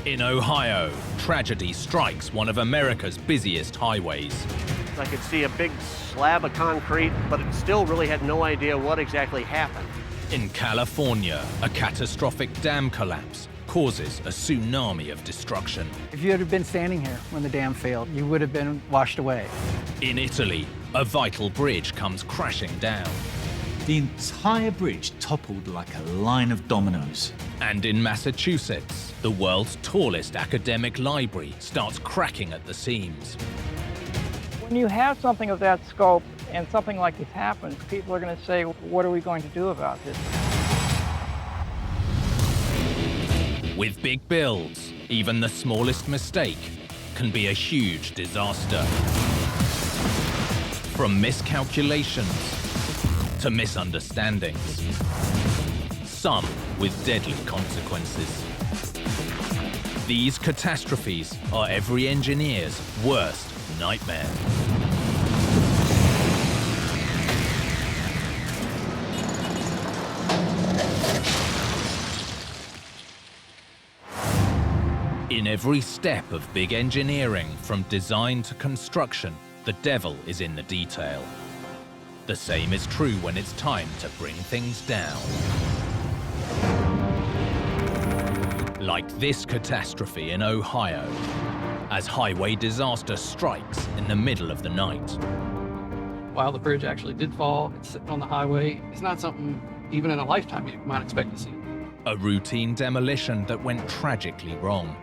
In Ohio, tragedy strikes one of America's busiest highways. I could see a big slab of concrete, but it still really had no idea what exactly happened. In California, a catastrophic dam collapse causes a tsunami of destruction. If you had been standing here when the dam failed, you would have been washed away. In Italy, a vital bridge comes crashing down. The entire bridge toppled like a line of dominoes. And in Massachusetts, the world's tallest academic library starts cracking at the seams. When you have something of that scope and something like this happens, people are going to say, what are we going to do about this? With big builds, even the smallest mistake can be a huge disaster. From miscalculations to misunderstandings, some with deadly consequences. These catastrophes are every engineer's worst nightmare. In every step of big engineering, from design to construction, the devil is in the detail. The same is true when it's time to bring things down. Like this catastrophe in Ohio, as highway disaster strikes in the middle of the night. While the bridge actually did fall, it's sitting on the highway. It's not something, even in a lifetime, you might expect to see. A routine demolition that went tragically wrong.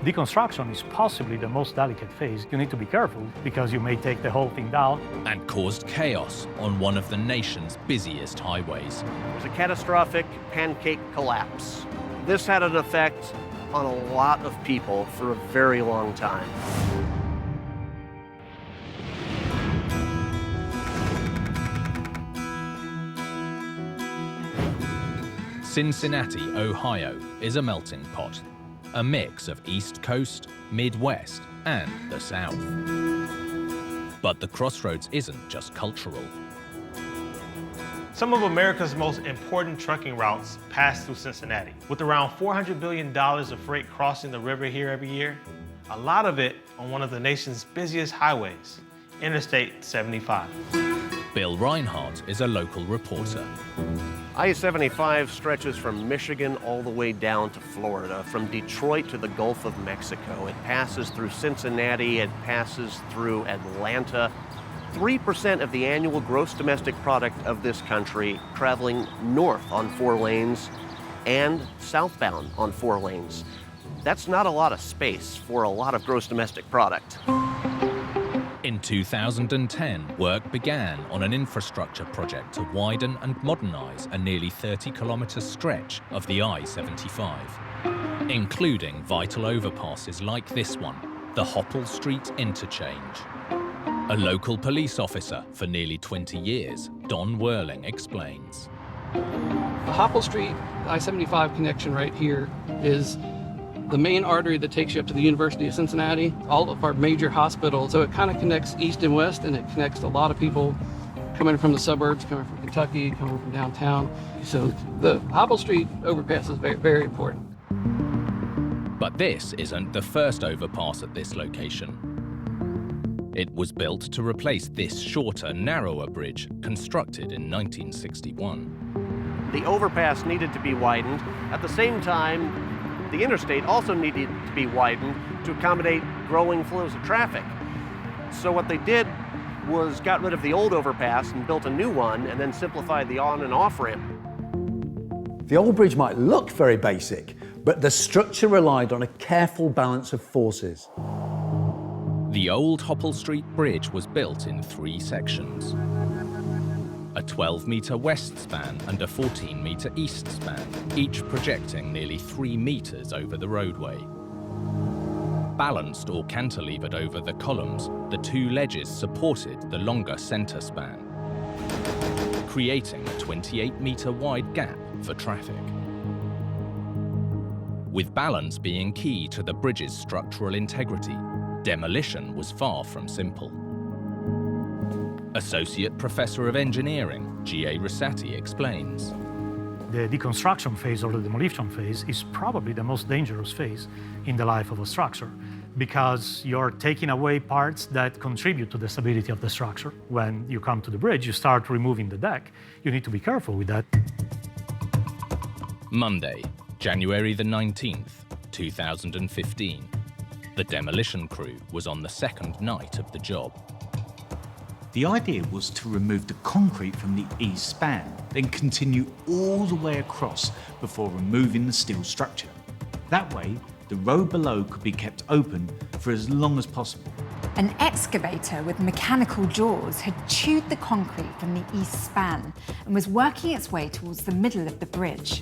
Deconstruction is possibly the most delicate phase. You need to be careful because you may take the whole thing down. And caused chaos on one of the nation's busiest highways. It was a catastrophic pancake collapse. This had an effect on a lot of people for a very long time. Cincinnati, Ohio is a melting pot. A mix of East Coast, Midwest, and the South. But the crossroads isn't just cultural. Some of America's most important trucking routes pass through Cincinnati. With around $400 billion of freight crossing the river here every year, a lot of it on one of the nation's busiest highways, Interstate 75. Bill Reinhardt is a local reporter. I-75 stretches from Michigan all the way down to Florida, from Detroit to the Gulf of Mexico. It passes through Cincinnati, it passes through Atlanta. 3% of the annual gross domestic product of this country traveling north on 4 lanes and southbound on 4 lanes. That's not a lot of space for a lot of gross domestic product. In 2010, work began on an infrastructure project to widen and modernize a nearly 30-kilometer stretch of the I-75, including vital overpasses like this one, the Hopple Street Interchange. A local police officer for nearly 20 years, Don Whirling, explains. The Hopple Street I-75 connection right here is the main artery that takes you up to the University of Cincinnati, all of our major hospitals. So it kind of connects east and west, and it connects a lot of people coming from the suburbs, coming from Kentucky, coming from downtown. So the Hopple Street overpass is very, very important. But this isn't the first overpass at this location. It was built to replace this shorter, narrower bridge constructed in 1961. The overpass needed to be widened. At the same time, the interstate also needed to be widened to accommodate growing flows of traffic. So what they did was got rid of the old overpass and built a new one, and then simplified the on and off ramp. The old bridge might look very basic, but the structure relied on a careful balance of forces. The old Hopple Street Bridge was built in 3 sections. A 12-meter west span and a 14-meter east span, each projecting nearly 3 meters over the roadway. Balanced or cantilevered over the columns, the 2 ledges supported the longer center span, creating a 28-meter wide gap for traffic. With balance being key to the bridge's structural integrity, demolition was far from simple. Associate Professor of Engineering, G.A. Rosati, explains. The deconstruction phase or the demolition phase is probably the most dangerous phase in the life of a structure because you're taking away parts that contribute to the stability of the structure. When you come to the bridge, you start removing the deck. You need to be careful with that. Monday, January the 19th, 2015. The demolition crew was on the second night of the job. The idea was to remove the concrete from the east span, then continue all the way across before removing the steel structure. That way, the road below could be kept open for as long as possible. An excavator with mechanical jaws had chewed the concrete from the east span and was working its way towards the middle of the bridge.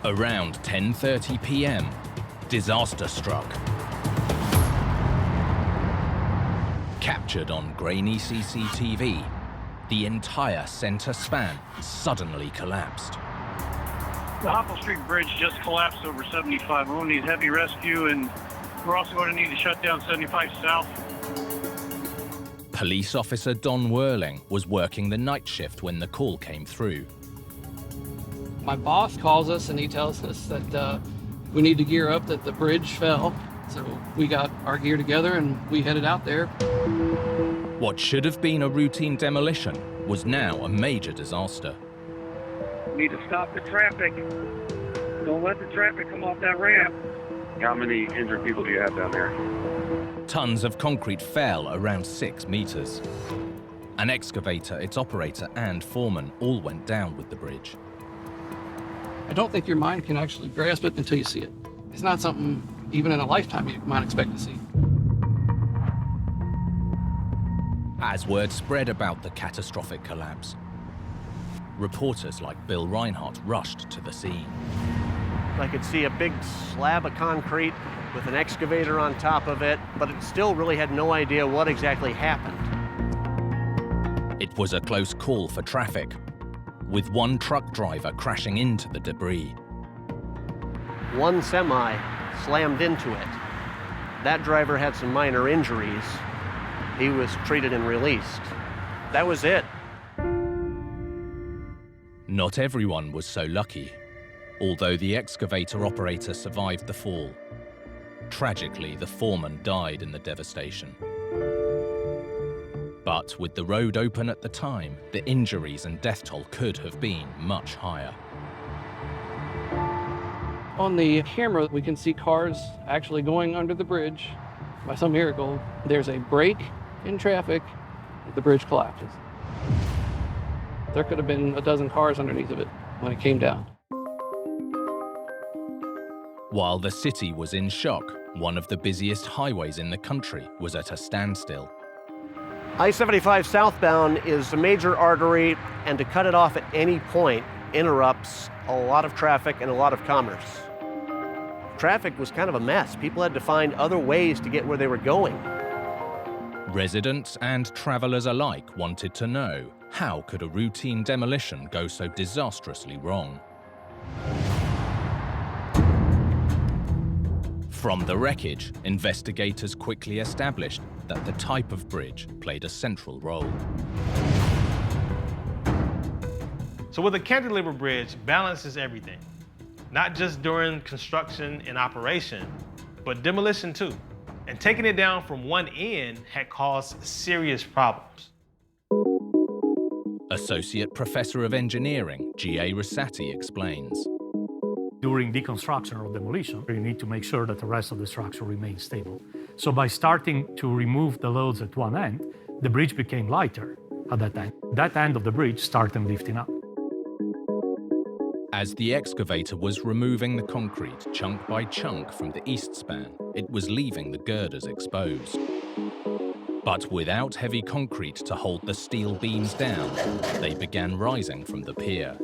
Around 10:30 p.m., disaster struck. Captured on grainy CCTV, the entire center span suddenly collapsed. The Hopple Street bridge just collapsed over 75. We'll need heavy rescue, and we're also going to need to shut down 75 South. Police officer Don Whirling was working the night shift when the call came through. My boss calls us and he tells us that we need to gear up, that the bridge fell. So we got our gear together and we headed out there. What should have been a routine demolition was now a major disaster. We need to stop the traffic. Don't let the traffic come off that ramp. How many injured people do you have down there? Tons of concrete fell around 6 meters. An excavator, its operator and foreman all went down with the bridge. I don't think your mind can actually grasp it until you see it. It's not something, even in a lifetime, you might expect to see. As word spread about the catastrophic collapse, reporters like Bill Reinhardt rushed to the scene. I could see a big slab of concrete with an excavator on top of it, but it still really had no idea what exactly happened. It was a close call for traffic, with one truck driver crashing into the debris. One semi slammed into it. That driver had some minor injuries. He was treated and released. That was it. Not everyone was so lucky, although the excavator operator survived the fall. Tragically, the foreman died in the devastation. But with the road open at the time, the injuries and death toll could have been much higher. On the camera, we can see cars actually going under the bridge. By some miracle, there's a break in traffic, the bridge collapses. There could have been a dozen cars underneath of it when it came down. While the city was in shock, one of the busiest highways in the country was at a standstill. I-75 southbound is a major artery, and to cut it off at any point interrupts a lot of traffic and a lot of commerce. Traffic was kind of a mess. People had to find other ways to get where they were going. Residents and travelers alike wanted to know, how could a routine demolition go so disastrously wrong? From the wreckage, investigators quickly established that the type of bridge played a central role. So with a cantilever bridge, balance is everything. Not just during construction and operation, but demolition too. And taking it down from one end had caused serious problems. Associate Professor of Engineering, G.A. Rosati explains. During deconstruction or demolition, you need to make sure that the rest of the structure remains stable. So by starting to remove the loads at one end, the bridge became lighter at that end. That end of the bridge started lifting up. As the excavator was removing the concrete chunk by chunk from the east span, it was leaving the girders exposed. But without heavy concrete to hold the steel beams down, they began rising from the pier.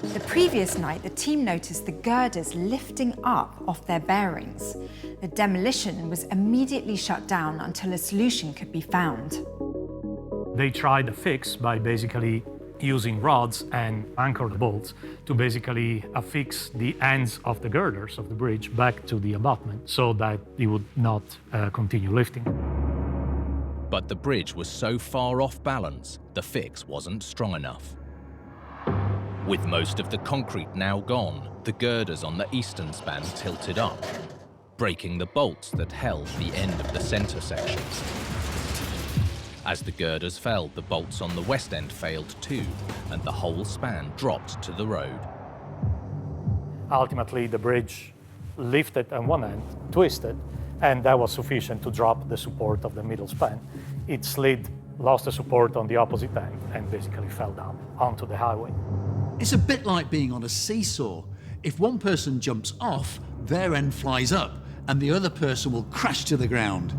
The previous night, the team noticed the girders lifting up off their bearings. The demolition was immediately shut down until a solution could be found. They tried a fix by basically using rods and anchored bolts to basically affix the ends of the girders of the bridge back to the abutment so that it would not continue lifting. But the bridge was so far off balance, the fix wasn't strong enough. With most of the concrete now gone, the girders on the eastern span tilted up, breaking the bolts that held the end of the center section. As the girders fell, the bolts on the west end failed too, and the whole span dropped to the road. Ultimately, the bridge lifted on one end, twisted, and that was sufficient to drop the support of the middle span. It slid, lost the support on the opposite end, and basically fell down onto the highway. It's a bit like being on a seesaw. If one person jumps off, their end flies up, and the other person will crash to the ground.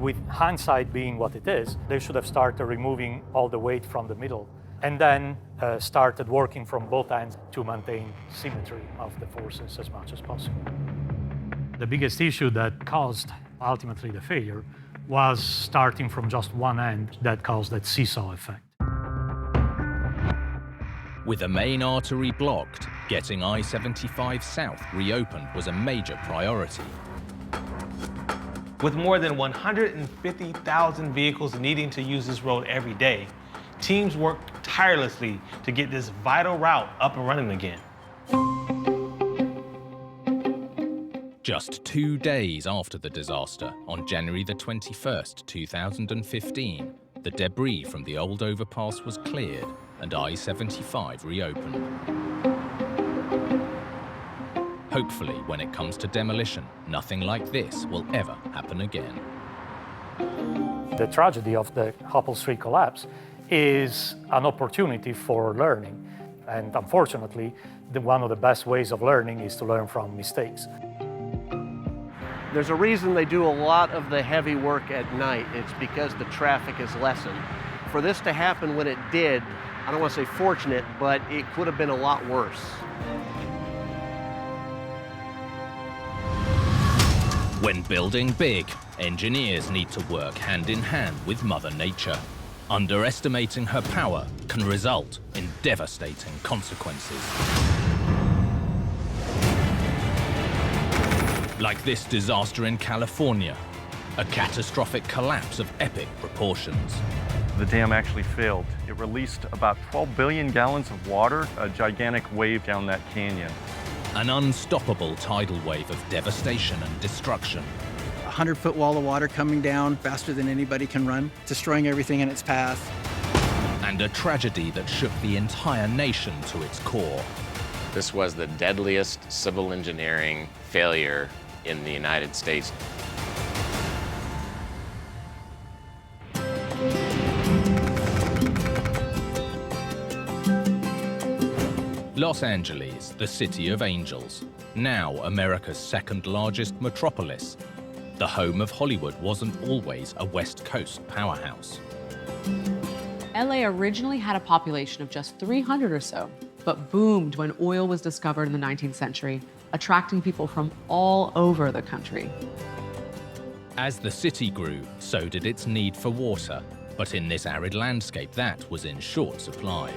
With hindsight being what it is, they should have started removing all the weight from the middle, and then started working from both ends to maintain symmetry of the forces as much as possible. The biggest issue that caused ultimately the failure was starting from just one end that caused that seesaw effect. With a main artery blocked, getting I-75 south reopened was a major priority. With more than 150,000 vehicles needing to use this road every day, teams worked tirelessly to get this vital route up and running again. Just 2 days after the disaster, on January the 21st, 2015, the debris from the old overpass was cleared and I-75 reopened. Hopefully, when it comes to demolition, nothing like this will ever happen again. The tragedy of the Hopple Street collapse is an opportunity for learning. And unfortunately, one of the best ways of learning is to learn from mistakes. There's a reason they do a lot of the heavy work at night. It's because the traffic is lessened. For this to happen when it did, I don't want to say fortunate, but it could have been a lot worse. When building big, engineers need to work hand in hand with Mother Nature. Underestimating her power can result in devastating consequences. Like this disaster in California, a catastrophic collapse of epic proportions. The dam actually failed. It released about 12 billion gallons of water, a gigantic wave down that canyon. An unstoppable tidal wave of devastation and destruction. A 100-foot wall of water coming down faster than anybody can run, destroying everything in its path. And a tragedy that shook the entire nation to its core. This was the deadliest civil engineering failure in the United States. Los Angeles, the city of angels, now America's second largest metropolis. The home of Hollywood wasn't always a West Coast powerhouse. LA originally had a population of just 300 or so, but boomed when oil was discovered in the 19th century, attracting people from all over the country. As the city grew, so did its need for water, but in this arid landscape, that was in short supply.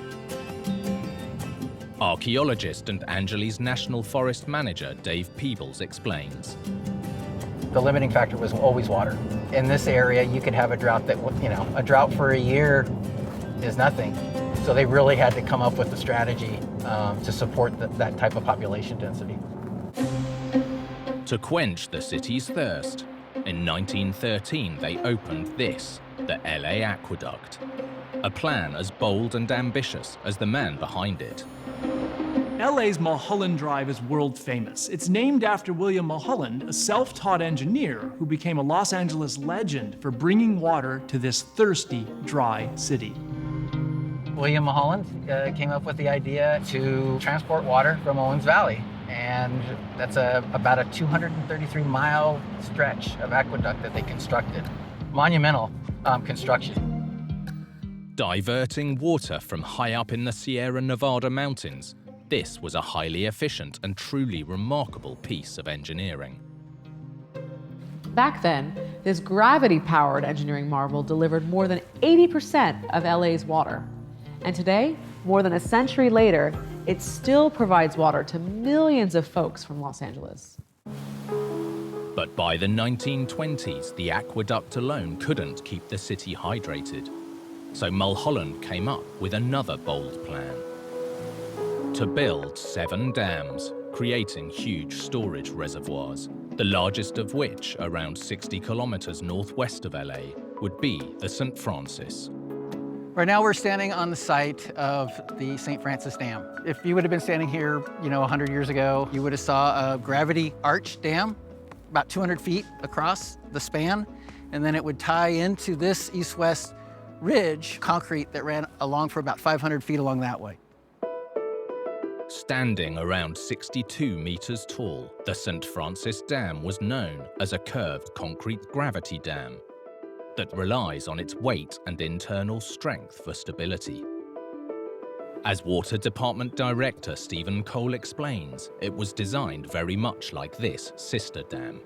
Archaeologist and Angeles National Forest manager Dave Peebles explains. The limiting factor was always water. In this area, you could have a drought that, a drought for a year is nothing. So they really had to come up with a strategy to support that type of population density. To quench the city's thirst, in 1913 they opened this, the LA Aqueduct. A plan as bold and ambitious as the man behind it. LA's Mulholland Drive is world famous. It's named after William Mulholland, a self-taught engineer who became a Los Angeles legend for bringing water to this thirsty, dry city. William Mulholland came up with the idea to transport water from Owens Valley. And that's about a 233-mile stretch of aqueduct that they constructed. Monumental construction. Diverting water from high up in the Sierra Nevada mountains, this was a highly efficient and truly remarkable piece of engineering. Back then, this gravity-powered engineering marvel delivered more than 80% of LA's water. And today, more than a century later, it still provides water to millions of folks from Los Angeles. But by the 1920s, the aqueduct alone couldn't keep the city hydrated. So Mulholland came up with another bold plan. to build 7 dams, creating huge storage reservoirs, the largest of which, around 60 kilometers northwest of LA, would be the St. Francis. Right now we're standing on the site of the St. Francis Dam. If you would have been standing here, 100 years ago, you would have saw a gravity arch dam, about 200 feet across the span, and then it would tie into this east-west ridge, concrete that ran along for about 500 feet along that way. Standing around 62 meters tall, the St. Francis Dam was known as a curved concrete gravity dam that relies on its weight and internal strength for stability. As Water Department Director Stephen Cole explains, it was designed very much like this sister dam.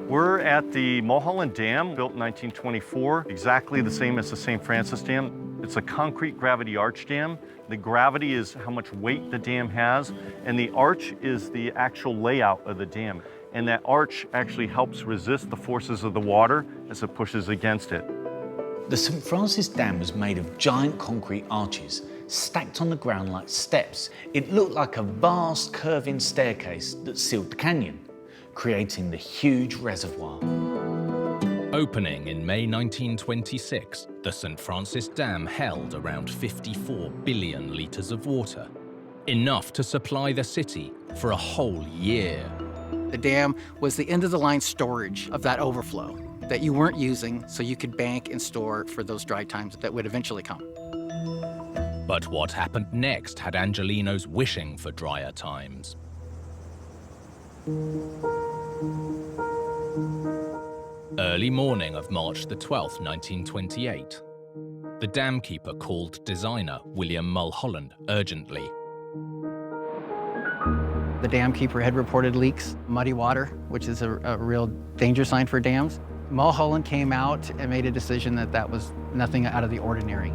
We're at the Mulholland Dam, built in 1924, exactly the same as the St. Francis Dam. It's a concrete gravity arch dam. The gravity is how much weight the dam has, and the arch is the actual layout of the dam. And that arch actually helps resist the forces of the water as it pushes against it. The St. Francis Dam was made of giant concrete arches, stacked on the ground like steps. It looked like a vast curving staircase that sealed the canyon, creating the huge reservoir. Opening in May 1926, the St. Francis Dam held around 54 billion litres of water, enough to supply the city for a whole year. The dam was the end-of-the-line storage of that overflow that you weren't using, so you could bank and store for those dry times that would eventually come. But what happened next had Angelenos wishing for drier times. Early morning of March the 12th, 1928, the dam keeper called designer William Mulholland urgently. The dam keeper had reported leaks, muddy water, which is a real danger sign for dams. Mulholland came out and made a decision that that was nothing out of the ordinary.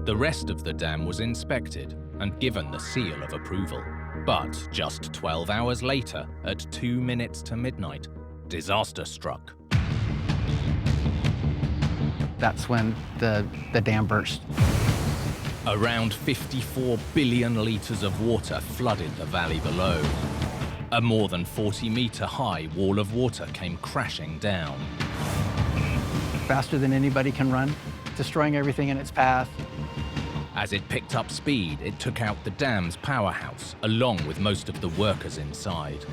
The rest of the dam was inspected and given the seal of approval. But just 12 hours later, at 2 minutes to midnight, disaster struck. That's when the dam burst. Around 54 billion litres of water flooded the valley below. A more than 40-metre-high wall of water came crashing down. Faster than anybody can run, destroying everything in its path. As it picked up speed, it took out the dam's powerhouse, along with most of the workers inside.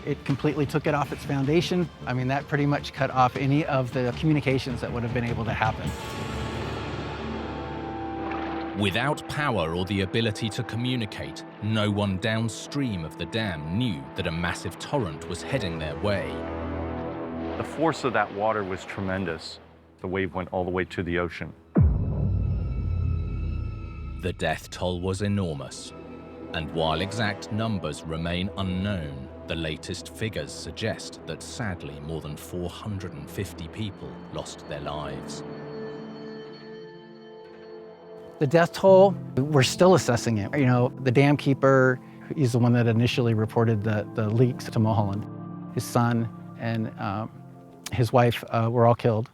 It completely took it off its foundation. I mean, that pretty much cut off any of the communications that would have been able to happen. Without power or the ability to communicate, no one downstream of the dam knew that a massive torrent was heading their way. The force of that water was tremendous. The wave went all the way to the ocean. The death toll was enormous, and while exact numbers remain unknown, the latest figures suggest that sadly more than 450 people lost their lives. The death toll, we're still assessing it. The dam keeper, he's the one that initially reported the leaks to Mulholland. His son and his wife were all killed.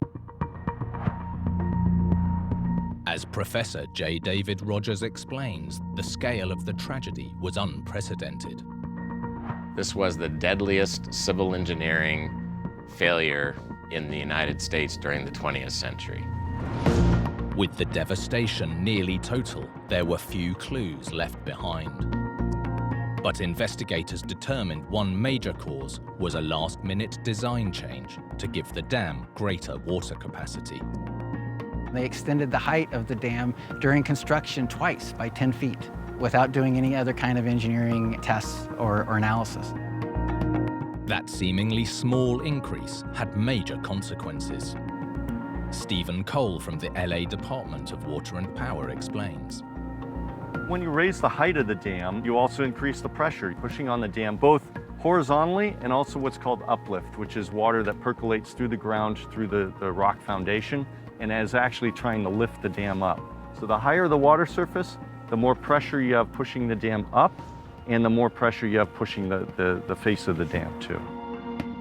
As Professor J. David Rogers explains, the scale of the tragedy was unprecedented. This was the deadliest civil engineering failure in the United States during the 20th century. With the devastation nearly total, there were few clues left behind. But investigators determined one major cause was a last-minute design change to give the dam greater water capacity. They extended the height of the dam during construction twice by 10 feet without doing any other kind of engineering tests or analysis. That seemingly small increase had major consequences. Stephen Cole from the LA Department of Water and Power explains. When you raise the height of the dam, you also increase the pressure, pushing on the dam both horizontally and also what's called uplift, which is water that percolates through the ground, through the rock foundation, and is actually trying to lift the dam up. So the higher the water surface, the more pressure you have pushing the dam up, and the more pressure you have pushing the face of the dam too.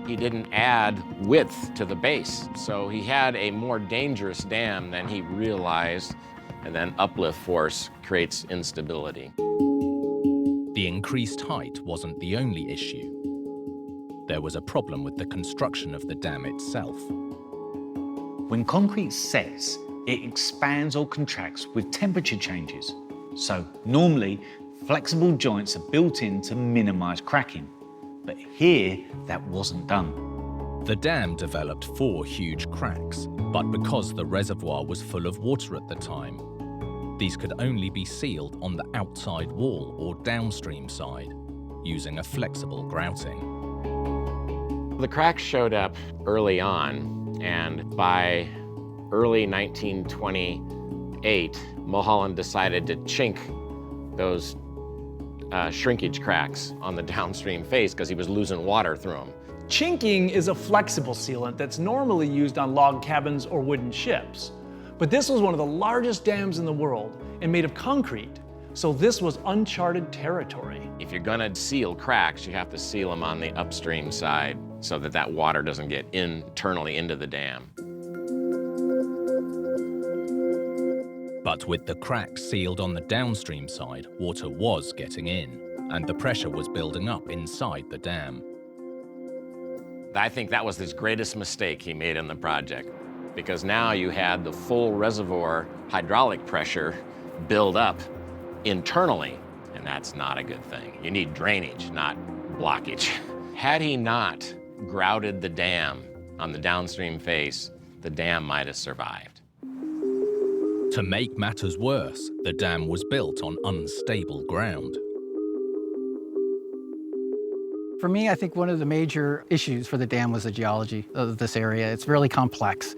He didn't add width to the base, so he had a more dangerous dam than he realized and then uplift force creates instability. The increased height wasn't the only issue. There was a problem with the construction of the dam itself. When concrete sets, it expands or contracts with temperature changes. So normally, flexible joints are built in to minimize cracking. But here, that wasn't done. The dam developed 4 huge cracks, but because the reservoir was full of water at the time, these could only be sealed on the outside wall or downstream side, using a flexible grouting. The cracks showed up early on, and by early 1928, Mulholland decided to chink those shrinkage cracks on the downstream face because he was losing water through them. Chinking is a flexible sealant that's normally used on log cabins or wooden ships. But this was one of the largest dams in the world and made of concrete, so this was uncharted territory. If you're gonna seal cracks, you have to seal them on the upstream side so that that water doesn't get internally into the dam. But with the cracks sealed on the downstream side, water was getting in, and the pressure was building up inside the dam. I think that was his greatest mistake he made in the project, because now you had the full reservoir hydraulic pressure build up internally, and that's not a good thing. You need drainage, not blockage. Had he not grouted the dam on the downstream face, the dam might have survived. To make matters worse, the dam was built on unstable ground. For me, I think one of the major issues for the dam was the geology of this area. It's really complex.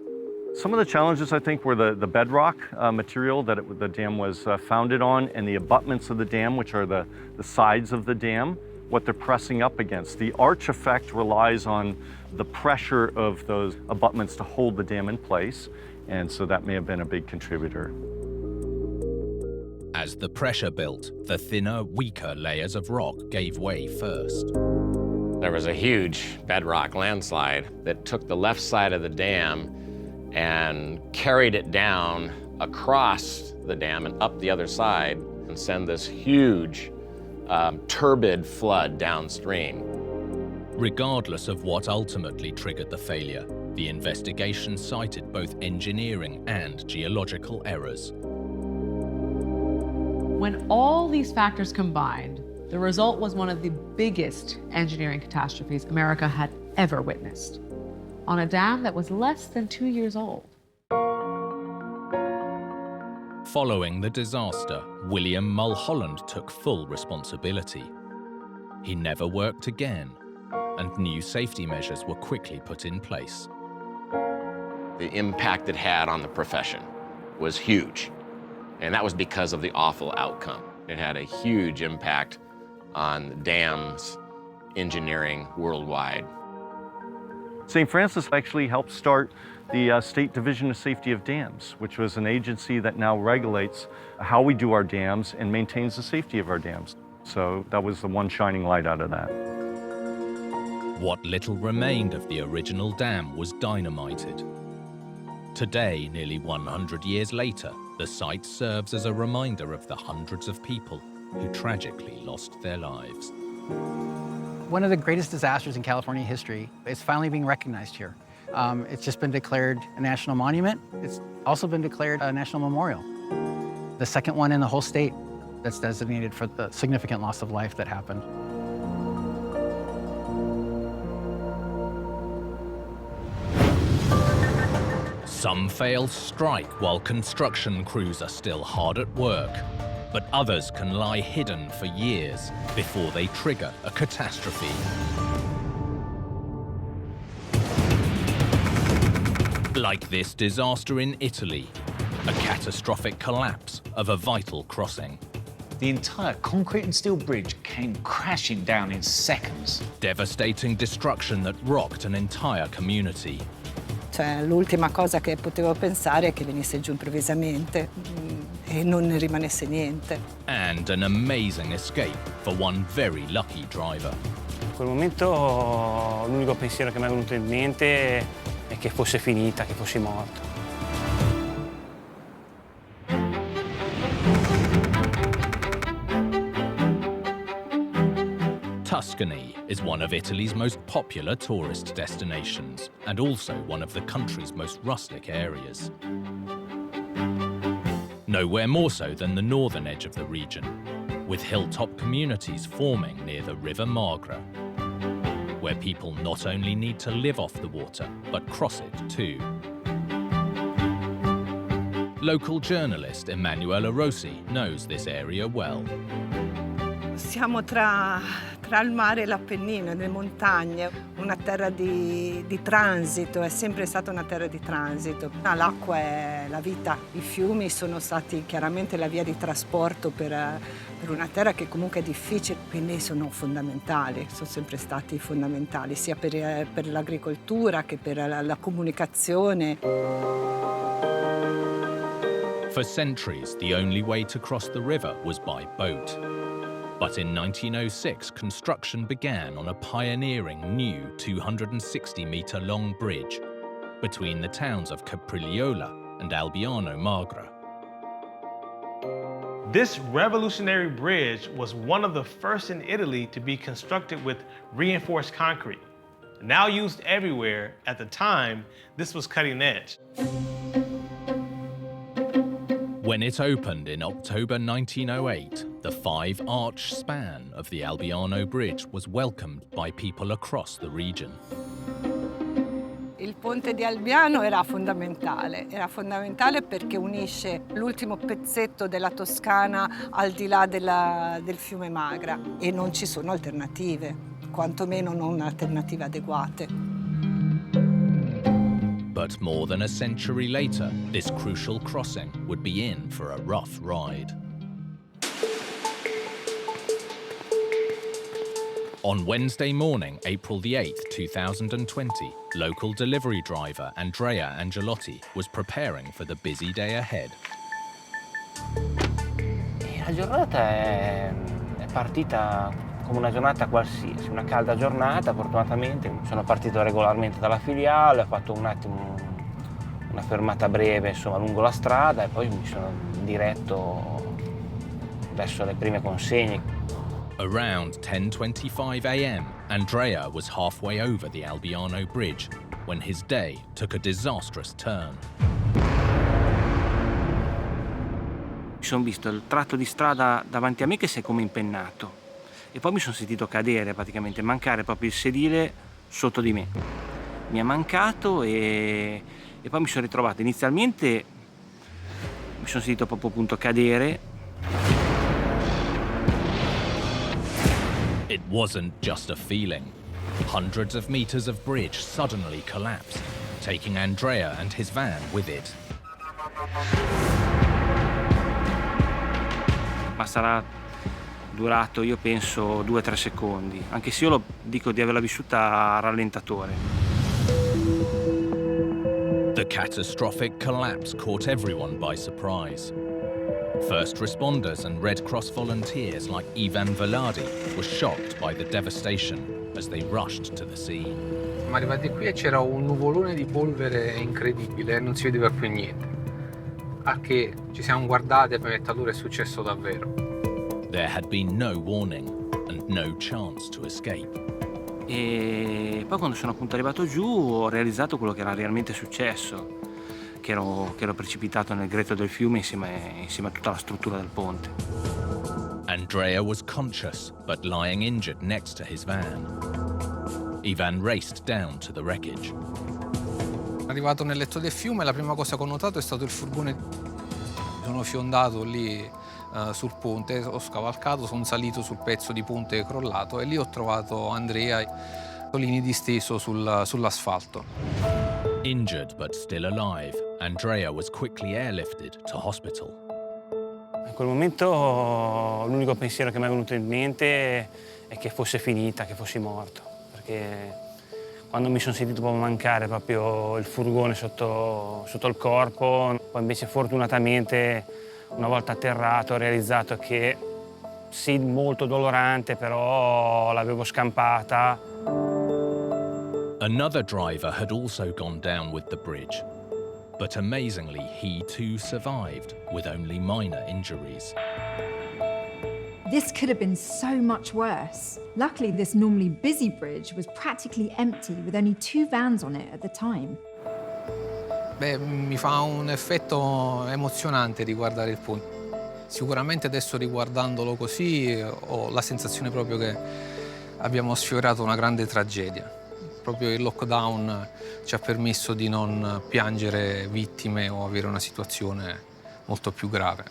Some of the challenges, I think, were the bedrock material that the dam was founded on, and the abutments of the dam, which are the sides of the dam, what they're pressing up against. The arch effect relies on the pressure of those abutments to hold the dam in place, and so that may have been a big contributor. As the pressure built, the thinner, weaker layers of rock gave way first. There was a huge bedrock landslide that took the left side of the dam and carried it down across the dam and up the other side and send this huge turbid flood downstream. Regardless of what ultimately triggered the failure, the investigation cited both engineering and geological errors. When all these factors combined, the result was one of the biggest engineering catastrophes America had ever witnessed, on a dam that was less than 2 years old. Following the disaster, William Mulholland took full responsibility. He never worked again, and new safety measures were quickly put in place. The impact it had on the profession was huge, and that was because of the awful outcome. It had a huge impact on dams engineering worldwide. St. Francis actually helped start the State Division of Safety of Dams, which was an agency that now regulates how we do our dams and maintains the safety of our dams. So that was the one shining light out of that. What little remained of the original dam was dynamited. Today, nearly 100 years later, the site serves as a reminder of the hundreds of people who tragically lost their lives. One of the greatest disasters in California history is finally being recognized here. It's just been declared a national monument. It's also been declared a national memorial. The second one in the whole state that's designated for the significant loss of life that happened. Some fail strike while construction crews are still hard at work, but others can lie hidden for years before they trigger a catastrophe. Like this disaster in Italy, a catastrophic collapse of a vital crossing. The entire concrete and steel bridge came crashing down in seconds. Devastating destruction that rocked an entire community. Cioè, l'ultima cosa che potevo pensare è che venisse giù improvvisamente e non ne rimanesse niente. And an amazing escape for one very lucky driver. In quel momento l'unico pensiero che mi è venuto in mente è che fosse finita, che fossi morto. Tuscany is one of Italy's most popular tourist destinations and also one of the country's most rustic areas. Nowhere more so than the northern edge of the region, with hilltop communities forming near the River Magra, where people not only need to live off the water, but cross it too. Local journalist Emanuela Rossi knows this area well. Siamo tra il mare e l'Appennino, le montagne, una terra di transito, è sempre stata una terra di transito. L'acqua è la vita, i fiumi sono stati chiaramente la via di trasporto per una terra che comunque è difficile, quindi sono fondamentali, sono sempre stati fondamentali, sia per l'agricoltura che per la comunicazione. For centuries, the only way to cross the river was by boat. But in 1906, construction began on a pioneering new 260-metre-long bridge between the towns of Capriola and Albiano Magra. This revolutionary bridge was one of the first in Italy to be constructed with reinforced concrete. Now used everywhere, at the time, this was cutting edge. When it opened in October 1908, the 5-arch span of the Albiano Bridge was welcomed by people across the region. Il ponte di Albiano era fondamentale perché unisce l'ultimo pezzetto della Toscana al di là del fiume Magra e non ci sono alternative, quantomeno non alternative adeguate. But more than a century later, this crucial crossing would be in for a rough ride. On Wednesday morning, April the 8th, 2020, local delivery driver Andrea Angelotti was preparing for the busy day ahead. La giornata è partita come una giornata qualsiasi, una calda giornata. Fortunatamente sono partito regolarmente dalla filiale, ho fatto un attimo una fermata breve insomma lungo la strada e poi mi sono diretto verso le prime consegne. Around 10:25 a.m., Andrea was halfway over the Albiano Bridge when his day took a disastrous turn. Mi sono visto il tratto di strada davanti a me che si è come impennato e poi mi sono sentito cadere, praticamente mancare proprio il sedile sotto di me. Mi è mancato e poi mi sono ritrovato. Inizialmente mi sono sentito proprio appunto cadere. It wasn't just a feeling. Hundreds of meters of bridge suddenly collapsed, taking Andrea and his van with it. Ma sarà durato, io penso, 2-3 secondi, anche se io lo dico di averla vissuta a rallentatore. The catastrophic collapse caught everyone by surprise. First responders and Red Cross volunteers like Ivan Velardi were shocked by the devastation as they rushed to the scene. Siamo arrivati qui e c'era un nuvolone di polvere incredibile, non si vedeva più niente. A che ci siamo guardati e abbiamo detto allora è successo davvero. There had been no warning and no chance to escape. E poi quando sono appunto arrivato giù ho realizzato quello che era realmente successo, che ero precipitato nel greto del fiume insieme a tutta la struttura del ponte. Andrea was conscious but lying injured next to his van. Ivan raced down to the wreckage. Arrivato nel letto del fiume, la prima cosa che ho notato è stato il furgone. Sono fiondato lì sul ponte, ho scavalcato, sono salito sul pezzo di ponte crollato e lì ho trovato Andrea lì disteso sull'asfalto. Injured but still alive, Andrea was quickly airlifted to hospital. In quel momento l'unico pensiero che mi è venuto in mente è che fosse finita, che fossi morto, perché quando mi sono sentito proprio mancare proprio il furgone sotto il corpo, poi invece fortunatamente una volta atterrato ho realizzato che sì, molto dolorante, però l'avevo scampata. Another driver had also gone down with the bridge, but amazingly he too survived with only minor injuries. This could have been so much worse. Luckily, this normally busy bridge was practically empty with only 2 vans on it at the time. Beh, mi fa un effetto emozionante riguardare il ponte. Sicuramente adesso riguardandolo così ho la sensazione proprio che abbiamo sfiorato una grande tragedia. Proprio il lockdown ci ha permesso di non piangere vittime o avere una situazione molto più grave.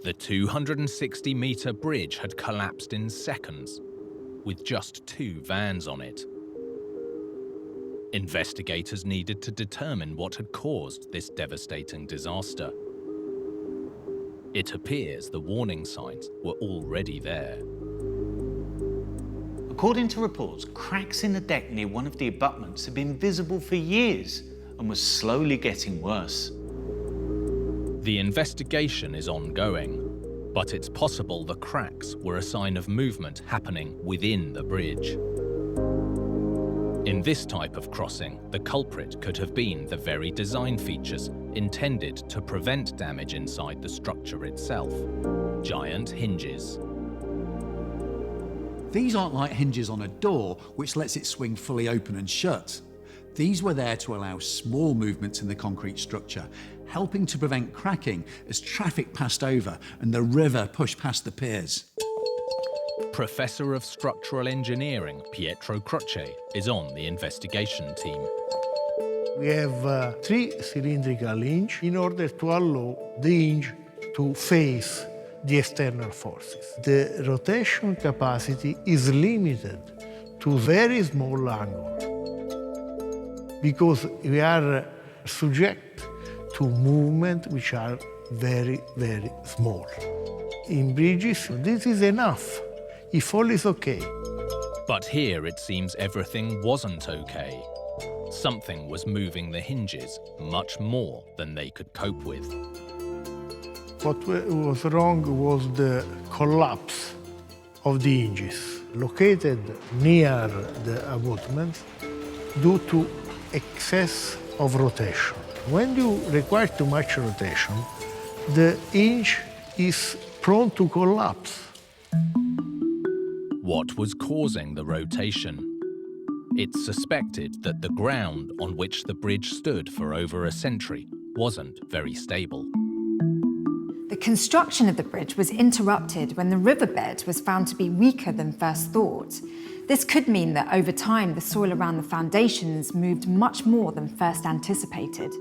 The 260-meter bridge had collapsed in seconds, with just 2 vans on it. Investigators needed to determine what had caused this devastating disaster. It appears the warning signs were already there. According to reports, cracks in the deck near one of the abutments had been visible for years and was slowly getting worse. The investigation is ongoing, but it's possible the cracks were a sign of movement happening within the bridge. In this type of crossing, the culprit could have been the very design features intended to prevent damage inside the structure itself. Giant hinges. These aren't like hinges on a door, which lets it swing fully open and shut. These were there to allow small movements in the concrete structure, helping to prevent cracking as traffic passed over and the river pushed past the piers. Professor of Structural Engineering Pietro Croce is on the investigation team. We have 3 cylindrical hinges in order to allow the hinge to face the external forces. The rotation capacity is limited to very small angle because we are subject to movement which are very, very small. In bridges, this is enough. If all is okay. But here it seems everything wasn't okay. Something was moving the hinges much more than they could cope with. What was wrong was the collapse of the hinges, located near the abutments due to excess of rotation. When you require too much rotation, the hinge is prone to collapse. What was causing the rotation? It's suspected that the ground on which the bridge stood for over a century wasn't very stable. The construction of the bridge was interrupted when the riverbed was found to be weaker than first thought. This could mean that over time the soil around the foundations moved much more than first anticipated.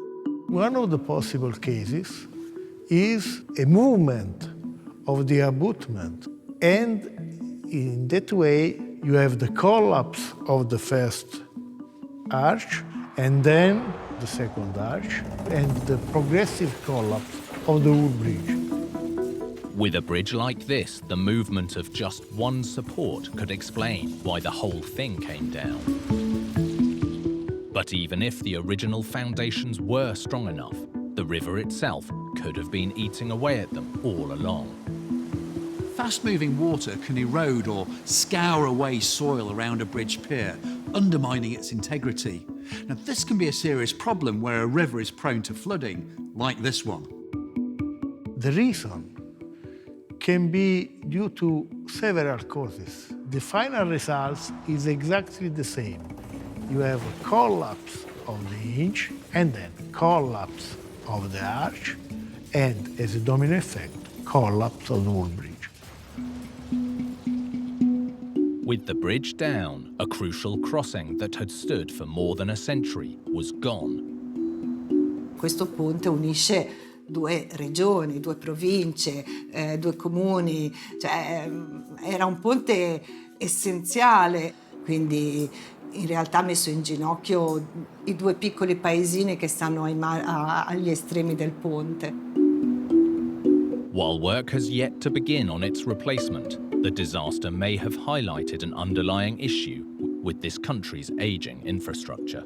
One of the possible cases is a movement of the abutment, and in that way you have the collapse of the first arch and then the second arch and the progressive collapse of the whole bridge. With a bridge like this, the movement of just one support could explain why the whole thing came down. But even if the original foundations were strong enough, the river itself could have been eating away at them all along. Fast-moving water can erode or scour away soil around a bridge pier, undermining its integrity. Now, this can be a serious problem where a river is prone to flooding, like this one. The reason can be due to several causes. The final result is exactly the same. You have a collapse of the hinge and then collapse of the arch and, as a domino effect, collapse of the whole bridge. With the bridge down, a crucial crossing that had stood for more than a century was gone. Questo ponte unisce 2 regioni, 2 province, 2 comuni, cioè era un ponte essenziale, quindi in realtà ha messo in ginocchio i 2 piccoli paesini che stanno agli estremi del ponte. While work has yet to begin on its replacement, the disaster may have highlighted an underlying issue with this country's aging infrastructure.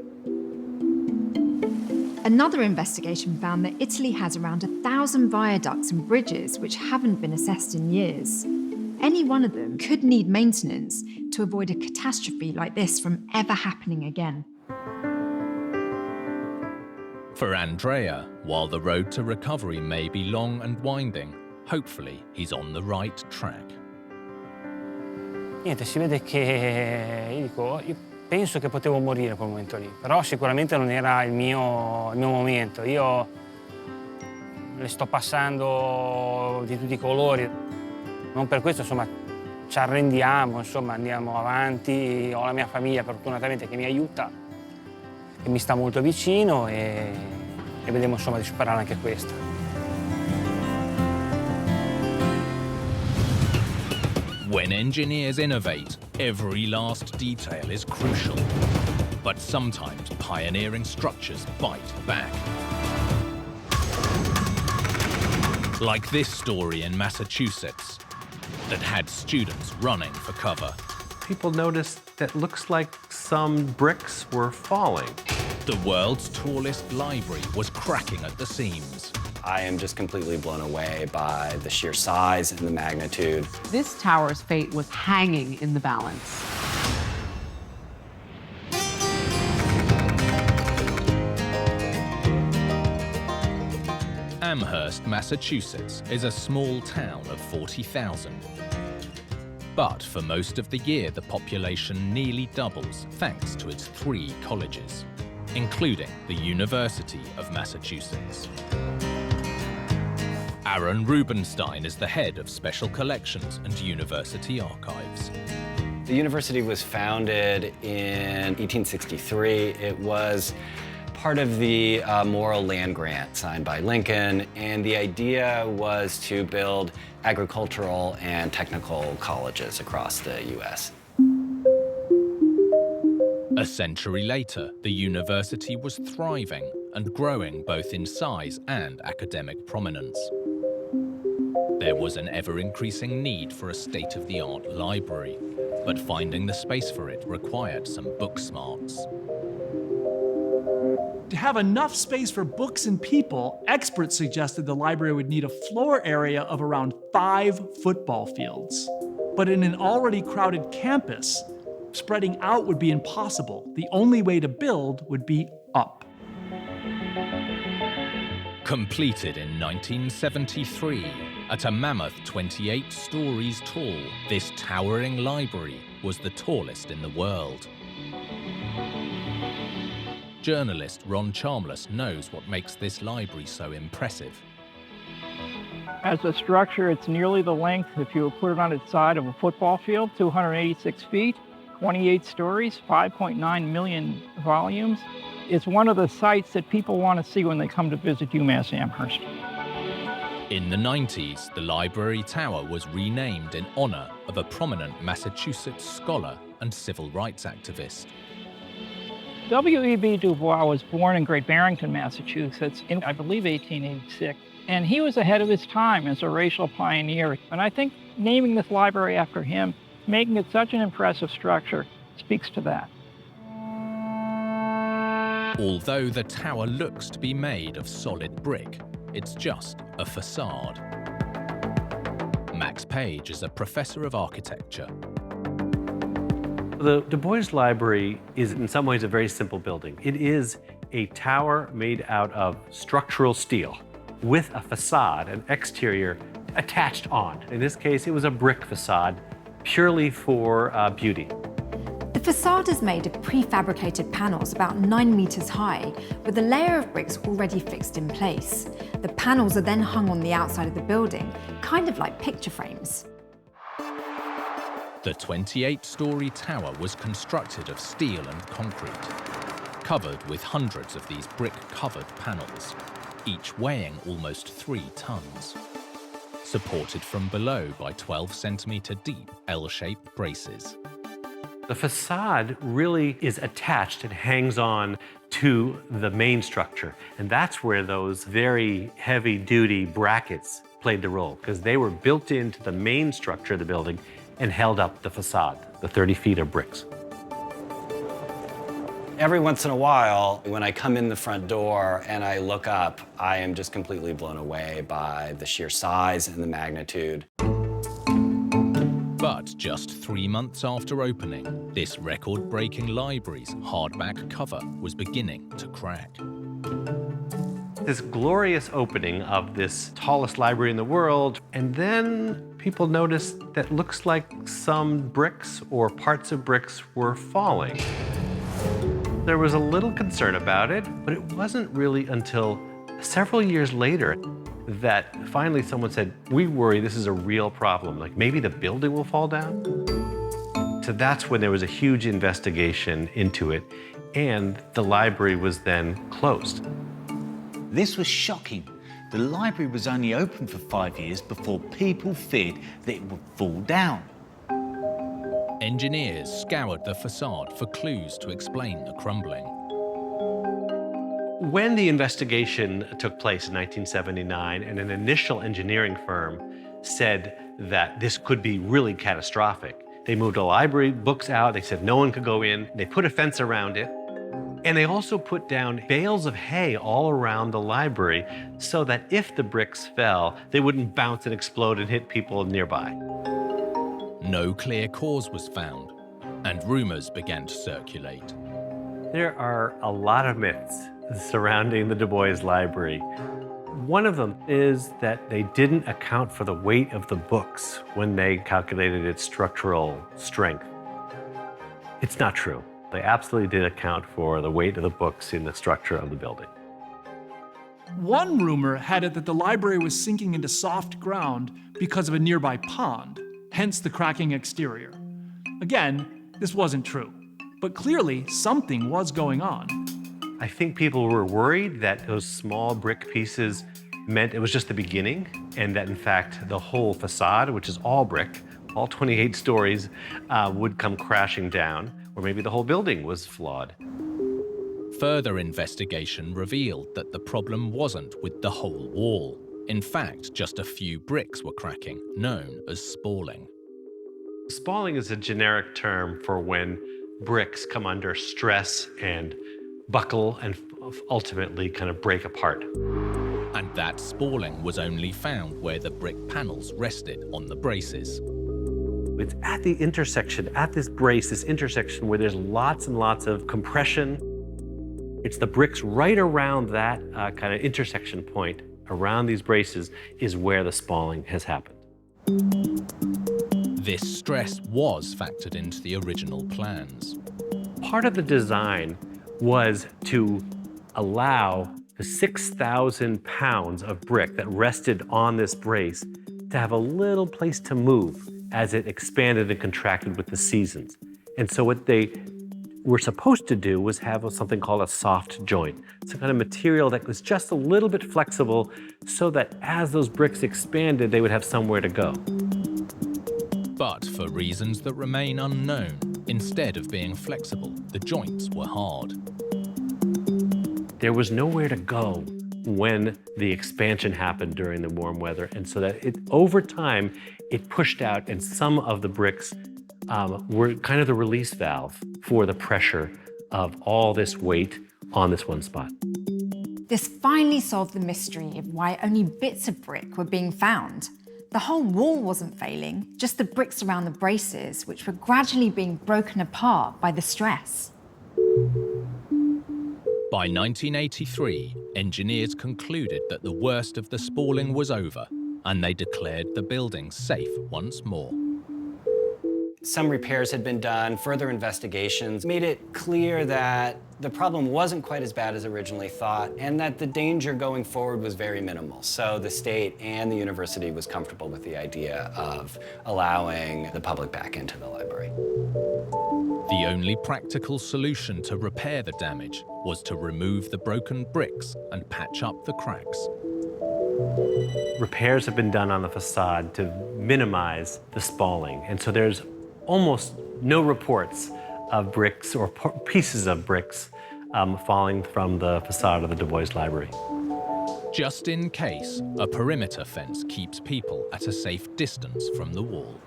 Another investigation found that Italy has around 1,000 viaducts and bridges which haven't been assessed in years. Any one of them could need maintenance to avoid a catastrophe like this from ever happening again. For Andrea, while the road to recovery may be long and winding, hopefully he's on the right track. Niente, si vede che io penso che potevo morire in quel momento lì, però sicuramente non era il mio momento. Io le sto passando di tutti i colori. Non per questo, insomma, ci arrendiamo, insomma, andiamo avanti. Ho la mia famiglia, fortunatamente, che mi aiuta, che mi sta molto vicino e vediamo, insomma, di superare anche questa. When engineers innovate, every last detail is crucial. But sometimes pioneering structures bite back. Like this story in Massachusetts that had students running for cover. People noticed that looks like some bricks were falling. The world's tallest library was cracking at the seams. I am just completely blown away by the sheer size and the magnitude. This tower's fate was hanging in the balance. Amherst, Massachusetts is a small town of 40,000. But for most of the year, the population nearly doubles thanks to its 3 colleges, including the University of Massachusetts. Aaron Rubenstein is the head of Special Collections and University Archives. The university was founded in 1863. It was part of the Morrill Land Grant signed by Lincoln, and the idea was to build agricultural and technical colleges across the U.S. A century later, the university was thriving and growing both in size and academic prominence. There was an ever-increasing need for a state-of-the-art library, but finding the space for it required some book smarts. To have enough space for books and people, experts suggested the library would need a floor area of around 5 football fields. But in an already crowded campus, spreading out would be impossible. The only way to build would be up. Completed in 1973, at a mammoth 28 stories tall, this towering library was the tallest in the world. Journalist Ron Charmless knows what makes this library so impressive. As a structure, it's nearly the length, if you put it on its side, of a football field, 286 feet, 28 stories, 5.9 million volumes. It's one of the sites that people want to see when they come to visit UMass Amherst. In the 90s, the library tower was renamed in honor of a prominent Massachusetts scholar and civil rights activist. W.E.B. Du Bois was born in Great Barrington, Massachusetts in, I believe, 1886. And he was ahead of his time as a racial pioneer. And I think naming this library after him, making it such an impressive structure, speaks to that. Although the tower looks to be made of solid brick, it's just a facade. Max Page is a professor of architecture. The Du Bois Library is in some ways a very simple building. It is a tower made out of structural steel with a facade, an exterior, attached on. In this case, it was a brick facade purely for beauty. The facade is made of prefabricated panels about 9 meters high, with a layer of bricks already fixed in place. The panels are then hung on the outside of the building, kind of like picture frames. The 28-story tower was constructed of steel and concrete, covered with hundreds of these brick-covered panels, each weighing almost 3 tons, supported from below by 12-centimeter deep L-shaped braces. The facade really is attached and hangs on to the main structure, and that's where those very heavy-duty brackets played the role, because they were built into the main structure of the building and held up the facade, the 30 feet of bricks. Every once in a while, when I come in the front door and I look up, I am just completely blown away by the sheer size and the magnitude. But just 3 months after opening, this record-breaking library's hardback cover was beginning to crack. this glorious opening of this tallest library in the world, and then people noticed that looks like some bricks or parts of bricks were falling. There was a little concern about it, but it wasn't really until several years later that finally someone said, we worry this is a real problem, like maybe the building will fall down. So that's when there was a huge investigation into it, and the library was then closed. This was shocking. The library was only open for 5 years before people feared that it would fall down. Engineers scoured the facade for clues to explain the crumbling. When the investigation took place in 1979, and an initial engineering firm said that this could be really catastrophic, they moved the library books out, they said no one could go in, they put a fence around it, and they also put down bales of hay all around the library so that if the bricks fell, they wouldn't bounce and explode and hit people nearby. No clear cause was found, and rumors began to circulate. There are a lot of myths surrounding the Du Bois Library. One of them is that they didn't account for the weight of the books when they calculated its structural strength. It's not true. They absolutely did account for the weight of the books in the structure of the building. One rumor had it that the library was sinking into soft ground because of a nearby pond, hence the cracking exterior. Again, this wasn't true, but clearly something was going on. I think people were worried that those small brick pieces meant it was just the beginning, and that in fact the whole facade, which is all brick, all 28 stories, would come crashing down, or maybe the whole building was flawed. Further investigation revealed that the problem wasn't with the whole wall. In fact, just a few bricks were cracking, known as spalling. Spalling is a generic term for when bricks come under stress and buckle and ultimately kind of break apart. And that spalling was only found where the brick panels rested on the braces. It's at the intersection, at this brace, this intersection where there's lots and lots of compression. It's the bricks right around that kind of intersection point, around these braces, is where the spalling has happened. This stress was factored into the original plans. Part of the design was to allow the 6,000 pounds of brick that rested on this brace to have a little place to move as it expanded and contracted with the seasons. And so what they were supposed to do was have something called a soft joint, some kind of material that was just a little bit flexible so that as those bricks expanded, they would have somewhere to go. But for reasons that remain unknown, instead of being flexible, the joints were hard. There was nowhere to go when the expansion happened during the warm weather, and so that over time, it pushed out, and some of the bricks were kind of the release valve for the pressure of all this weight on this one spot. This finally solved the mystery of why only bits of brick were being found. The whole wall wasn't failing, just the bricks around the braces, which were gradually being broken apart by the stress. By 1983, engineers concluded that the worst of the spalling was over, and they declared the building safe once more. Some repairs had been done, further investigations made it clear that the problem wasn't quite as bad as originally thought, and that the danger going forward was very minimal. So the state and the university was comfortable with the idea of allowing the public back into the library. The only practical solution to repair the damage was to remove the broken bricks and patch up the cracks. Repairs have been done on the facade to minimize the spalling, and so there's almost no reports of bricks or pieces of bricks falling from the facade of the Du Bois Library. Just in case, a perimeter fence keeps people at a safe distance from the wall.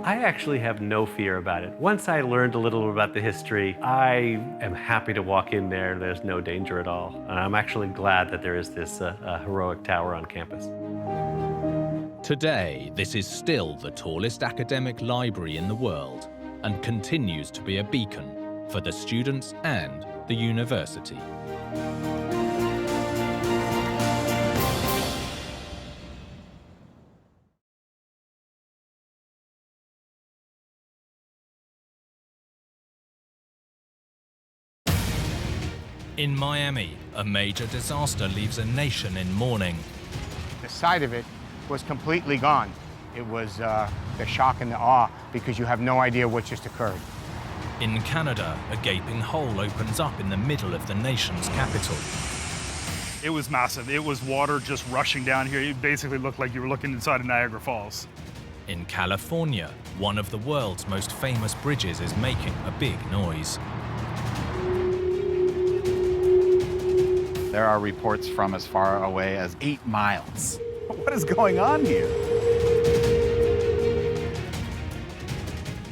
I actually have no fear about it. Once I learned a little about the history, I am happy to walk in there. There's no danger at all. And I'm actually glad that there is this heroic tower on campus. Today, this is still the tallest academic library in the world and continues to be a beacon for the students and the university. In Miami, a major disaster leaves a nation in mourning. The side of it was completely gone. It was the shock and the awe because you have no idea what just occurred. In Canada, a gaping hole opens up in the middle of the nation's capital. It was massive. It was water just rushing down here. It basically looked like you were looking inside of Niagara Falls. In California, one of the world's most famous bridges is making a big noise. There are reports from as far away as 8 miles. What is going on here?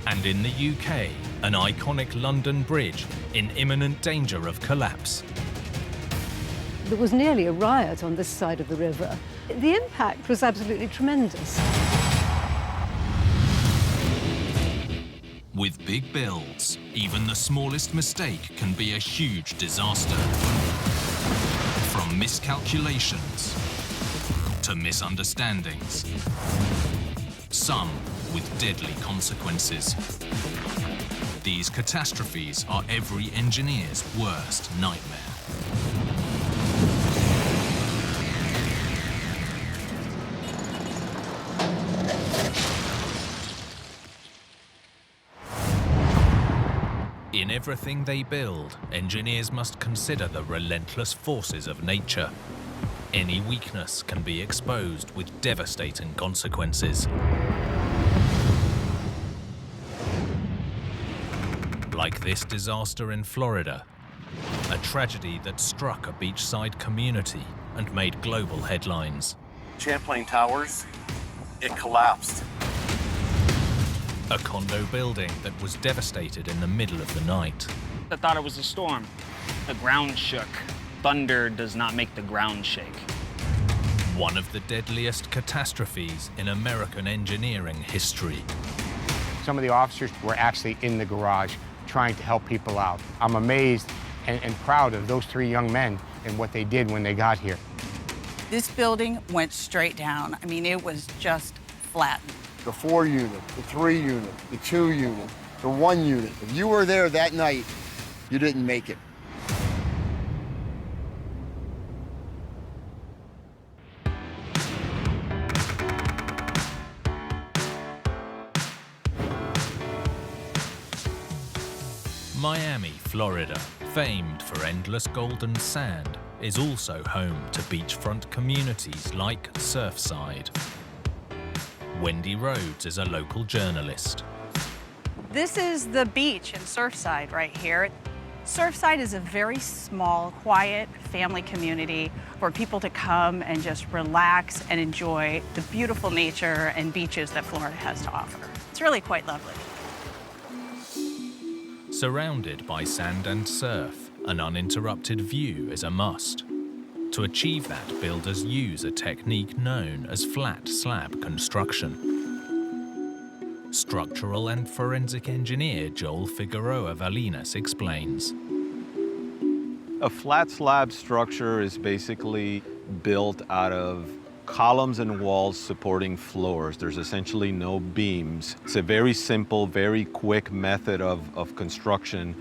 And in the UK, an iconic London bridge in imminent danger of collapse. There was nearly a riot on this side of the river. The impact was absolutely tremendous. With big builds, even the smallest mistake can be a huge disaster. From miscalculations to misunderstandings, some with deadly consequences. These catastrophes are every engineer's worst nightmare. In everything they build, engineers must consider the relentless forces of nature. Any weakness can be exposed with devastating consequences. Like this disaster in Florida, a tragedy that struck a beachside community and made global headlines. Champlain Towers, it collapsed. A condo building that was devastated in the middle of the night. I thought it was a storm. The ground shook. Thunder does not make the ground shake. One of the deadliest catastrophes in American engineering history. Some of the officers were actually in the garage trying to help people out. I'm amazed and proud of those 3 young men and what they did when they got here. This building went straight down. I mean, it was just flattened. The 4 unit, the 3 unit, the 2 unit, the 1 unit. If you were there that night, you didn't make it. Miami, Florida, famed for endless golden sand, is also home to beachfront communities like Surfside. Wendy Rhodes is a local journalist. This is the beach in Surfside right here. Surfside is a very small, quiet family community for people to come and just relax and enjoy the beautiful nature and beaches that Florida has to offer. It's really quite lovely. Surrounded by sand and surf, an uninterrupted view is a must. To achieve that, builders use a technique known as flat slab construction. Structural and forensic engineer Joel Figueroa Valinas explains. A flat slab structure is basically built out of columns and walls supporting floors. There's essentially no beams. It's a very simple, very quick method of construction,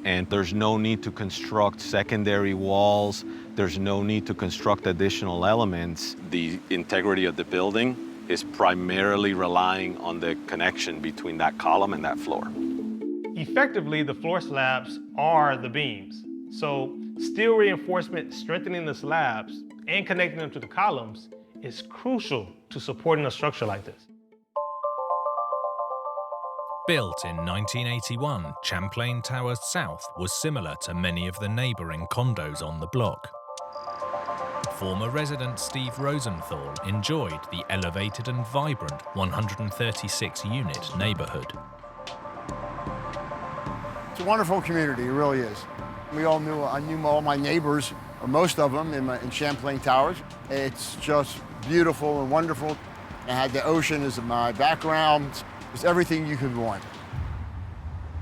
and there's no need to construct secondary walls. There's no need to construct additional elements. The integrity of the building is primarily relying on the connection between that column and that floor. Effectively, the floor slabs are the beams. So steel reinforcement strengthening the slabs and connecting them to the columns is crucial to supporting a structure like this. Built in 1981, Champlain Towers South was similar to many of the neighboring condos on the block. Former resident Steve Rosenthal enjoyed the elevated and vibrant 136-unit neighborhood. It's a wonderful community, it really is. I knew all my neighbors, or most of them, in Champlain Towers. It's just beautiful and wonderful. I had the ocean as my background. It's everything you could want.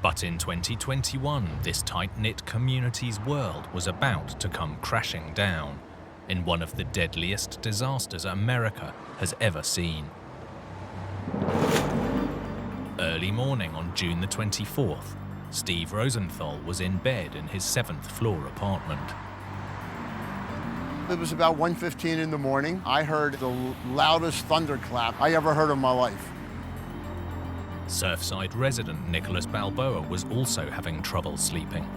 But in 2021, this tight-knit community's world was about to come crashing down in one of the deadliest disasters America has ever seen. Early morning on June the 24th, Steve Rosenthal was in bed in his 7th floor apartment. It was about 1:15 in the morning. I heard the loudest thunderclap I ever heard in my life. Surfside resident Nicholas Balboa was also having trouble sleeping.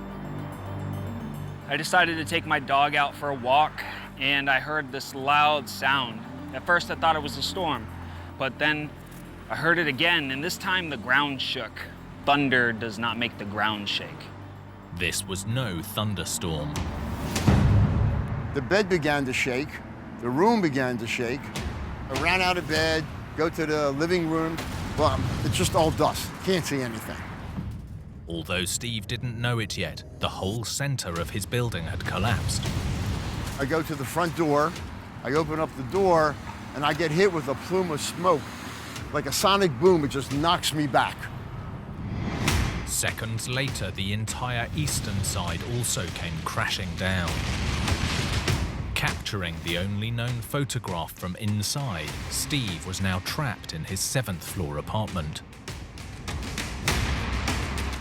I decided to take my dog out for a walk, and I heard this loud sound. At first I thought it was a storm, but then I heard it again, and this time the ground shook. Thunder does not make the ground shake. This was no thunderstorm. The bed began to shake. The room began to shake. I ran out of bed, go to the living room. Well, it's just all dust. Can't see anything. Although Steve didn't know it yet, the whole center of his building had collapsed. I go to the front door, I open up the door, and I get hit with a plume of smoke. Like a sonic boom, it just knocks me back. Seconds later, the entire eastern side also came crashing down. Capturing the only known photograph from inside, Steve was now trapped in his 7th floor apartment.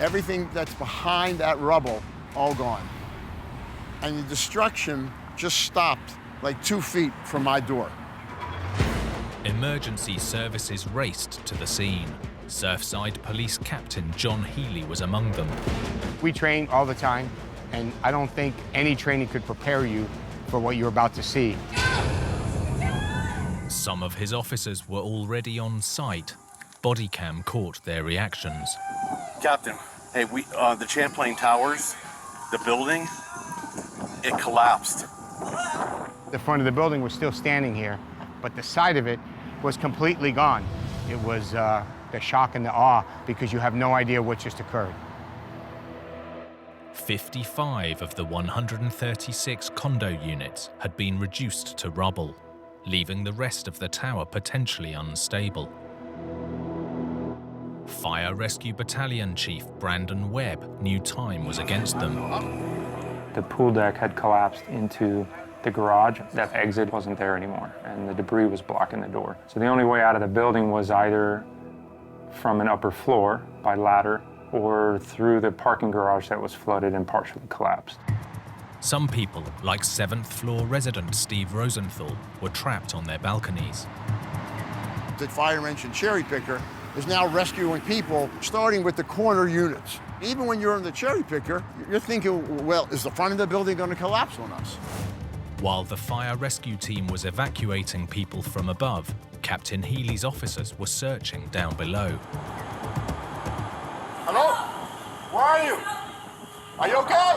Everything that's behind that rubble, all gone. And the destruction just stopped like 2 feet from my door. Emergency services raced to the scene. Surfside Police Captain John Healy was among them. We train all the time, and I don't think any training could prepare you for what you're about to see. Some of his officers were already on site. Bodycam caught their reactions. Captain, hey, the Champlain Towers, the building, it collapsed. The front of the building was still standing here, but the side of it was completely gone. It was the shock and the awe because you have no idea what just occurred. 55 of the 136 condo units had been reduced to rubble, leaving the rest of the tower potentially unstable. Fire Rescue Battalion Chief Brandon Webb knew time was against them. The pool deck had collapsed into the garage. That exit wasn't there anymore, and the debris was blocking the door. So the only way out of the building was either from an upper floor by ladder or through the parking garage that was flooded and partially collapsed. Some people, like 7th floor resident Steve Rosenthal, were trapped on their balconies. The fire engine cherry picker is now rescuing people, starting with the corner units. Even when you're in the cherry picker, you're thinking, well, is the front of the building going to collapse on us? While the fire rescue team was evacuating people from above, Captain Healy's officers were searching down below. Hello? Where are you? Are you okay?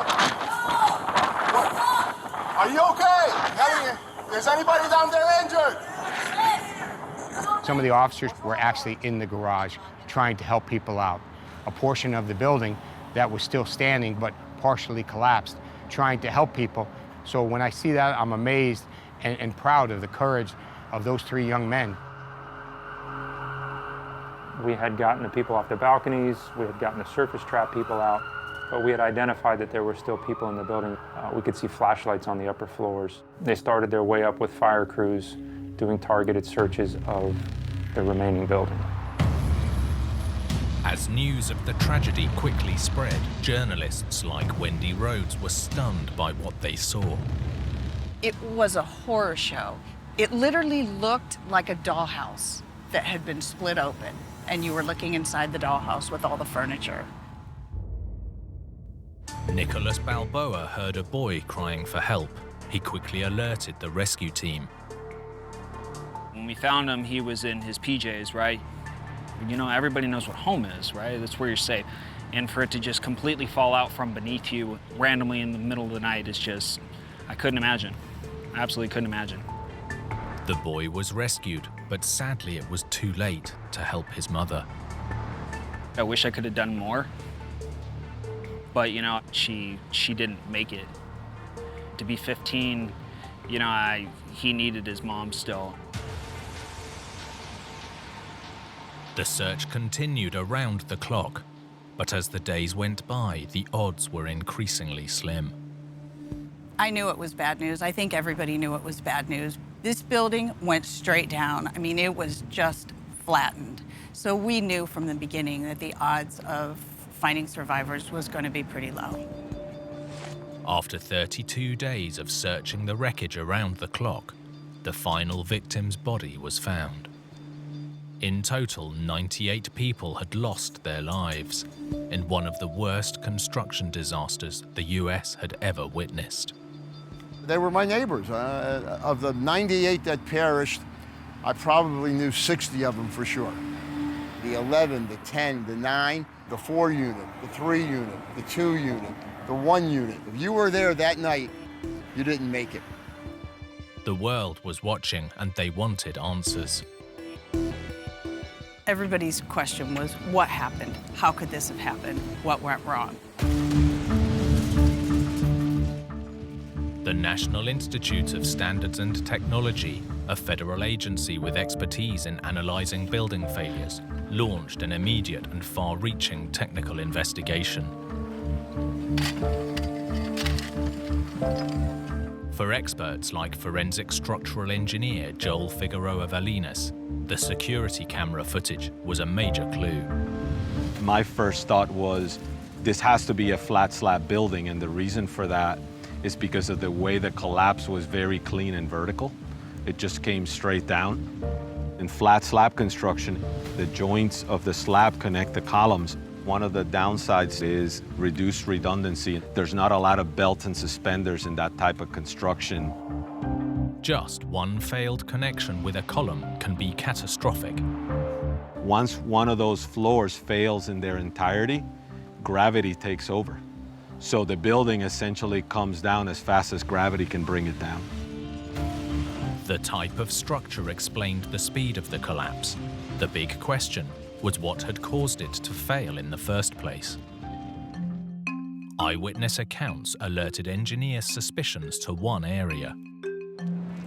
What? Are you okay? Is anybody down there injured? Some of the officers were actually in the garage trying to help people out. A portion of the building that was still standing but partially collapsed, trying to help people. So when I see that, I'm amazed and proud of the courage of those 3 young men. We had gotten the people off the balconies, we had gotten the surface trap people out, but we had identified that there were still people in the building. We could see flashlights on the upper floors. They started their way up with fire crews, doing targeted searches of the remaining building. As news of the tragedy quickly spread, journalists like Wendy Rhodes were stunned by what they saw. It was a horror show. It literally looked like a dollhouse that had been split open, and you were looking inside the dollhouse with all the furniture. Nicholas Balboa heard a boy crying for help. He quickly alerted the rescue team. When we found him, he was in his PJs, right? You know, everybody knows what home is, right? That's where you're safe. And for it to just completely fall out from beneath you randomly in the middle of the night is just, I couldn't imagine. I absolutely couldn't imagine. The boy was rescued, but sadly it was too late to help his mother. I wish I could have done more, but you know, she didn't make it. To be 15, you know, he needed his mom still. The search continued around the clock, But as the days went by, the odds were increasingly slim. I knew it was bad news. I think everybody knew it was bad news. This building went straight down. I mean, it was just flattened. So we knew from the beginning that the odds of finding survivors was going to be pretty low. After 32 days of searching the wreckage around the clock, the final victim's body was found. In total, 98 people had lost their lives in one of the worst construction disasters the US had ever witnessed. They were my neighbors. Of the 98 that perished, I probably knew 60 of them for sure. The 11, the 10, the 9, the 4 unit, the 3 unit, the 2 unit, the 1 unit. If you were there that night, you didn't make it. The world was watching and they wanted answers. Everybody's question was, what happened? How could this have happened? What went wrong? The National Institute of Standards and Technology, a federal agency with expertise in analyzing building failures, launched an immediate and far-reaching technical investigation. For experts like forensic structural engineer Joel Figueroa Valinas, the security camera footage was a major clue. My first thought was, this has to be a flat slab building, and the reason for that is because of the way the collapse was very clean and vertical. It just came straight down. In flat slab construction, the joints of the slab connect the columns. One of the downsides is reduced redundancy. There's not a lot of belts and suspenders in that type of construction. Just one failed connection with a column can be catastrophic. Once one of those floors fails in their entirety, gravity takes over. So the building essentially comes down as fast as gravity can bring it down. The type of structure explained the speed of the collapse. The big question was what had caused it to fail in the first place. Eyewitness accounts alerted engineers' suspicions to one area.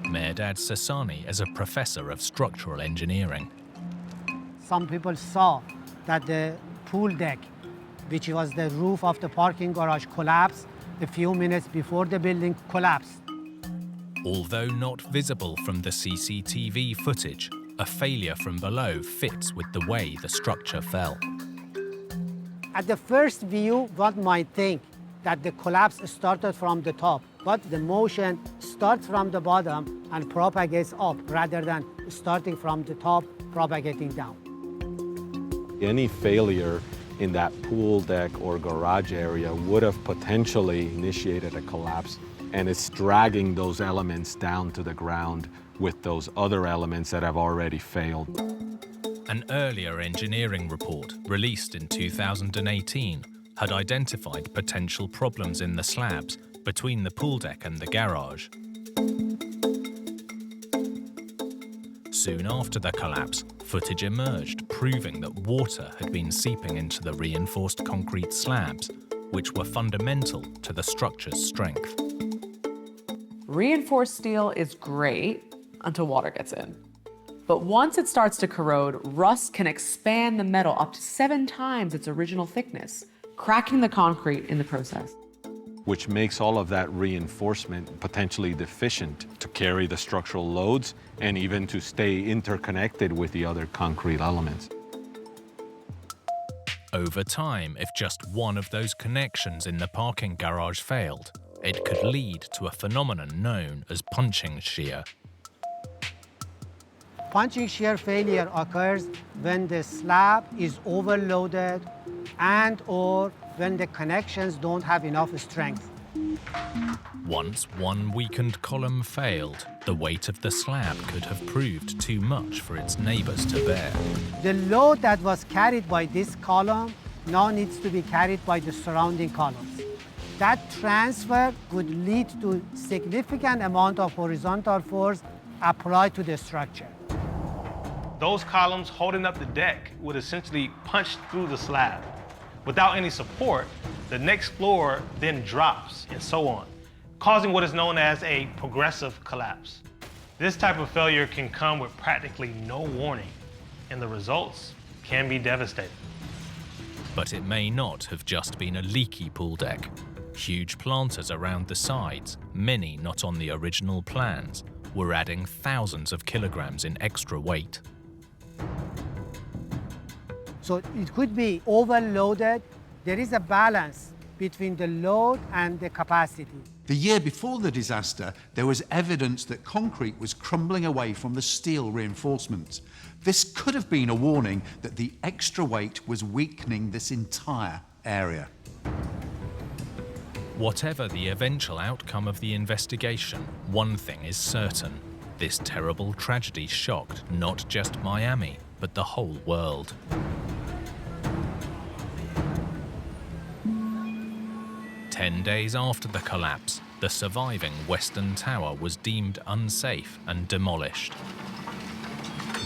Mehrdad Sassani is a professor of structural engineering. Some people saw that the pool deck, which was the roof of the parking garage, collapsed a few minutes before the building collapsed. Although not visible from the CCTV footage, a failure from below fits with the way the structure fell. At the first view, one might think that the collapse started from the top, but the motion starts from the bottom and propagates up rather than starting from the top, propagating down. Any failure in that pool deck or garage area would have potentially initiated a collapse, and it's dragging those elements down to the ground with those other elements that have already failed. An earlier engineering report, released in 2018, had identified potential problems in the slabs between the pool deck and the garage. Soon after the collapse, footage emerged proving that water had been seeping into the reinforced concrete slabs, which were fundamental to the structure's strength. Reinforced steel is great until water gets in. But once it starts to corrode, rust can expand the metal up to 7 times its original thickness, cracking the concrete in the process. Which makes all of that reinforcement potentially deficient to carry the structural loads and even to stay interconnected with the other concrete elements. Over time, if just one of those connections in the parking garage failed, it could lead to a phenomenon known as punching shear. Punching shear failure occurs when the slab is overloaded and/or when the connections don't have enough strength. Once one weakened column failed, the weight of the slab could have proved too much for its neighbors to bear. The load that was carried by this column now needs to be carried by the surrounding columns. That transfer would lead to significant amount of horizontal force applied to the structure. Those columns holding up the deck would essentially punch through the slab. Without any support, the next floor then drops, and so on, causing what is known as a progressive collapse. This type of failure can come with practically no warning, and the results can be devastating. But it may not have just been a leaky pool deck. Huge planters around the sides, many not on the original plans, were adding thousands of kilograms in extra weight. So it could be overloaded. There is a balance between the load and the capacity. The year before the disaster, there was evidence that concrete was crumbling away from the steel reinforcements. This could have been a warning that the extra weight was weakening this entire area. Whatever the eventual outcome of the investigation, one thing is certain. This terrible tragedy shocked not just Miami, but the whole world. Ten days after the collapse, the surviving Western Tower was deemed unsafe and demolished.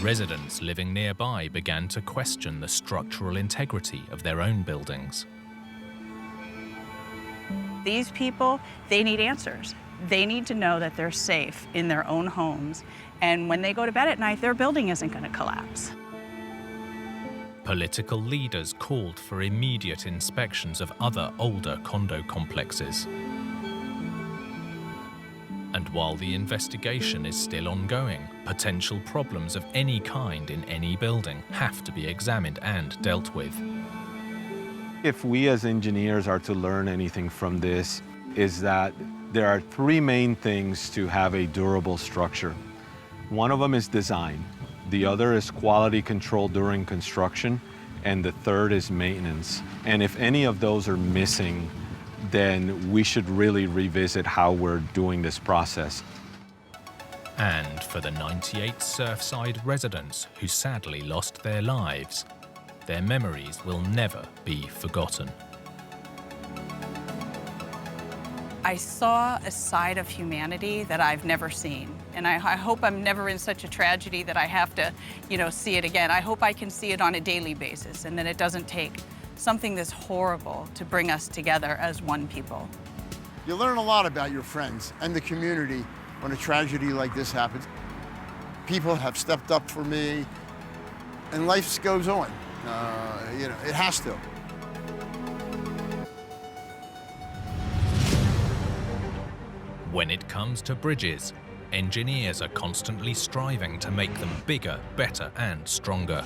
Residents living nearby began to question the structural integrity of their own buildings. These people, they need answers. They need to know that they're safe in their own homes, and when they go to bed at night, their building isn't going to collapse. Political leaders called for immediate inspections of other older condo complexes. And while the investigation is still ongoing, potential problems of any kind in any building have to be examined and dealt with. If we as engineers are to learn anything from this, is that there are three main things to have a durable structure. One of them is design, the other is quality control during construction, and the third is maintenance. And if any of those are missing, then we should really revisit how we're doing this process. And for the 98 Surfside residents who sadly lost their lives, their memories will never be forgotten. I saw a side of humanity that I've never seen. And I hope I'm never in such a tragedy that I have to, see it again. I hope I can see it on a daily basis and that it doesn't take something this horrible to bring us together as one people. You learn a lot about your friends and the community when a tragedy like this happens. People have stepped up for me, and life goes on. It has to. When it comes to bridges, engineers are constantly striving to make them bigger, better, and stronger.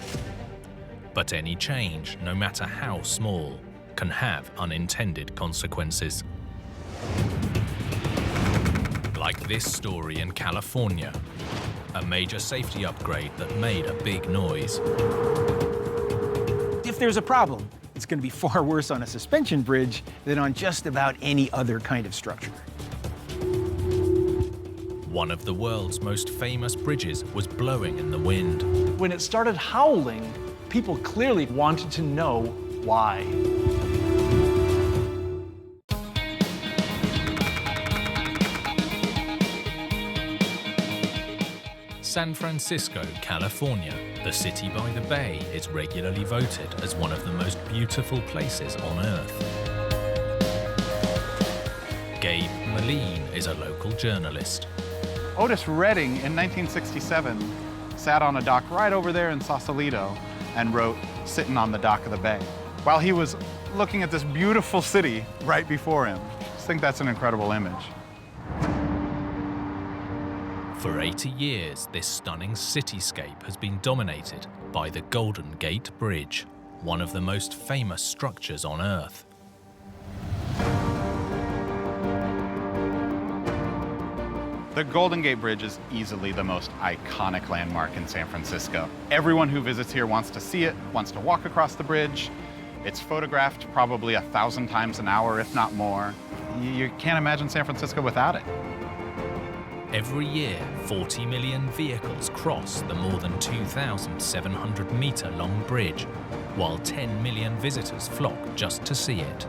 But any change, no matter how small, can have unintended consequences. Like this story in California, a major safety upgrade that made a big noise. If there's a problem, it's going to be far worse on a suspension bridge than on just about any other kind of structure. One of the world's most famous bridges was blowing in the wind. When it started howling, people clearly wanted to know why. San Francisco, California, the city by the bay, is regularly voted as one of the most beautiful places on Earth. Gabe Moline is a local journalist. Otis Redding in 1967 sat on a dock right over there in Sausalito and wrote "Sitting on the Dock of the Bay" while he was looking at this beautiful city right before him. I just think that's an incredible image. For 80 years, this stunning cityscape has been dominated by the Golden Gate Bridge, one of the most famous structures on Earth. The Golden Gate Bridge is easily the most iconic landmark in San Francisco. Everyone who visits here wants to see it, wants to walk across the bridge. It's photographed probably 1,000 times an hour, if not more. You can't imagine San Francisco without it. Every year, 40 million vehicles cross the more than 2,700-meter-long bridge, while 10 million visitors flock just to see it.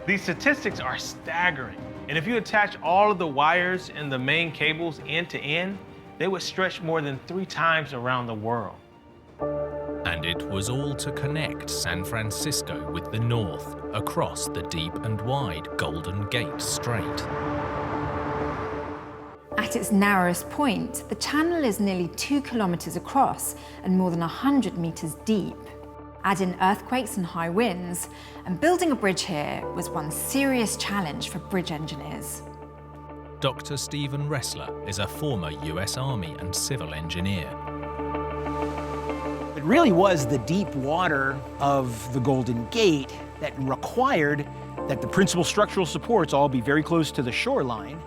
These statistics are staggering. And if you attach all of the wires and the main cables end to end, they would stretch more than 3 times around the world. And it was all to connect San Francisco with the north across the deep and wide Golden Gate Strait. At its narrowest point, the channel is nearly 2 kilometers across and more than 100 meters deep. Add in earthquakes and high winds, and building a bridge here was one serious challenge for bridge engineers. Dr. Stephen Ressler is a former US Army and civil engineer. It really was the deep water of the Golden Gate that required that the principal structural supports all be very close to the shoreline,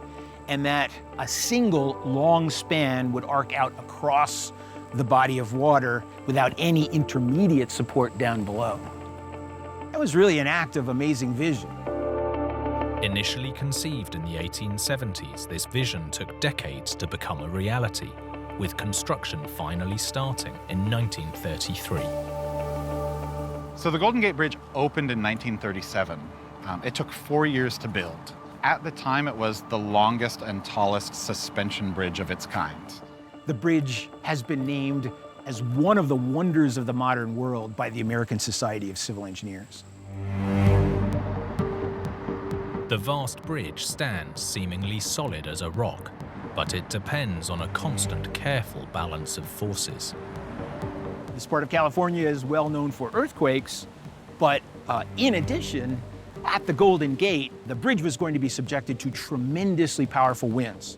and that a single long span would arc out across the body of water without any intermediate support down below. That was really an act of amazing vision. Initially conceived in the 1870s, this vision took decades to become a reality, with construction finally starting in 1933. So the Golden Gate Bridge opened in 1937. It took 4 years to build. At the time, it was the longest and tallest suspension bridge of its kind. The bridge has been named as one of the wonders of the modern world by the American Society of Civil Engineers. The vast bridge stands seemingly solid as a rock, but it depends on a constant, careful balance of forces. This part of California is well known for earthquakes, but in addition, at the Golden Gate, the bridge was going to be subjected to tremendously powerful winds.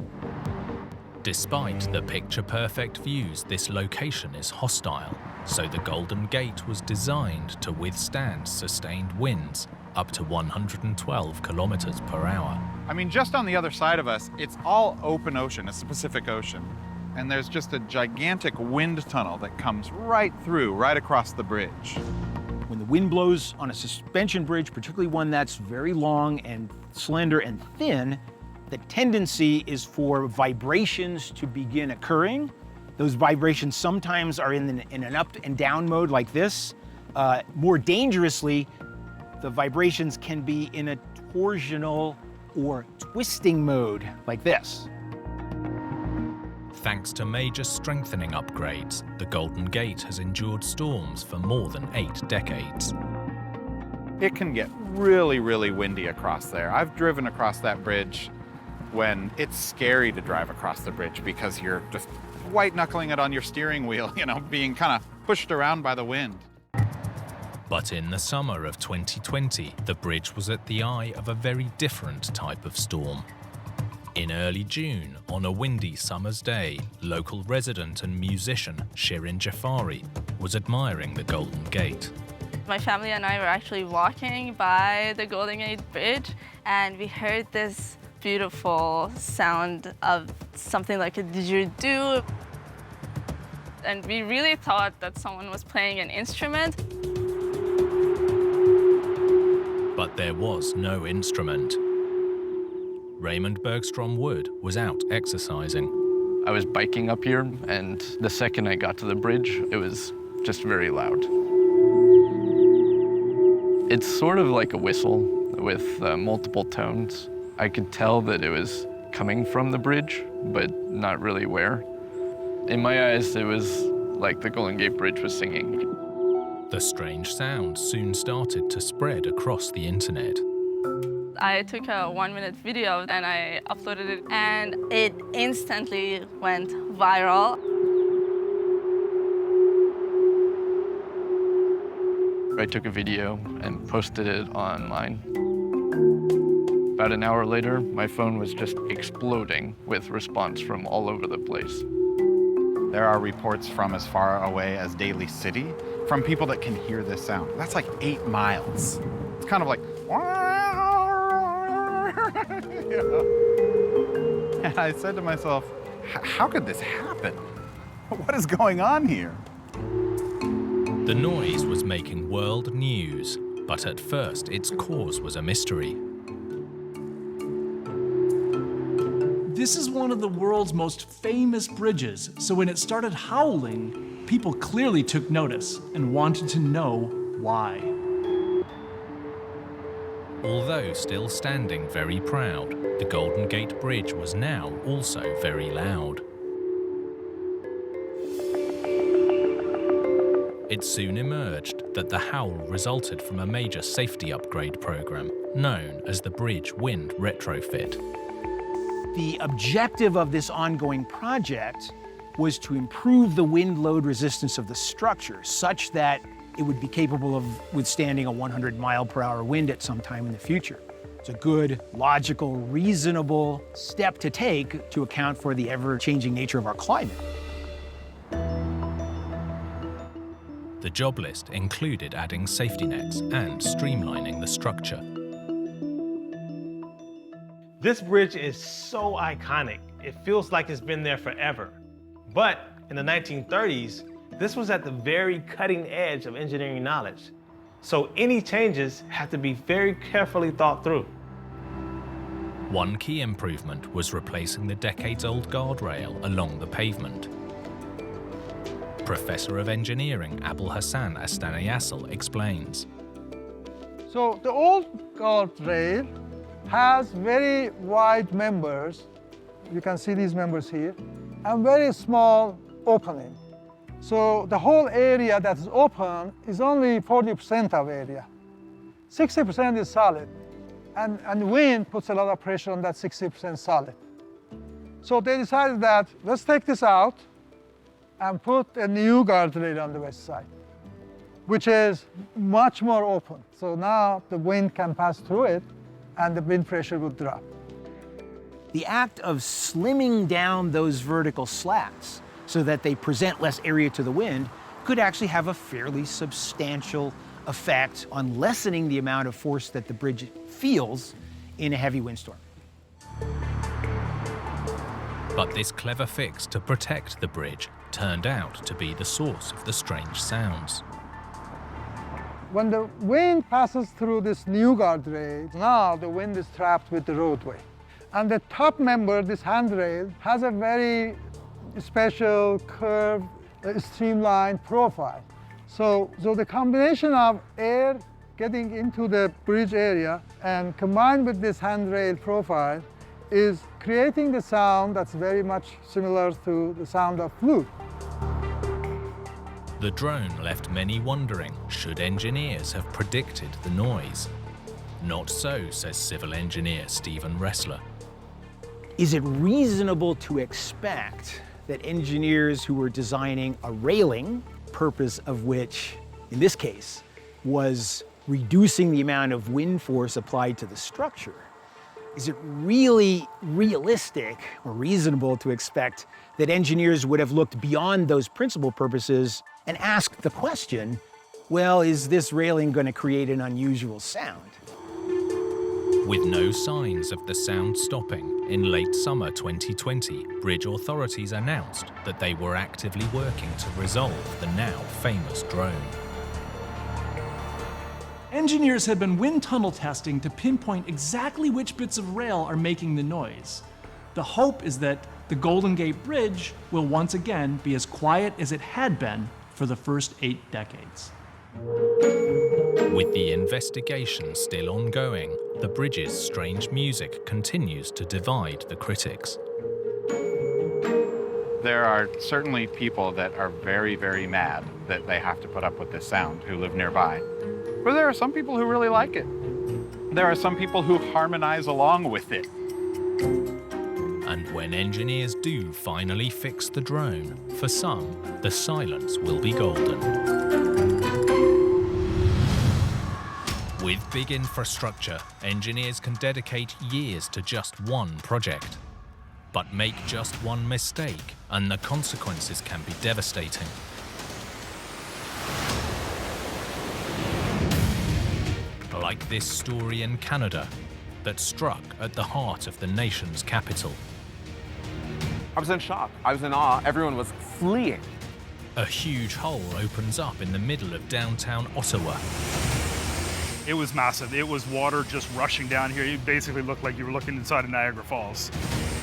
Despite the picture-perfect views, this location is hostile, so the Golden Gate was designed to withstand sustained winds up to 112 kilometers per hour. I mean, just on the other side of us, it's all open ocean, it's the Pacific Ocean. And there's just a gigantic wind tunnel that comes right through, right across the bridge. When the wind blows on a suspension bridge, particularly one that's very long and slender and thin, the tendency is for vibrations to begin occurring. Those vibrations sometimes are in an up and down mode like this. More dangerously, the vibrations can be in a torsional or twisting mode like this. Thanks to major strengthening upgrades, the Golden Gate has endured storms for more than 8 decades. It can get really, really windy across there. I've driven across that bridge when it's scary to drive across the bridge because you're just white-knuckling it on your steering wheel, you know, being kind of pushed around by the wind. But in the summer of 2020, the bridge was at the eye of a very different type of storm. In early June, on a windy summer's day, local resident and musician Shirin Jafari was admiring the Golden Gate. My family and I were actually walking by the Golden Gate Bridge, and we heard this beautiful sound of something like a didgeridoo. And we really thought that someone was playing an instrument. But there was no instrument. Raymond Bergstrom Wood was out exercising. I was biking up here, and the second I got to the bridge, it was just very loud. It's sort of like a whistle with multiple tones. I could tell that it was coming from the bridge, but not really where. In my eyes, it was like the Golden Gate Bridge was singing. The strange sound soon started to spread across the internet. I took a 1-minute video and I uploaded it, and it instantly went viral. I took a video and posted it online. About an hour later, my phone was just exploding with response from all over the place. There are reports from as far away as Daly City from people that can hear this sound. That's like 8 miles. It's kind of like, you know? And I said to myself, how could this happen? What is going on here? The noise was making world news, but at first its cause was a mystery. This is one of the world's most famous bridges, so when it started howling, people clearly took notice and wanted to know why. Although still standing very proud, the Golden Gate Bridge was now also very loud. It soon emerged that the howl resulted from a major safety upgrade program known as the Bridge Wind Retrofit. The objective of this ongoing project was to improve the wind load resistance of the structure such that it would be capable of withstanding a 100-mile-per-hour wind at some time in the future. It's a good, logical, reasonable step to take to account for the ever-changing nature of our climate. The job list included adding safety nets and streamlining the structure. This bridge is so iconic, it feels like it's been there forever. But in the 1930s, this was at the very cutting edge of engineering knowledge. So any changes had to be very carefully thought through. One key improvement was replacing the decades-old guardrail along the pavement. Professor of Engineering Abul Hassan Astanayasl explains. So the old guardrail has very wide members. You can see these members here, and very small opening. So the whole area that is open is only 40% of area. 60% is solid, and wind puts a lot of pressure on that 60% solid. So they decided that let's take this out and put a new guardrail on the west side, which is much more open. So now the wind can pass through it and the wind pressure will drop. The act of slimming down those vertical slats so that they present less area to the wind could actually have a fairly substantial effect on lessening the amount of force that the bridge feels in a heavy windstorm. But this clever fix to protect the bridge turned out to be the source of the strange sounds. When the wind passes through this new guardrail, now the wind is trapped with the roadway. And the top member, this handrail, has a very special curved, streamlined profile. So the combination of air getting into the bridge area and combined with this handrail profile is creating the sound that's very much similar to the sound of flute. The drone left many wondering, should engineers have predicted the noise? Not so, says civil engineer Stephen Ressler. Is it reasonable to expect that engineers who were designing a railing, purpose of which, in this case, was reducing the amount of wind force applied to the structure, is it really realistic or reasonable to expect that engineers would have looked beyond those principal purposes and asked the question, well, is this railing going to create an unusual sound? With no signs of the sound stopping, in late summer 2020, bridge authorities announced that they were actively working to resolve the now famous drone. Engineers have been wind tunnel testing to pinpoint exactly which bits of rail are making the noise. The hope is that the Golden Gate Bridge will once again be as quiet as it had been for the first 8 decades. With the investigation still ongoing, the bridge's strange music continues to divide the critics. There are certainly people that are very, very mad that they have to put up with this sound who live nearby. But there are some people who really like it. There are some people who harmonize along with it. And when engineers do finally fix the drone, for some, the silence will be golden. With big infrastructure, engineers can dedicate years to just one project. But make just one mistake, and the consequences can be devastating. Like this story in Canada that struck at the heart of the nation's capital. I was in shock. I was in awe. Everyone was fleeing. A huge hole opens up in the middle of downtown Ottawa. It was massive. It was water just rushing down here. It basically looked like you were looking inside of Niagara Falls.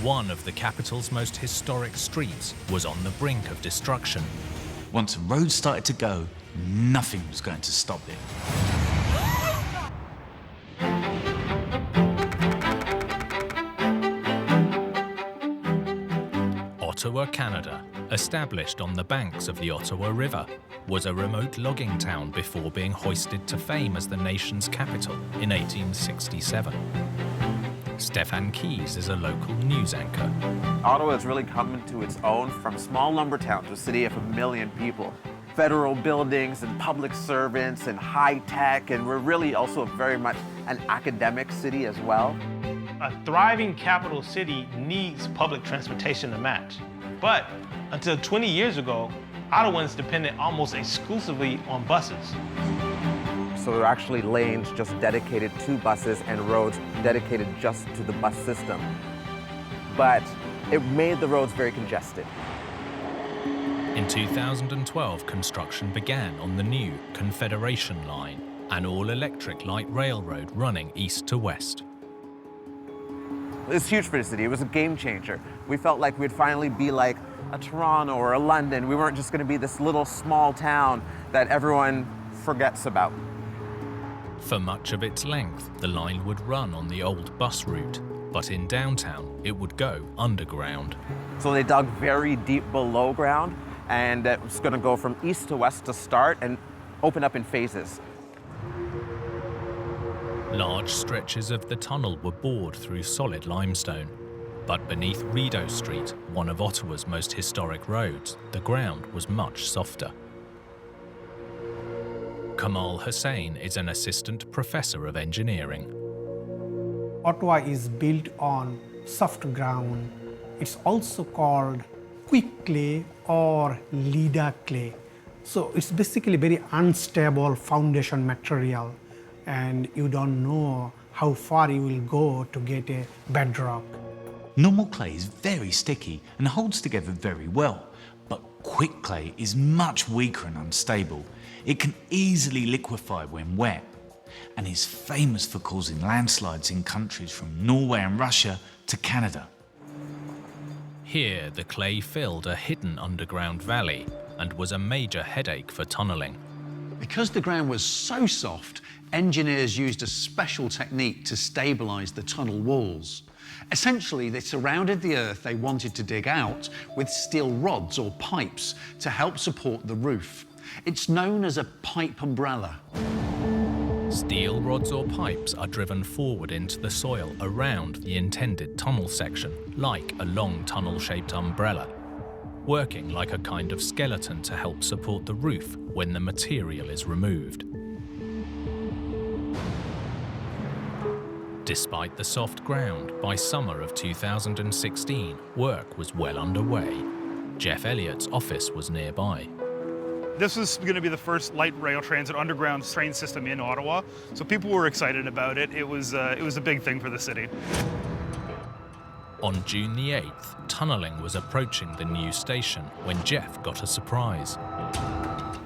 One of the capital's most historic streets was on the brink of destruction. Once a road started to go, nothing was going to stop it. Ottawa, Canada, established on the banks of the Ottawa River, was a remote logging town before being hoisted to fame as the nation's capital in 1867. Stefan Keys is a local news anchor. Ottawa has really come into its own from small lumber town to a city of 1 million people. federal buildings and public servants and high tech, and we're really also very much an academic city as well. A thriving capital city needs public transportation to match. But until 20 years ago, Ottawans depended almost exclusively on buses. So there are actually lanes just dedicated to buses and roads dedicated just to the bus system. But it made the roads very congested. In 2012, construction began on the new Confederation Line, an all-electric light railroad running east to west. It was huge for the city. It was a game changer. We felt like we'd finally be like a Toronto or a London. We weren't just going to be this little small town that everyone forgets about. For much of its length, the line would run on the old bus route, but in downtown, it would go underground. So they dug very deep below ground, and it was going to go from east to west to start and open up in phases. Large stretches of the tunnel were bored through solid limestone. But beneath Rideau Street, one of Ottawa's most historic roads, the ground was much softer. Kamal Hussain is an assistant professor of engineering. Ottawa is built on soft ground. It's also called quick clay or leader clay. So it's basically very unstable foundation material, and you don't know how far you will go to get a bedrock. Normal clay is very sticky and holds together very well, but quick clay is much weaker and unstable. It can easily liquefy when wet, and is famous for causing landslides in countries from Norway and Russia to Canada. Here, the clay filled a hidden underground valley and was a major headache for tunnelling. Because the ground was so soft, engineers used a special technique to stabilise the tunnel walls. Essentially, they surrounded the earth they wanted to dig out with steel rods or pipes to help support the roof. It's known as a pipe umbrella. Steel rods or pipes are driven forward into the soil around the intended tunnel section, like a long tunnel-shaped umbrella, working like a kind of skeleton to help support the roof when the material is removed. Despite the soft ground, by summer of 2016, work was well underway. Jeff Elliott's office was nearby. This was going to be the first light rail transit underground train system in Ottawa, so people were excited about it. It was a big thing for the city. On June the 8th, tunnelling was approaching the new station when Jeff got a surprise.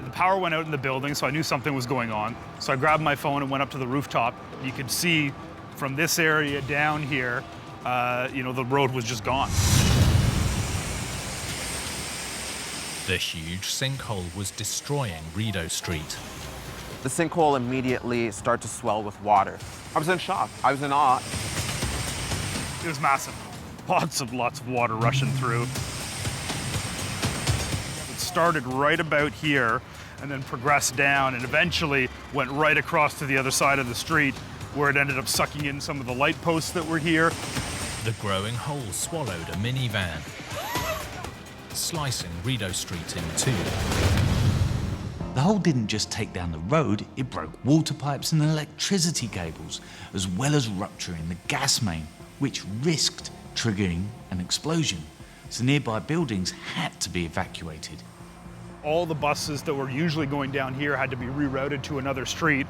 The power went out in the building, so I knew something was going on. So I grabbed my phone and went up to the rooftop. You could see from this area down here, the road was just gone. The huge sinkhole was destroying Rideau Street. The sinkhole immediately started to swell with water. I was in shock. I was in awe. It was massive. Lots of water rushing through. It started right about here and then progressed down and eventually went right across to the other side of the street, where it ended up sucking in some of the light posts that were here. The growing hole swallowed a minivan, slicing Rideau Street in two. The hole didn't just take down the road, it broke water pipes and electricity cables, as well as rupturing the gas main, which risked triggering an explosion. So nearby buildings had to be evacuated. All the buses that were usually going down here had to be rerouted to another street.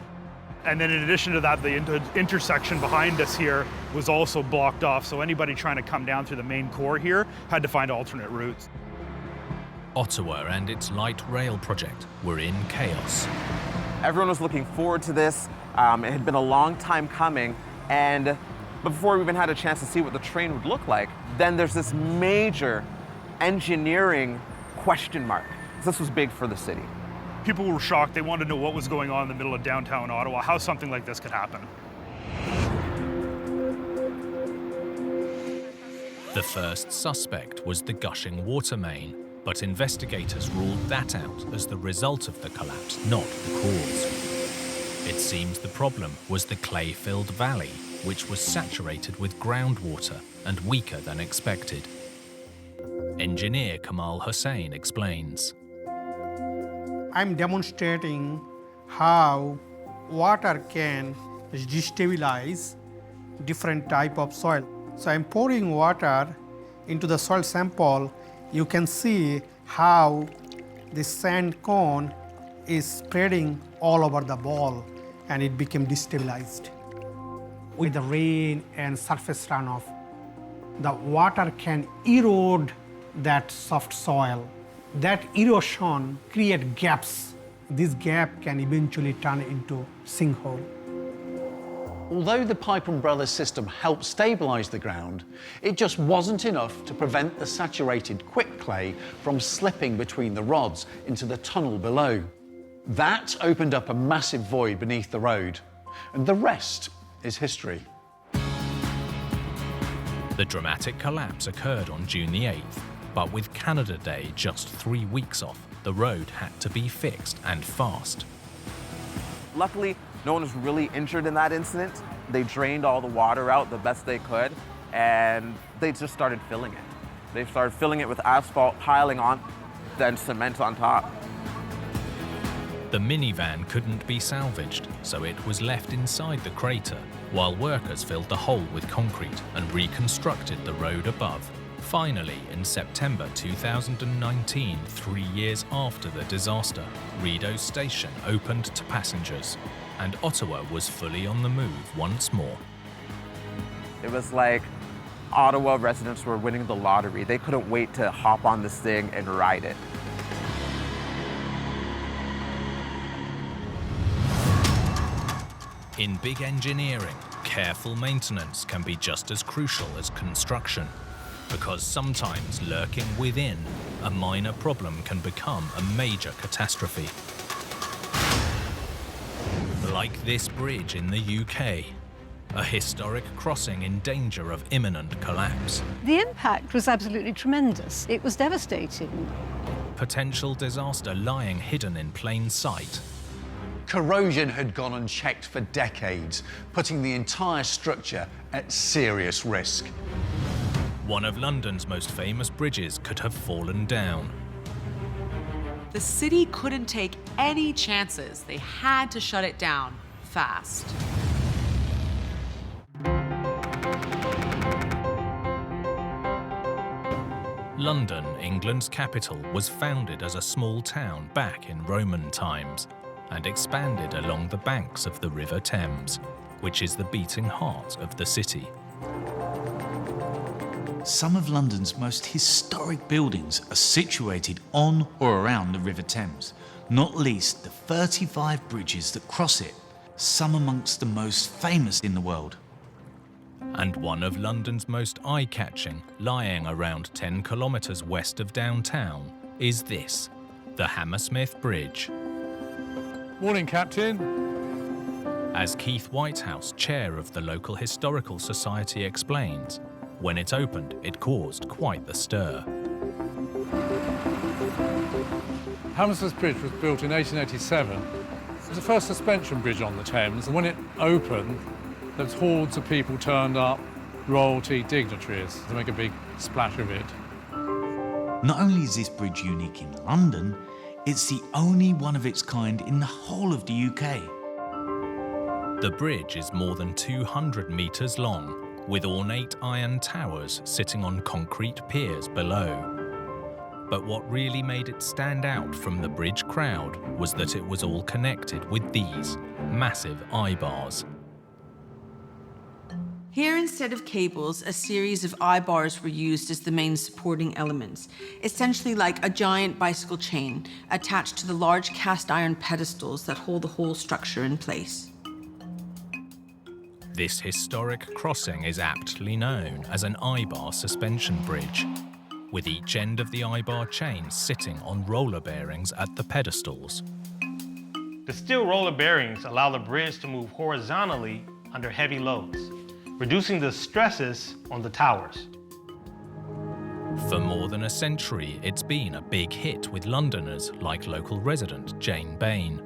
And then in addition to that, the intersection behind us here was also blocked off, so anybody trying to come down through the main core here had to find alternate routes. Ottawa and its light rail project were in chaos. Everyone was looking forward to this. It had been a long time coming, and before we even had a chance to see what the train would look like, then there's this major engineering question mark. This was big for the city. People were shocked. They wanted to know what was going on in the middle of downtown Ottawa, how something like this could happen. The first suspect was the gushing water main, but investigators ruled that out as the result of the collapse, not the cause. It seems the problem was the clay-filled valley, which was saturated with groundwater and weaker than expected. Engineer Kamal Hussain explains. I'm demonstrating how water can destabilize different type of soil. So I'm pouring water into the soil sample. You can see how the sand cone is spreading all over the ball and it became destabilized. With the rain and surface runoff, the water can erode that soft soil. That erosion creates gaps. This gap can eventually turn into sinkhole. Although the pipe umbrella system helped stabilise the ground, it just wasn't enough to prevent the saturated quick clay from slipping between the rods into the tunnel below. That opened up a massive void beneath the road, and the rest is history. The dramatic collapse occurred on June the 8th, but with Canada Day just 3 weeks off, the road had to be fixed and fast. Luckily, no one was really injured in that incident. They drained all the water out the best they could, and they just started filling it. They started filling it with asphalt, piling on, then cement on top. The minivan couldn't be salvaged, so it was left inside the crater, while workers filled the hole with concrete and reconstructed the road above. Finally, in September 2019, 3 years after the disaster, Rideau Station opened to passengers, and Ottawa was fully on the move once more. It was like Ottawa residents were winning the lottery. They couldn't wait to hop on this thing and ride it. In big engineering, careful maintenance can be just as crucial as construction, because sometimes lurking within, a minor problem can become a major catastrophe. Like this bridge in the UK, a historic crossing in danger of imminent collapse. The impact was absolutely tremendous. It was devastating. Potential disaster lying hidden in plain sight. Corrosion had gone unchecked for decades, putting the entire structure at serious risk. One of London's most famous bridges could have fallen down. The city couldn't take any chances. They had to shut it down fast. London, England's capital, was founded as a small town back in Roman times and expanded along the banks of the River Thames, which is the beating heart of the city. Some of London's most historic buildings are situated on or around the River Thames, not least the 35 bridges that cross it, some amongst the most famous in the world. And one of London's most eye-catching, lying around 10 kilometres west of downtown, is this, the Hammersmith Bridge. Morning, Captain. As Keith Whitehouse, chair of the local Historical Society, explains, when it opened, it caused quite the stir. Hammersmith Bridge was built in 1887. It was the first suspension bridge on the Thames, and when it opened, there was hordes of people turned up, royalty, dignitaries, to make a big splash of it. Not only is this bridge unique in London, it's the only one of its kind in the whole of the UK. The bridge is more than 200 metres long, with ornate iron towers sitting on concrete piers below. But what really made it stand out from the bridge crowd was that it was all connected with these massive eye bars. Here, instead of cables, a series of eye bars were used as the main supporting elements, essentially like a giant bicycle chain attached to the large cast iron pedestals that hold the whole structure in place. This historic crossing is aptly known as an eye-bar suspension bridge, with each end of the eye-bar chain sitting on roller bearings at the pedestals. The steel roller bearings allow the bridge to move horizontally under heavy loads, reducing the stresses on the towers. For more than a century, it's been a big hit with Londoners like local resident Jane Bain.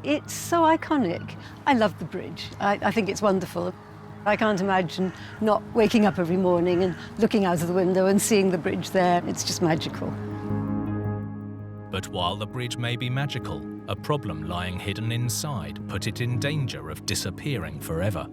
It's so iconic. I love the bridge. I think it's wonderful. I can't imagine not waking up every morning and looking out of the window and seeing the bridge there. It's just magical. But while the bridge may be magical, a problem lying hidden inside put it in danger of disappearing forever.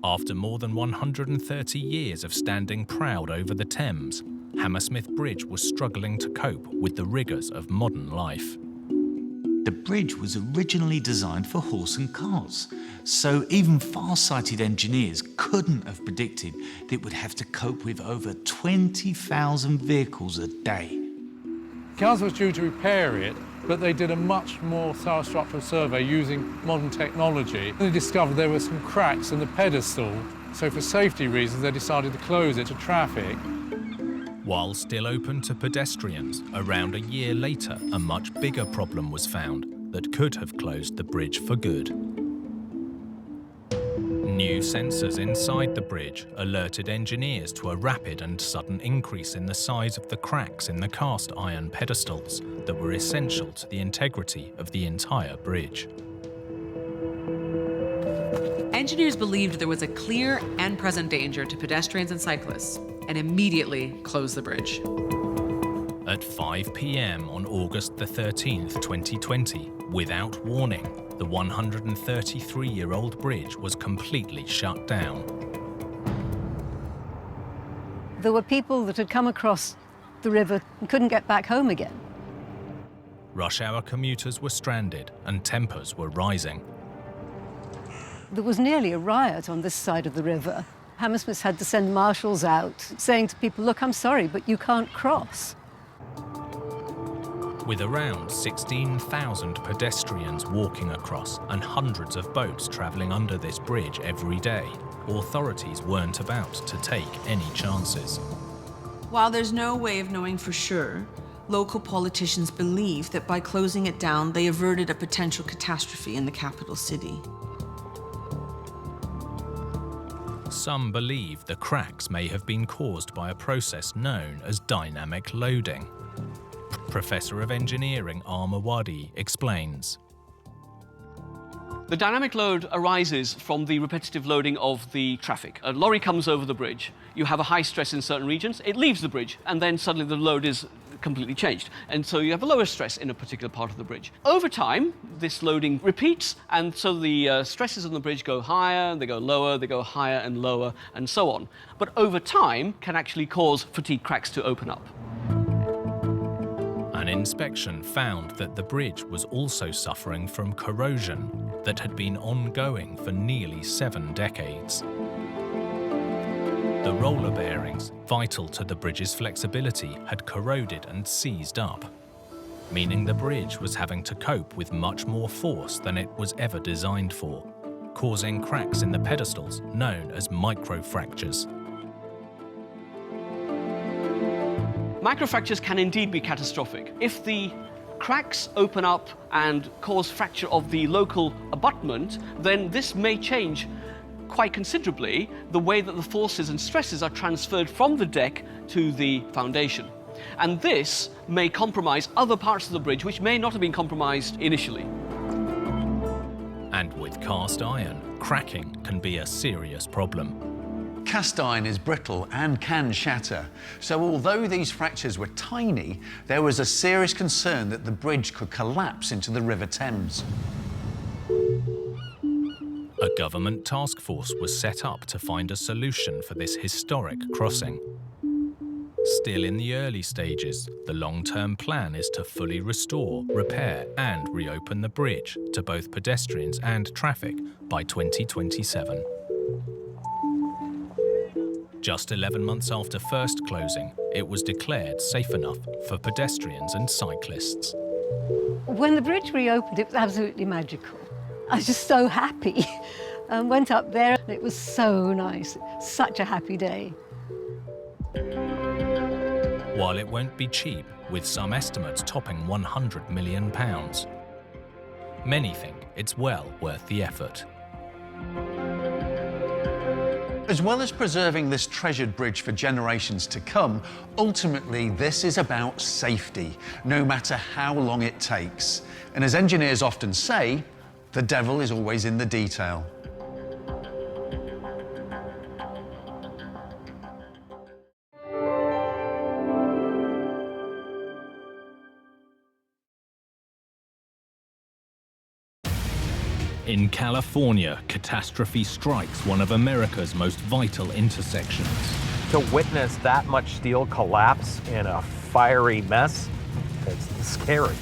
After more than 130 years of standing proud over the Thames, Hammersmith Bridge was struggling to cope with the rigours of modern life. The bridge was originally designed for horse and carts, so even far-sighted engineers couldn't have predicted that it would have to cope with over 20,000 vehicles a day. Council was due to repair it, but they did a much more thorough structural survey using modern technology. They discovered there were some cracks in the pedestal, so for safety reasons they decided to close it to traffic. While still open to pedestrians, around a year later, a much bigger problem was found that could have closed the bridge for good. New sensors inside the bridge alerted engineers to a rapid and sudden increase in the size of the cracks in the cast iron pedestals that were essential to the integrity of the entire bridge. Engineers believed there was a clear and present danger to pedestrians and cyclists, and immediately closed the bridge. At 5 p.m. on August the 13th, 2020, without warning, the 133-year-old bridge was completely shut down. There were people that had come across the river and couldn't get back home again. Rush hour commuters were stranded and tempers were rising. There was nearly a riot on this side of the river. Hammersmith had to send marshals out, saying to people, look, I'm sorry, but you can't cross. With around 16,000 pedestrians walking across and hundreds of boats travelling under this bridge every day, authorities weren't about to take any chances. While there's no way of knowing for sure, local politicians believe that by closing it down, they averted a potential catastrophe in the capital city. Some believe the cracks may have been caused by a process known as dynamic loading. Professor of Engineering Arma Wadi explains. The dynamic load arises from the repetitive loading of the traffic. A lorry comes over the bridge, you have a high stress in certain regions, it leaves the bridge, and then suddenly the load is completely changed. And so you have a lower stress in a particular part of the bridge. Over time, this loading repeats, and so the stresses on the bridge go higher, they go lower, they go higher and lower, and so on. But over time can actually cause fatigue cracks to open up. An inspection found that the bridge was also suffering from corrosion that had been ongoing for nearly 7 decades. The roller bearings, vital to the bridge's flexibility, had corroded and seized up, meaning the bridge was having to cope with much more force than it was ever designed for, causing cracks in the pedestals known as microfractures. Microfractures can indeed be catastrophic. If the cracks open up and cause fracture of the local abutment, then this may change quite considerably the way that the forces and stresses are transferred from the deck to the foundation. And this may compromise other parts of the bridge which may not have been compromised initially. And with cast iron, cracking can be a serious problem. Cast iron is brittle and can shatter, so although these fractures were tiny, there was a serious concern that the bridge could collapse into the River Thames. A government task force was set up to find a solution for this historic crossing. Still in the early stages, the long-term plan is to fully restore, repair and reopen the bridge to both pedestrians and traffic by 2027. Just 11 months after first closing, it was declared safe enough for pedestrians and cyclists. When the bridge reopened, it was absolutely magical. I was just so happy. Went up there, and it was so nice. Such a happy day. While it won't be cheap, with some estimates topping £100 million, many think it's well worth the effort. As well as preserving this treasured bridge for generations to come, ultimately this is about safety, no matter how long it takes. And as engineers often say, the devil is always in the detail. In California, catastrophe strikes one of America's most vital intersections. To witness that much steel collapse in a fiery mess, it's scary.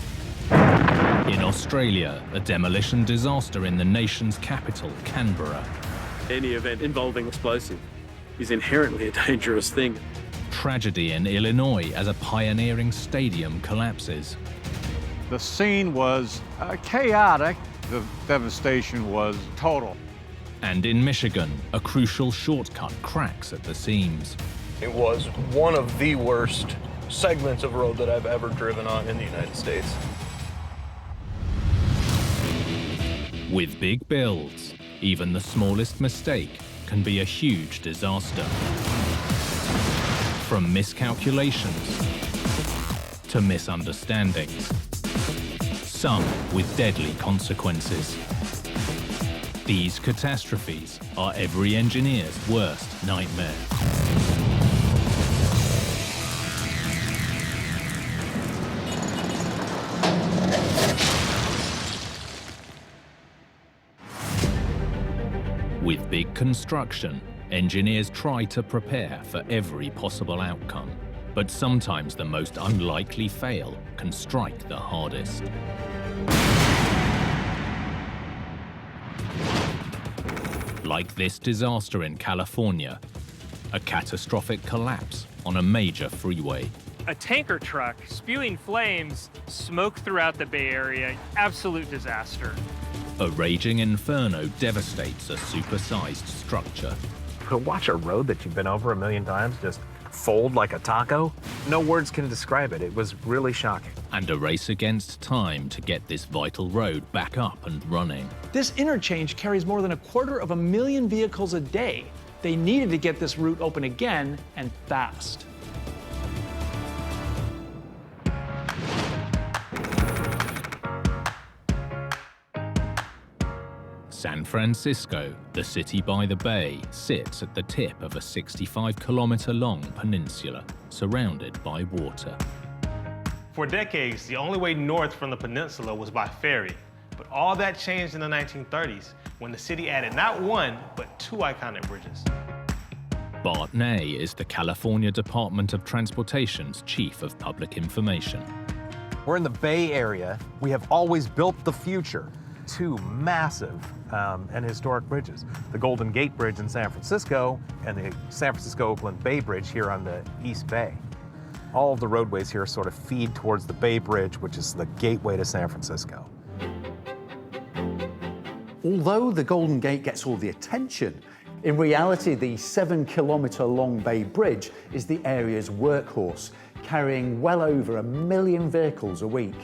In Australia, a demolition disaster in the nation's capital, Canberra. Any event involving explosive is inherently a dangerous thing. Tragedy in Illinois as a pioneering stadium collapses. The scene was chaotic. The devastation was total. And in Michigan, a crucial shortcut cracks at the seams. It was one of the worst segments of road that I've ever driven on in the United States. With big builds, even the smallest mistake can be a huge disaster. From miscalculations to misunderstandings, some with deadly consequences. These catastrophes are every engineer's worst nightmare. With big construction, engineers try to prepare for every possible outcome, but sometimes the most unlikely fail can strike the hardest. Like this disaster in California, a catastrophic collapse on a major freeway. A tanker truck spewing flames, smoke throughout the Bay Area, absolute disaster. A raging inferno devastates a supersized structure. To watch a road that you've been over 1,000,000 times just fold like a taco, no words can describe it. It was really shocking. And a race against time to get this vital road back up and running. This interchange carries more than 250,000 vehicles a day. They needed to get this route open again, and fast. San Francisco, the city by the bay, sits at the tip of a 65-kilometer-long peninsula surrounded by water. For decades, the only way north from the peninsula was by ferry. But all that changed in the 1930s when the city added not one, but 2 iconic bridges. Bart Ney is the California Department of Transportation's Chief of Public Information. We're in the Bay Area. We have always built the future. 2 massive and historic bridges. The Golden Gate Bridge in San Francisco and the San Francisco-Oakland Bay Bridge here on the East Bay. All of the roadways here sort of feed towards the Bay Bridge, which is the gateway to San Francisco. Although the Golden Gate gets all the attention, in reality, the 7-kilometer-long Bay Bridge is the area's workhorse, carrying well over 1 million vehicles a week.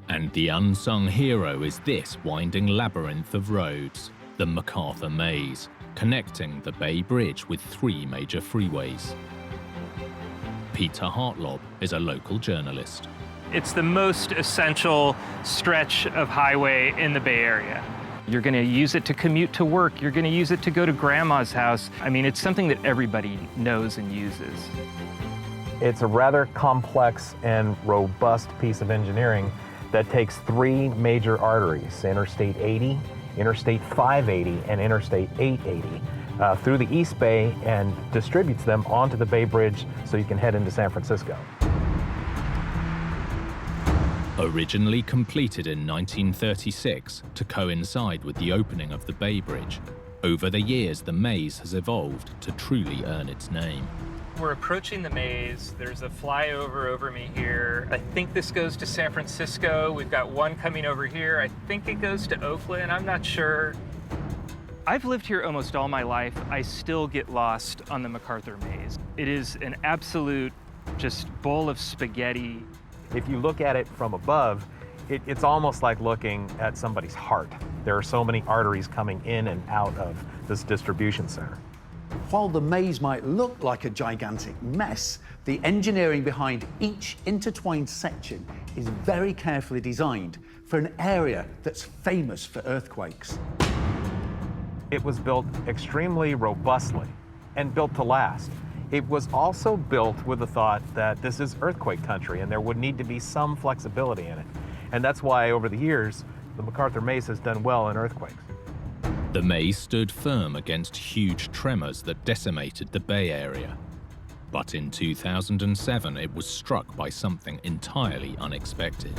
And the unsung hero is this winding labyrinth of roads, the MacArthur Maze, connecting the Bay Bridge with 3 major freeways. Peter Hartlob is a local journalist. It's the most essential stretch of highway in the Bay Area. You're going to use it to commute to work. You're going to use it to go to grandma's house. I mean, it's something that everybody knows and uses. It's a rather complex and robust piece of engineering that takes 3 major arteries, Interstate 80, Interstate 580, and Interstate 880, through the East Bay and distributes them onto the Bay Bridge so you can head into San Francisco. Originally completed in 1936 to coincide with the opening of the Bay Bridge, over the years the maze has evolved to truly earn its name. We're approaching the maze. There's a flyover over me here. I think this goes to San Francisco. We've got one coming over here. I think it goes to Oakland. I'm not sure. I've lived here almost all my life. I still get lost on the MacArthur Maze. It is an absolute just bowl of spaghetti. If you look at it from above, it's almost like looking at somebody's heart. There are so many arteries coming in and out of this distribution center. While the maze might look like a gigantic mess, the engineering behind each intertwined section is very carefully designed for an area that's famous for earthquakes. It was built extremely robustly and built to last. It was also built with the thought that this is earthquake country and there would need to be some flexibility in it. And that's why over the years, The MacArthur Maze has done well in earthquakes. The maze stood firm against huge tremors that decimated the Bay Area. But in 2007, it was struck by something entirely unexpected.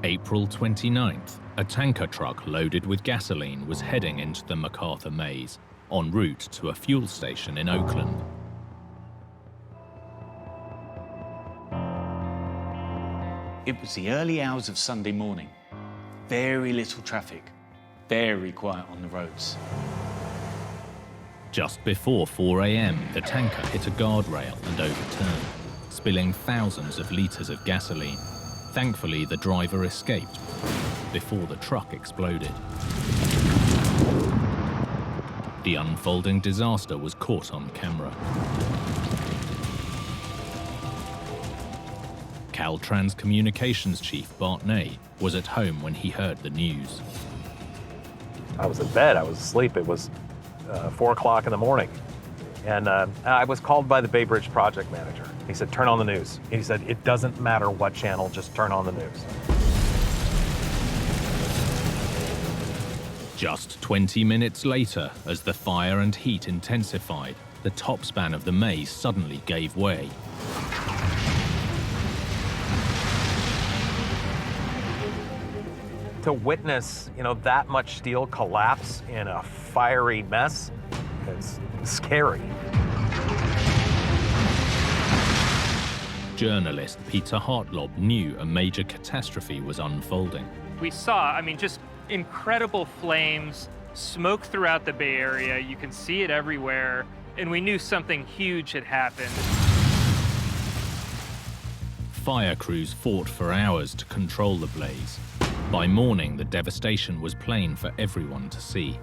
April 29th, a tanker truck loaded with gasoline was heading into the MacArthur Maze, en route to a fuel station in Oakland. It was the early hours of Sunday morning. Very little traffic, very quiet on the roads. Just before 4 a.m., the tanker hit a guardrail and overturned, spilling thousands of litres of gasoline. Thankfully, the driver escaped before the truck exploded. The unfolding disaster was caught on camera. Caltrans Communications Chief Bart Ney was at home when he heard the news. I was in bed, I was asleep. It was 4 o'clock in the morning. And I was called by the Bay Bridge project manager. He said, turn on the news. He said, it doesn't matter what channel, just turn on the news. Just 20 minutes later, as the fire and heat intensified, the top span of the maze suddenly gave way. To witness, that much steel collapse in a fiery mess, it's scary. Journalist Peter Hartlob knew a major catastrophe was unfolding. We saw, just incredible flames, smoke throughout the Bay Area. You can see it everywhere, and we knew something huge had happened. Fire crews fought for hours to control the blaze. By morning, the devastation was plain for everyone to see.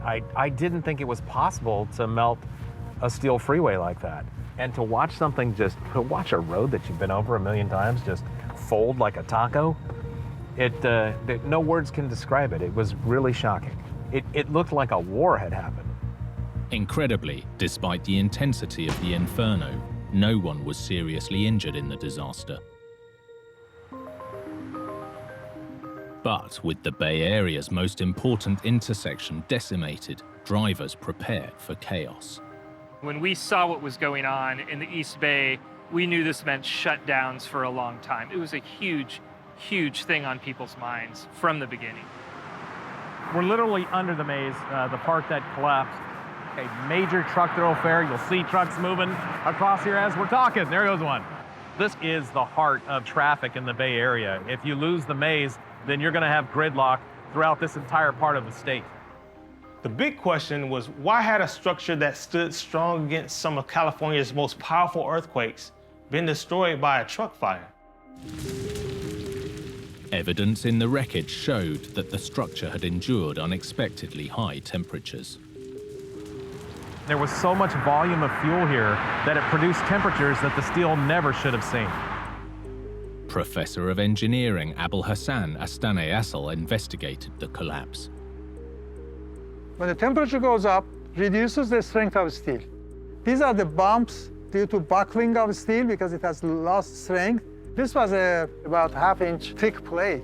I didn't think it was possible to melt a steel freeway like that. And to watch watch a road that you've been over 1 million times just fold like a taco, no words can describe it. It was really shocking. It looked like a war had happened. Incredibly, despite the intensity of the inferno, no one was seriously injured in the disaster. But with the Bay Area's most important intersection decimated, drivers prepared for chaos. When we saw what was going on in the East Bay, we knew this meant shutdowns for a long time. It was a huge, huge thing on people's minds from the beginning. We're literally under the maze, the part that collapsed. A major truck thoroughfare. You'll see trucks moving across here as we're talking. There goes one. This is the heart of traffic in the Bay Area. If you lose the maze, then you're going to have gridlock throughout this entire part of the state. The big question was, why had a structure that stood strong against some of California's most powerful earthquakes been destroyed by a truck fire? Evidence in the wreckage showed that the structure had endured unexpectedly high temperatures. There was so much volume of fuel here that it produced temperatures that the steel never should have seen. Professor of Engineering Abul Hassan Astane Asal investigated the collapse. When the temperature goes up, reduces the strength of steel. These are the bumps due to buckling of steel because it has lost strength. This was about half-inch thick plate.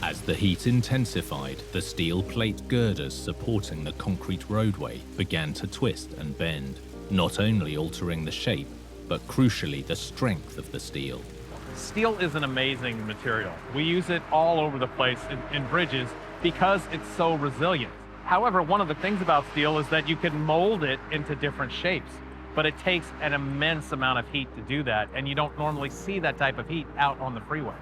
As the heat intensified, the steel plate girders supporting the concrete roadway began to twist and bend, not only altering the shape, but crucially the strength of the steel. Steel is an amazing material. We use it all over the place in bridges because it's so resilient. However, one of the things about steel is that you can mold it into different shapes, but it takes an immense amount of heat to do that, and you don't normally see that type of heat out on the freeway.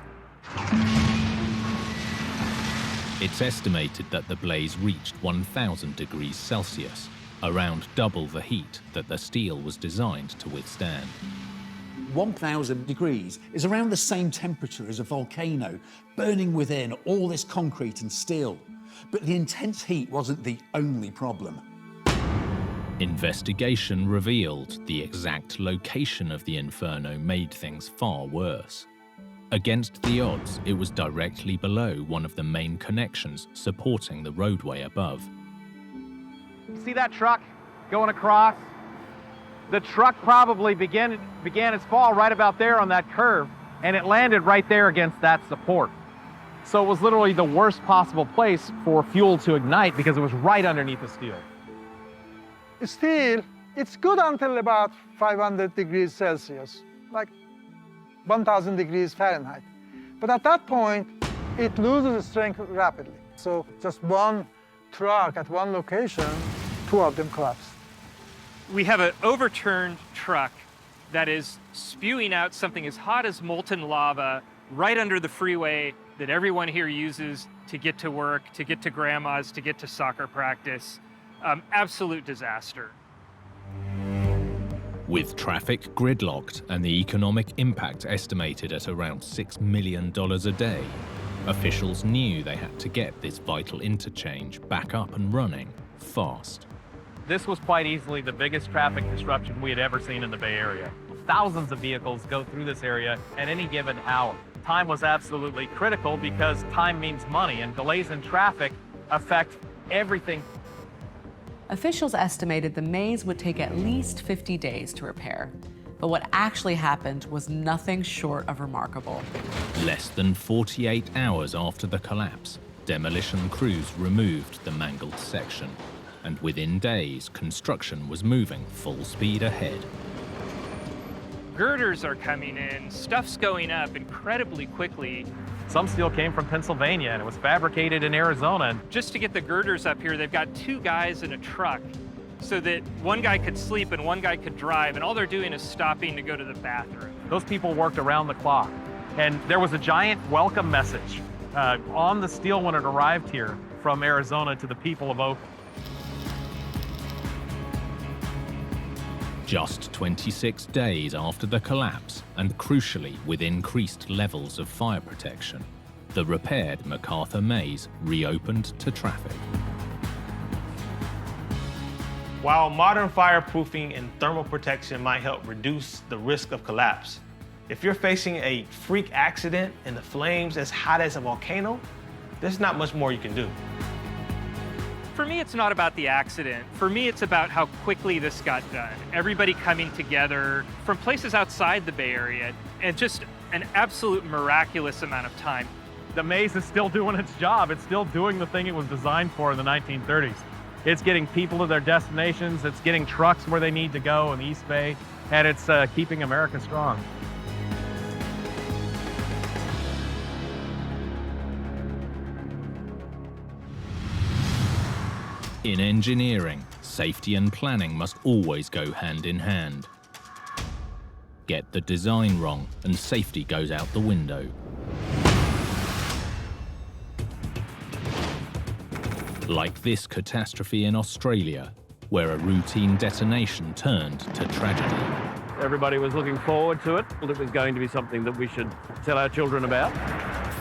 It's estimated that the blaze reached 1,000 degrees Celsius, around double the heat that the steel was designed to withstand. 1,000 degrees is around the same temperature as a volcano, burning within all this concrete and steel. But the intense heat wasn't the only problem. Investigation revealed the exact location of the inferno made things far worse. Against the odds, it was directly below one of the main connections supporting the roadway above. See that truck going across? The truck probably began its fall right about there on that curve, and it landed right there against that support. So it was literally the worst possible place for fuel to ignite because it was right underneath the steel. Steel, it's good until about 500 degrees Celsius, like 1,000 degrees Fahrenheit. But at that point, it loses strength rapidly. So just one truck at one location, two of them collapsed. We have an overturned truck that is spewing out something as hot as molten lava right under the freeway that everyone here uses to get to work, to get to grandma's, to get to soccer practice. Absolute disaster. With traffic gridlocked and the economic impact estimated at around $6 million a day, officials knew they had to get this vital interchange back up and running fast. This was quite easily the biggest traffic disruption we had ever seen in the Bay Area. Thousands of vehicles go through this area at any given hour. Time was absolutely critical because time means money, and delays in traffic affect everything. Officials estimated the maze would take at least 50 days to repair. But what actually happened was nothing short of remarkable. Less than 48 hours after the collapse, demolition crews removed the mangled section. And within days, construction was moving full speed ahead. Girders are coming in, stuff's going up incredibly quickly. Some steel came from Pennsylvania and it was fabricated in Arizona. Just to get the girders up here, they've got two guys in a truck so that one guy could sleep and one guy could drive, and all they're doing is stopping to go to the bathroom. Those people worked around the clock. And there was a giant welcome message on the steel when it arrived here from Arizona to the people of Oakland. Just 26 days after the collapse, and crucially with increased levels of fire protection, the repaired MacArthur Maze reopened to traffic. While modern fireproofing and thermal protection might help reduce the risk of collapse, if you're facing a freak accident and the flames as hot as a volcano, there's not much more you can do. For me, it's not about the accident. For me, it's about how quickly this got done. Everybody coming together from places outside the Bay Area, and just an absolute miraculous amount of time. The maze is still doing its job. It's still doing the thing it was designed for in the 1930s. It's getting people to their destinations, it's getting trucks where they need to go in the East Bay, and it's keeping America strong. In engineering, safety and planning must always go hand in hand. Get the design wrong and safety goes out the window. Like this catastrophe in Australia, where a routine detonation turned to tragedy. Everybody was looking forward to it. It was going to be something that we should tell our children about.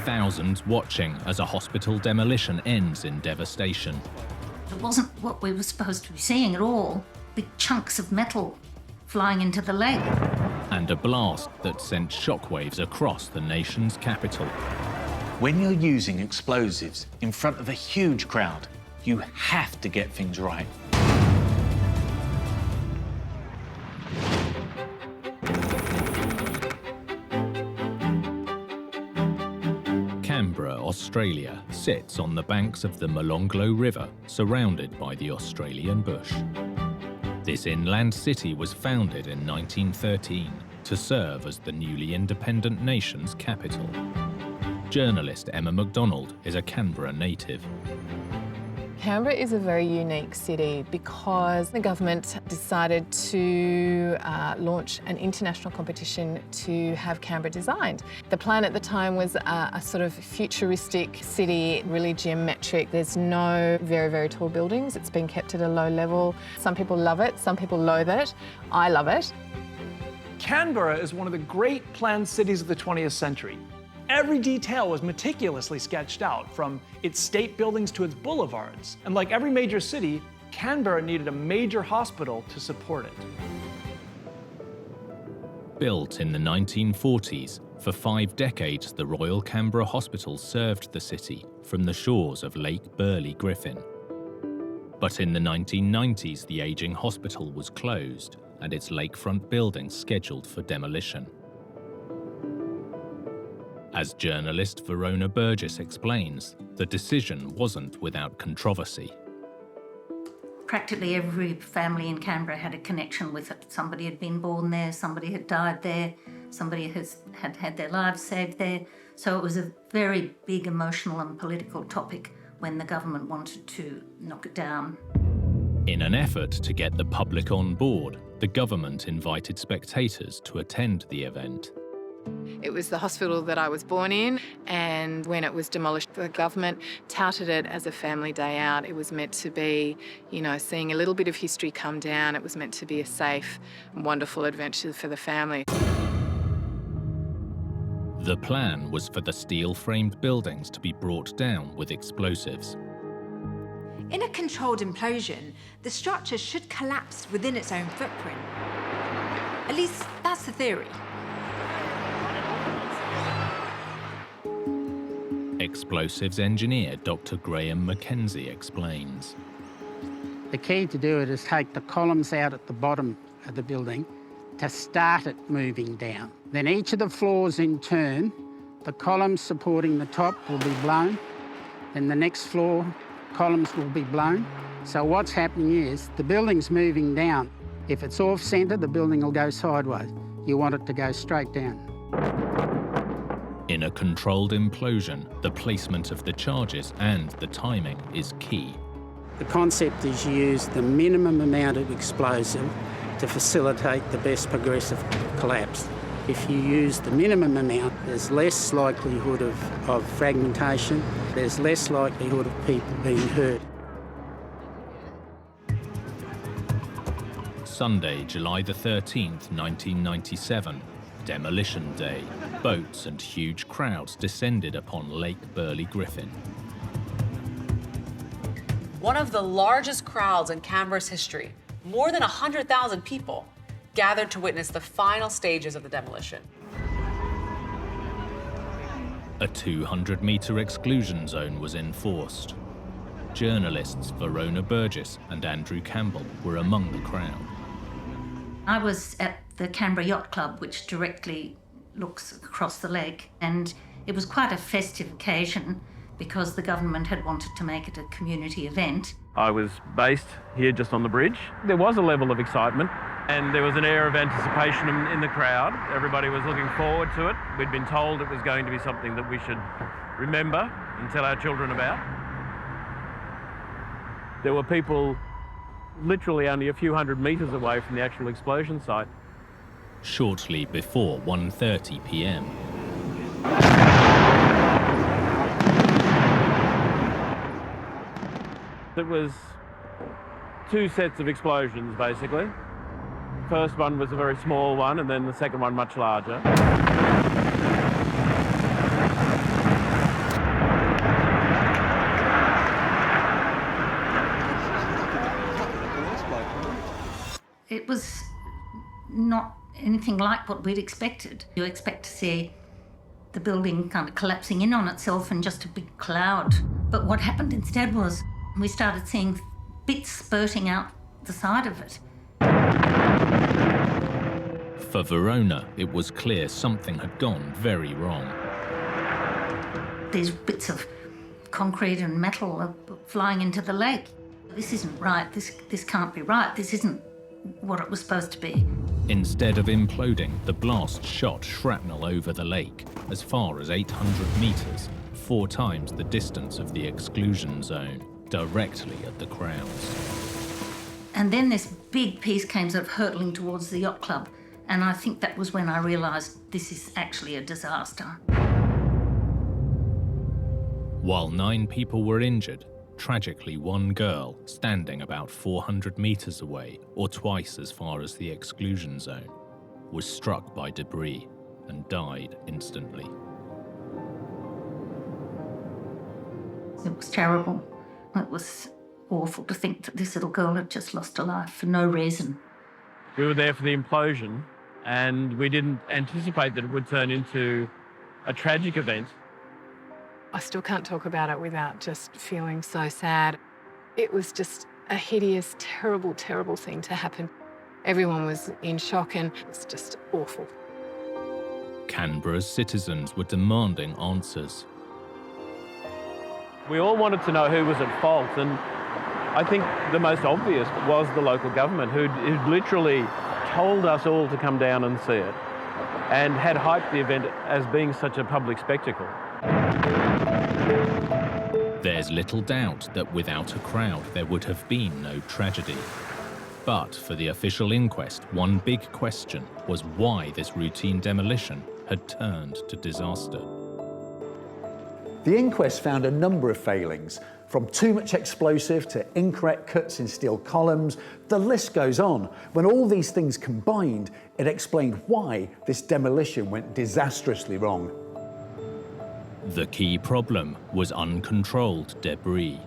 Thousands watching as a hospital demolition ends in devastation. It wasn't what we were supposed to be seeing at all. Big chunks of metal flying into the lake. And a blast that sent shockwaves across the nation's capital. When you're using explosives in front of a huge crowd, you have to get things right. Canberra, Australia, sits on the banks of the Molonglo River, surrounded by the Australian bush. This inland city was founded in 1913 to serve as the newly independent nation's capital. Journalist Emma MacDonald is a Canberra native. Canberra is a very unique city because the government decided to launch an international competition to have Canberra designed. The plan at the time was a sort of futuristic city, really geometric. There's no very, very tall buildings. It's been kept at a low level. Some people love it, some people loathe it. I love it. Canberra is one of the great planned cities of the 20th century. Every detail was meticulously sketched out, from its state buildings to its boulevards. And like every major city, Canberra needed a major hospital to support it. Built in the 1940s, for 5 decades the Royal Canberra Hospital served the city from the shores of Lake Burley Griffin. But in the 1990s, the ageing hospital was closed, and its lakefront buildings scheduled for demolition. As journalist Verona Burgess explains, the decision wasn't without controversy. Practically every family in Canberra had a connection with it. Somebody had been born there, somebody had died there, somebody had had their lives saved there. So it was a very big emotional and political topic when the government wanted to knock it down. In an effort to get the public on board, the government invited spectators to attend the event. It was the hospital that I was born in, and when it was demolished, the government touted it as a family day out. It was meant to be, you know, seeing a little bit of history come down. It was meant to be a safe, wonderful adventure for the family. The plan was for the steel-framed buildings to be brought down with explosives. In a controlled implosion, the structure should collapse within its own footprint. At least that's the theory. Explosives engineer Dr. Graham Mackenzie explains. The key to do it is take the columns out at the bottom of the building to start it moving down. Then each of the floors in turn, the columns supporting the top will be blown, then the next floor columns will be blown. So what's happening is the building's moving down. If it's off-centre, the building will go sideways. You want it to go straight down. In a controlled implosion, the placement of the charges and the timing is key. The concept is you use the minimum amount of explosive to facilitate the best progressive collapse. If you use the minimum amount, there's less likelihood of fragmentation, there's less likelihood of people being hurt. Sunday, July the 13th, 1997, Demolition Day. Boats and huge crowds descended upon Lake Burley Griffin. One of the largest crowds in Canberra's history, more than 100,000 people, gathered to witness the final stages of the demolition. A 200-metre exclusion zone was enforced. Journalists Verona Burgess and Andrew Campbell were among the crowd. I was at the Canberra Yacht Club, which directly looks across the lake, and it was quite a festive occasion because the government had wanted to make it a community event. I was based here just on the bridge. There was a level of excitement and there was an air of anticipation in the crowd. Everybody was looking forward to it. We'd been told it was going to be something that we should remember and tell our children about. There were people literally only a few hundred metres away from the actual explosion site. Shortly before 1:30 p.m. It was two sets of explosions, basically. The first one was a very small one, and then the second one much larger. It was not anything like what we'd expected. You expect to see the building kind of collapsing in on itself and just a big cloud. But what happened instead was we started seeing bits spurting out the side of it. For Verona, it was clear something had gone very wrong. These bits of concrete and metal are flying into the lake. This isn't right. This can't be right. This isn't what it was supposed to be. Instead of imploding, the blast shot shrapnel over the lake as far as 800 metres, 4 times the distance of the exclusion zone, directly at the crowds. And then this big piece came sort of hurtling towards the yacht club, and I think that was when I realised this is actually a disaster. While 9 people were injured, tragically 1 girl, standing about 400 metres away, or twice as far as the exclusion zone, was struck by debris and died instantly. It was terrible. It was awful to think that this little girl had just lost her life for no reason. We were there for the implosion, and we didn't anticipate that it would turn into a tragic event. I still can't talk about it without just feeling so sad. It was just a hideous, terrible, terrible thing to happen. Everyone was in shock and it was just awful. Canberra's citizens were demanding answers. We all wanted to know who was at fault, and I think the most obvious was the local government, who literally told us all to come down and see it, and had hyped the event as being such a public spectacle. There's little doubt that without a crowd there would have been no tragedy. But for the official inquest, one big question was why this routine demolition had turned to disaster. The inquest found a number of failings, from too much explosive to incorrect cuts in steel columns. The list goes on. When all these things combined, it explained why this demolition went disastrously wrong. The key problem was uncontrolled debris.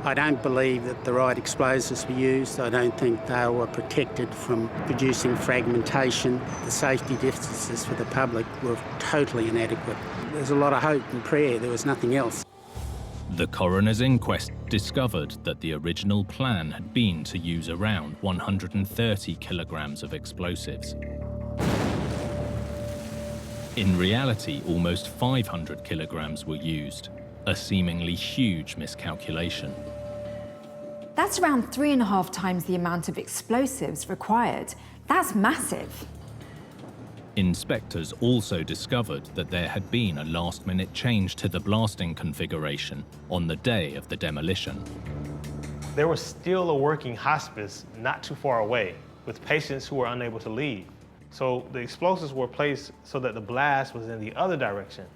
I don't believe that the right explosives were used. I don't think they were protected from producing fragmentation. The safety distances for the public were totally inadequate. There's a lot of hope and prayer. There was nothing else. The coroner's inquest discovered that the original plan had been to use around 130 kilograms of explosives. In reality, almost 500 kilograms were used, a seemingly huge miscalculation. That's around 3.5 times the amount of explosives required. That's massive. Inspectors also discovered that there had been a last-minute change to the blasting configuration on the day of the demolition. There was still a working hospice not too far away, with patients who were unable to leave. So the explosives were placed so that the blast was in the other direction,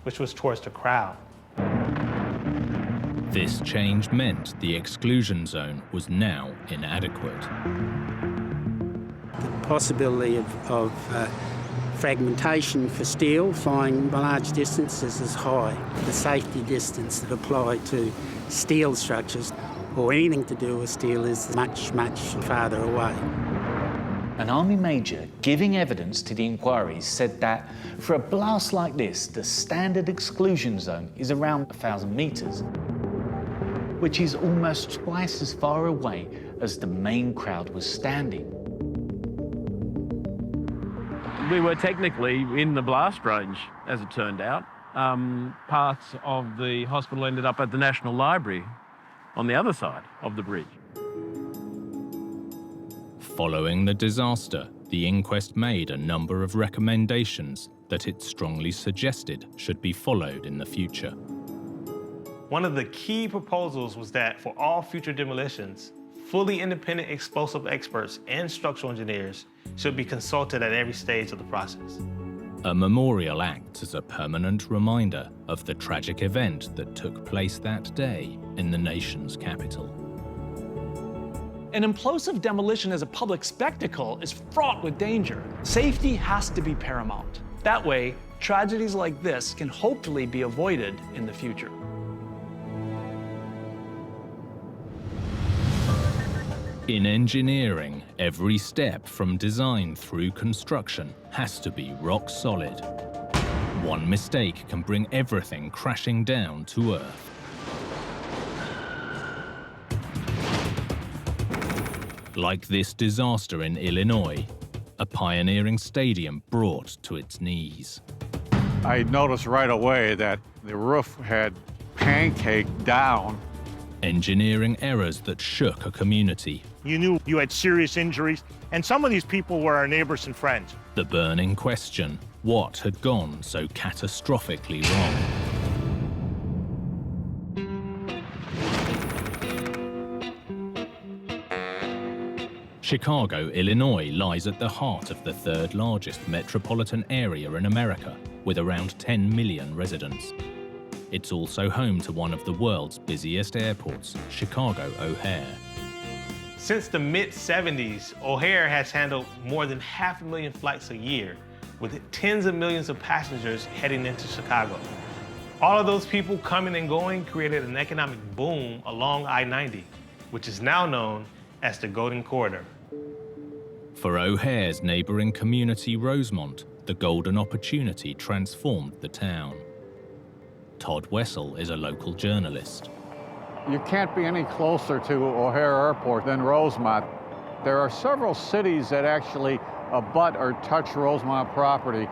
which was towards the crowd. This change meant the exclusion zone was now inadequate. The possibility of fragmentation for steel flying large distances is high. The safety distance that applied to steel structures or anything to do with steel is much, much farther away. An army major giving evidence to the inquiries said that for a blast like this, the standard exclusion zone is around 1,000 meters, which is almost twice as far away as the main crowd was standing. We were technically in the blast range, as it turned out. Parts of the hospital ended up at the National Library on the other side of the bridge. Following the disaster, the inquest made a number of recommendations that it strongly suggested should be followed in the future. One of the key proposals was that for all future demolitions, fully independent explosive experts and structural engineers should be consulted at every stage of the process. A memorial acts as a permanent reminder of the tragic event that took place that day in the nation's capital. An implosive demolition as a public spectacle is fraught with danger. Safety has to be paramount. That way, tragedies like this can hopefully be avoided in the future. In engineering, every step from design through construction has to be rock solid. One mistake can bring everything crashing down to earth. Like this disaster in Illinois, a pioneering stadium brought to its knees. I noticed right away that the roof had pancaked down. Engineering errors that shook a community. You knew you had serious injuries, and some of these people were our neighbors and friends. The burning question, what had gone so catastrophically wrong? Chicago, Illinois lies at the heart of the third largest metropolitan area in America, with around 10 million residents. It's also home to one of the world's busiest airports, Chicago O'Hare. Since the mid-70s, O'Hare has handled more than 500,000 flights a year, with tens of millions of passengers heading into Chicago. All of those people coming and going created an economic boom along I-90, which is now known as the Golden Corridor. For O'Hare's neighboring community, Rosemont, the golden opportunity transformed the town. Todd Wessel is a local journalist. You can't be any closer to O'Hare Airport than Rosemont. There are several cities that actually abut or touch Rosemont property,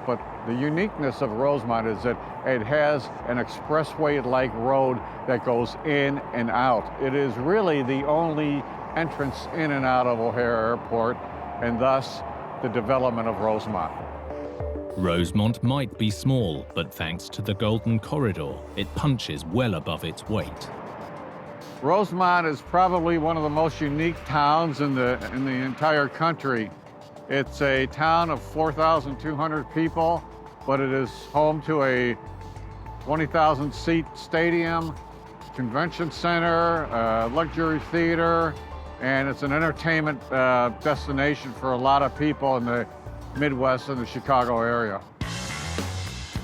but the uniqueness of Rosemont is that it has an expressway-like road that goes in and out. It is really the only entrance in and out of O'Hare Airport, and thus the development of Rosemont. Rosemont might be small, but thanks to the Golden Corridor, it punches well above its weight. Rosemont is probably one of the most unique towns in the entire country. It's a town of 4,200 people, but it is home to a 20,000 seat stadium, convention center, luxury theater, and it's an entertainment destination for a lot of people in the Midwest and the Chicago area.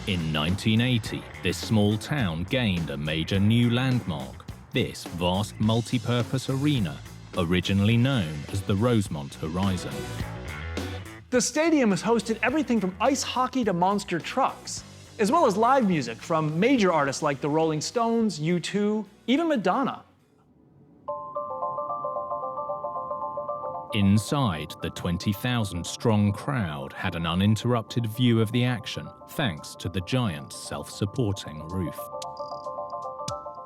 In 1980, this small town gained a major new landmark, this vast multi-purpose arena, originally known as the Rosemont Horizon. The stadium has hosted everything from ice hockey to monster trucks, as well as live music from major artists like the Rolling Stones, U2, even Madonna. Inside, the 20,000-strong crowd had an uninterrupted view of the action, thanks to the giant self-supporting roof.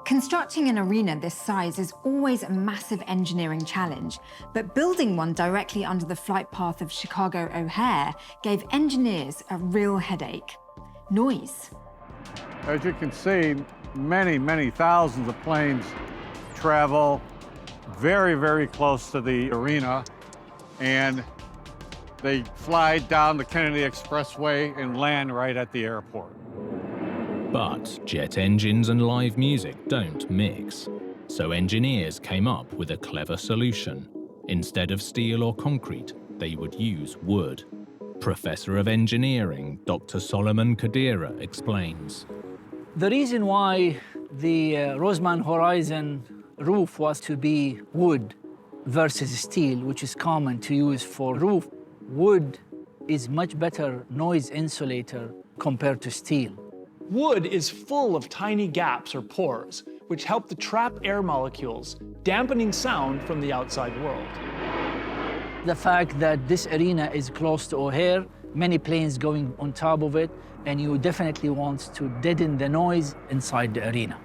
Constructing an arena this size is always a massive engineering challenge, but building one directly under the flight path of Chicago O'Hare gave engineers a real headache: noise. As you can see, many, many thousands of planes travel very, very close to the arena, and they fly down the Kennedy Expressway and land right at the airport. But jet engines and live music don't mix. So engineers came up with a clever solution. Instead of steel or concrete, they would use wood. Professor of Engineering, Dr. Solomon Kadira explains. The reason why the Rosemont Horizon roof was to be wood versus steel, which is common to use for roof, wood is much better noise insulator compared to steel. Wood is full of tiny gaps or pores, which help to trap air molecules, dampening sound from the outside world. The fact that this arena is close to O'Hare, many planes going on top of it, and you definitely want to deaden the noise inside the arena.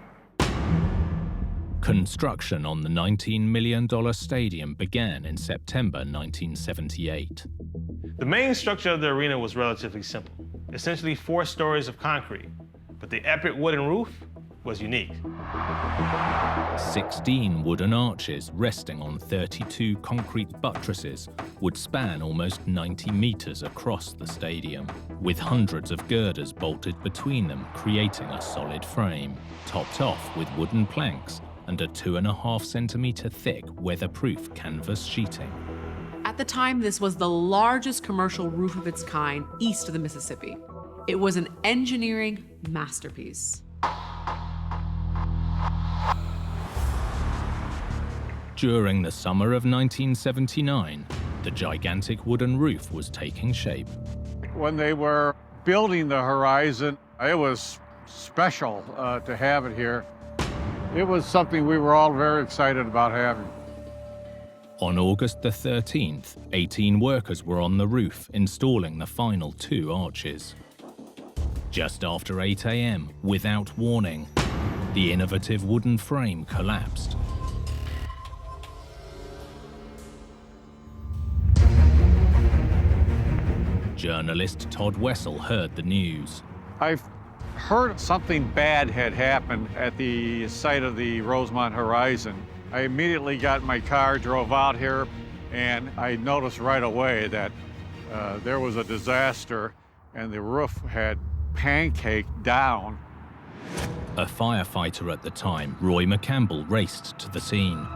Construction on the $19 million stadium began in September 1978. The main structure of the arena was relatively simple, essentially 4 stories of concrete, but the epic wooden roof was unique. 16 wooden arches resting on 32 concrete buttresses would span almost 90 meters across the stadium, with hundreds of girders bolted between them, creating a solid frame, topped off with wooden planks and a 2.5 centimeter thick weatherproof canvas sheeting. At the time, this was the largest commercial roof of its kind east of the Mississippi. It was an engineering masterpiece. During the summer of 1979, the gigantic wooden roof was taking shape. When they were building the Horizon, it was special to have it here. It was something we were all very excited about having. On August the 13th, 18 workers were on the roof installing the final 2 arches. Just after 8 a.m., without warning, the innovative wooden frame collapsed. Journalist Todd Wessel heard the news. I've heard something bad had happened at the site of the Rosemont Horizon. I immediately got in my car, drove out here, and I noticed right away that there was a disaster and the roof had pancaked down. A firefighter at the time, Roy McCampbell, raced to the scene.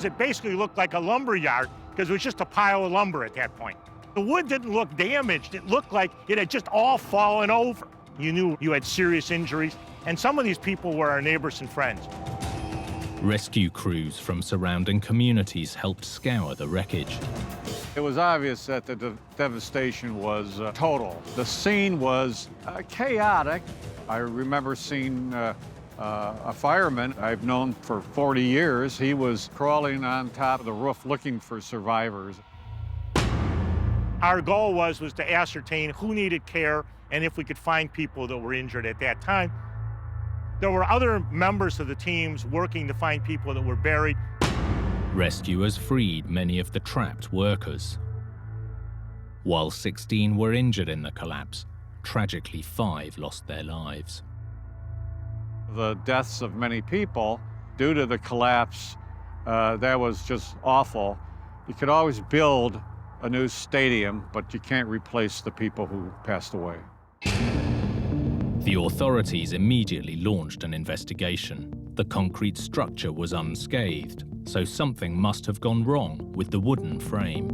It basically looked like a lumber yard because it was just a pile of lumber at that point. The wood didn't look damaged. It looked like it had just all fallen over. You knew you had serious injuries, and some of these people were our neighbors and friends. Rescue crews from surrounding communities helped scour the wreckage. It was obvious that the devastation was total. The scene was chaotic. I remember seeing A fireman I've known for 40 years, he was crawling on top of the roof looking for survivors. Our goal was to ascertain who needed care and if we could find people that were injured at that time. There were other members of the teams working to find people that were buried. Rescuers freed many of the trapped workers. While 16 were injured in the collapse, tragically 5 lost their lives. The deaths of many people due to the collapse, that was just awful. You could always build a new stadium, but you can't replace the people who passed away. The authorities immediately launched an investigation. The concrete structure was unscathed, so something must have gone wrong with the wooden frame.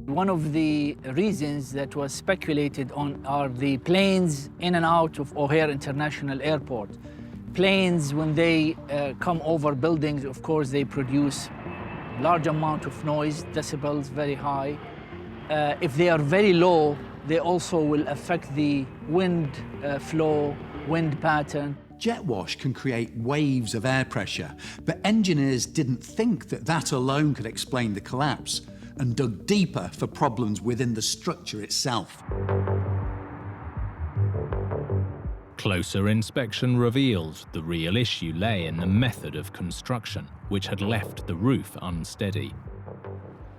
One of the reasons that was speculated on are the planes in and out of O'Hare International Airport. Planes, when they come over buildings, of course, they produce large amount of noise, decibels very high. If they are very low, they also will affect the wind flow, wind pattern. Jet wash can create waves of air pressure, but engineers didn't think that that alone could explain the collapse, and dug deeper for problems within the structure itself. Closer inspection revealed the real issue lay in the method of construction, which had left the roof unsteady.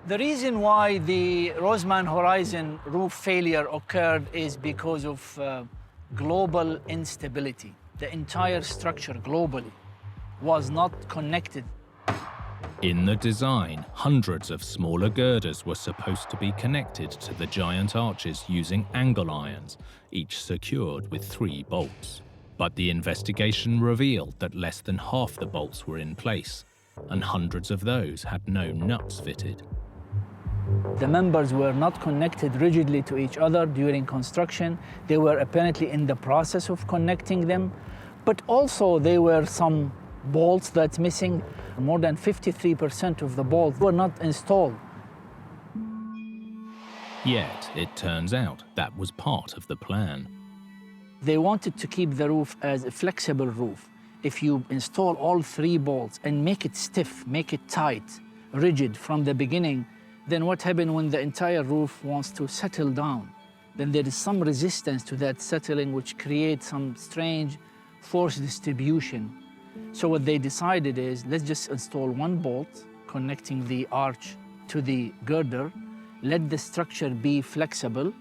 The reason why the Roseman Horizon roof failure occurred is because of global instability. The entire structure globally was not connected. In the design, hundreds of smaller girders were supposed to be connected to the giant arches using angle irons, each secured with 3 bolts. But the investigation revealed that less than half the bolts were in place, and hundreds of those had no nuts fitted. The members were not connected rigidly to each other during construction. They were apparently in the process of connecting them, but also there were some bolts that's missing. More than 53% of the bolts were not installed. Yet, it turns out that was part of the plan. They wanted to keep the roof as a flexible roof. If you install all 3 bolts and make it stiff, make it tight, rigid from the beginning, then what happens when the entire roof wants to settle down? Then there is some resistance to that settling, which creates some strange force distribution. So what they decided is, let's just install 1 bolt connecting the arch to the girder, let the structure be flexible.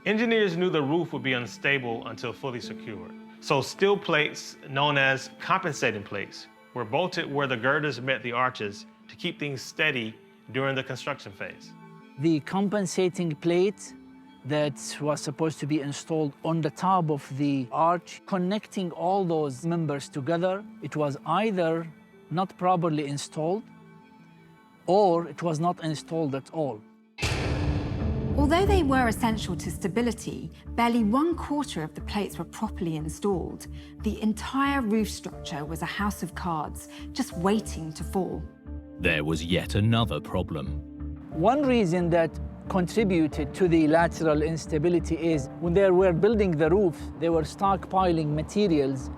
Engineers knew the roof would be unstable until fully secured. So steel plates, known as compensating plates, were bolted where the girders met the arches to keep things steady during the construction phase. The compensating plate that was supposed to be installed on the top of the arch, connecting all those members together, it was either not properly installed or it was not installed at all. Although they were essential to stability, barely 1/4 of the plates were properly installed. The entire roof structure was a house of cards, just waiting to fall. There was yet another problem. One reason that contributed to the lateral instability is when they were building the roof, they were stockpiling materials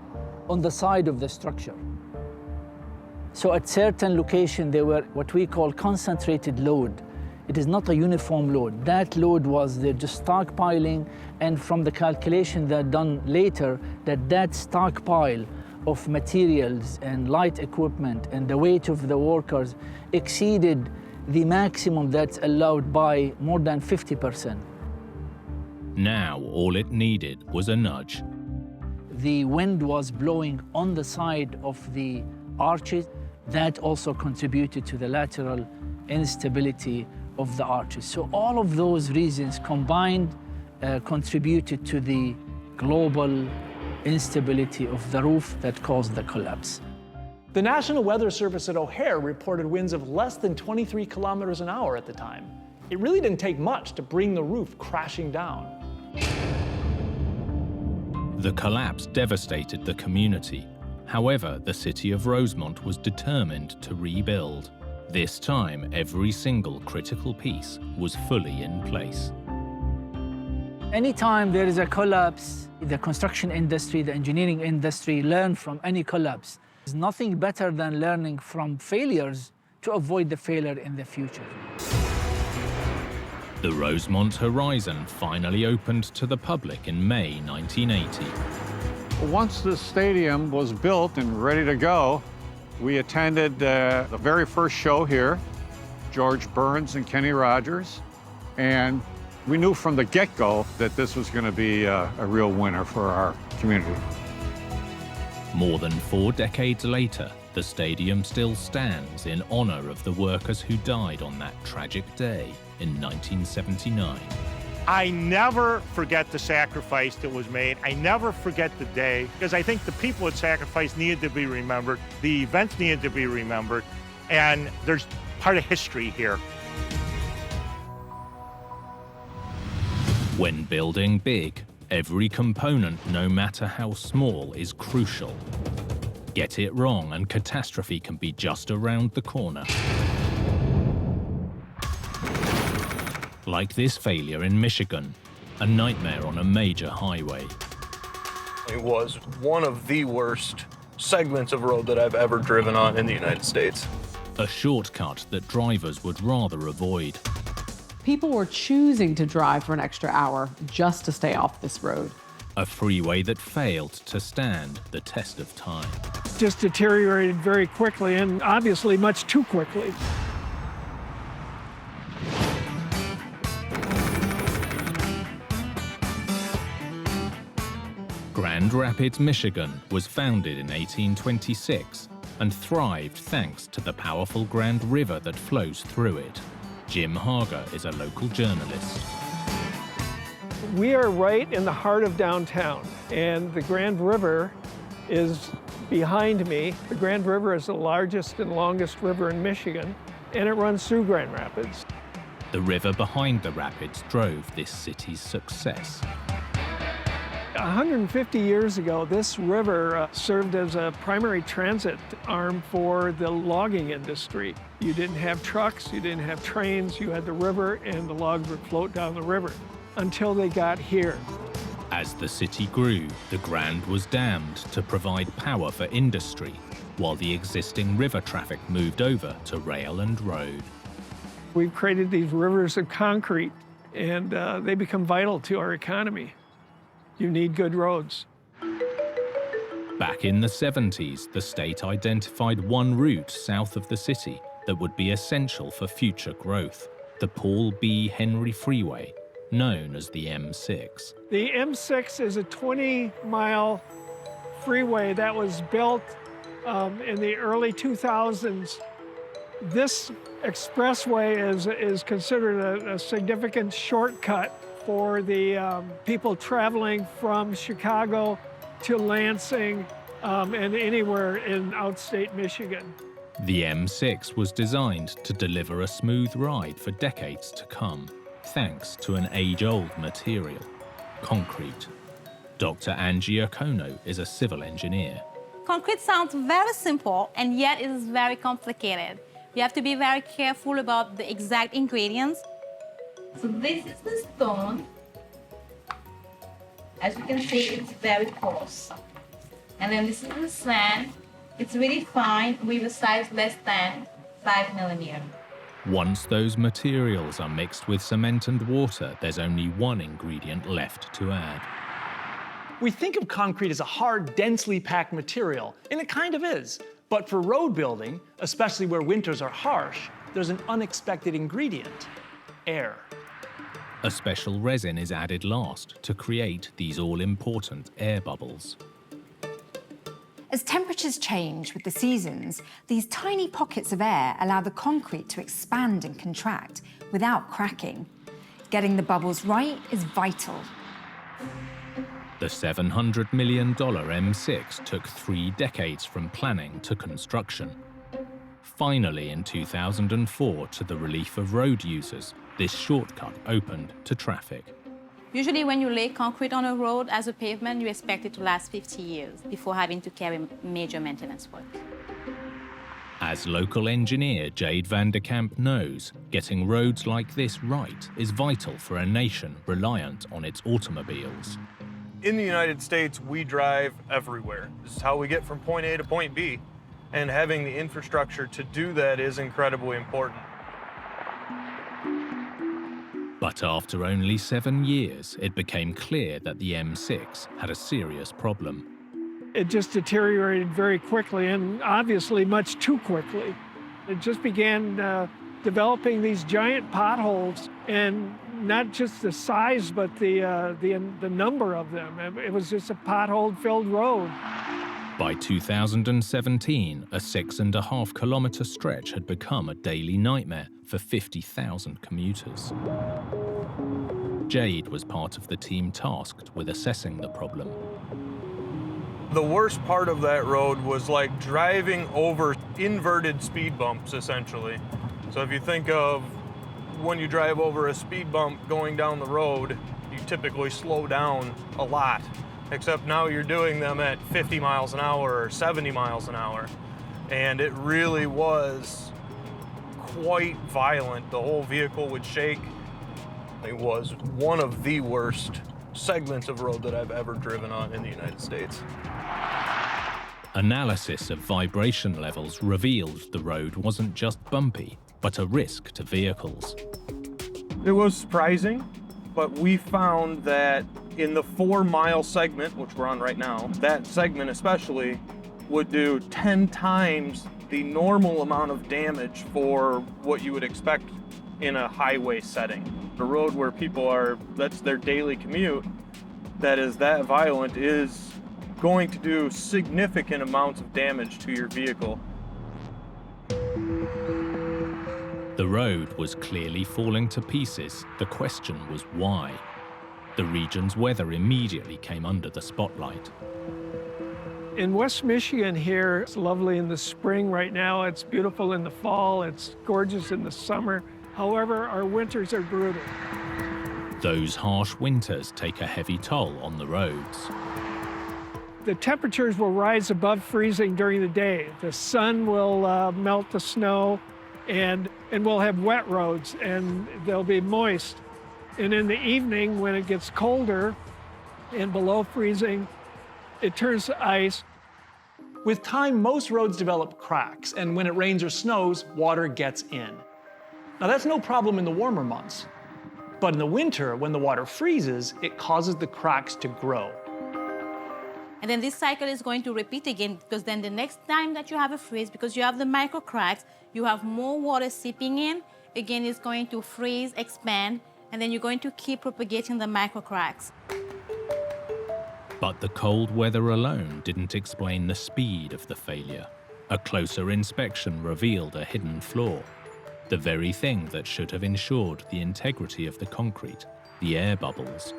on the side of the structure. So at certain locations, they were what we call concentrated load. It is not a uniform load. That load was they're just stockpiling, and from the calculation that done later, that stockpile of materials and light equipment and the weight of the workers exceeded the maximum that's allowed by more than 50%. Now all it needed was a nudge. The wind was blowing on the side of the arches. That also contributed to the lateral instability of the arches. So all of those reasons combined contributed to the global instability of the roof that caused the collapse. The National Weather Service at O'Hare reported winds of less than 23 kilometers an hour at the time. It really didn't take much to bring the roof crashing down. The collapse devastated the community. However, the city of Rosemont was determined to rebuild. This time, every single critical piece was fully in place. Anytime there is a collapse, the construction industry, the engineering industry learn from any collapse. There's nothing better than learning from failures to avoid the failure in the future. The Rosemont Horizon finally opened to the public in May 1980. Once the stadium was built and ready to go, we attended the very first show here, George Burns and Kenny Rogers, and we knew from the get-go that this was going to be a real winner for our community. More than 4 decades later, the stadium still stands in honor of the workers who died on that tragic day in 1979. I never forget the sacrifice that was made. I never forget the day, because I think the people that sacrificed needed to be remembered, the events needed to be remembered, and there's part of history here. When building big, every component, no matter how small, is crucial. Get it wrong and catastrophe can be just around the corner. Like this failure in Michigan, a nightmare on a major highway. It was one of the worst segments of road that I've ever driven on in the United States. A shortcut that drivers would rather avoid. People were choosing to drive for an extra hour just to stay off this road. A freeway that failed to stand the test of time. Just deteriorated very quickly, and obviously much too quickly. Grand Rapids, Michigan was founded in 1826 and thrived thanks to the powerful Grand River that flows through it. Jim Hager is a local journalist. We are right in the heart of downtown, and the Grand River is behind me. The Grand River is the largest and longest river in Michigan, and it runs through Grand Rapids. The river behind the rapids drove this city's success. 150 years ago, this river served as a primary transit arm for the logging industry. You didn't have trucks, you didn't have trains, you had the river and the logs would float down the river until they got here. As the city grew, the Grand was dammed to provide power for industry, while the existing river traffic moved over to rail and road. We've created these rivers of concrete, and they become vital to our economy. You need good roads. Back in the 70s, the state identified one route south of the city that would be essential for future growth, the Paul B. Henry Freeway, known as the M6. The M6 is a 20-mile freeway that was built in the early 2000s. This expressway is considered a significant shortcut for the people traveling from Chicago to Lansing and anywhere in outstate Michigan. The M6 was designed to deliver a smooth ride for decades to come, thanks to an age-old material, concrete. Dr. Angie Okono is a civil engineer. Concrete sounds very simple, and yet it is very complicated. You have to be very careful about the exact ingredients. So this is the stone. As you can see, it's very coarse. And then this is the sand. It's really fine with a size less than 5 millimeters. Once those materials are mixed with cement and water, there's only one ingredient left to add. We think of concrete as a hard, densely packed material, and it kind of is. But for road building, especially where winters are harsh, there's an unexpected ingredient: air. A special resin is added last to create these all-important air bubbles. As temperatures change with the seasons, these tiny pockets of air allow the concrete to expand and contract without cracking. Getting the bubbles right is vital. The $700 million M6 took 3 decades from planning to construction. Finally, in 2004, to the relief of road users, this shortcut opened to traffic. Usually when you lay concrete on a road as a pavement, you expect it to last 50 years before having to carry major maintenance work. As local engineer Jade van der Kamp knows, getting roads like this right is vital for a nation reliant on its automobiles. In the United States, we drive everywhere. This is how we get from point A to point B. And having the infrastructure to do that is incredibly important. But after only 7 years, it became clear that the M6 had a serious problem. It just deteriorated very quickly, and obviously much too quickly. It just began developing these giant potholes, and not just the size, but the number of them. It was just a pothole-filled road. By 2017, a 6.5-kilometre stretch had become a daily nightmare for 50,000 commuters. Jade was part of the team tasked with assessing the problem. The worst part of that road was like driving over inverted speed bumps, essentially. So if you think of when you drive over a speed bump going down the road, you typically slow down a lot, except now you're doing them at 50 miles an hour or 70 miles an hour. And it really was quite violent. The whole vehicle would shake. It was one of the worst segments of road that I've ever driven on in the United States. Analysis of vibration levels revealed the road wasn't just bumpy, but a risk to vehicles. It was surprising, but we found that in the 4-mile segment, which we're on right now, that segment especially would do 10 times the normal amount of damage for what you would expect in a highway setting. A road where people are, that's their daily commute, that is that violent, is going to do significant amounts of damage to your vehicle. The road was clearly falling to pieces. The question was why. The region's weather immediately came under the spotlight. In West Michigan here, it's lovely in the spring right now. It's beautiful in the fall. It's gorgeous in the summer. However, our winters are brutal. Those harsh winters take a heavy toll on the roads. The temperatures will rise above freezing during the day. The sun will melt the snow, and we'll have wet roads, and they'll be moist. And in the evening, when it gets colder and below freezing, it turns to ice. With time, most roads develop cracks, and when it rains or snows, water gets in. Now that's no problem in the warmer months. But in the winter, when the water freezes, it causes the cracks to grow. And then this cycle is going to repeat again, because then the next time that you have a freeze, because you have the micro cracks, you have more water seeping in, again it's going to freeze, expand, and then you're going to keep propagating the micro cracks. But the cold weather alone didn't explain the speed of the failure. A closer inspection revealed a hidden flaw. The very thing that should have ensured the integrity of the concrete, the air bubbles.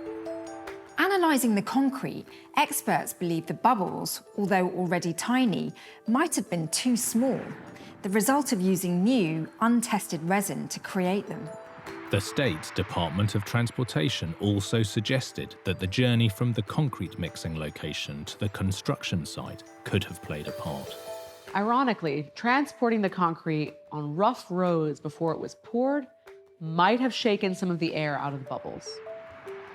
Analysing the concrete, experts believe the bubbles, although already tiny, might have been too small, the result of using new, untested resin to create them. The state's Department of Transportation also suggested that the journey from the concrete mixing location to the construction site could have played a part. Ironically, transporting the concrete on rough roads before it was poured might have shaken some of the air out of the bubbles.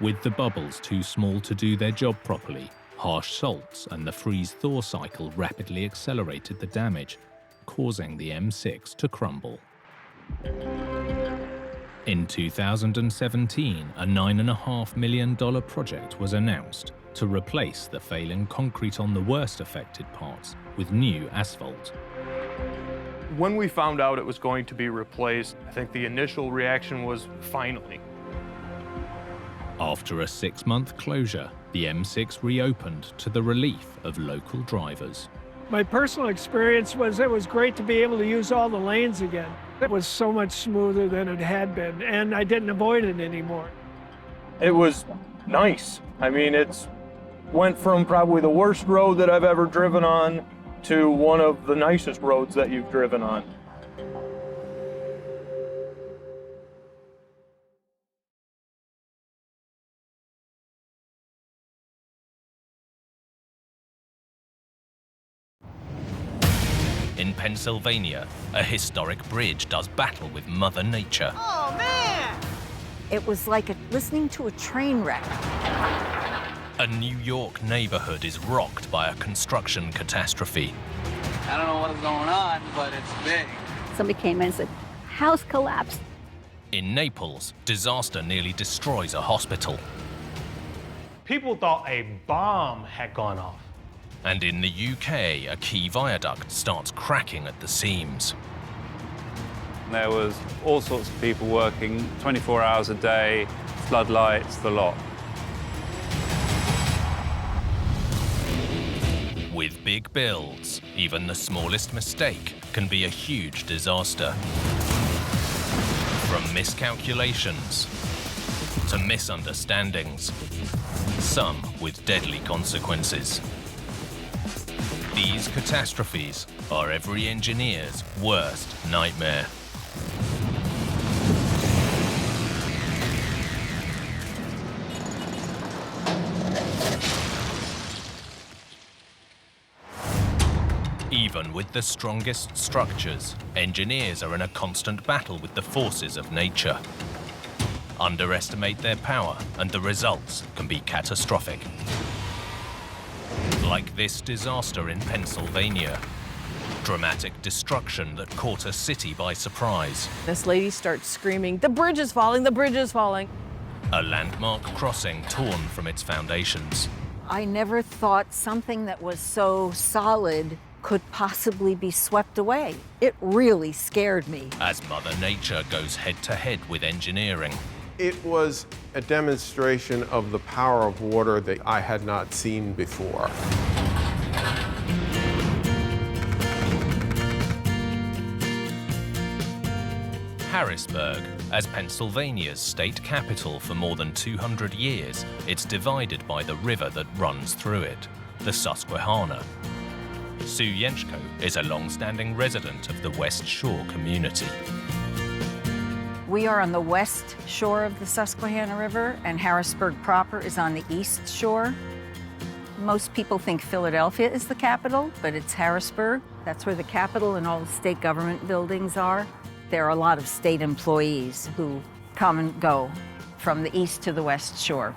With the bubbles too small to do their job properly, harsh salts and the freeze-thaw cycle rapidly accelerated the damage, causing the M6 to crumble. In 2017, a $9.5 million project was announced to replace the failing concrete on the worst affected parts with new asphalt. When we found out it was going to be replaced, I think the initial reaction was finally. After a 6-month closure, the M6 reopened to the relief of local drivers. My personal experience was it was great to be able to use all the lanes again. It was so much smoother than it had been, and I didn't avoid it anymore. It was nice. I mean, it's went from probably the worst road that I've ever driven on to one of the nicest roads that you've driven on. In in Pennsylvania, a historic bridge does battle with Mother Nature. Oh, man! It was like listening to a train wreck. A New York neighborhood is rocked by a construction catastrophe. I don't know what is going on, but it's big. Somebody came in and said, house collapsed. In Naples, disaster nearly destroys a hospital. People thought a bomb had gone off. And in the UK, a key viaduct starts cracking at the seams. There was all sorts of people working 24 hours a day, floodlights, the lot. With big builds, even the smallest mistake can be a huge disaster. From miscalculations to misunderstandings, some with deadly consequences. These catastrophes are every engineer's worst nightmare. Even with the strongest structures, engineers are in a constant battle with the forces of nature. Underestimate their power, and the results can be catastrophic. Like this disaster in Pennsylvania. Dramatic destruction that caught a city by surprise. This lady starts screaming, "The bridge is falling, the bridge is falling." A landmark crossing torn from its foundations. I never thought something that was so solid could possibly be swept away. It really scared me. As Mother Nature goes head-to-head with engineering. It was a demonstration of the power of water that I had not seen before. Harrisburg, as Pennsylvania's state capital for more than 200 years, it's divided by the river that runs through it, the Susquehanna. Sue Yenchko is a long-standing resident of the West Shore community. We are on the west shore of the Susquehanna River, and Harrisburg proper is on the east shore. Most people think Philadelphia is the capital, but it's Harrisburg. That's where the Capitol and all the state government buildings are. There are a lot of state employees who come and go from the east to the west shore.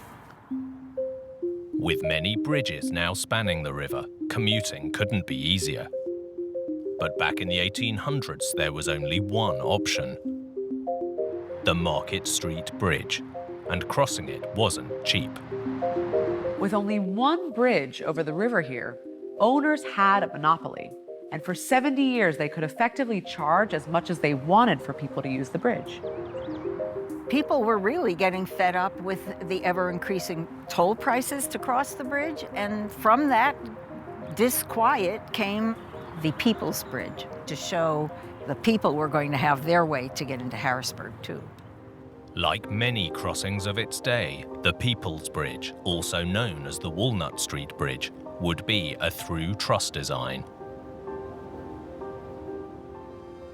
With many bridges now spanning the river, commuting couldn't be easier. But back in the 1800s, there was only one option. The Market Street Bridge, and crossing it wasn't cheap. With only one bridge over the river here, owners had a monopoly. And for 70 years, they could effectively charge as much as they wanted for people to use the bridge. People were really getting fed up with the ever-increasing toll prices to cross the bridge, and from that disquiet came the People's Bridge, to show the people were going to have their way to get into Harrisburg, too. Like many crossings of its day, the People's Bridge, also known as the Walnut Street Bridge, would be a through truss design.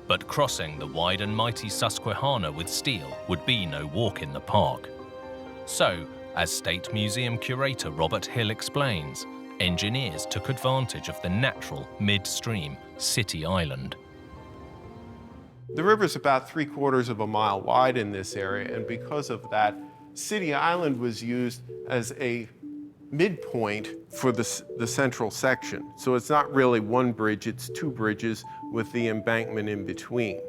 But crossing the wide and mighty Susquehanna with steel would be no walk in the park. So, as State Museum curator Robert Hill explains, engineers took advantage of the natural midstream city island. The river's about 3/4 of a mile wide in this area, and because of that, City Island was used as a midpoint for the central section. So it's not really one bridge, it's two bridges with the embankment in between.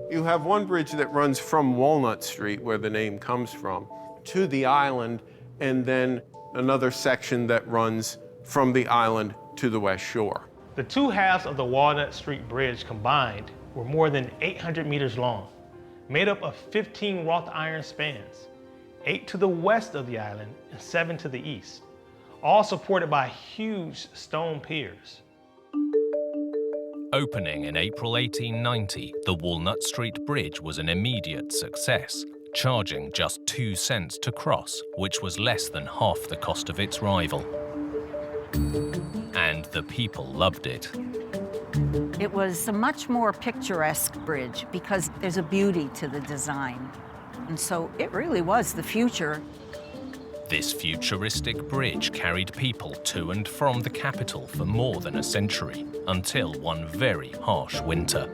You have one bridge that runs from Walnut Street, where the name comes from, to the island, and then another section that runs from the island to the West Shore. The two halves of the Walnut Street Bridge combined were more than 800 meters long, made up of 15 wrought iron spans, 8 to the west of the island and 7 to the east, all supported by huge stone piers. Opening in April 1890, the Walnut Street Bridge was an immediate success, charging just 2 cents to cross, which was less than half the cost of its rival. And the people loved it. It was a much more picturesque bridge because there's a beauty to the design. And so it really was the future. This futuristic bridge carried people to and from the capital for more than a century, until one very harsh winter.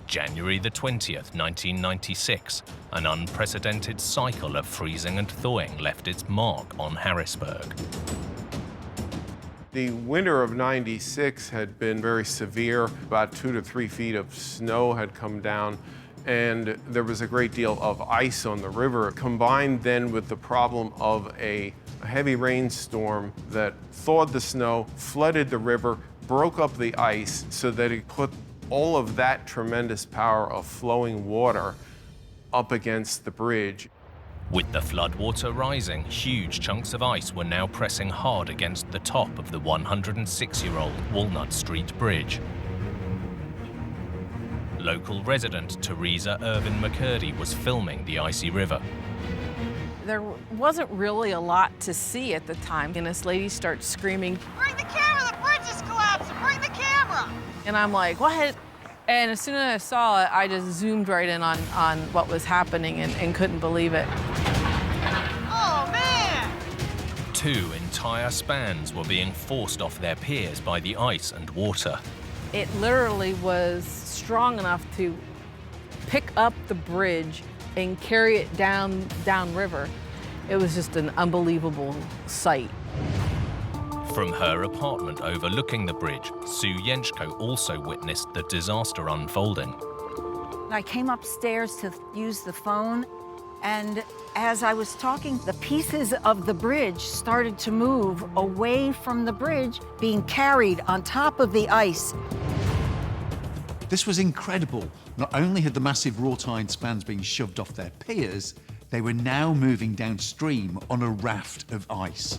January the 20th, 1996, an unprecedented cycle of freezing and thawing left its mark on Harrisburg. The winter of '96 had been very severe. About 2 to 3 feet of snow had come down, and there was a great deal of ice on the river, combined then with the problem of a heavy rainstorm that thawed the snow, flooded the river, broke up the ice so that it put all of that tremendous power of flowing water up against the bridge. With the floodwater rising, huge chunks of ice were now pressing hard against the top of the 106-year-old Walnut Street Bridge. Local resident Teresa Irvin McCurdy was filming the icy river. There wasn't really a lot to see at the time, and this lady starts screaming, "Bring the camera, the bridge is collapsing, bring the camera!" And I'm like, what? And as soon as I saw it, I just zoomed right in on what was happening and couldn't believe it. Oh, man! 2 entire spans were being forced off their piers by the ice and water. It literally was strong enough to pick up the bridge and carry it downriver. It was just an unbelievable sight. From her apartment overlooking the bridge, Sue Yenchko also witnessed the disaster unfolding. I came upstairs to use the phone, and as I was talking, the pieces of the bridge started to move away from the bridge, being carried on top of the ice. This was incredible. Not only had the massive wrought iron spans been shoved off their piers, they were now moving downstream on a raft of ice.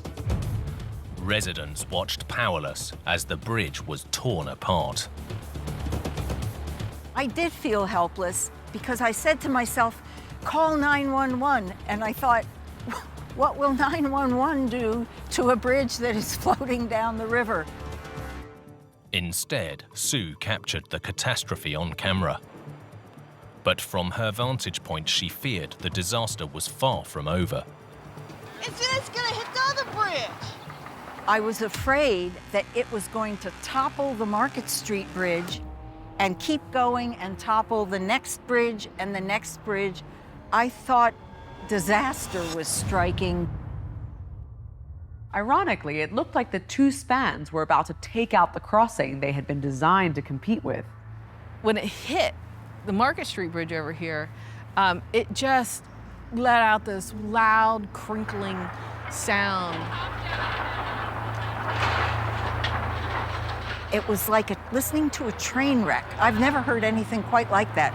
Residents watched powerless as the bridge was torn apart. I did feel helpless because I said to myself, call 911, and I thought, what will 911 do to a bridge that is floating down the river? Instead, Sue captured the catastrophe on camera. But from her vantage point, she feared the disaster was far from over. It's gonna hit the other bridge! I was afraid that it was going to topple the Market Street Bridge and keep going and topple the next bridge and the next bridge. I thought disaster was striking. Ironically, it looked like the 2 spans were about to take out the crossing they had been designed to compete with. When it hit the Market Street Bridge over here, it just let out this loud, crinkling sound. It was like listening to a train wreck. I've never heard anything quite like that.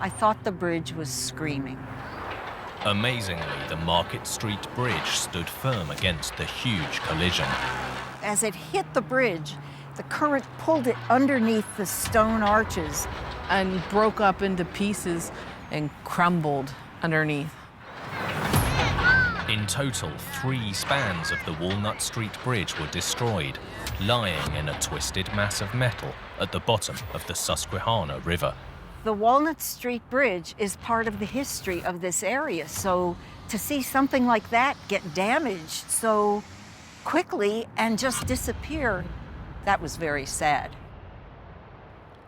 I thought the bridge was screaming. Amazingly, the Market Street Bridge stood firm against the huge collision. As it hit the bridge, the current pulled it underneath the stone arches and broke up into pieces and crumbled underneath. In total, 3 spans of the Walnut Street Bridge were destroyed, lying in a twisted mass of metal at the bottom of the Susquehanna River. The Walnut Street Bridge is part of the history of this area, so to see something like that get damaged so quickly and just disappear, that was very sad.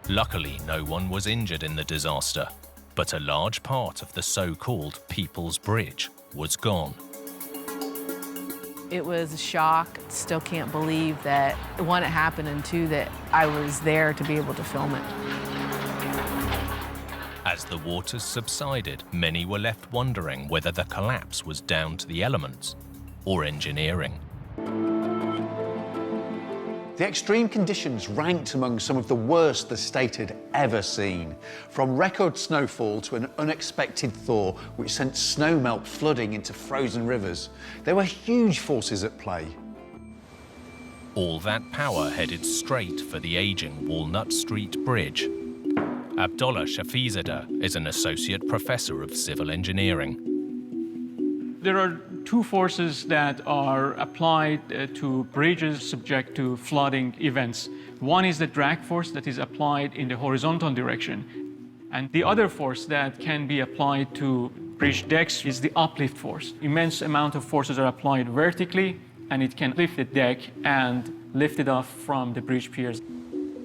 Luckily, no one was injured in the disaster, but a large part of the so-called People's Bridge was gone. It was a shock. Still can't believe that, 1, it happened, and 2, that I was there to be able to film it. As the waters subsided, many were left wondering whether the collapse was down to the elements or engineering. The extreme conditions ranked among some of the worst the state had ever seen, from record snowfall to an unexpected thaw which sent snowmelt flooding into frozen rivers. There were huge forces at play. All that power headed straight for the aging Walnut Street Bridge. Abdollah Shafizadeh is an associate professor of civil engineering. There are 2 forces that are applied to bridges subject to flooding events. One is the drag force that is applied in the horizontal direction, And the other force that can be applied to bridge decks is the uplift force. Immense amount of forces are applied vertically, and it can lift the deck and lift it off from the bridge piers.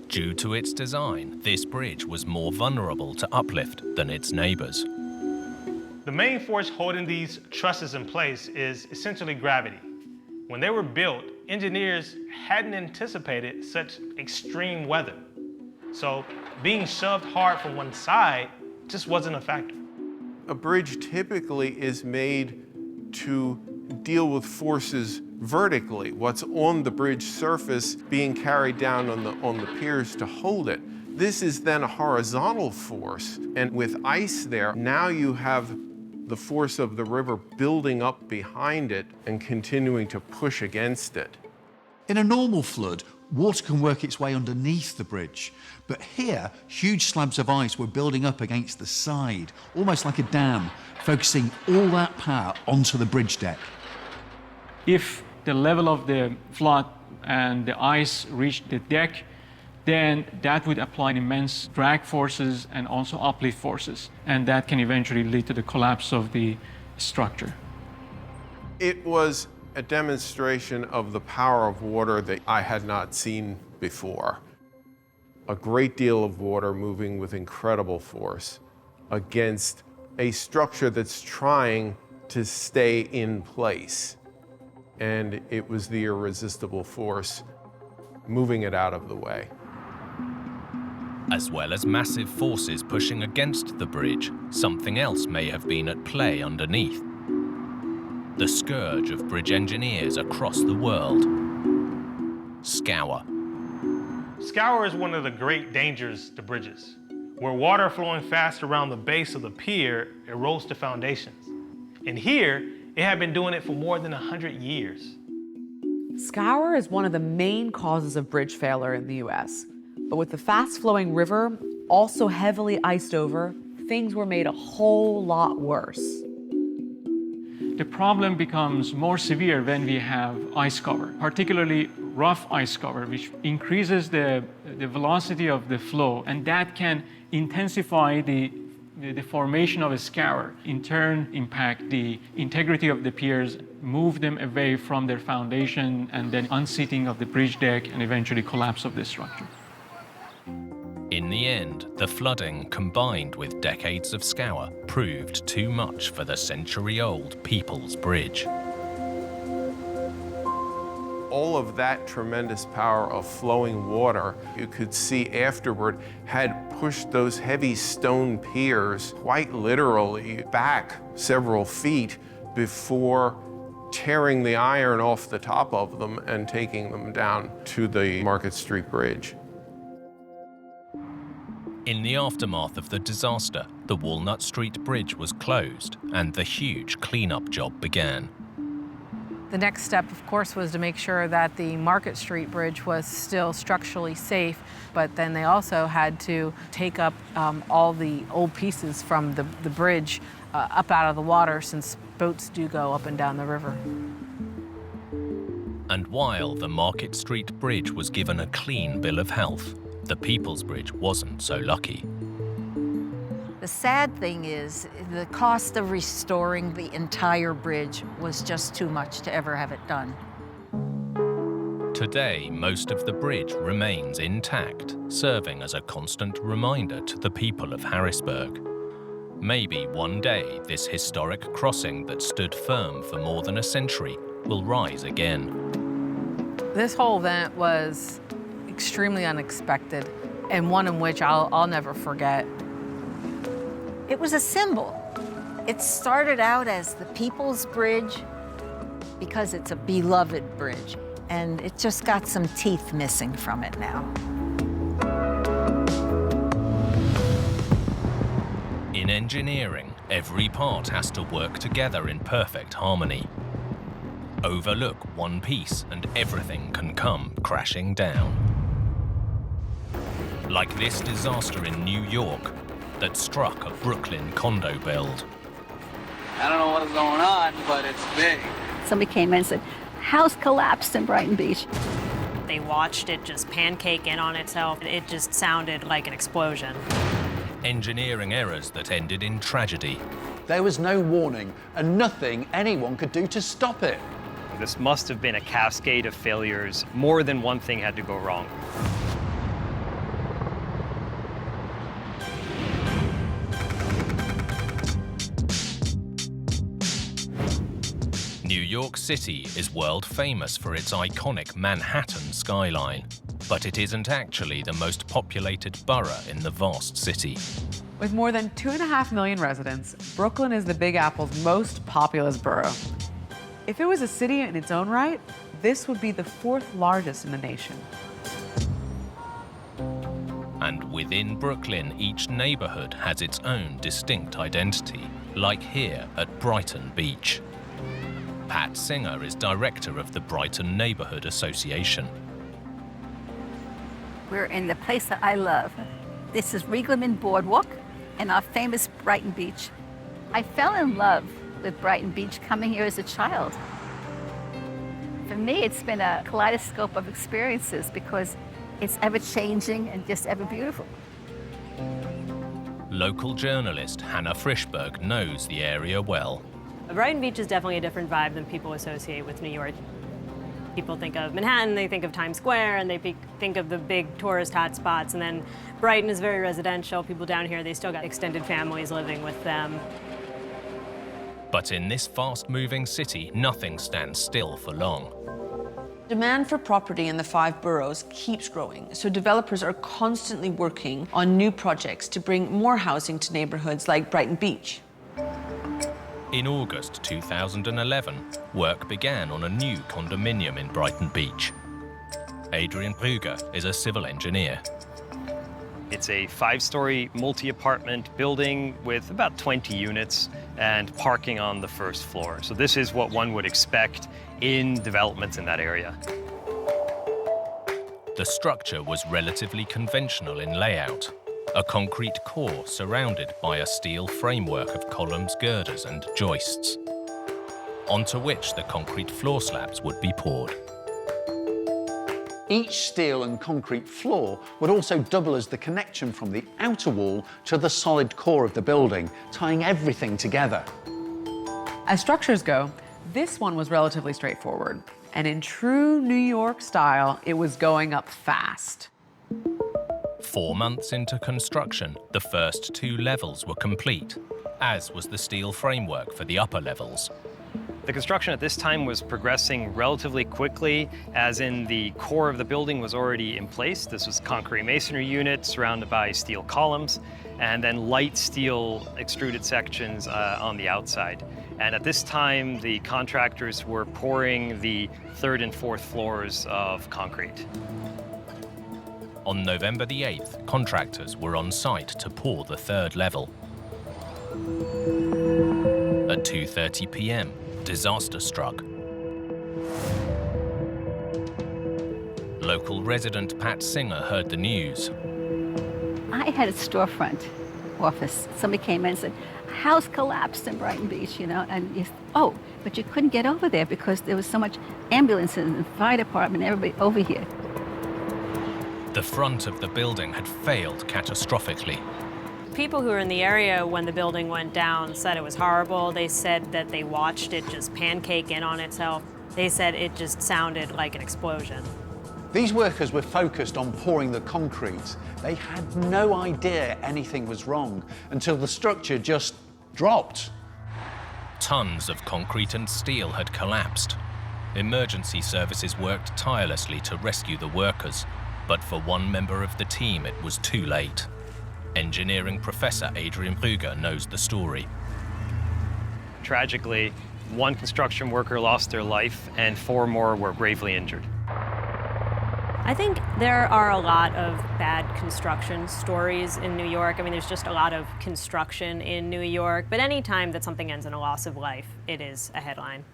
Due to its design, this bridge was more vulnerable to uplift than its neighbors. The main force holding these trusses in place is essentially gravity. When they were built, engineers hadn't anticipated such extreme weather. So being shoved hard from one side just wasn't a factor. A bridge typically is made to deal with forces vertically, what's on the bridge surface being carried down on the piers to hold it. This is then a horizontal force, and with ice there, now you have the force of the river building up behind it and continuing to push against it. In a normal flood, water can work its way underneath the bridge, but here, huge slabs of ice were building up against the side, almost like a dam, focusing all that power onto the bridge deck. If the level of the flood and the ice reached the deck, then that would apply immense drag forces and also uplift forces, and that can eventually lead to the collapse of the structure. It was a demonstration of the power of water that I had not seen before. A great deal of water moving with incredible force against a structure that's trying to stay in place. And it was the irresistible force moving it out of the way. As well as massive forces pushing against the bridge, something else may have been at play underneath. The scourge of bridge engineers across the world: scour. Scour is one of the great dangers to bridges. Where water flowing fast around the base of the pier erodes the foundations. And here, it had been doing it for more than 100 years. Scour is one of the main causes of bridge failure in the US. But with the fast-flowing river also heavily iced over, things were made a whole lot worse. The problem becomes more severe when we have ice cover, particularly rough ice cover, which increases the velocity of the flow, and that can intensify the formation of a scour, in turn impact the integrity of the piers, move them away from their foundation, and then unseating of the bridge deck and eventually collapse of the structure. In the end, the flooding combined with decades of scour proved too much for the century-old People's Bridge. All of that tremendous power of flowing water, you could see afterward, had pushed those heavy stone piers quite literally back several feet before tearing the iron off the top of them and taking them down to the Market Street Bridge. In the aftermath of the disaster, the Walnut Street Bridge was closed and the huge cleanup job began. The next step, of course, was to make sure that the Market Street Bridge was still structurally safe, but then they also had to take up all the old pieces from the bridge up out of the water, since boats do go up and down the river. And while the Market Street Bridge was given a clean bill of health, the People's Bridge wasn't so lucky. The sad thing is the cost of restoring the entire bridge was just too much to ever have it done. Today, most of the bridge remains intact, serving as a constant reminder to the people of Harrisburg. Maybe one day this historic crossing that stood firm for more than a century will rise again. This whole event was extremely unexpected, and one in which I'll never forget. It was a symbol. It started out as the People's Bridge because it's a beloved bridge, and it just got some teeth missing from it now. In engineering, every part has to work together in perfect harmony. Overlook one piece and everything can come crashing down. Like this disaster in New York that struck a Brooklyn condo build. I don't know what is going on, but it's big. Somebody came in and said, house collapsed in Brighton Beach. They watched it just pancake in on itself. It just sounded like an explosion. engineering errors that ended in tragedy. There was no warning and nothing anyone could do to stop it. This must have been a cascade of failures. More than one thing had to go wrong. New York City is world famous for its iconic Manhattan skyline, but it isn't actually the most populated borough in the vast city. With more than 2.5 million residents, Brooklyn is the Big Apple's most populous borough. If it was a city in its own right, this would be the 4th largest in the nation. And within Brooklyn, each neighborhood has its own distinct identity, like here at Brighton Beach. Pat Singer is director of the Brighton Neighborhood Association. We're in the place that I love. This is Riegelman Boardwalk and our famous Brighton Beach. I fell in love with Brighton Beach coming here as a child. For me, it's been a kaleidoscope of experiences because it's ever-changing and just ever beautiful. Local journalist Hannah Frischberg knows the area well. Brighton Beach is definitely a different vibe than people associate with New York. People think of Manhattan, they think of Times Square, and they think of the big tourist hotspots. And then Brighton is very residential. People down here, they still got extended families living with them. But in this fast-moving city, nothing stands still for long. Demand for property in the 5 boroughs keeps growing, so developers are constantly working on new projects to bring more housing to neighborhoods like Brighton Beach. In August 2011, work began on a new condominium in Brighton Beach. Adrian Brugger is a civil engineer. It's a 5-story multi-apartment building with about 20 units and parking on the first floor. So this is what one would expect in developments in that area. The structure was relatively conventional in layout. A concrete core surrounded by a steel framework of columns, girders and joists, onto which the concrete floor slabs would be poured. Each steel and concrete floor would also double as the connection from the outer wall to the solid core of the building, tying everything together. As structures go, this one was relatively straightforward. And in true New York style, it was going up fast. 4 months into construction, the first 2 levels were complete, as was the steel framework for the upper levels. The construction at this time was progressing relatively quickly, as in the core of the building was already in place. This was concrete masonry unit surrounded by steel columns, and then light steel extruded sections on the outside. And at this time, the contractors were pouring the 3rd and 4th floors of concrete. On November the 8th, contractors were on site to pour the 3rd level. At 2:30 p.m., disaster struck. Local resident Pat Singer heard the news. I had a storefront office. Somebody came in and said, a house collapsed in Brighton Beach, you know, and you, oh, but you couldn't get over there because there was so much ambulances and fire department, everybody over here. The front of the building had failed catastrophically. People who were in the area when the building went down said it was horrible. They said that they watched it just pancake in on itself. They said it just sounded like an explosion. These workers were focused on pouring the concrete. They had no idea anything was wrong until the structure just dropped. Tons of concrete and steel had collapsed. Emergency services worked tirelessly to rescue the workers, but for one member of the team, it was too late. Engineering professor Adrian Brugger knows the story. Tragically, 1 construction worker lost their life and 4 more were gravely injured. I think there are a lot of bad construction stories in New York. I mean, there's just a lot of construction in New York, but any time that something ends in a loss of life, it is a headline.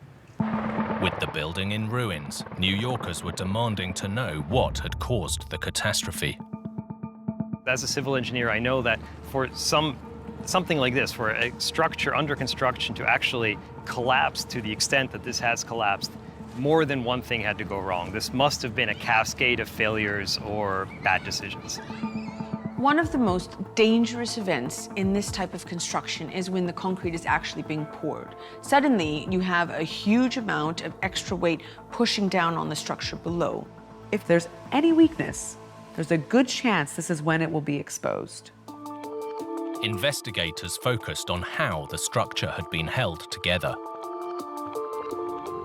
With the building in ruins, New Yorkers were demanding to know what had caused the catastrophe. As a civil engineer, I know that for something like this, for a structure under construction to actually collapse to the extent that this has collapsed, more than one thing had to go wrong. This must have been a cascade of failures or bad decisions. One of the most dangerous events in this type of construction is when the concrete is actually being poured. Suddenly, you have a huge amount of extra weight pushing down on the structure below. If there's any weakness, there's a good chance this is when it will be exposed. Investigators focused on how the structure had been held together.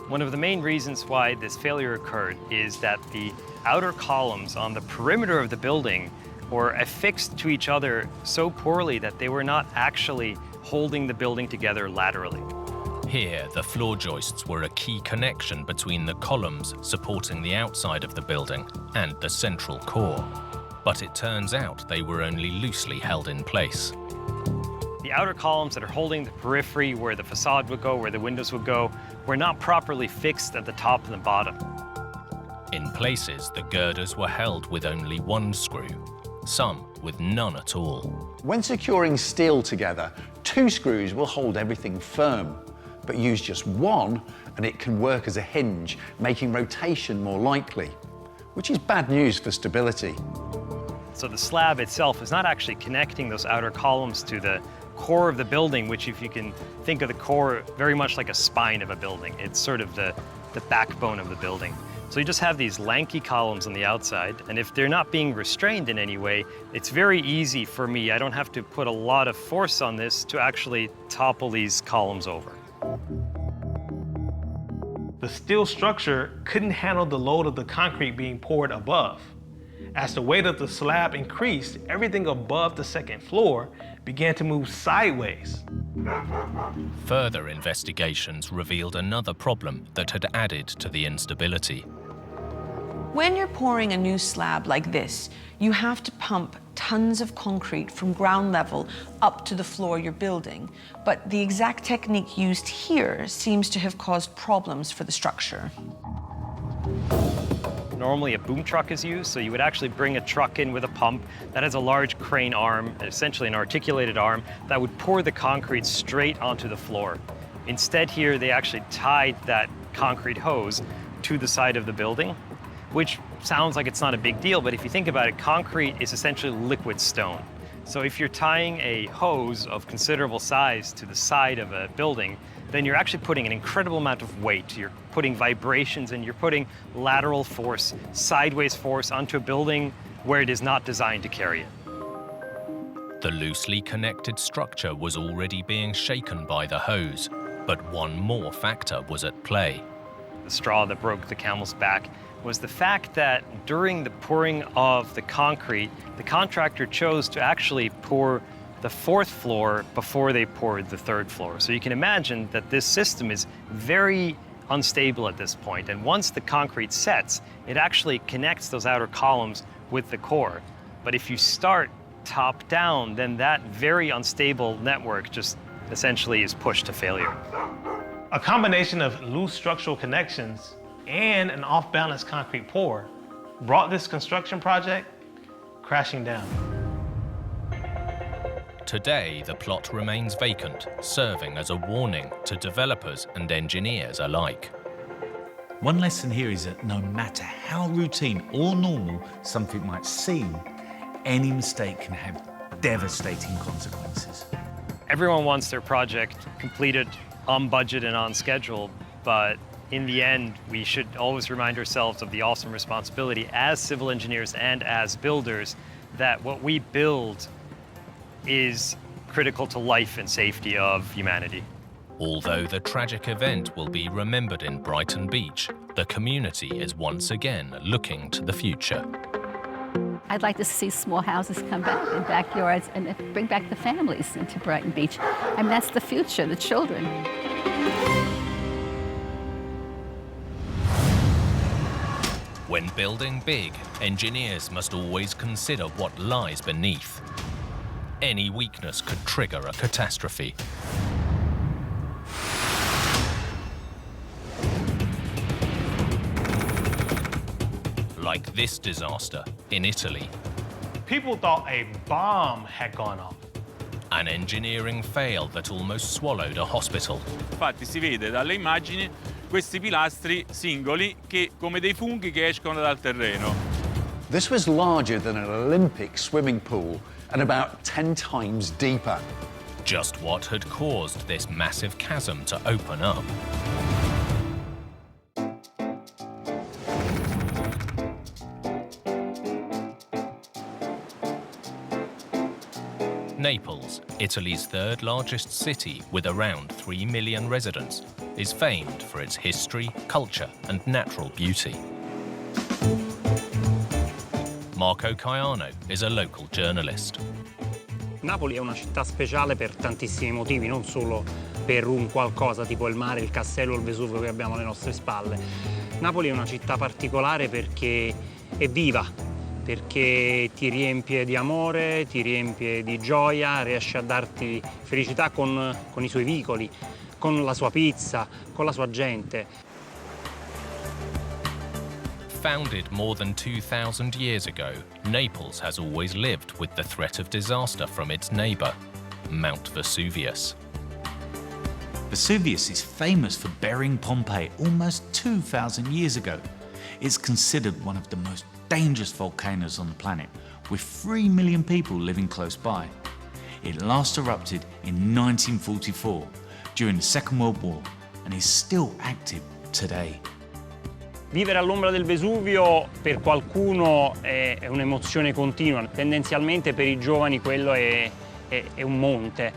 One of the main reasons why this failure occurred is that the outer columns on the perimeter of the building were affixed to each other so poorly that they were not actually holding the building together laterally. Here, the floor joists were a key connection between the columns supporting the outside of the building and the central core. But it turns out they were only loosely held in place. The outer columns that are holding the periphery, where the facade would go, where the windows would go, were not properly fixed at the top and the bottom. In places, the girders were held with only one screw, some with none at all. When securing steel together, 2 screws will hold everything firm, but use just one and it can work as a hinge, making rotation more likely, which is bad news for stability. So the slab itself is not actually connecting those outer columns to the core of the building, which, if you can think of the core very much like a spine of a building, it's sort of the backbone of the building. So you just have these lanky columns on the outside, and if they're not being restrained in any way, it's very easy for me, I don't have to put a lot of force on this to actually topple these columns over. The steel structure couldn't handle the load of the concrete being poured above. As the weight of the slab increased, everything above the second floor began to move sideways. Further investigations revealed another problem that had added to the instability. When you're pouring a new slab like this, you have to pump tons of concrete from ground level up to the floor you're building. But the exact technique used here seems to have caused problems for the structure. Normally a boom truck is used, so you would actually bring a truck in with a pump that has a large crane arm, essentially an articulated arm, that would pour the concrete straight onto the floor. Instead here, they actually tied that concrete hose to the side of the building, which sounds like it's not a big deal, but if you think about it, concrete is essentially liquid stone. So if you're tying a hose of considerable size to the side of a building, then you're actually putting an incredible amount of weight. You're putting vibrations and you're putting lateral force, sideways force onto a building where it is not designed to carry it. The loosely connected structure was already being shaken by the hose, but one more factor was at play. The straw that broke the camel's back was the fact that during the pouring of the concrete, the contractor chose to actually pour the 4th floor before they poured the 3rd floor. So you can imagine that this system is very unstable at this point. And once the concrete sets, it actually connects those outer columns with the core. But if you start top down, then that very unstable network just essentially is pushed to failure. A combination of loose structural connections and an off-balance concrete pour brought this construction project crashing down. Today, the plot remains vacant, serving as a warning to developers and engineers alike. One lesson here is that no matter how routine or normal something might seem, any mistake can have devastating consequences. Everyone wants their project completed on budget and on schedule, but in the end, we should always remind ourselves of the awesome responsibility as civil engineers and as builders that what we build is critical to life and safety of humanity. Although the tragic event will be remembered in Brighton Beach, the community is once again looking to the future. I'd like to see small houses come back in backyards and bring back the families into Brighton Beach. I mean, that's the future, the children. When building big, engineers must always consider what lies beneath. Any weakness could trigger a catastrophe. Like this disaster in Italy. People thought a bomb had gone off. An engineering fail that almost swallowed a hospital. Infatti si vede dalle immagini questi pilastri singoli che come dei funghi che escono dal terreno. This was larger than an Olympic swimming pool and about 10 times deeper. Just what had caused this massive chasm to open up? Naples, Italy's third largest city with around 3 million residents, is famed for its history, culture and natural beauty. Marco Caiano is a local journalist. Napoli è una città speciale per tantissimi motivi, non solo per un qualcosa tipo il mare, il castello o il Vesuvio che abbiamo alle nostre spalle. Napoli è una città particolare perché è viva, perché ti riempie di amore, ti riempie di gioia, riesce a darti felicità con i suoi vicoli, con la sua pizza, con la sua gente. Founded more than 2,000 years ago, Naples has always lived with the threat of disaster from its neighbour, Mount Vesuvius. Vesuvius is famous for burying Pompeii almost 2,000 years ago. It's considered one of the most dangerous volcanoes on the planet, with 3 million people living close by. It last erupted in 1944 during the Second World War and is still active today. Vivere all'ombra del Vesuvio per qualcuno è un'emozione continua. Tendenzialmente per i giovani quello è un monte.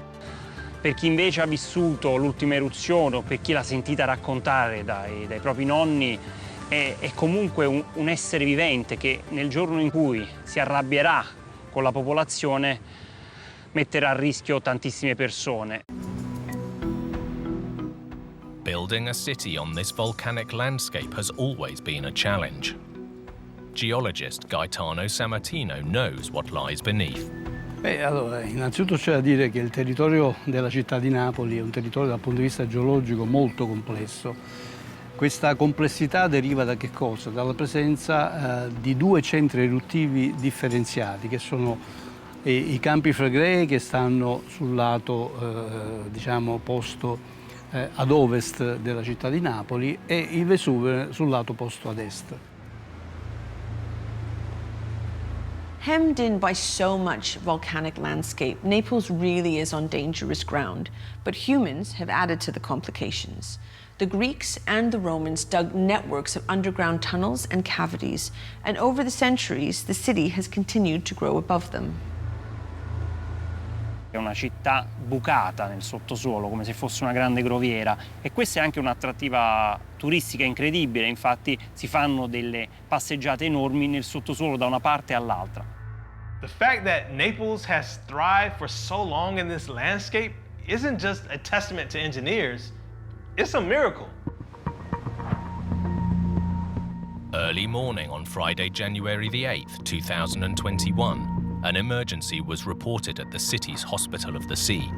Per chi invece ha vissuto l'ultima eruzione o per chi l'ha sentita raccontare dai propri nonni, è comunque un essere vivente che nel giorno in cui si arrabbierà con la popolazione metterà a rischio tantissime persone. Building a city on this volcanic landscape has always been a challenge. Geologist Gaetano Sammartino knows what lies beneath. Allora, innanzitutto c'è da dire che il territorio della città di Napoli è un territorio dal punto di vista geologico molto complesso. Questa complessità deriva da che cosa? Dalla presenza di 2 centri eruttivi differenziati, che sono i campi flegrei che stanno sul lato, diciamo, posto ad ovest della città di Napoli e il Vesuvio sul lato posto ad est. Hemmed in by so much volcanic landscape, Naples really is on dangerous ground, but humans have added to the complications. The Greeks and the Romans dug networks of underground tunnels and cavities, and over the centuries, the city has continued to grow above them. È una città bucata nel sottosuolo, come se fosse una grande groviera, e questa è anche un'attrattiva turistica incredibile. Infatti si fanno delle passeggiate enormi nel sottosuolo da una parte all'altra. The fact that Naples has thrived for so long in this landscape isn't just a testament to engineers, it's a miracle. Early morning on Friday, January the 8th, 2021, an emergency was reported at the city's Hospital of the Sea.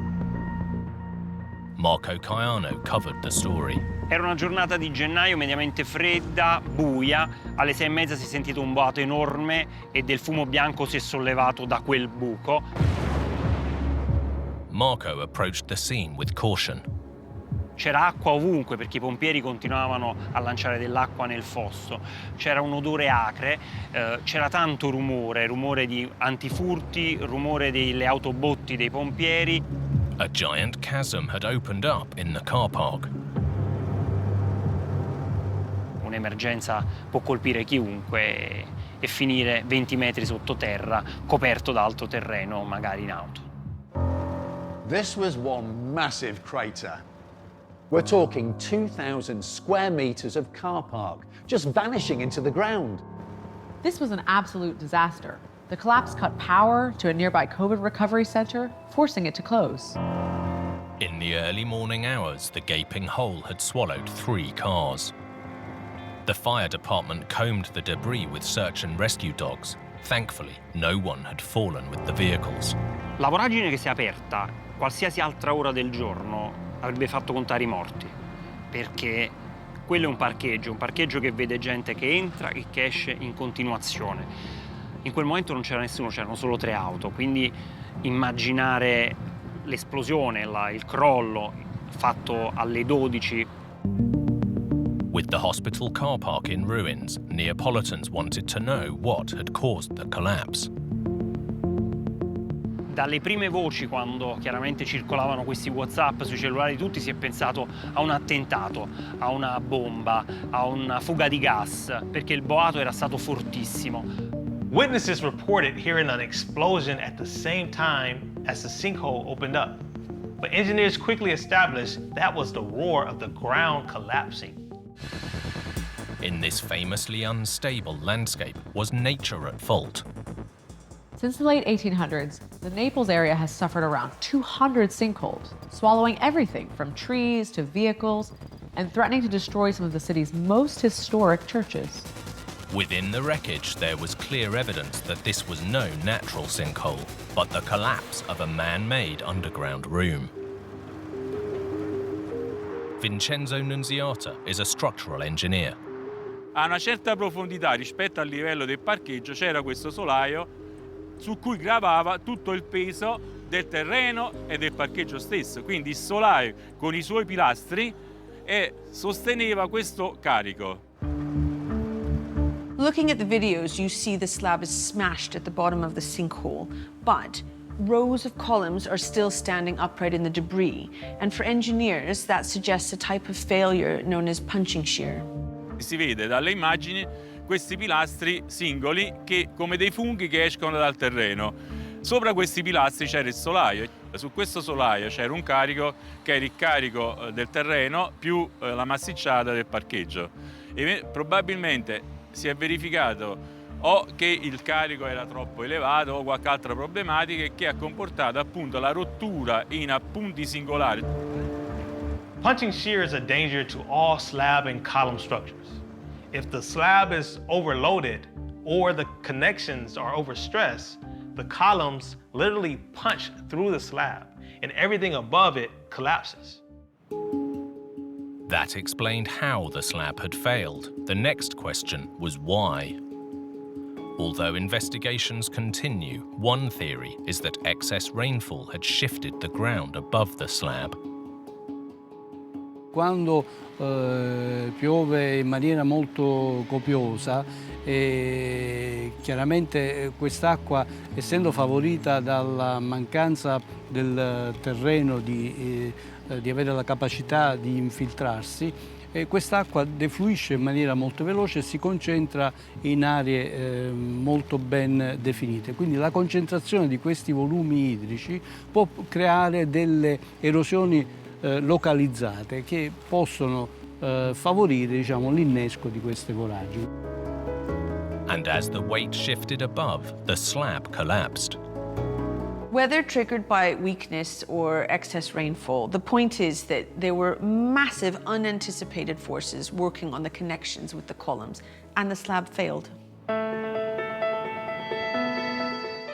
Marco Caiano covered the story. Era una giornata di gennaio mediamente fredda, buia. Alle 6:30 si è sentito un boato enorme e del fumo bianco si è sollevato da quel buco. Marco approached the scene with caution. C'era acqua ovunque perché i pompieri continuavano a lanciare dell'acqua nel fosso. C'era un odore acre, c'era tanto rumore di antifurti, rumore delle autobotti dei pompieri. A giant chasm had opened up in the car park. Un'emergenza può colpire chiunque e finire 20 metri sottoterra, coperto da alto terreno, magari in auto. This was one massive crater. We're talking 2,000 square meters of car park, just vanishing into the ground. This was an absolute disaster. The collapse cut power to a nearby COVID recovery center, forcing it to close. In the early morning hours, the gaping hole had swallowed 3 cars. The fire department combed the debris with search and rescue dogs. Thankfully, no one had fallen with the vehicles. La voragine che si è aperta, qualsiasi altra ora del giorno, avrebbe fatto contare i morti, perché quello è un parcheggio che vede gente che entra e che esce in continuazione. In quel momento non c'era nessuno, c'erano solo 3 auto, quindi immaginare l'esplosione, il crollo fatto alle 12. With the hospital car park in ruins, Neapolitans wanted to know what had caused the collapse. Dalle prime voci, quando chiaramente circolavano questi WhatsApp sui cellulari di tutti, si è pensato a un attentato, a una bomba, a una fuga di gas, perché il boato era stato fortissimo. Witnesses reported hearing an explosion at the same time as the sinkhole opened up. But engineers quickly established that was the roar of the ground collapsing. In this famously unstable landscape, was nature at fault? Since the late 1800s, the Naples area has suffered around 200 sinkholes, swallowing everything from trees to vehicles and threatening to destroy some of the city's most historic churches. Within the wreckage, there was clear evidence that this was no natural sinkhole, but the collapse of a man-made underground room. Vincenzo Nunziata is a structural engineer. A una certa profondità rispetto al livello del parcheggio c'era questo solaio su cui gravava tutto il peso del terreno e del parcheggio stesso. Quindi il solaio con i suoi pilastri sosteneva questo carico. Looking at the videos, you see the slab is smashed at the bottom of the sinkhole, but rows of columns are still standing upright in the debris. And for engineers, that suggests a type of failure known as punching shear. Si vede dalle immagini questi pilastri singoli che come dei funghi che escono dal terreno. Sopra questi pilastri c'era il solaio. Su questo solaio c'era un carico che era il carico del terreno più la massicciata del parcheggio. E probabilmente si è verificato o che il carico era troppo elevato o qualche altra problematica che ha comportato appunto la rottura in appunti singolari. Punching shear is a danger to all slab and column structures. If the slab is overloaded or the connections are overstressed, the columns literally punch through the slab and everything above it collapses. That explained how the slab had failed. The next question was why. Although investigations continue, one theory is that excess rainfall had shifted the ground above the slab. Quando piove in maniera molto copiosa, chiaramente quest'acqua, essendo favorita dalla mancanza del terreno di avere la capacità di infiltrarsi, quest'acqua defluisce in maniera molto veloce e si concentra in aree molto ben definite. Quindi la concentrazione di questi volumi idrici può creare delle erosioni localizzate che possono favorire, diciamo, l'innesco di queste voragini. And as the weight shifted above, the slab collapsed. Whether triggered by weakness or excess rainfall, the point is that there were massive unanticipated forces working on the connections with the columns, and the slab failed.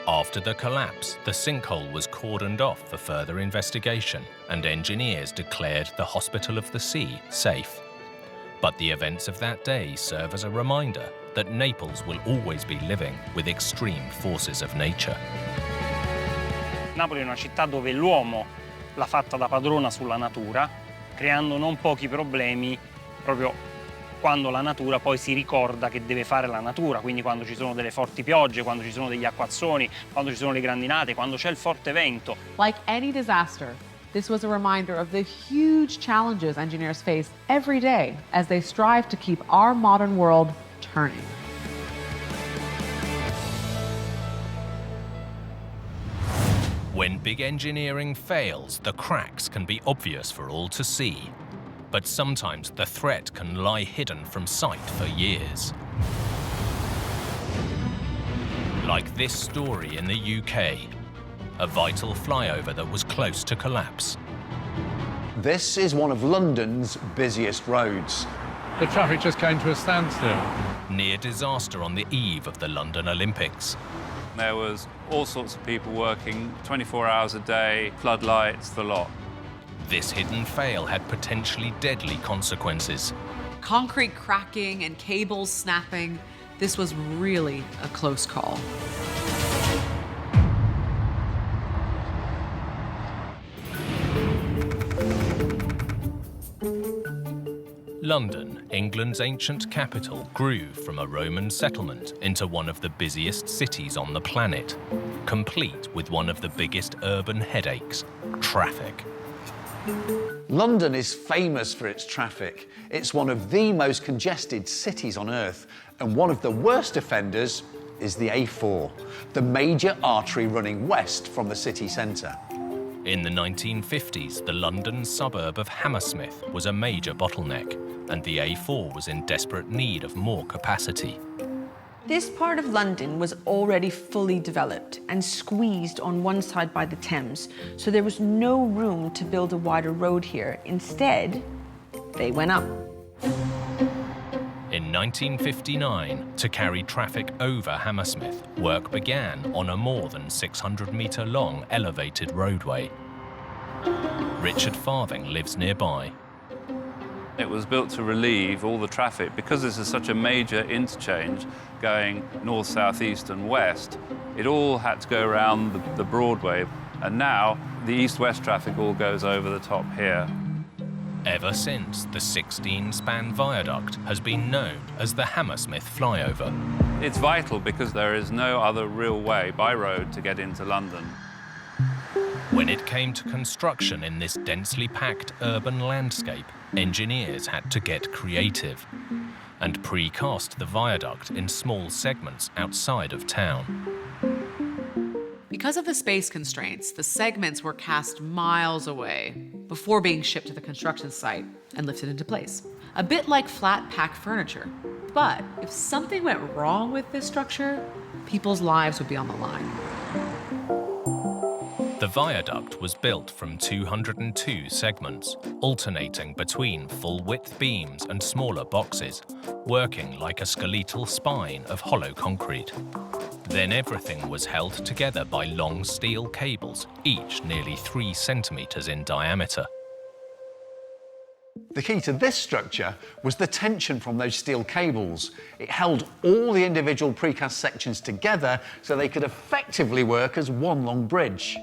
After the collapse, the sinkhole was cordoned off for further investigation, and engineers declared the Hospital of the Sea safe. But the events of that day serve as a reminder that Naples will always be living with extreme forces of nature. Napoli è una città dove l'uomo l'ha fatta da padrona sulla natura, creando non pochi problemi proprio quando la natura poi si ricorda che deve fare la natura, quindi quando ci sono delle forti piogge, quando ci sono degli acquazzoni, quando ci sono le grandinate, quando c'è il forte vento. Like any disaster, this was a reminder of the huge challenges engineers face every day as they strive to keep our modern world turning. When big engineering fails, the cracks can be obvious for all to see. But sometimes the threat can lie hidden from sight for years. Like this story in the UK, a vital flyover that was close to collapse. This is one of London's busiest roads. The traffic just came to a standstill. Near disaster on the eve of the London Olympics. There was all sorts of people working 24 hours a day, floodlights, the lot. This hidden fail had potentially deadly consequences. Concrete cracking and cables snapping. This was really a close call. London, England's ancient capital, grew from a Roman settlement into one of the busiest cities on the planet, complete with one of the biggest urban headaches, traffic. London is famous for its traffic. It's one of the most congested cities on Earth, and one of the worst offenders is the A4, the major artery running west from the city centre. In the 1950s, the London suburb of Hammersmith was a major bottleneck, and the A4 was in desperate need of more capacity. This part of London was already fully developed and squeezed on one side by the Thames, so there was no room to build a wider road here. Instead, they went up. In 1959, to carry traffic over Hammersmith, work began on a more than 600-metre-long elevated roadway. Richard Farthing lives nearby. It was built to relieve all the traffic. Because this is such a major interchange going north, south, east and west, it all had to go around the Broadway. And now the east-west traffic all goes over the top here. Ever since, the 16-span viaduct has been known as the Hammersmith flyover. It's vital because there is no other real way by road to get into London. When it came to construction in this densely packed urban landscape, engineers had to get creative and precast the viaduct in small segments outside of town. Because of the space constraints, the segments were cast miles away before being shipped to the construction site and lifted into place. A bit like flat pack furniture. But if something went wrong with this structure, people's lives would be on the line. The viaduct was built from 202 segments, alternating between full-width beams and smaller boxes, working like a skeletal spine of hollow concrete. Then everything was held together by long steel cables, each nearly 3 centimetres in diameter. The key to this structure was the tension from those steel cables. It held all the individual precast sections together so they could effectively work as one long bridge.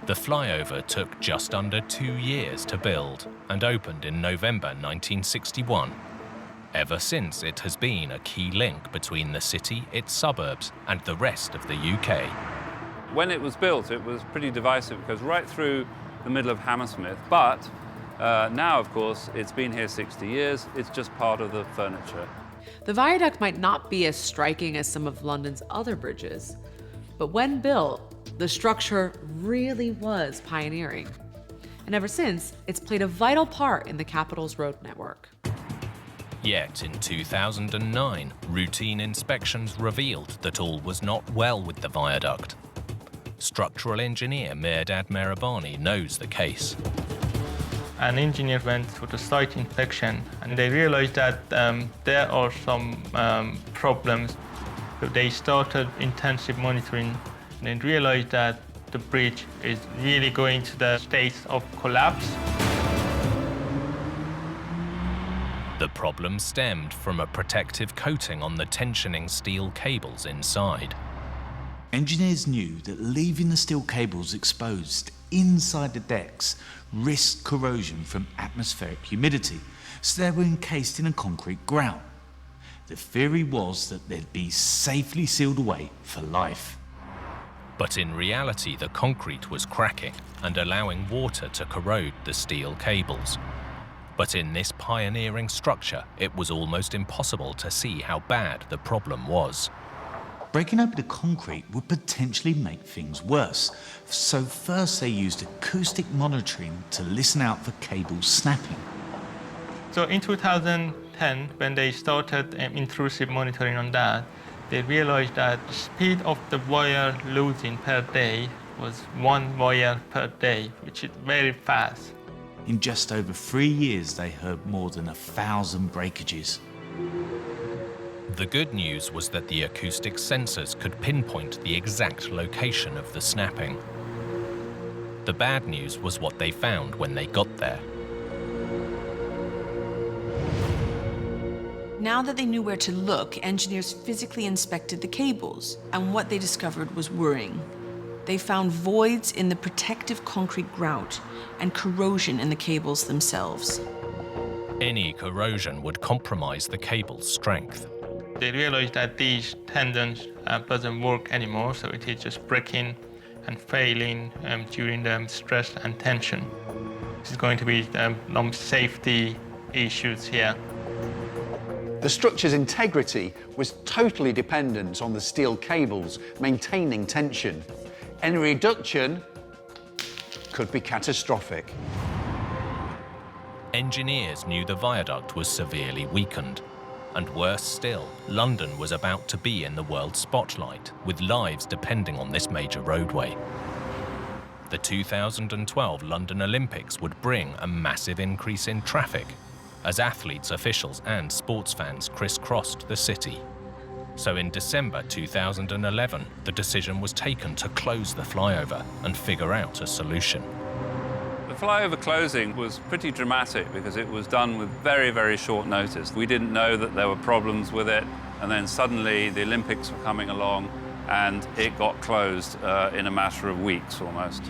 The flyover took just under 2 years to build and opened in November 1961. Ever since, it has been a key link between the city, its suburbs, and the rest of the UK. When it was built, it was pretty divisive. It goes right through the middle of Hammersmith, but now, of course, it's been here 60 years. It's just part of the furniture. The viaduct might not be as striking as some of London's other bridges, but when built, the structure really was pioneering. And ever since, it's played a vital part in the capital's road network. Yet in 2009, routine inspections revealed that all was not well with the viaduct. Structural engineer Mehrdad Mehrabani knows the case. An engineer went to the site inspection and they realized that there are some problems. So they started intensive monitoring and realized that the bridge is really going to the state of collapse. The problem stemmed from a protective coating on the tensioning steel cables inside. Engineers knew that leaving the steel cables exposed inside the decks risked corrosion from atmospheric humidity, so they were encased in a concrete grout. The theory was that they'd be safely sealed away for life. But in reality, the concrete was cracking and allowing water to corrode the steel cables. But in this pioneering structure, it was almost impossible to see how bad the problem was. Breaking open the concrete would potentially make things worse. So first they used acoustic monitoring to listen out for cables snapping. So in 2010, when they started intrusive monitoring on that, they realized that the speed of the wire losing per day was 1 wire per day, which is very fast. In just over 3 years, they heard more than 1,000 breakages. The good news was that the acoustic sensors could pinpoint the exact location of the snapping. The bad news was what they found when they got there. Now that they knew where to look, engineers physically inspected the cables, and what they discovered was worrying. They found voids in the protective concrete grout and corrosion in the cables themselves. Any corrosion would compromise the cable's strength. They realized that these tendons doesn't work anymore, so it is just breaking and failing during the stress and tension. This is going to be some safety issues here. The structure's integrity was totally dependent on the steel cables maintaining tension. Any reduction could be catastrophic. Engineers knew the viaduct was severely weakened. And worse still, London was about to be in the world spotlight, with lives depending on this major roadway. The 2012 London Olympics would bring a massive increase in traffic, as athletes, officials and sports fans crisscrossed the city. So in December 2011, the decision was taken to close the flyover and figure out a solution. The flyover closing was pretty dramatic because it was done with very, very short notice. We didn't know that there were problems with it, and then suddenly the Olympics were coming along and it got closed in a matter of weeks almost.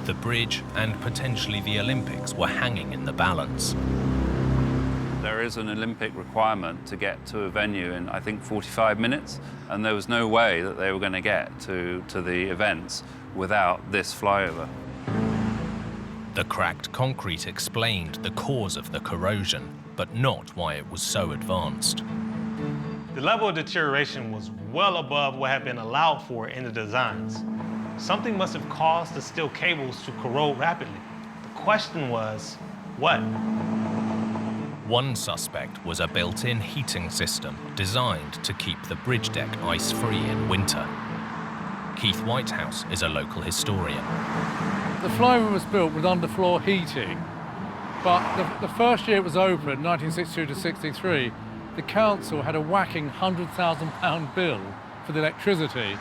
The bridge and potentially the Olympics were hanging in the balance. There is an Olympic requirement to get to a venue in, I think, 45 minutes, and there was no way that they were going to get to the events without this flyover. The cracked concrete explained the cause of the corrosion, but not why it was so advanced. The level of deterioration was well above what had been allowed for in the designs. Something must have caused the steel cables to corrode rapidly. The question was, what? One suspect was a built-in heating system designed to keep the bridge deck ice-free in winter. Keith Whitehouse is a local historian. The flyover was built with underfloor heating, but the first year it was open, 1962 to 63, the council had a whacking £100,000 bill for the electricity.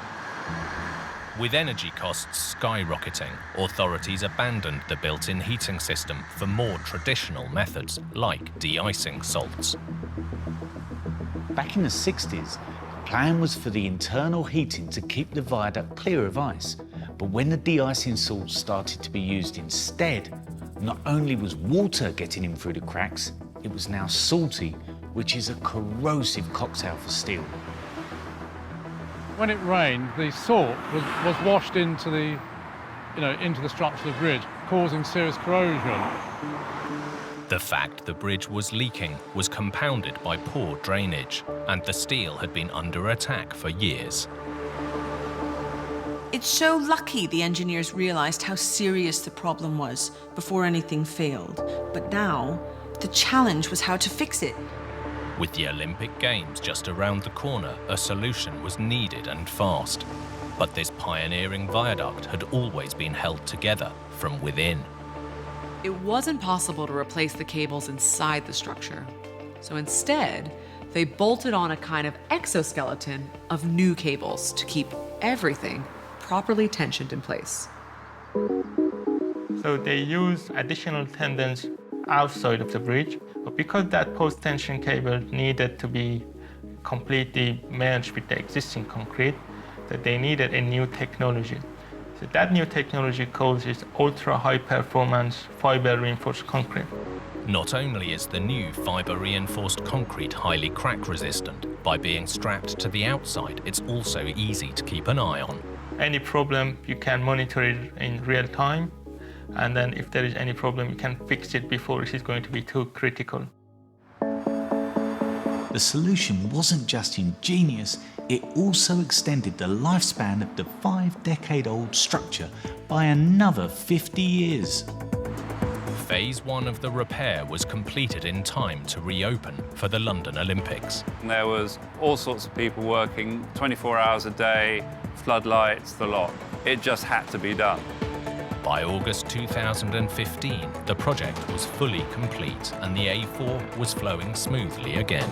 With energy costs skyrocketing, authorities abandoned the built-in heating system for more traditional methods, like de-icing salts. Back in the 60s, the plan was for the internal heating to keep the viaduct clear of ice. But when the de-icing salt started to be used instead, not only was water getting in through the cracks, it was now salty, which is a corrosive cocktail for steel. When it rained, the salt was washed into the structure of the bridge, causing serious corrosion. The fact the bridge was leaking was compounded by poor drainage, and the steel had been under attack for years. It's so lucky the engineers realized how serious the problem was before anything failed. But now, the challenge was how to fix it. With the Olympic Games just around the corner, a solution was needed and fast. But this pioneering viaduct had always been held together from within. It wasn't possible to replace the cables inside the structure. So instead, they bolted on a kind of exoskeleton of new cables to keep everything properly tensioned in place. So they used additional tendons outside of the bridge, but because that post-tension cable needed to be completely merged with the existing concrete, that they needed a new technology. So that new technology causes ultra-high performance fiber-reinforced concrete. Not only is the new fiber-reinforced concrete highly crack-resistant, by being strapped to the outside, it's also easy to keep an eye on. Any problem, you can monitor it in real time, and then if there is any problem, you can fix it before it is going to be too critical. The solution wasn't just ingenious, it also extended the lifespan of the 5-decade-old structure by another 50 years. Phase 1 of the repair was completed in time to reopen for the London Olympics. There was all sorts of people working 24 hours a day, floodlights, the lot. It just had to be done. By August 2015, the project was fully complete and the A4 was flowing smoothly again.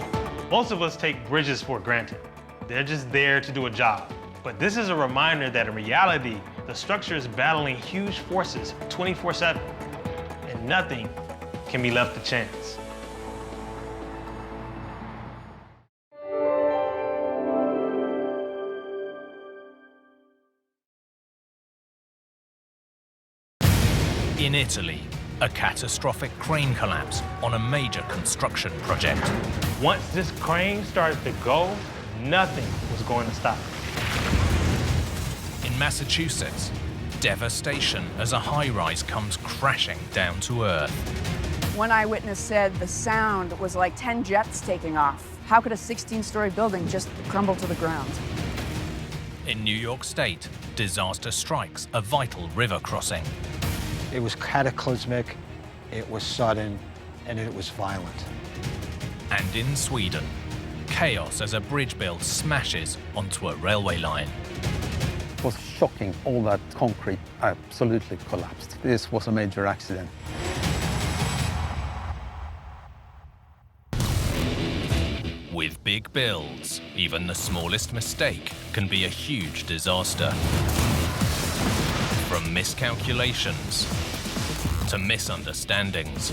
Most of us take bridges for granted. They're just there to do a job. But this is a reminder that in reality, the structure is battling huge forces 24/7, and nothing can be left to chance. In Italy, a catastrophic crane collapse on a major construction project. Once this crane started to go, nothing was going to stop it. In Massachusetts, devastation as a high-rise comes crashing down to earth. One eyewitness said the sound was like 10 jets taking off. How could a 16-story building just crumble to the ground? In New York State, disaster strikes a vital river crossing. It was cataclysmic, it was sudden, and it was violent. And in Sweden, chaos as a bridge build smashes onto a railway line. It was shocking. All that concrete absolutely collapsed. This was a major accident. With big builds, even the smallest mistake can be a huge disaster. From miscalculations to misunderstandings,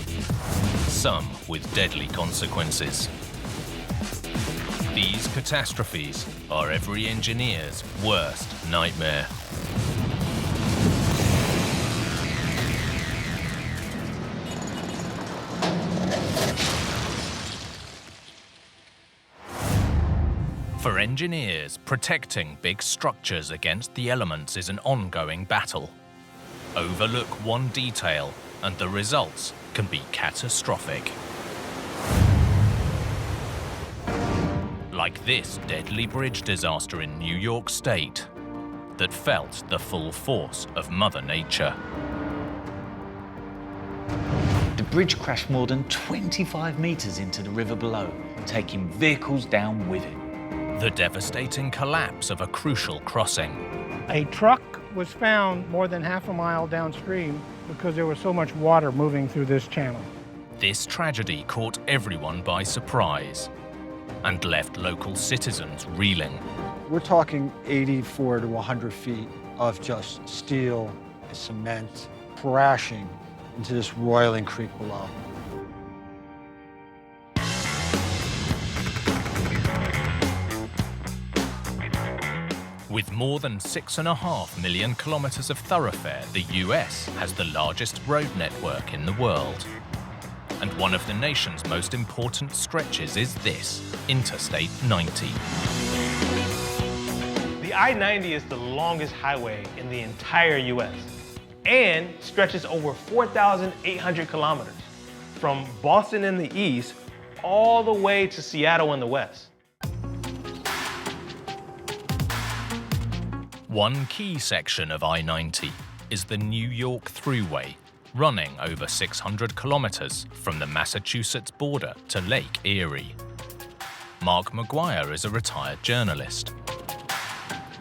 some with deadly consequences. These catastrophes are every engineer's worst nightmare. For engineers, protecting big structures against the elements is an ongoing battle. Overlook one detail, and the results can be catastrophic. Like this deadly bridge disaster in New York State that felt the full force of Mother Nature. The bridge crashed more than 25 meters into the river below, taking vehicles down with it. The devastating collapse of a crucial crossing. A truck was found more than half a mile downstream because there was so much water moving through this channel. This tragedy caught everyone by surprise and left local citizens reeling. We're talking 84 to 100 feet of just steel and cement crashing into this roiling creek below. With more than 6.5 million kilometers of thoroughfare, the US has the largest road network in the world. And one of the nation's most important stretches is this, Interstate 90. The I-90 is the longest highway in the entire US and stretches over 4,800 kilometers from Boston in the east all the way to Seattle in the west. One key section of I-90 is the New York Thruway, running over 600 kilometers from the Massachusetts border to Lake Erie. Mark McGuire is a retired journalist.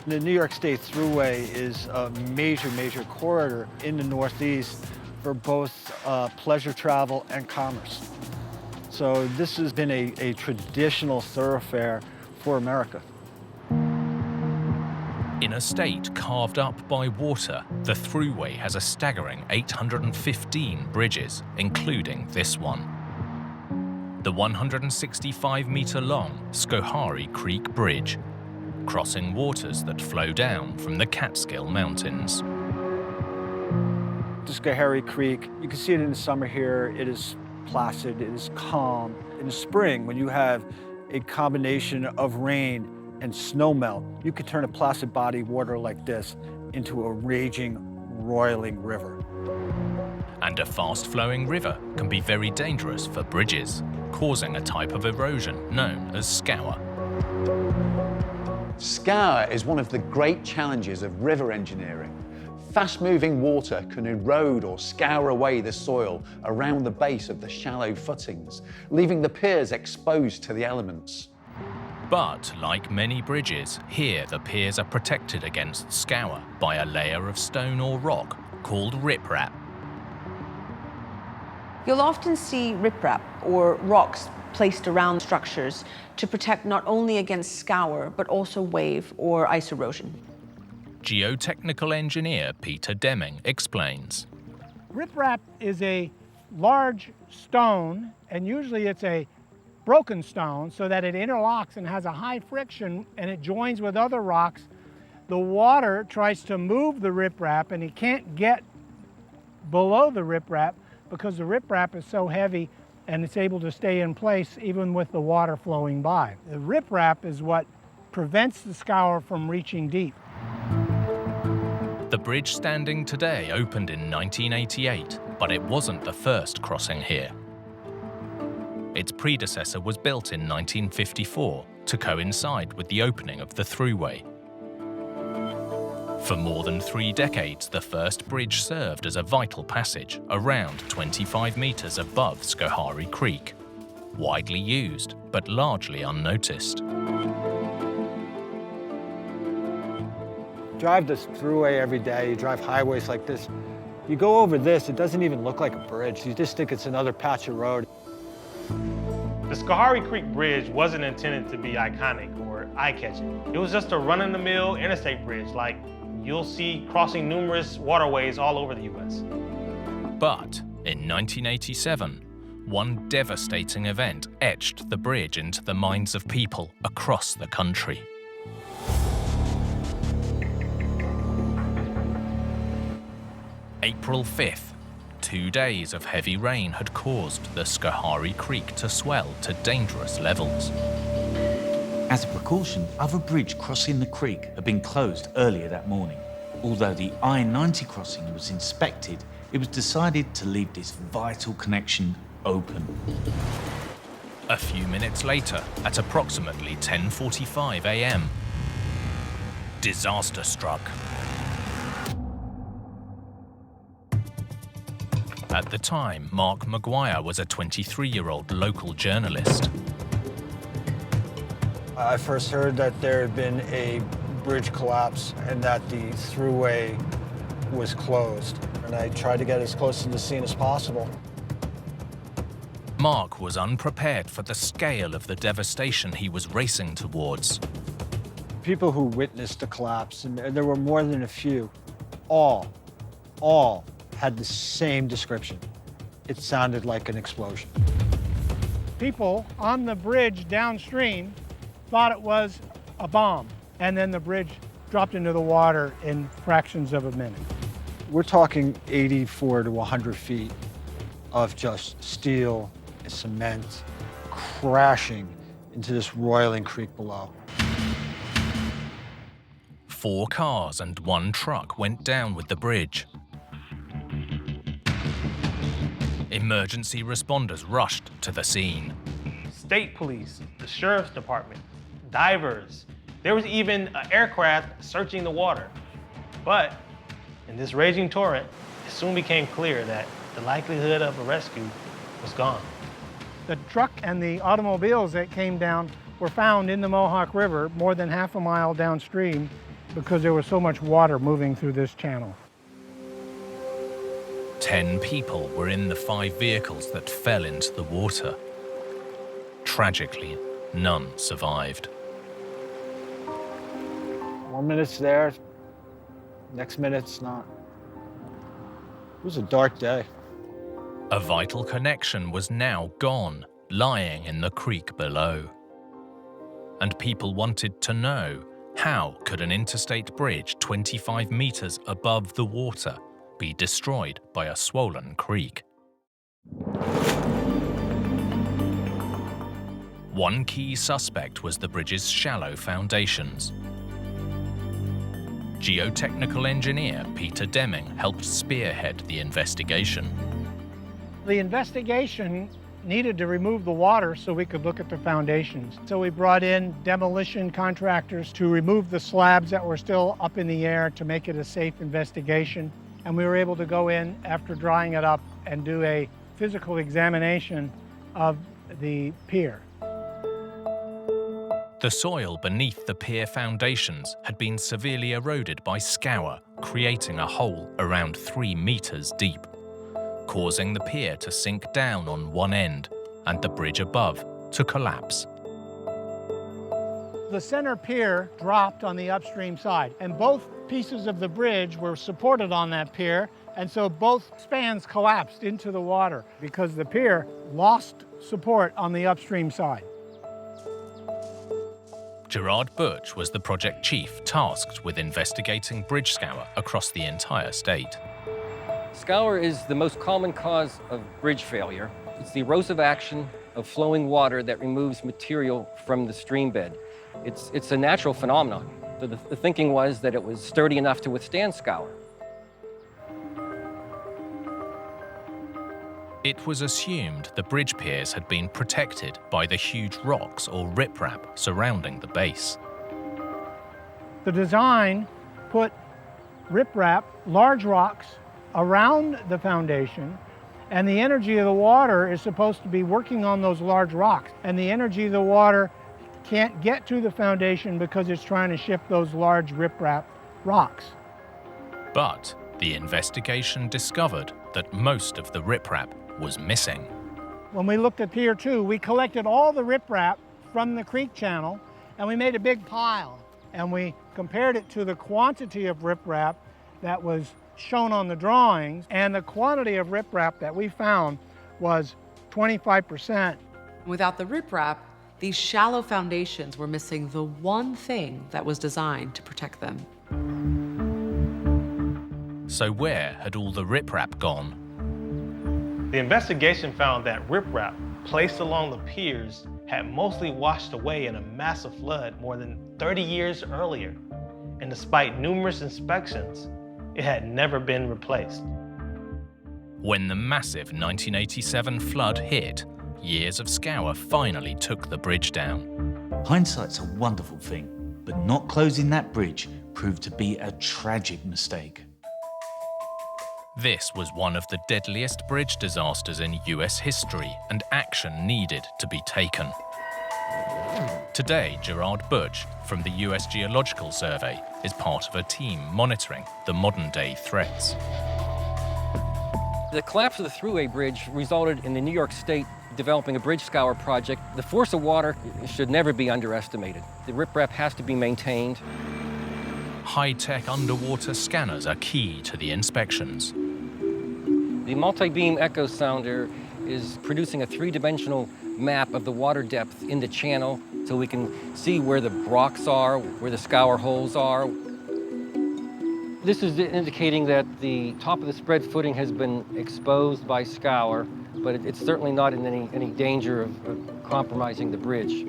The New York State Thruway is a major corridor in the Northeast for both pleasure travel and commerce. So this has been a traditional thoroughfare for America. In a state carved up by water, the Thruway has a staggering 815 bridges, including this one. The 165-meter-long Schoharie Creek Bridge, crossing waters that flow down from the Catskill Mountains. The Schoharie Creek, you can see it in the summer here. It is placid, it is calm. In the spring, when you have a combination of rain and snowmelt, you could turn a placid body of water like this into a raging, roiling river. And a fast-flowing river can be very dangerous for bridges, causing a type of erosion known as scour. Scour is one of the great challenges of river engineering. Fast-moving water can erode or scour away the soil around the base of the shallow footings, leaving the piers exposed to the elements. But, like many bridges, here the piers are protected against scour by a layer of stone or rock called riprap. You'll often see riprap, or rocks, placed around structures to protect not only against scour, but also wave or ice erosion. Geotechnical engineer Peter Deming explains. Riprap is a large stone, and usually it's a broken stone so that it interlocks and has a high friction and it joins with other rocks. The water tries to move the riprap and it can't get below the riprap, because the riprap is so heavy and it's able to stay in place even with the water flowing by. The riprap is what prevents the scour from reaching deep. The bridge standing today opened in 1988, but it wasn't the first crossing here. Its predecessor was built in 1954 to coincide with the opening of the Thruway. For more than 3 decades, the first bridge served as a vital passage around 25 meters above Schoharie Creek, widely used but largely unnoticed. Drive this Thruway every day, you drive highways like this. You go over this, it doesn't even look like a bridge. You just think it's another patch of road. The Schoharie Creek Bridge wasn't intended to be iconic or eye-catching. It was just a run-of-the-mill interstate bridge like you'll see crossing numerous waterways all over the U.S. But in 1987, one devastating event etched the bridge into the minds of people across the country. April 5th, 2 days of heavy rain had caused the Schoharie Creek to swell to dangerous levels. As a precaution, other bridge crossing the creek had been closed earlier that morning. Although the I-90 crossing was inspected, it was decided to leave this vital connection open. A few minutes later, at approximately 10:45 a.m., disaster struck. At the time, Mark Maguire was a 23-year-old local journalist. I first heard that there had been a bridge collapse and that the Thruway was closed. And I tried to get as close to the scene as possible. Mark was unprepared for the scale of the devastation he was racing towards. People who witnessed the collapse, and there were more than a few, all had the same description. It sounded like an explosion. People on the bridge downstream thought it was a bomb, and then the bridge dropped into the water in fractions of a minute. We're talking 84 to 100 feet of just steel and cement crashing into this roiling creek below. 4 cars and 1 truck went down with the bridge. Emergency responders rushed to the scene. State police, the sheriff's department, divers. There was even an aircraft searching the water. But in this raging torrent, it soon became clear that the likelihood of a rescue was gone. The truck and the automobiles that came down were found in the Mohawk River more than half a mile downstream because there was so much water moving through this channel. 10 people were in the 5 vehicles that fell into the water. Tragically, none survived. 1 minute's there, next minute's not. It was a dark day. A vital connection was now gone, lying in the creek below. And people wanted to know, how could an interstate bridge 25 meters above the water be destroyed by a swollen creek? One key suspect was the bridge's shallow foundations. Geotechnical engineer Peter Deming helped spearhead the investigation. The investigation needed to remove the water so we could look at the foundations. So we brought in demolition contractors to remove the slabs that were still up in the air to make it a safe investigation. And we were able to go in after drying it up and do a physical examination of the pier. The soil beneath the pier foundations had been severely eroded by scour, creating a hole around 3 meters deep, causing the pier to sink down on one end and the bridge above to collapse. The center pier dropped on the upstream side, and both pieces of the bridge were supported on that pier, and so both spans collapsed into the water because the pier lost support on the upstream side. Gerard Butch was the project chief tasked with investigating bridge scour across the entire state. Scour is the most common cause of bridge failure. It's the erosive action of flowing water that removes material from the stream bed. It's a natural phenomenon. So the thinking was that it was sturdy enough to withstand scour. It was assumed the bridge piers had been protected by the huge rocks or riprap surrounding the base. The design put riprap, large rocks, around the foundation, and the energy of the water is supposed to be working on those large rocks. And the energy of the water can't get to the foundation because it's trying to shift those large riprap rocks. But the investigation discovered that most of the riprap was missing. When we looked at Pier 2, we collected all the riprap from the creek channel and we made a big pile. And we compared it to the quantity of riprap that was shown on the drawings, and the quantity of riprap that we found was 25%. Without the riprap, these shallow foundations were missing the one thing that was designed to protect them. So where had all the riprap gone? The investigation found that riprap placed along the piers had mostly washed away in a massive flood more than 30 years earlier. And despite numerous inspections, it had never been replaced. When the massive 1987 flood hit, years of scour finally took the bridge down. Hindsight's a wonderful thing, but not closing that bridge proved to be a tragic mistake. This was one of the deadliest bridge disasters in US history, and action needed to be taken. Today, Gerard Butch from the US Geological Survey is part of a team monitoring the modern-day threats. The collapse of the Thruway Bridge resulted in the New York State developing a bridge scour project. The force of water should never be underestimated. The riprap has to be maintained. High-tech underwater scanners are key to the inspections. The multi-beam echo sounder is producing a three-dimensional map of the water depth in the channel so we can see where the rocks are, where the scour holes are. This is indicating that the top of the spread footing has been exposed by scour, but it's certainly not in any danger of compromising the bridge.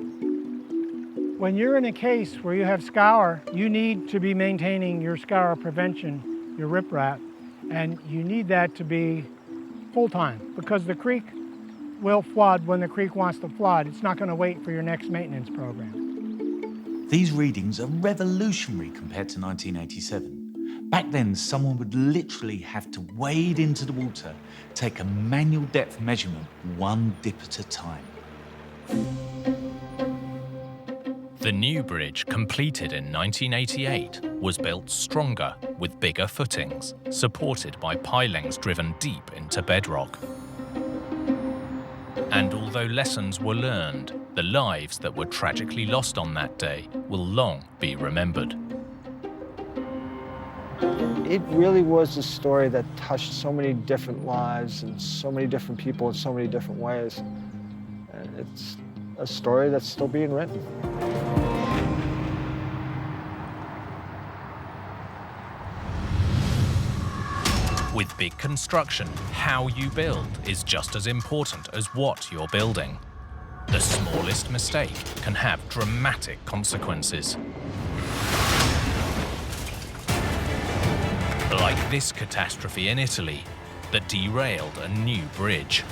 When you're in a case where you have scour, you need to be maintaining your scour prevention, your riprap, and you need that to be full-time because the creek will flood when the creek wants to flood. It's not going to wait for your next maintenance program. These readings are revolutionary compared to 1987. Back then, someone would literally have to wade into the water, take a manual depth measurement one dip at a time. The new bridge, completed in 1988, was built stronger with bigger footings, supported by pilings driven deep into bedrock. And although lessons were learned, the lives that were tragically lost on that day will long be remembered. It really was a story that touched so many different lives and so many different people in so many different ways. And it's a story that's still being written. With big construction, how you build is just as important as what you're building. The smallest mistake can have dramatic consequences. Like this catastrophe in Italy that derailed a new bridge.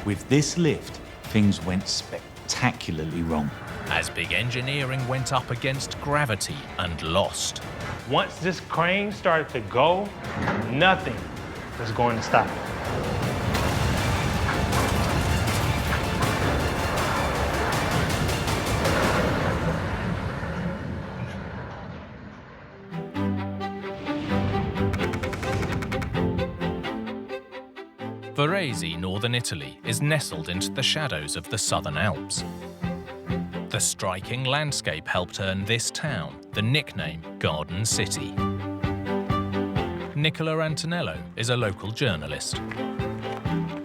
With this lift, things went spectacularly wrong. As big engineering went up against gravity and lost. Once this crane started to go, nothing was going to stop it. Varese, northern Italy, is nestled into the shadows of the southern Alps. The striking landscape helped earn this town the nickname Garden City. Nicola Antonello is a local journalist.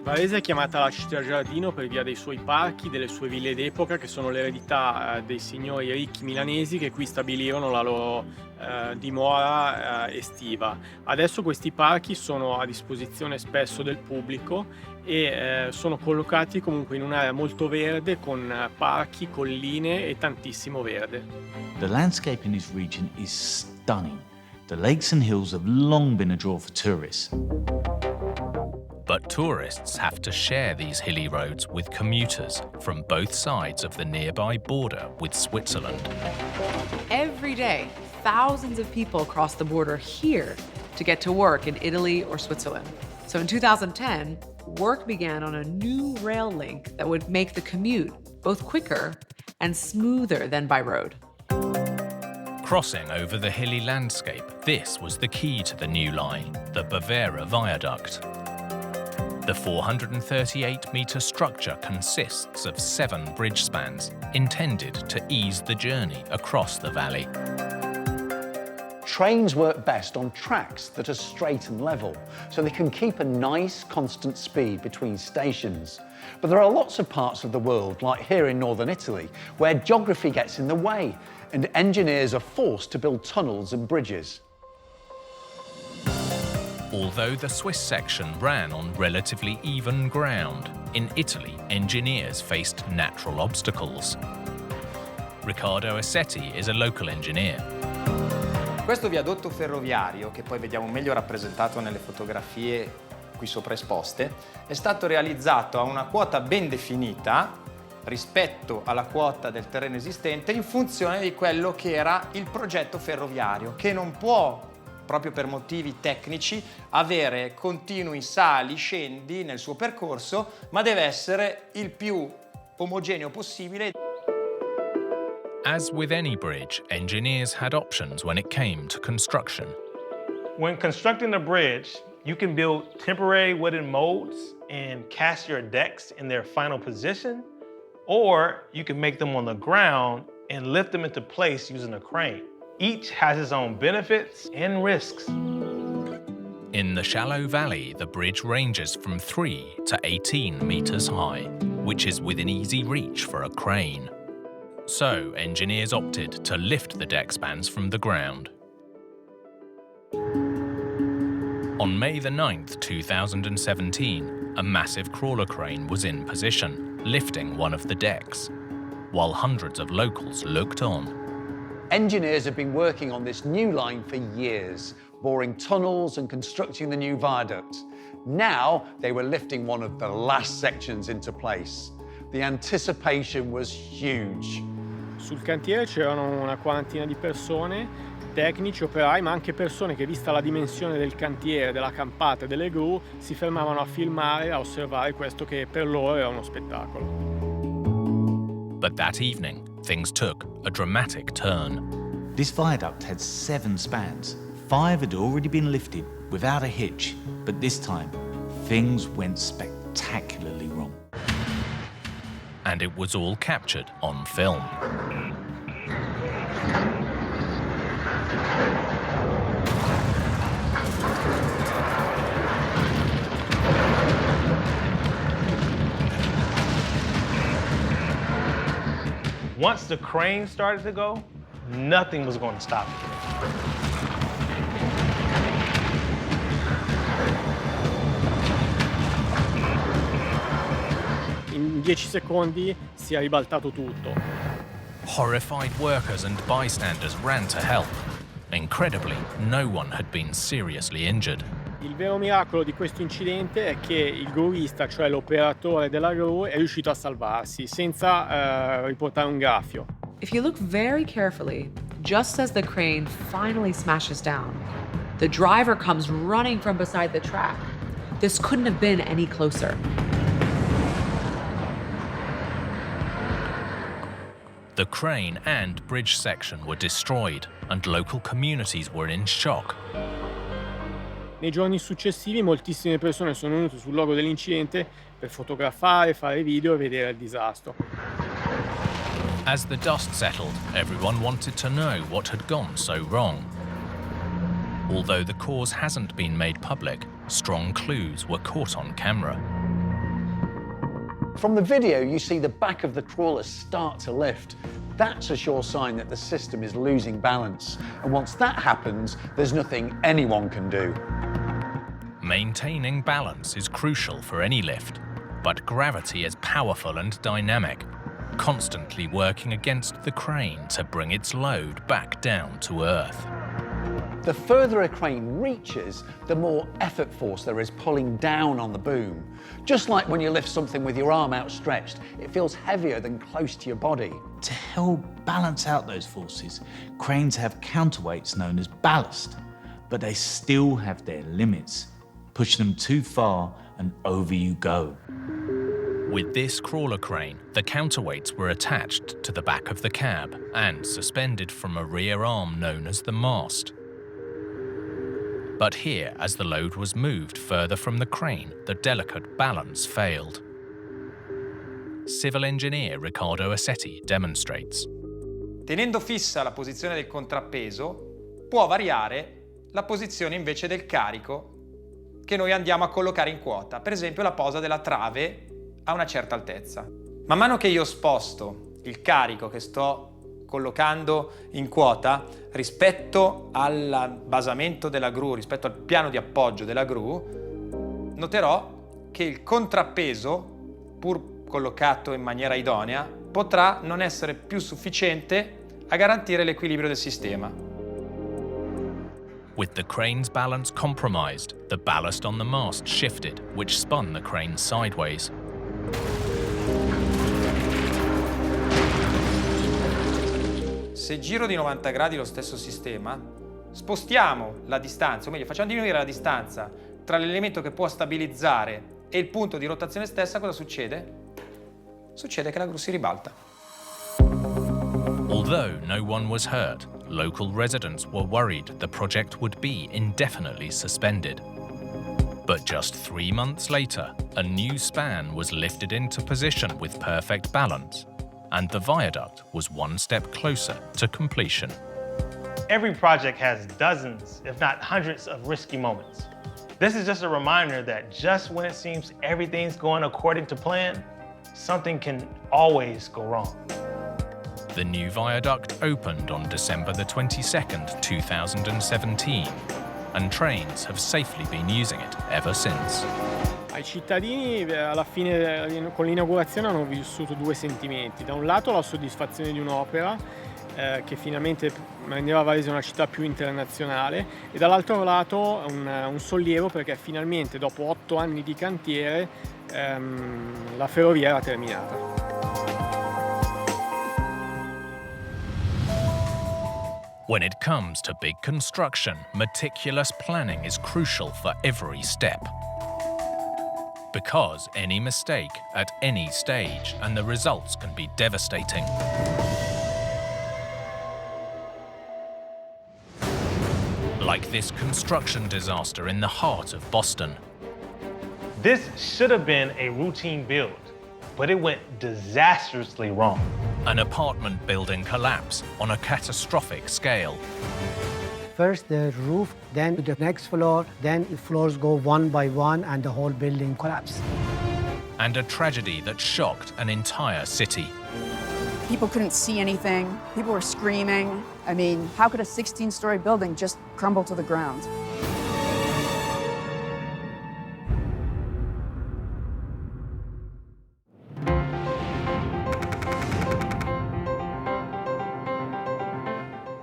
Varese è chiamata la città giardino per via dei suoi parchi, delle sue ville d'epoca, che sono l'eredità dei signori ricchi milanesi che qui stabilirono la loro dimora estiva. Adesso questi parchi sono a disposizione spesso del pubblico e sono collocati comunque in un'area molto verde con parchi, colline e tantissimo verde. The landscape in this region is stunning. The lakes and hills have long been a draw for tourists. But tourists have to share these hilly roads with commuters from both sides of the nearby border with Switzerland. Every day, thousands of people cross the border here to get to work in Italy or Switzerland. So in 2010, work began on a new rail link that would make the commute both quicker and smoother than by road. Crossing over the hilly landscape, this was the key to the new line, the Bavera Viaduct. The 438-metre structure consists of 7 bridge spans intended to ease the journey across the valley. Trains work best on tracks that are straight and level, so they can keep a nice, constant speed between stations. But there are lots of parts of the world, like here in northern Italy, where geography gets in the way, and engineers are forced to build tunnels and bridges. Although the Swiss section ran on relatively even ground, in Italy, engineers faced natural obstacles. Riccardo Assetti is a local engineer. Questo viadotto ferroviario, che poi vediamo meglio rappresentato nelle fotografie qui sopra esposte, è stato realizzato a una quota ben definita rispetto alla quota del terreno esistente in funzione di quello che era il progetto ferroviario, che non può, proprio per motivi tecnici, avere continui sali, scendi nel suo percorso, ma deve essere il più omogeneo possibile. As with any bridge, engineers had options when it came to construction. When constructing a bridge, you can build temporary wooden molds and cast your decks in their final position, or you can make them on the ground and lift them into place using a crane. Each has its own benefits and risks. In the shallow valley, the bridge ranges from 3 to 18 meters high, which is within easy reach for a crane. So, engineers opted to lift the deck spans from the ground. On May the 9th, 2017, a massive crawler crane was in position, lifting one of the decks, while hundreds of locals looked on. Engineers have been working on this new line for years, boring tunnels and constructing the new viaduct. Now, they were lifting one of the last sections into place. The anticipation was huge. Sul cantiere c'erano una quarantina di persone, tecnici, operai, ma anche persone che, vista la dimensione del cantiere, della campata e delle gru, si fermavano a filmare, a osservare questo che per loro era uno spettacolo. But that evening, things took a dramatic turn. This viaduct had 7 spans. 5 had already been lifted without a hitch, but this time, things went spectacularly wrong. And it was all captured on film. Once the crane started to go, nothing was going to stop it. In 10 secondi si è ribaltato tutto. Horrified workers and bystanders ran to help. Incredibly, no one had been seriously injured. Il vero miracolo di questo incidente è che il gruista, cioè l'operatore della gru, è riuscito a salvarsi senza riportare un graffio. If you look very carefully, just as the crane finally smashes down, the driver comes running from beside the track. This couldn't have been any closer. The crane and bridge section were destroyed, and local communities were in shock. Nei giorni successivi moltissime persone sono venute sul luogo dell'incidente per fotografare, fare video e vedere il disastro. As the dust settled, everyone wanted to know what had gone so wrong. Although the cause hasn't been made public, strong clues were caught on camera. From the video, you see the back of the crawler start to lift. That's a sure sign that the system is losing balance. And once that happens, there's nothing anyone can do. Maintaining balance is crucial for any lift, but gravity is powerful and dynamic, constantly working against the crane to bring its load back down to Earth. The further a crane reaches, the more effort force there is pulling down on the boom. Just like when you lift something with your arm outstretched, it feels heavier than close to your body. To help balance out those forces, cranes have counterweights known as ballast, but they still have their limits. Push them too far and over you go. With this crawler crane, the counterweights were attached to the back of the cab and suspended from a rear arm known as the mast. But here, as the load was moved further from the crane, the delicate balance failed. Civil engineer Riccardo Assetti demonstrates. Tenendo fissa la posizione del contrappeso, può variare la posizione invece del carico che noi andiamo a collocare in quota, per esempio la posa della trave a una certa altezza. Man mano che io sposto il carico che sto collocando in quota rispetto al basamento della gru, rispetto al piano di appoggio della gru, noterò che il contrappeso, pur collocato in maniera idonea, potrà non essere più sufficiente a garantire l'equilibrio del sistema. With the crane's balance compromised, the ballast on the mast shifted, which spun the crane sideways. Se giro di 90 gradi lo stesso sistema, spostiamo la distanza, o meglio, facciamo diminuire la distanza tra l'elemento che può stabilizzare e il punto di rotazione stessa, cosa succede? Succede che la gru si ribalta. Although no one was hurt, local residents were worried the project would be indefinitely suspended. But just 3 months later, a new span was lifted into position with perfect balance, and the viaduct was one step closer to completion. Every project has dozens, if not hundreds, of risky moments. This is just a reminder that just when it seems everything's going according to plan, something can always go wrong. The new viaduct opened on December the 22nd, 2017, and trains have safely been using it ever since. Ai cittadini alla fine con l'inaugurazione hanno vissuto due sentimenti. Da un lato la soddisfazione di un'opera che finalmente rendeva Varese una città più internazionale e dall'altro lato un sollievo perché finalmente dopo 8 anni di cantiere la ferrovia era terminata. When it comes to big construction, meticulous planning is crucial for every step. Because any mistake at any stage and the results can be devastating. Like this construction disaster in the heart of Boston. This should have been a routine build, but it went disastrously wrong. An apartment building collapse on a catastrophic scale. First the roof, then the next floor, then the floors go one by one and the whole building collapsed. And a tragedy that shocked an entire city. People couldn't see anything. People were screaming. I mean, how could a 16-story building just crumble to the ground?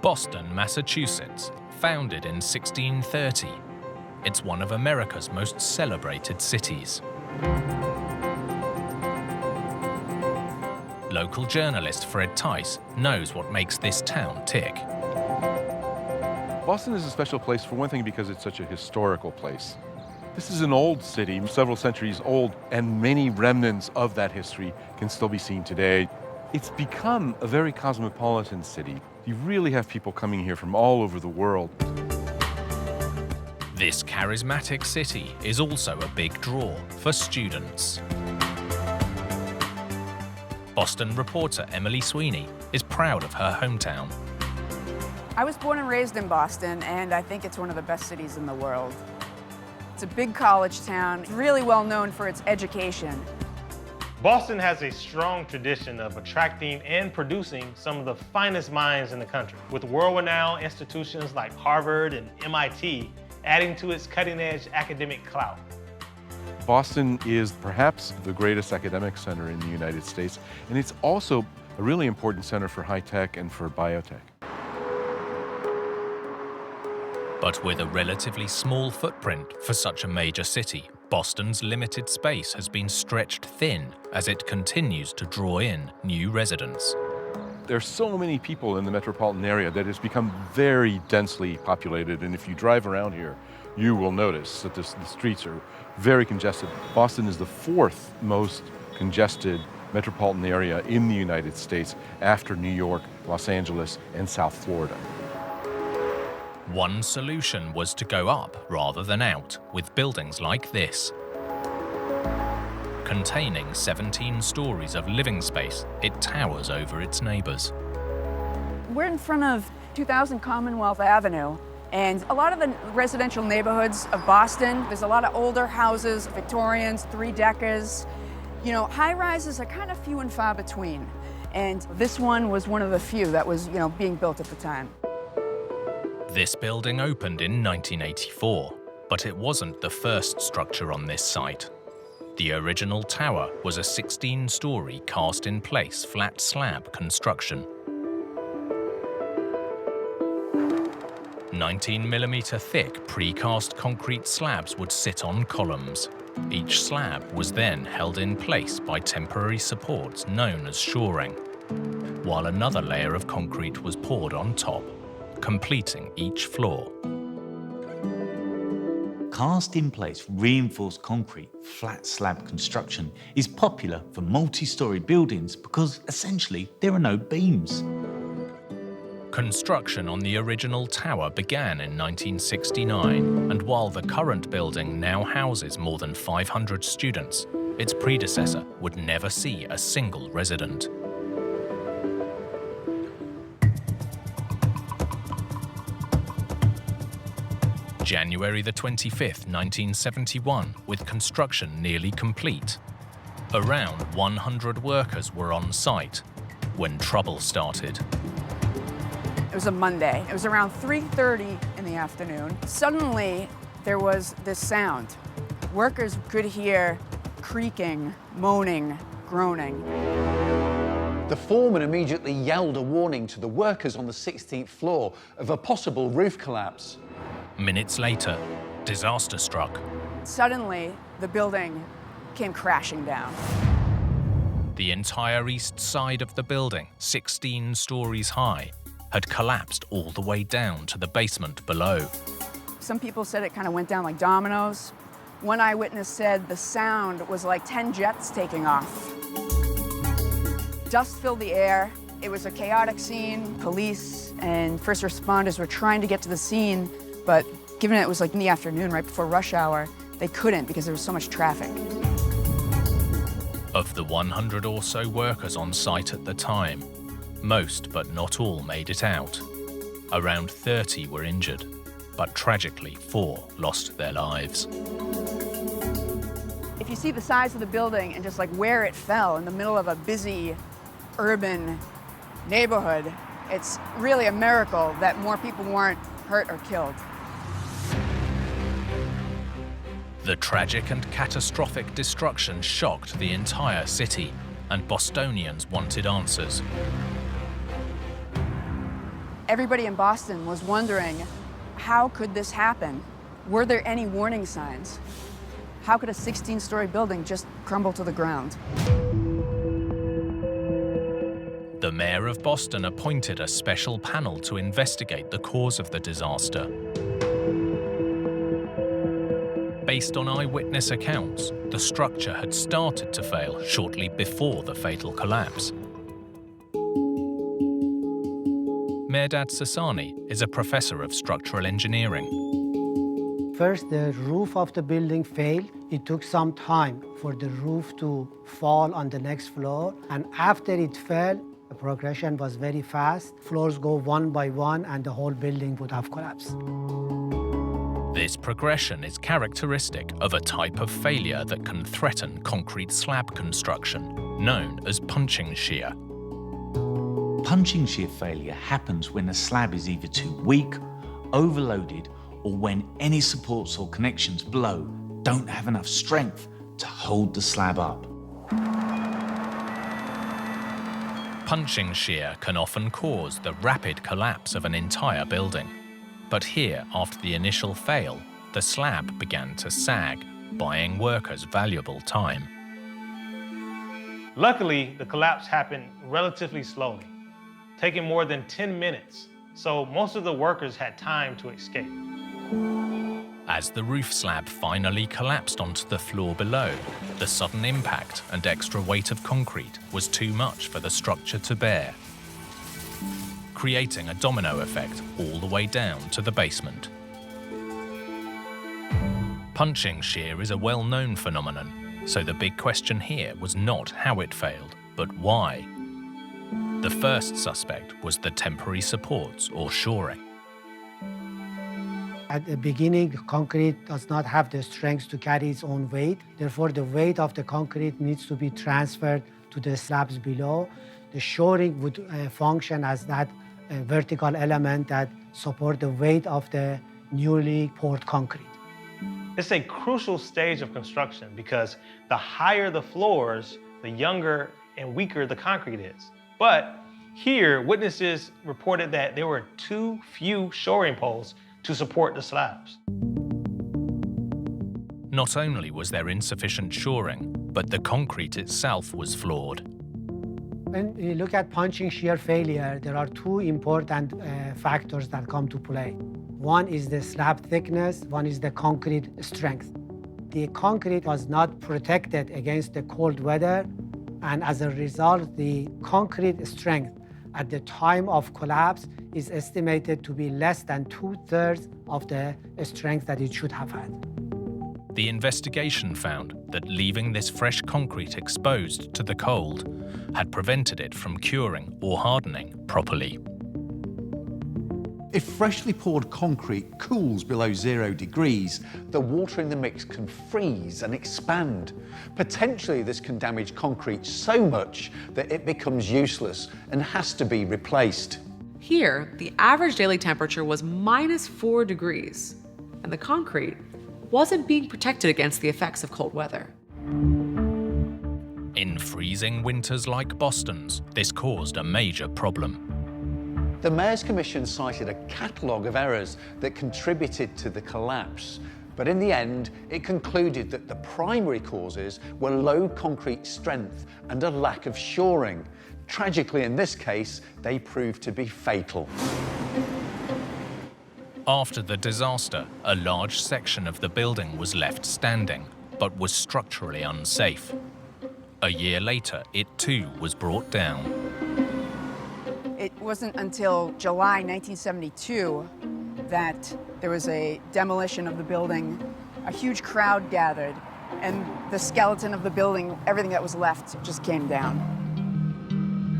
Boston, Massachusetts, founded in 1630. It's one of America's most celebrated cities. Local journalist Fred Tice knows what makes this town tick. Boston is a special place for one thing because it's such a historical place. This is an old city, several centuries old, and many remnants of that history can still be seen today. It's become a very cosmopolitan city. You really have people coming here from all over the world. This charismatic city is also a big draw for students. Boston reporter Emily Sweeney is proud of her hometown. I was born and raised in Boston, and I think it's one of the best cities in the world. It's a big college town, really well known for its education. Boston has a strong tradition of attracting and producing some of the finest minds in the country, with world-renowned institutions like Harvard and MIT adding to its cutting-edge academic clout. Boston is perhaps the greatest academic center in the United States, and it's also a really important center for high tech and for biotech. But with a relatively small footprint for such a major city, Boston's limited space has been stretched thin as it continues to draw in new residents. There's so many people in the metropolitan area that it's become very densely populated, and if you drive around here, you will notice that the streets are very congested. Boston is the fourth most congested metropolitan area in the United States after New York, Los Angeles, and South Florida. One solution was to go up rather than out with buildings like this. Containing 17 stories of living space, it towers over its neighbors. We're in front of 2000 Commonwealth Avenue, and a lot of the residential neighborhoods of Boston, there's a lot of older houses, Victorians, three-deckers. You know, high-rises are kind of few and far between, and this one was one of the few that was, being built at the time. This building opened in 1984, but it wasn't the first structure on this site. The original tower was a 16-story cast-in-place flat slab construction. 19mm thick precast concrete slabs would sit on columns. Each slab was then held in place by temporary supports known as shoring, while another layer of concrete was poured on top, completing each floor. Cast-in-place reinforced concrete flat slab construction is popular for multi-storey buildings because essentially there are no beams. Construction on the original tower began in 1969, and while the current building now houses more than 500 students, its predecessor would never see a single resident. January the 25th, 1971, with construction nearly complete. Around 100 workers were on site when trouble started. It was a Monday. It was around 3:30 in the afternoon. Suddenly, there was this sound. Workers could hear creaking, moaning, groaning. The foreman immediately yelled a warning to the workers on the 16th floor of a possible roof collapse. Minutes later, disaster struck. Suddenly, the building came crashing down. The entire east side of the building, 16 stories high, had collapsed all the way down to the basement below. Some people said it kind of went down like dominoes. One eyewitness said the sound was like 10 jets taking off. Dust filled the air. It was a chaotic scene. Police and first responders were trying to get to the scene, but given it was like in the afternoon, right before rush hour, they couldn't because there was so much traffic. Of the 100 or so workers on site at the time, most but not all made it out. Around 30 were injured, but tragically 4 lost their lives. If you see the size of the building and just like where it fell in the middle of a busy urban neighborhood, it's really a miracle that more people weren't hurt or killed. The tragic and catastrophic destruction shocked the entire city, and Bostonians wanted answers. Everybody in Boston was wondering, how could this happen? Were there any warning signs? How could a 16-story building just crumble to the ground? The mayor of Boston appointed a special panel to investigate the cause of the disaster. Based on eyewitness accounts, the structure had started to fail shortly before the fatal collapse. Mehrdad Sassani is a professor of structural engineering. First, the roof of the building failed. It took some time for the roof to fall on the next floor. And after it fell, the progression was very fast. Floors go one by one, and the whole building would have collapsed. This progression is characteristic of a type of failure that can threaten concrete slab construction, known as punching shear. Punching shear failure happens when a slab is either too weak, overloaded, or when any supports or connections below don't have enough strength to hold the slab up. Punching shear can often cause the rapid collapse of an entire building. But here, after the initial fail, the slab began to sag, buying workers valuable time. Luckily, the collapse happened relatively slowly, taking more than 10 minutes, so most of the workers had time to escape. As the roof slab finally collapsed onto the floor below, the sudden impact and extra weight of concrete was too much for the structure to bear, creating a domino effect all the way down to the basement. Punching shear is a well-known phenomenon, so the big question here was not how it failed, but why. The first suspect was the temporary supports or shoring. At the beginning, concrete does not have the strength to carry its own weight. Therefore, the weight of the concrete needs to be transferred to the slabs below. The shoring would function as that vertical element that support the weight of the newly poured concrete. It's a crucial stage of construction because the higher the floors, the younger and weaker the concrete is. But here, witnesses reported that there were too few shoring poles to support the slabs. Not only was there insufficient shoring, but the concrete itself was flawed. When we look at punching shear failure, there are two important factors that come to play. One is the slab thickness, one is the concrete strength. The concrete was not protected against the cold weather, and as a result, the concrete strength at the time of collapse is estimated to be less than 2/3 of the strength that it should have had. The investigation found that leaving this fresh concrete exposed to the cold had prevented it from curing or hardening properly. If freshly poured concrete cools below 0 degrees, the water in the mix can freeze and expand. Potentially, this can damage concrete so much that it becomes useless and has to be replaced. Here, the average daily temperature was -4 degrees, and the concrete wasn't being protected against the effects of cold weather. In freezing winters like Boston's, this caused a major problem. The Mayor's Commission cited a catalogue of errors that contributed to the collapse, but in the end, it concluded that the primary causes were low concrete strength and a lack of shoring. Tragically, in this case, they proved to be fatal. After the disaster, a large section of the building was left standing, but was structurally unsafe. A year later, it too was brought down. It wasn't until July 1972 that there was a demolition of the building. A huge crowd gathered, and the skeleton of the building, everything that was left, just came down.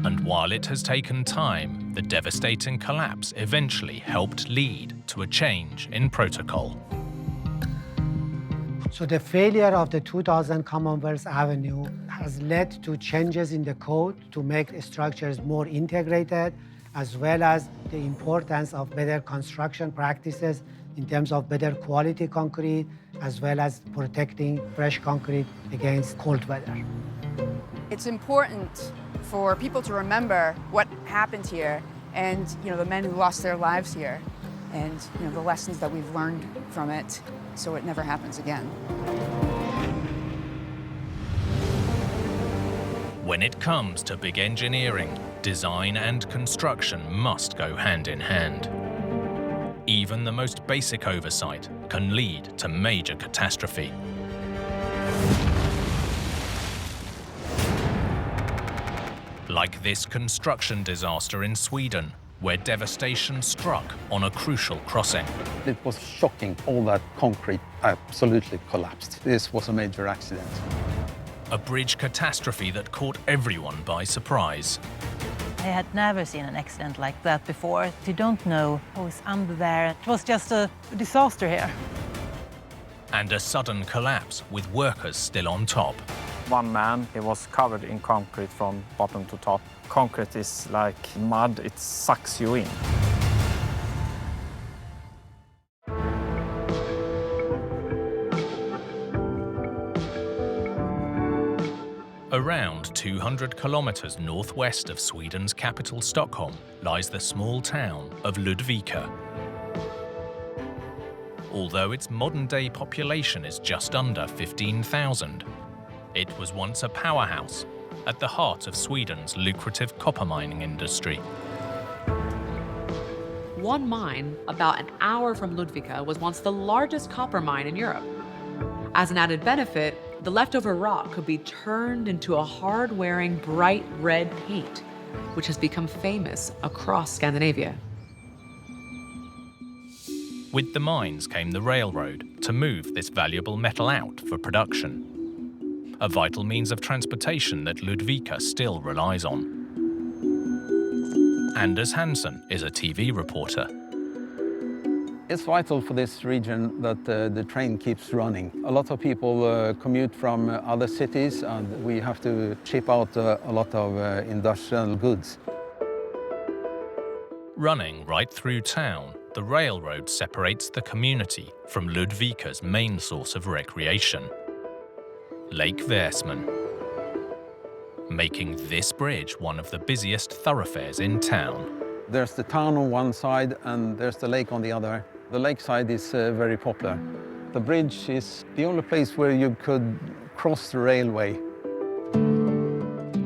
And while it has taken time, the devastating collapse eventually helped lead to a change in protocol. So the failure of the 2000 Commonwealth Avenue has led to changes in the code to make structures more integrated, as well as the importance of better construction practices in terms of better quality concrete, as well as protecting fresh concrete against cold weather. It's important for people to remember what happened here and the men who lost their lives here and the lessons that we've learned from it so it never happens again. When it comes to big engineering, design and construction must go hand in hand. Even the most basic oversight can lead to major catastrophe. Like this construction disaster in Sweden, where devastation struck on a crucial crossing. It was shocking. All that concrete absolutely collapsed. This was a major accident. A bridge catastrophe that caught everyone by surprise. I had never seen an accident like that before. You don't know who's under there. It was just a disaster here. and a sudden collapse with workers still on top. One man, he was covered in concrete from bottom to top. Concrete is like mud, it sucks you in. Around 200 kilometers northwest of Sweden's capital Stockholm lies the small town of Ludvika. Although its modern-day population is just under 15,000, it was once a powerhouse at the heart of Sweden's lucrative copper mining industry. One mine, about an hour from Ludvika, was once the largest copper mine in Europe. As an added benefit, the leftover rock could be turned into a hard-wearing, bright red paint, which has become famous across Scandinavia. With the mines came the railroad to move this valuable metal out for production, a vital means of transportation that Ludvika still relies on. Anders Hansson is a TV reporter. It's vital for this region that the train keeps running. A lot of people commute from other cities, and we have to ship out a lot of industrial goods. Running right through town, the railroad separates the community from Ludvika's main source of recreation, Lake Väsman, making this bridge one of the busiest thoroughfares in town. There's the town on one side and there's the lake on the other. The lakeside is very popular. The bridge is the only place where you could cross the railway.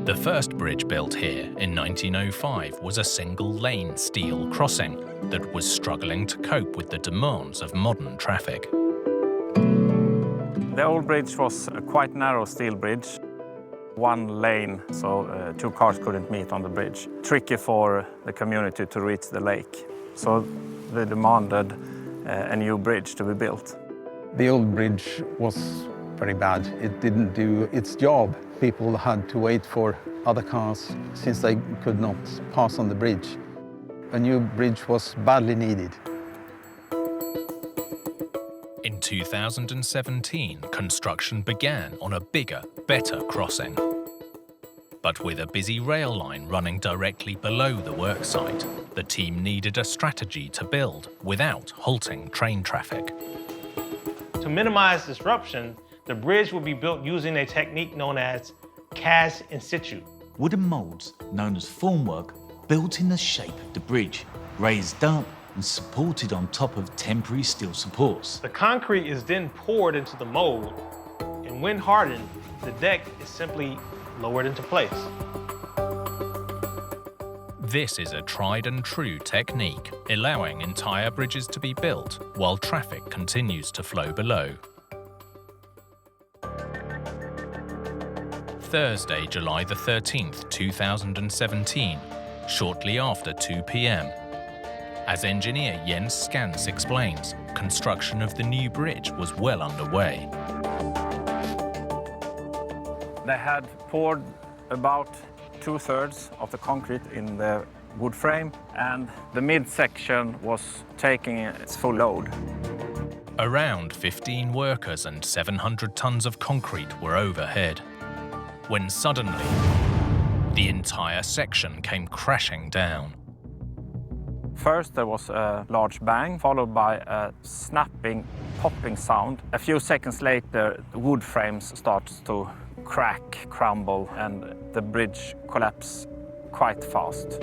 The first bridge built here in 1905 was a single-lane steel crossing that was struggling to cope with the demands of modern traffic. The old bridge was a quite narrow steel bridge. One lane, so 2 cars couldn't meet on the bridge. Tricky for the community to reach the lake. So they demanded a new bridge to be built. The old bridge was very bad. It didn't do its job. People had to wait for other cars since they could not pass on the bridge. A new bridge was badly needed. In 2017, construction began on a bigger, better crossing. But with a busy rail line running directly below the worksite, the team needed a strategy to build without halting train traffic. To minimize disruption, the bridge will be built using a technique known as cast in situ. Wooden molds, known as formwork, built in the shape of the bridge, raised up and supported on top of temporary steel supports. The concrete is then poured into the mold, and when hardened, the deck is simply lowered into place. This is a tried and true technique, allowing entire bridges to be built while traffic continues to flow below. Thursday, July the 13th, 2017, shortly after 2 p.m. As engineer Jens Skans explains, construction of the new bridge was well underway. They had poured about 2/3 of the concrete in the wood frame, and the midsection was taking its full load. Around 15 workers and 700 tons of concrete were overhead, when suddenly, the entire section came crashing down. First there was a large bang, followed by a snapping, popping sound. A few seconds later, the wood frames started to crack, crumble, and the bridge collapsed quite fast.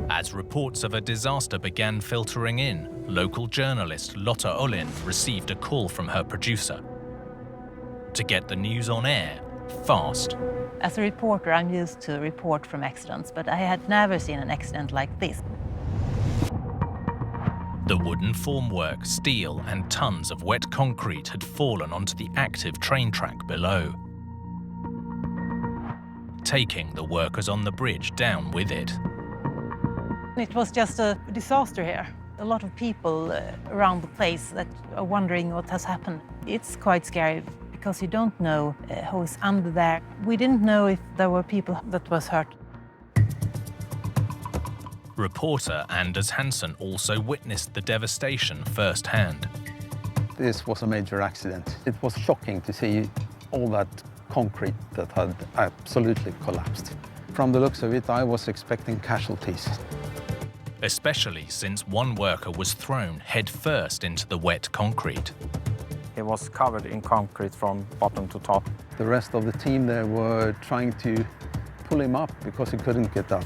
As reports of a disaster began filtering in, local journalist Lotta Ullin received a call from her producer to get the news on air fast. As a reporter, I'm used to report from accidents, but I had never seen an accident like this. The wooden formwork, steel, and tons of wet concrete had fallen onto the active train track below, taking the workers on the bridge down with it. It was just a disaster here. A lot of people around the place that are wondering what has happened. It's quite scary because you don't know who is under there. We didn't know if there were people that was hurt. Reporter Anders Hansson also witnessed the devastation firsthand. this was a major accident. It was shocking to see all that concrete that had absolutely collapsed. From the looks of it, I was expecting casualties. Especially since one worker was thrown headfirst into the wet concrete. He was covered in concrete from bottom to top. The rest of the team there were trying to pull him up because he couldn't get up.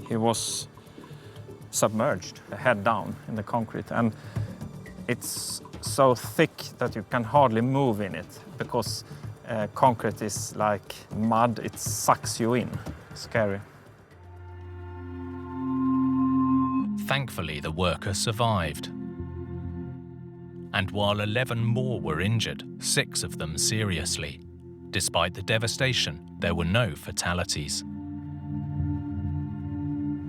He was submerged, head down in the concrete, and it's so thick that you can hardly move in it because concrete is like mud, it sucks you in. Scary. Thankfully, the worker survived. And while 11 more were injured, 6 of them seriously. Despite the devastation, there were no fatalities.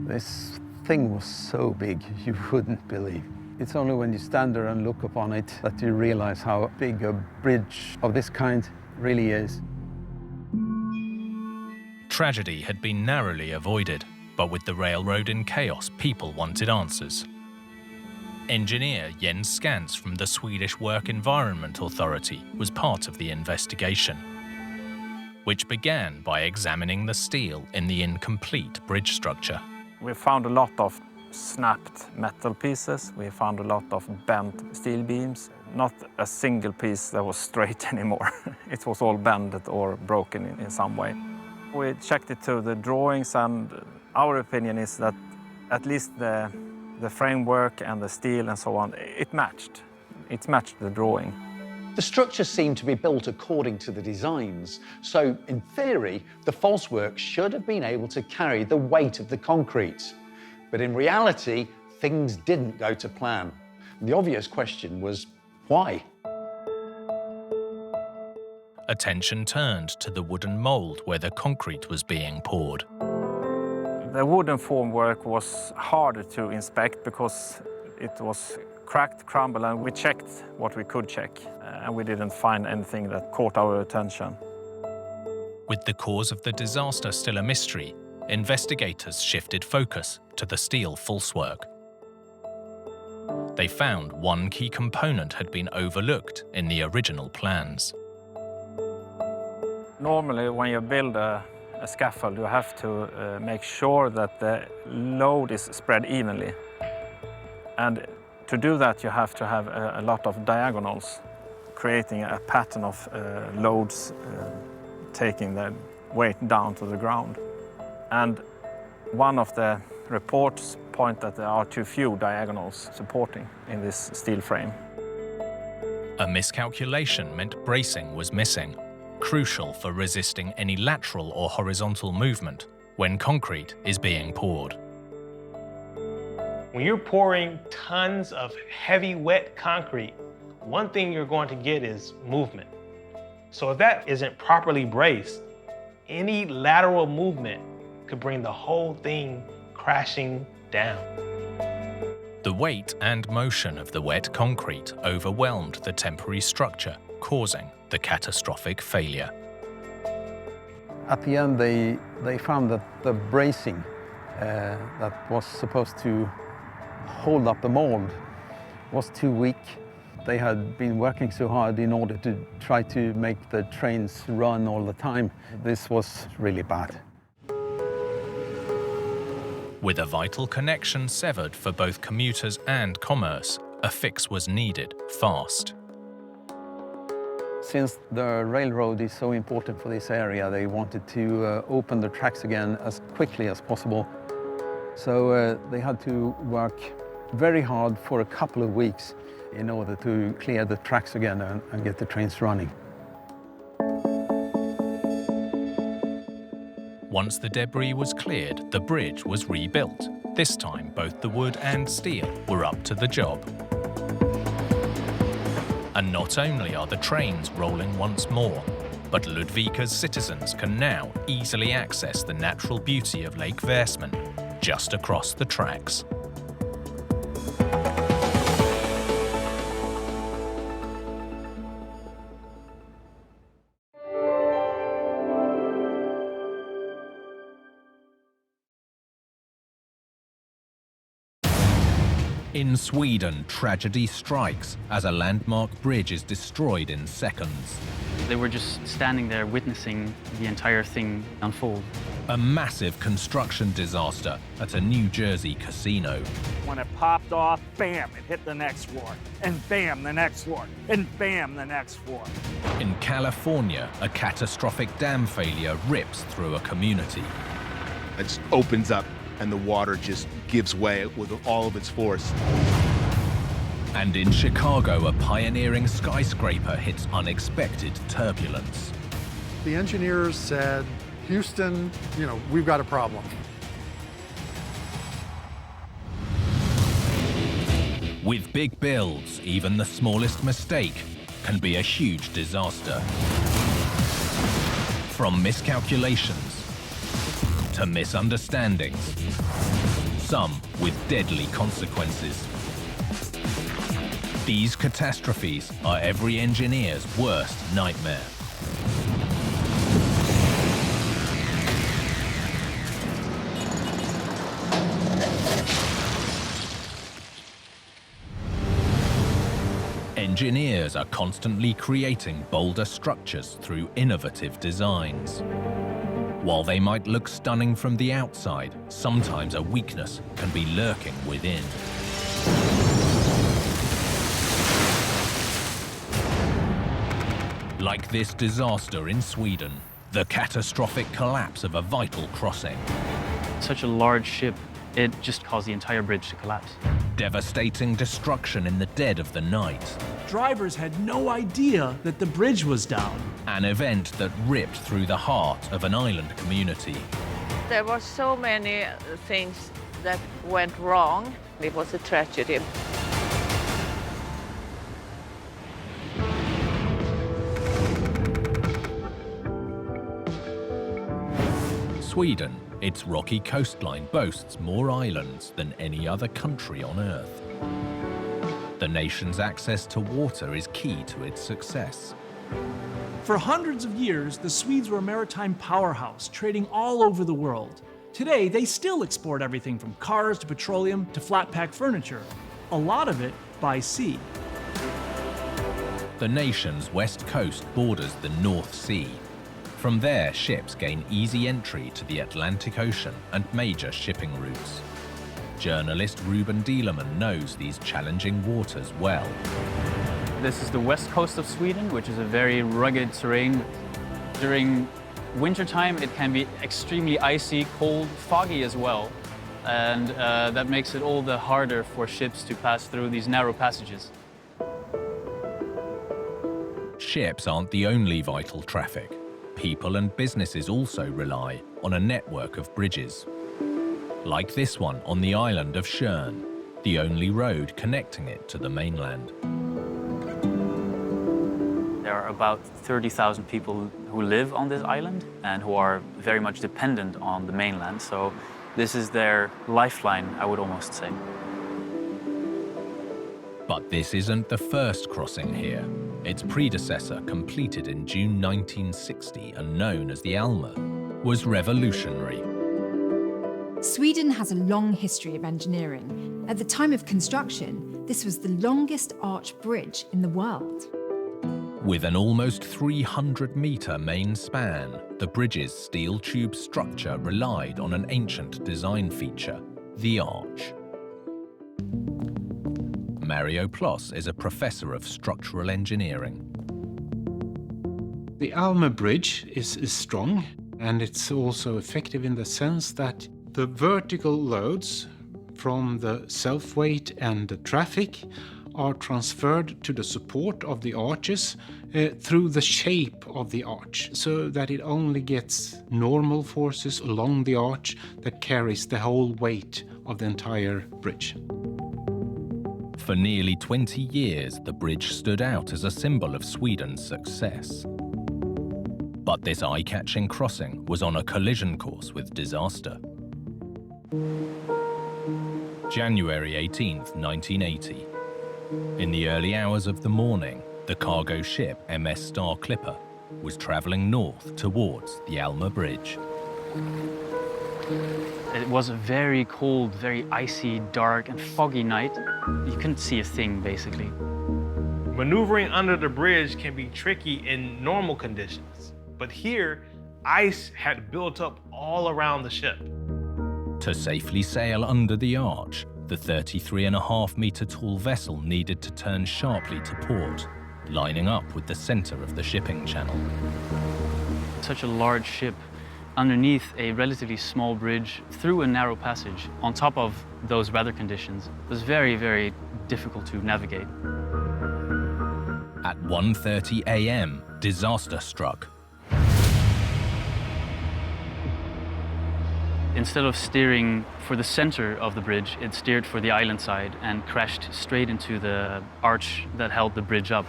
This thing was so big, you wouldn't believe. It's only when you stand there and look upon it that you realize how big a bridge of this kind really is. Tragedy had been narrowly avoided, but with the railroad in chaos, people wanted answers. Engineer Jens Skantz from the Swedish Work Environment Authority was part of the investigation, which began by examining the steel in the incomplete bridge structure. We found a lot of snapped metal pieces. We found a lot of bent steel beams. Not a single piece that was straight anymore. It was all bended or broken in some way. We checked it to the drawings, and our opinion is that at least the framework and the steel and so on, it matched. It matched the drawing. The structure seemed to be built according to the designs, so in theory, the falsework should have been able to carry the weight of the concrete. But in reality, things didn't go to plan. The obvious question was, why? Attention turned to the wooden mould where the concrete was being poured. The wooden formwork was harder to inspect because it was cracked, crumbled, and we checked what we could check, and we didn't find anything that caught our attention. With the cause of the disaster still a mystery, investigators shifted focus to the steel falsework. They found one key component had been overlooked in the original plans. Normally, when you build a scaffold, you have to make sure that the load is spread evenly. And to do that, you have to have a lot of diagonals, creating a pattern of loads taking the weight down to the ground. And one of the reports point that there are too few diagonals supporting in this steel frame. A miscalculation meant bracing was missing, crucial for resisting any lateral or horizontal movement when concrete is being poured. When you're pouring tons of heavy, wet concrete, one thing you're going to get is movement. So if that isn't properly braced, any lateral movement could bring the whole thing crashing down. The weight and motion of the wet concrete overwhelmed the temporary structure, causing the catastrophic failure. At the end, they found that the bracing that was supposed to hold up the mold was too weak. They had been working so hard in order to try to make the trains run all the time. This was really bad. With a vital connection severed for both commuters and commerce, a fix was needed fast. Since the railroad is so important for this area, they wanted to open the tracks again as quickly as possible. So they had to work very hard for a couple of weeks in order to clear the tracks again and get the trains running. Once the debris was cleared, the bridge was rebuilt. This time, both the wood and steel were up to the job. And not only are the trains rolling once more, but Ludvika's citizens can now easily access the natural beauty of Lake Väsmön just across the tracks. In Sweden, tragedy strikes as a landmark bridge is destroyed in seconds. They were just standing there witnessing the entire thing unfold. A massive construction disaster at a New Jersey casino. When it popped off, bam, it hit the next floor. And bam, the next floor. And bam, the next floor. In California, a catastrophic dam failure rips through a community. It just opens up and the water just gives way with all of its force. And in Chicago, a pioneering skyscraper hits unexpected turbulence. The engineers said, Houston, we've got a problem. With big builds, even the smallest mistake can be a huge disaster. From miscalculations to misunderstandings, some with deadly consequences. These catastrophes are every engineer's worst nightmare. Engineers are constantly creating bolder structures through innovative designs. While they might look stunning from the outside, sometimes a weakness can be lurking within. Like this disaster in Sweden, the catastrophic collapse of a vital crossing. Such a large ship, it just caused the entire bridge to collapse. Devastating destruction in the dead of the night. Drivers had no idea that the bridge was down. An event that ripped through the heart of an island community. There were so many things that went wrong. It was a tragedy. Sweden, its rocky coastline boasts more islands than any other country on Earth. The nation's access to water is key to its success. For hundreds of years, the Swedes were a maritime powerhouse, trading all over the world. Today, they still export everything from cars to petroleum to flat-pack furniture, a lot of it by sea. The nation's west coast borders the North Sea. From there, ships gain easy entry to the Atlantic Ocean and major shipping routes. Journalist Ruben Dieleman knows these challenging waters well. This is the west coast of Sweden, which is a very rugged terrain. During wintertime, it can be extremely icy, cold, foggy as well. And that makes it all the harder for ships to pass through these narrow passages. Ships aren't the only vital traffic. People and businesses also rely on a network of bridges. Like this one on the island of Tjörn, the only road connecting it to the mainland. There are about 30,000 people who live on this island and who are very much dependent on the mainland. So this is their lifeline, I would almost say. But this isn't the first crossing here. Its predecessor, completed in June 1960 and known as the Alma, was revolutionary. Sweden has a long history of engineering. At the time of construction, this was the longest arch bridge in the world. With an almost 300-meter main span, the bridge's steel tube structure relied on an ancient design feature, the arch. Mario Ploss is a professor of structural engineering. The Alma Bridge is strong, and it's also effective in the sense that the vertical loads from the self-weight and the traffic are transferred to the support of the arches through the shape of the arch, so that it only gets normal forces along the arch that carries the whole weight of the entire bridge. For nearly 20 years, the bridge stood out as a symbol of Sweden's success. But this eye-catching crossing was on a collision course with disaster. January 18th, 1980. In the early hours of the morning, the cargo ship MS Star Clipper was traveling north towards the Alma Bridge. It was a very cold, very icy, dark and foggy night. You couldn't see a thing, basically. Maneuvering under the bridge can be tricky in normal conditions, but here, ice had built up all around the ship. To safely sail under the arch, the 33.5-meter tall vessel needed to turn sharply to port, lining up with the center of the shipping channel. Such a large ship underneath a relatively small bridge through a narrow passage on top of those weather conditions was very, very difficult to navigate. At 1:30 a.m., disaster struck. Instead of steering for the center of the bridge, it steered for the island side and crashed straight into the arch that held the bridge up.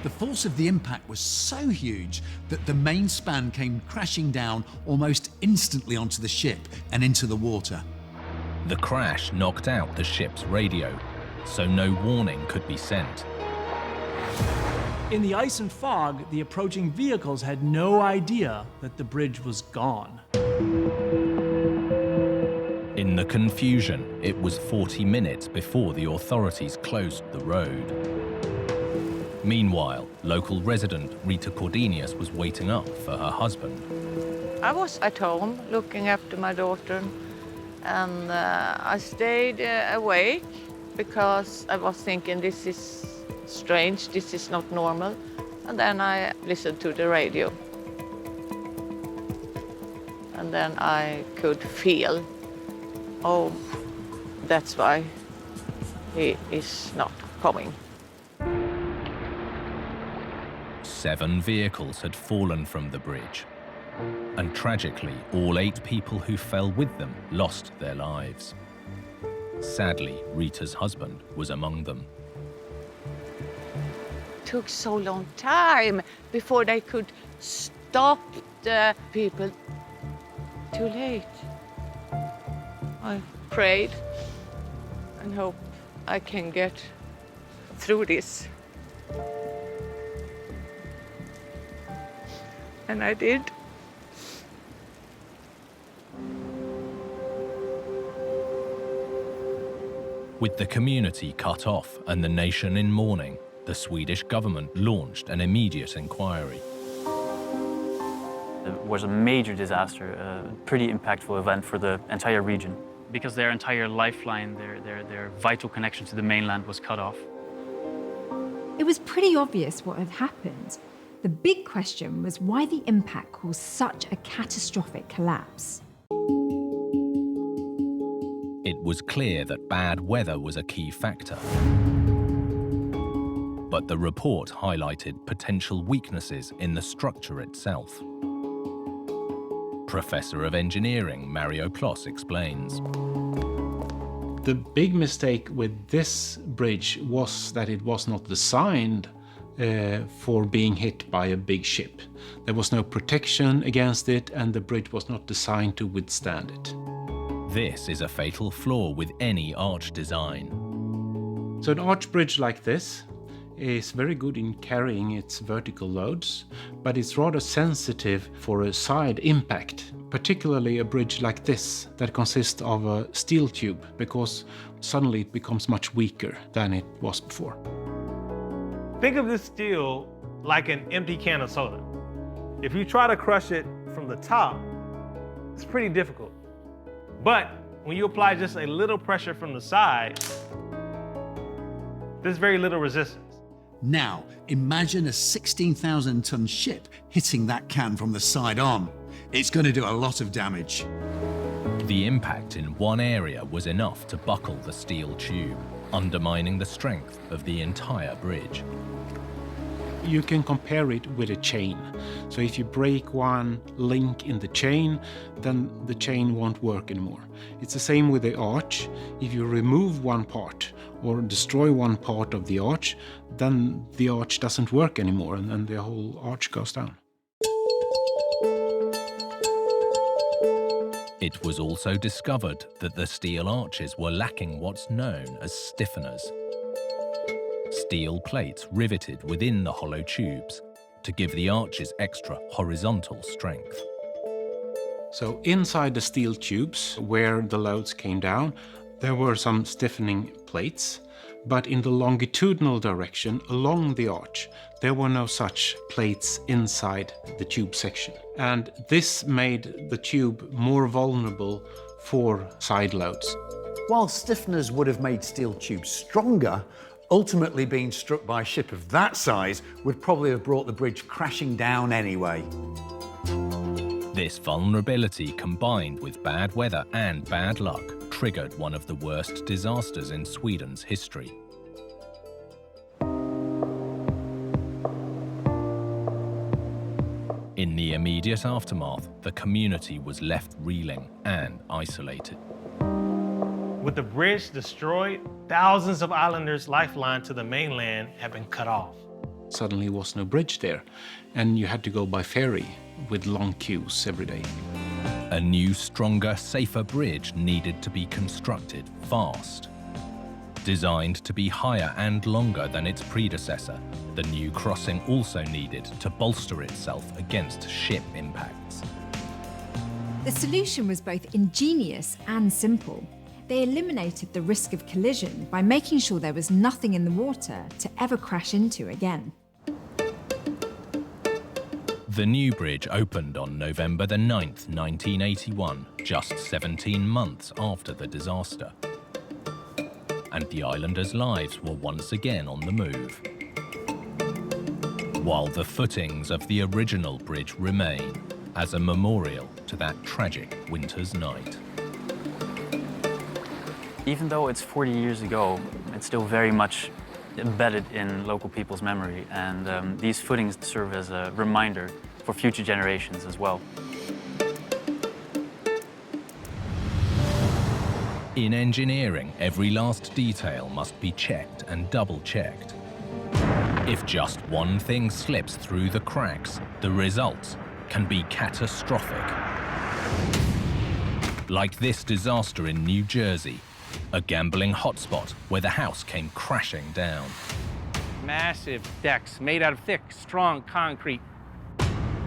The force of the impact was so huge that the main span came crashing down almost instantly onto the ship and into the water. The crash knocked out the ship's radio, so no warning could be sent. In the ice and fog, the approaching vehicles had no idea that the bridge was gone. In the confusion, it was 40 minutes before the authorities closed the road. Meanwhile, local resident Rita Cordenius was waiting up for her husband. I was at home looking after my daughter, and I stayed awake because I was thinking this is strange, this is not normal. And then I listened to the radio. And then I could feel, oh, that's why he is not coming. 7 vehicles had fallen from the bridge. And tragically, all 8 people who fell with them lost their lives. Sadly, Rita's husband was among them. It took so long time before they could stop the people. Too late. I prayed and hope I can get through this. And I did. With the community cut off and the nation in mourning, the Swedish government launched an immediate inquiry. It was a major disaster, a pretty impactful event for the entire region, because their entire lifeline, their vital connection to the mainland was cut off. It was pretty obvious what had happened. The big question was why the impact caused such a catastrophic collapse. It was clear that bad weather was a key factor. But the report highlighted potential weaknesses in the structure itself. Professor of Engineering Mario Kloss explains. The big mistake with this bridge was that it was not designed for being hit by a big ship. There was no protection against it, and the bridge was not designed to withstand it. This is a fatal flaw with any arch design. So an arch bridge like this is very good in carrying its vertical loads, but it's rather sensitive for a side impact, particularly a bridge like this that consists of a steel tube, because suddenly it becomes much weaker than it was before. Think of this steel like an empty can of soda. If you try to crush it from the top, it's pretty difficult. But when you apply just a little pressure from the side, there's very little resistance. Now, imagine a 16,000-ton ship hitting that can from the side on. It's going to do a lot of damage. The impact in one area was enough to buckle the steel tube, undermining the strength of the entire bridge. You can compare it with a chain. So if you break one link in the chain, then the chain won't work anymore. It's the same with the arch. If you remove one part or destroy one part of the arch, then the arch doesn't work anymore, and then the whole arch goes down. It was also discovered that the steel arches were lacking what's known as stiffeners. Steel plates riveted within the hollow tubes to give the arches extra horizontal strength. So inside the steel tubes, where the loads came down, There were some stiffening plates, but in the longitudinal direction along the arch, there were no such plates inside the tube section. And this made the tube more vulnerable for side loads. While stiffeners would have made steel tubes stronger, ultimately being struck by a ship of that size would probably have brought the bridge crashing down anyway. This vulnerability, combined with bad weather and bad luck, triggered one of the worst disasters in Sweden's history. In the immediate aftermath, the community was left reeling and isolated. With the bridge destroyed, thousands of islanders' lifeline to the mainland have been cut off. Suddenly was no bridge there, and you had to go by ferry with long queues every day. A new, stronger, safer bridge needed to be constructed fast. Designed to be higher and longer than its predecessor, the new crossing also needed to bolster itself against ship impacts. The solution was both ingenious and simple. They eliminated the risk of collision by making sure there was nothing in the water to ever crash into again. The new bridge opened on November the 9th, 1981, just 17 months after the disaster. And the islanders' lives were once again on the move. While the footings of the original bridge remain as a memorial to that tragic winter's night. Even though it's 40 years ago, it's still very much embedded in local people's memory, and these footings serve as a reminder for future generations as well. In engineering, every last detail must be checked and double-checked. If just one thing slips through the cracks, the results can be catastrophic. Like this disaster in New Jersey, a gambling hotspot where the house came crashing down. Massive decks made out of thick, strong concrete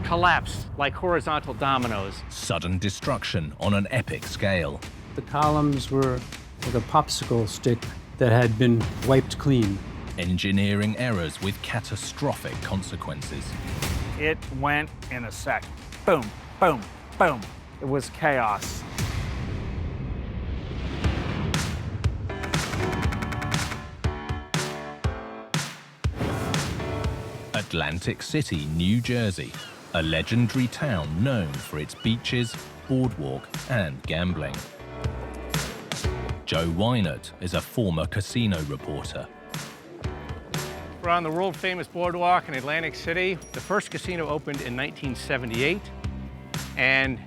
collapsed like horizontal dominoes. Sudden destruction on an epic scale. The columns were like a popsicle stick that had been wiped clean. Engineering errors with catastrophic consequences. It went in a second. Boom, boom, boom. It was chaos. Atlantic City, New Jersey, a legendary town known for its beaches, boardwalk, and gambling. Joe Weinert is a former casino reporter. We're on the world-famous boardwalk in Atlantic City. The first casino opened in 1978, and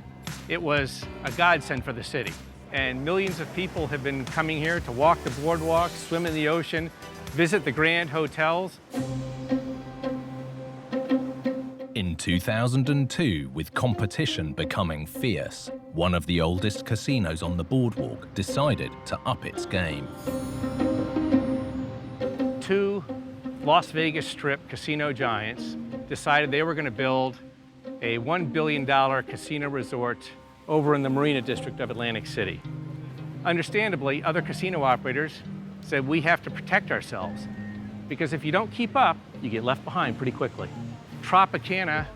it was a godsend for the city. And millions of people have been coming here to walk the boardwalk, swim in the ocean, visit the grand hotels. In 2002, with competition becoming fierce, one of the oldest casinos on the boardwalk decided to up its game. Two Las Vegas Strip casino giants decided they were going to build a $1 billion casino resort over in the Marina District of Atlantic City. Understandably, other casino operators said we have to protect ourselves because if you don't keep up, you get left behind pretty quickly. Tropicana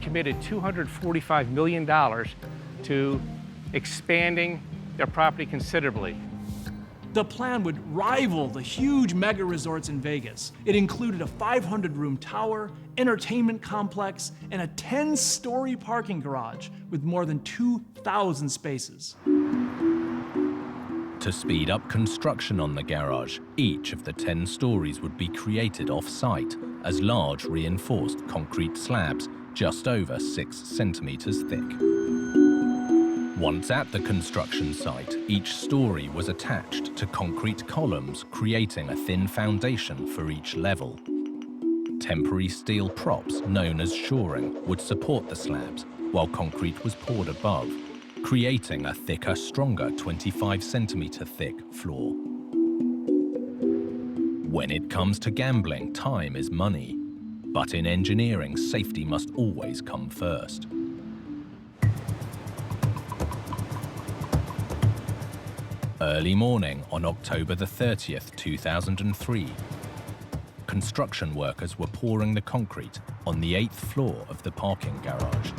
committed $245 million to expanding their property considerably. The plan would rival the huge mega resorts in Vegas. It included a 500-room tower, entertainment complex, and a 10-story parking garage with more than 2,000 spaces. To speed up construction on the garage, each of the 10 stories would be created off-site as large reinforced concrete slabs just over 6 centimeters thick. Once at the construction site, each story was attached to concrete columns, creating a thin foundation for each level. Temporary steel props, known as shoring, would support the slabs, while concrete was poured above, creating a thicker, stronger 25-centimeter thick floor. When it comes to gambling, time is money. But in engineering, safety must always come first. Early morning on October the 30th, 2003. Construction workers were pouring the concrete on the 8th floor of the parking garage.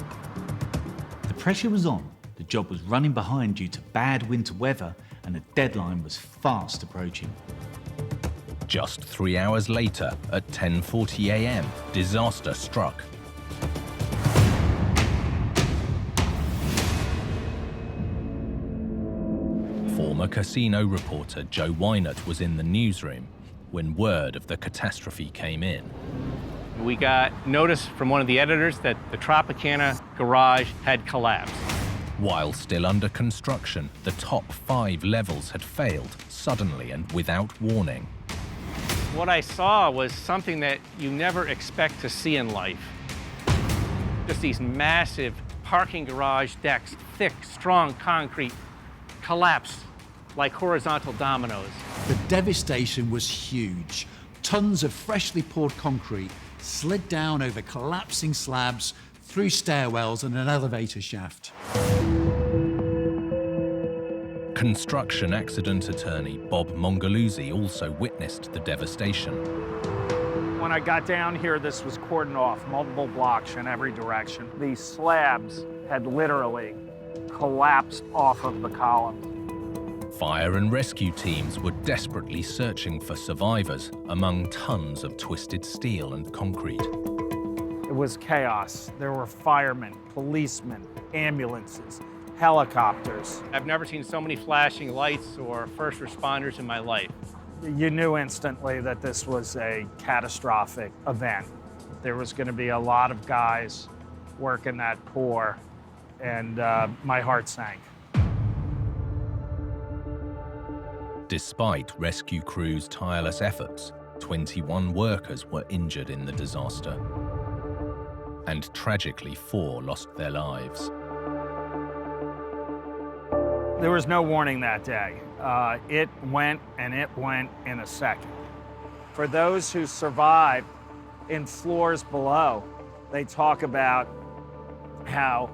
The pressure was on, the job was running behind due to bad winter weather, and the deadline was fast approaching. Just 3 hours later, at 10:40 a.m., disaster struck. Former casino reporter Joe Wynert was in the newsroom when word of the catastrophe came in. We got notice from one of the editors that the Tropicana garage had collapsed. While still under construction, the top 5 levels had failed suddenly and without warning. What I saw was something that you never expect to see in life. Just these massive parking garage decks, thick, strong concrete, collapsed like horizontal dominoes. The devastation was huge. Tons of freshly poured concrete slid down over collapsing slabs, through stairwells and an elevator shaft. Construction accident attorney Bob Mongaluzzi also witnessed the devastation. When I got down here, this was cordoned off, multiple blocks in every direction. These slabs had literally collapsed off of the columns. Fire and rescue teams were desperately searching for survivors among tons of twisted steel and concrete. It was chaos. There were firemen, policemen, ambulances, helicopters. I've never seen so many flashing lights or first responders in my life. You knew instantly that this was a catastrophic event. There was going to be a lot of guys working that pour, and my heart sank. Despite rescue crews' tireless efforts, 21 workers were injured in the disaster. And tragically, 4 lost their lives. There was no warning that day. It went in a second. For those who survived in floors below, they talk about how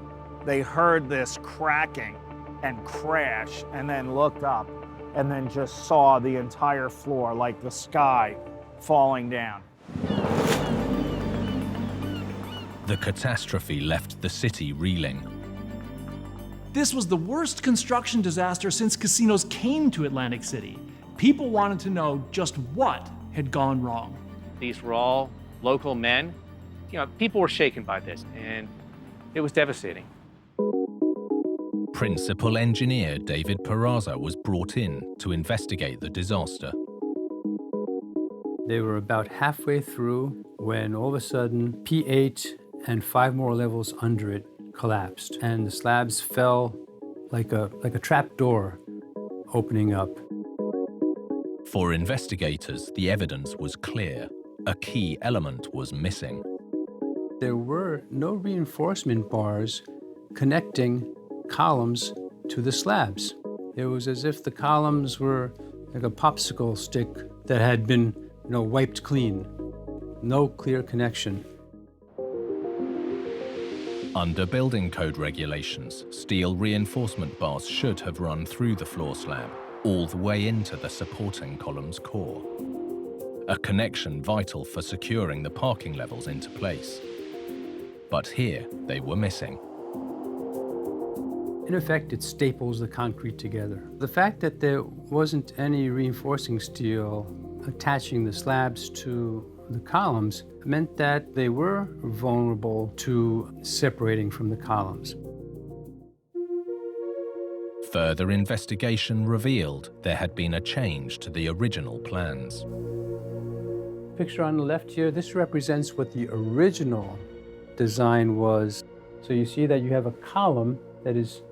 they heard this cracking and crash and then looked up and then just saw the entire floor, like the sky, falling down. The catastrophe left the city reeling. This was the worst construction disaster since casinos came to Atlantic City. People wanted to know just what had gone wrong. These were all local men. You know, people were shaken by this, and it was devastating. Principal engineer David Peraza was brought in to investigate the disaster. They were about halfway through when all of a sudden P8 and 5 more levels under it collapsed, and the slabs fell like a trap door opening up. For investigators, the evidence was clear. A key element was missing. There were no reinforcement bars connecting columns to the slabs. It was as if the columns were like a popsicle stick that had been, wiped clean. No clear connection. Under building code regulations, steel reinforcement bars should have run through the floor slab, all the way into the supporting column's core. A connection vital for securing the parking levels into place. But here, they were missing. In effect, it staples the concrete together. The fact that there wasn't any reinforcing steel attaching the slabs to the columns meant that they were vulnerable to separating from the columns. Further investigation revealed there had been a change to the original plans. Picture on the left here, this represents what the original design was. So you see that you have a column that is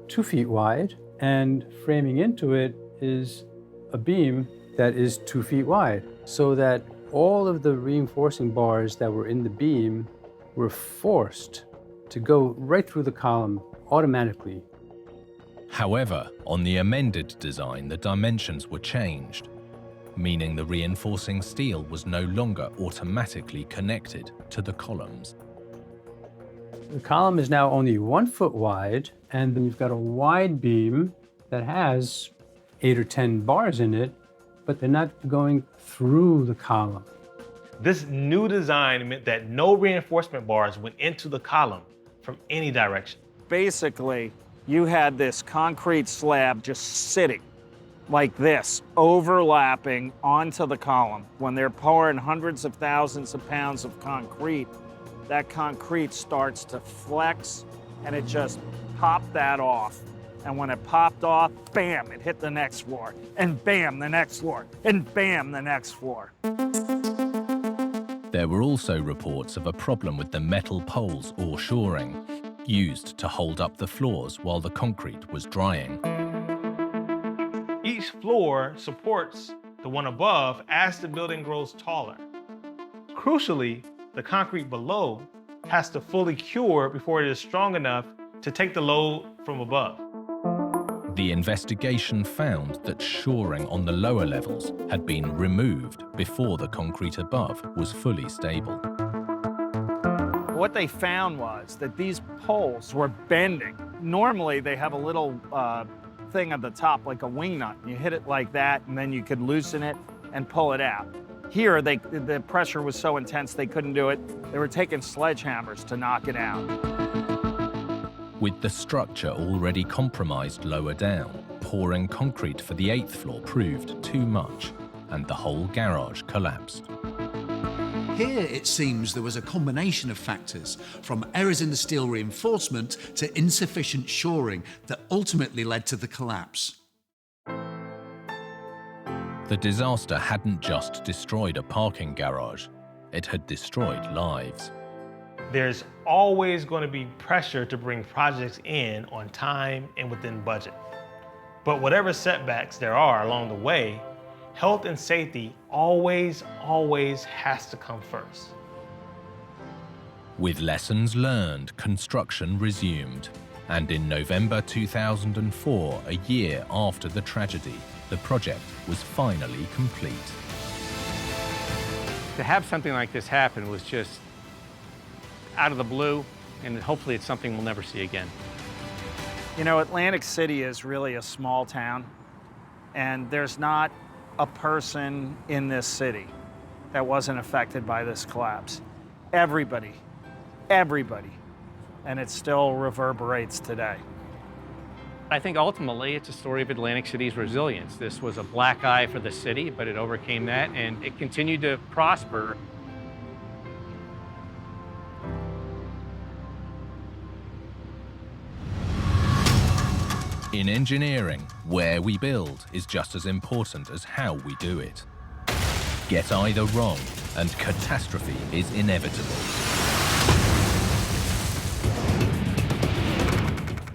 2 feet wide, and framing into it is a beam that is 2 feet wide, so that all of the reinforcing bars that were in the beam were forced to go right through the column automatically. However, on the amended design, the dimensions were changed, meaning the reinforcing steel was no longer automatically connected to the columns. The column is now only 1 foot wide, and then you've got a wide beam that has 8 or 10 bars in it, but they're not going through the column. This new design meant that no reinforcement bars went into the column from any direction. Basically, you had this concrete slab just sitting like this, overlapping onto the column. When they're pouring hundreds of thousands of pounds of concrete, that concrete starts to flex and it just popped that off. And when it popped off, bam, it hit the next floor, and bam, the next floor, and bam, the next floor. There were also reports of a problem with the metal poles or shoring, used to hold up the floors while the concrete was drying. Each floor supports the one above as the building grows taller. Crucially, the concrete below has to fully cure before it is strong enough to take the load from above. The investigation found that shoring on the lower levels had been removed before the concrete above was fully stable. What they found was that these poles were bending. Normally, they have a little thing at the top, like a wing nut. You hit it like that, and then you could loosen it and pull it out. Here, the pressure was so intense they couldn't do it. They were taking sledgehammers to knock it out. With the structure already compromised lower down, pouring concrete for the 8th floor proved too much, and the whole garage collapsed. Here, it seems there was a combination of factors, from errors in the steel reinforcement to insufficient shoring, that ultimately led to the collapse. The disaster hadn't just destroyed a parking garage, it had destroyed lives. There's always going to be pressure to bring projects in on time and within budget. But whatever setbacks there are along the way, health and safety always has to come first. With lessons learned, construction resumed. And in November 2004, a year after the tragedy, the project was finally complete. To have something like this happen was just out of the blue, and hopefully it's something we'll never see again. You know, Atlantic City is really a small town, and there's not a person in this city that wasn't affected by this collapse. Everybody, and it still reverberates today. I think ultimately it's a story of Atlantic City's resilience. This was a black eye for the city, but it overcame that and it continued to prosper. In engineering, where we build is just as important as how we do it. Get either wrong, and catastrophe is inevitable.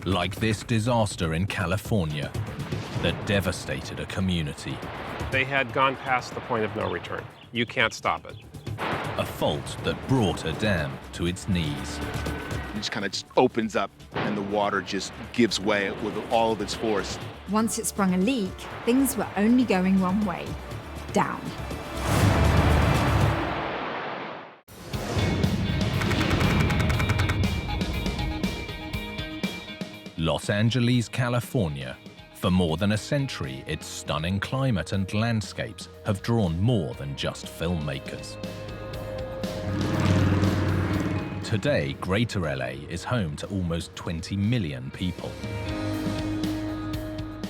Like this disaster in California that devastated a community. They had gone past the point of no return. You can't stop it. A fault that brought a dam to its knees. It just kind of opens up and the water just gives way with all of its force. Once it sprung a leak, things were only going one way, down. Los Angeles, California. For more than a century, its stunning climate and landscapes have drawn more than just filmmakers. Today, Greater LA is home to almost 20 million people.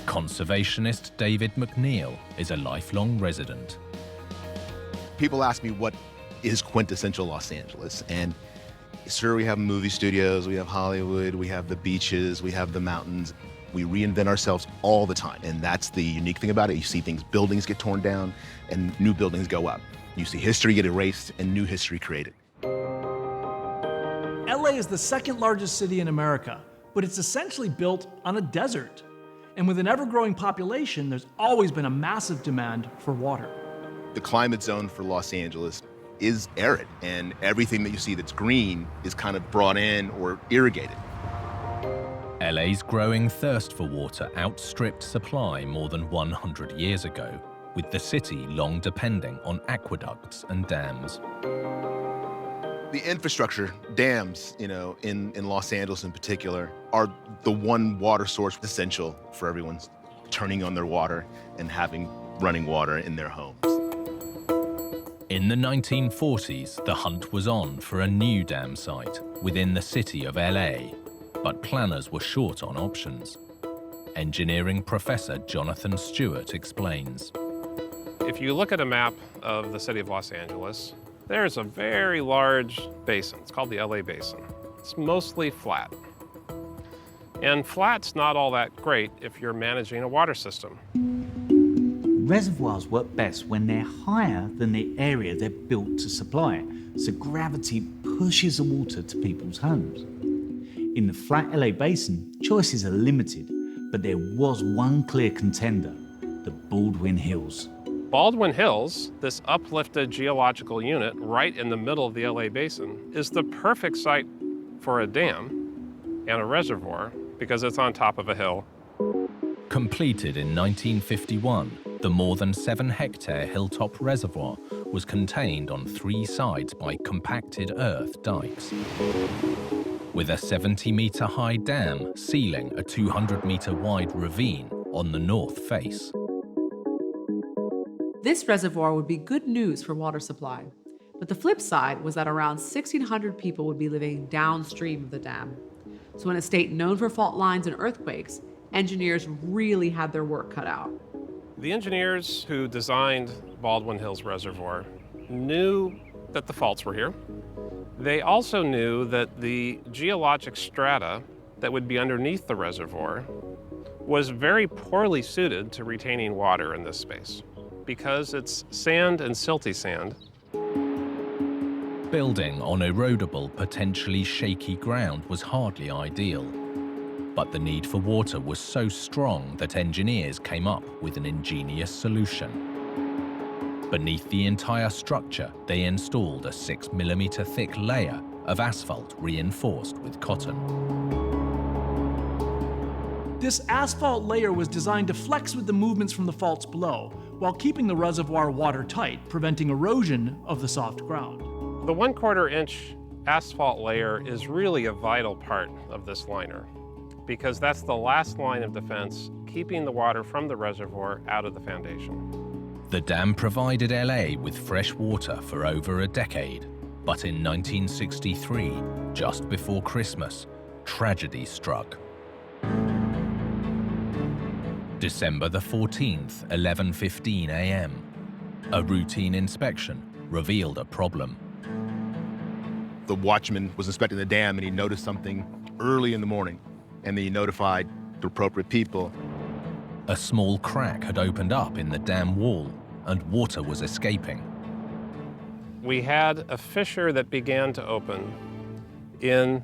Conservationist David McNeil is a lifelong resident. People ask me what is quintessential Los Angeles, and sure, we have movie studios, we have Hollywood, we have the beaches, we have the mountains. We reinvent ourselves all the time, and that's the unique thing about it. You see buildings get torn down and new buildings go up. You see history get erased and new history created. LA is the second largest city in America, but it's essentially built on a desert. And with an ever-growing population, there's always been a massive demand for water. The climate zone for Los Angeles is arid, and everything that you see that's green is kind of brought in or irrigated. LA's growing thirst for water outstripped supply more than 100 years ago, with the city long depending on aqueducts and dams. The infrastructure, dams, in Los Angeles in particular, are the one water source essential for everyone's turning on their water and having running water in their homes. In the 1940s, the hunt was on for a new dam site within the city of LA, but planners were short on options. Engineering professor Jonathan Stewart explains. If you look at a map of the city of Los Angeles, there's a very large basin. It's called the LA Basin. It's mostly flat. And flat's not all that great if you're managing a water system. Reservoirs work best when they're higher than the area they're built to supply, so gravity pushes the water to people's homes. In the flat LA Basin, choices are limited, but there was one clear contender, the Baldwin Hills. Baldwin Hills, this uplifted geological unit right in the middle of the LA Basin, is the perfect site for a dam and a reservoir because it's on top of a hill. Completed in 1951, the more than 7-hectare hilltop reservoir was contained on 3 sides by compacted earth dikes, with a 70-meter high dam sealing a 200-meter wide ravine on the north face. This reservoir would be good news for water supply, but the flip side was that around 1,600 people would be living downstream of the dam. So in a state known for fault lines and earthquakes, engineers really had their work cut out. The engineers who designed Baldwin Hills Reservoir knew that the faults were here. They also knew that the geologic strata that would be underneath the reservoir was very poorly suited to retaining water in this space because it's sand and silty sand. Building on erodible, potentially shaky ground was hardly ideal. But the need for water was so strong that engineers came up with an ingenious solution. Beneath the entire structure, they installed a 6mm thick layer of asphalt reinforced with cotton. This asphalt layer was designed to flex with the movements from the faults below, while keeping the reservoir watertight, preventing erosion of the soft ground. The 1/4 inch asphalt layer is really a vital part of this liner, because that's the last line of defense, keeping the water from the reservoir out of the foundation. The dam provided LA with fresh water for over a decade, but in 1963, just before Christmas, tragedy struck. December the 14th, 11:15 a.m. A routine inspection revealed a problem. The watchman was inspecting the dam and he noticed something early in the morning, and then he notified the appropriate people. A small crack had opened up in the dam wall and water was escaping. We had a fissure that began to open in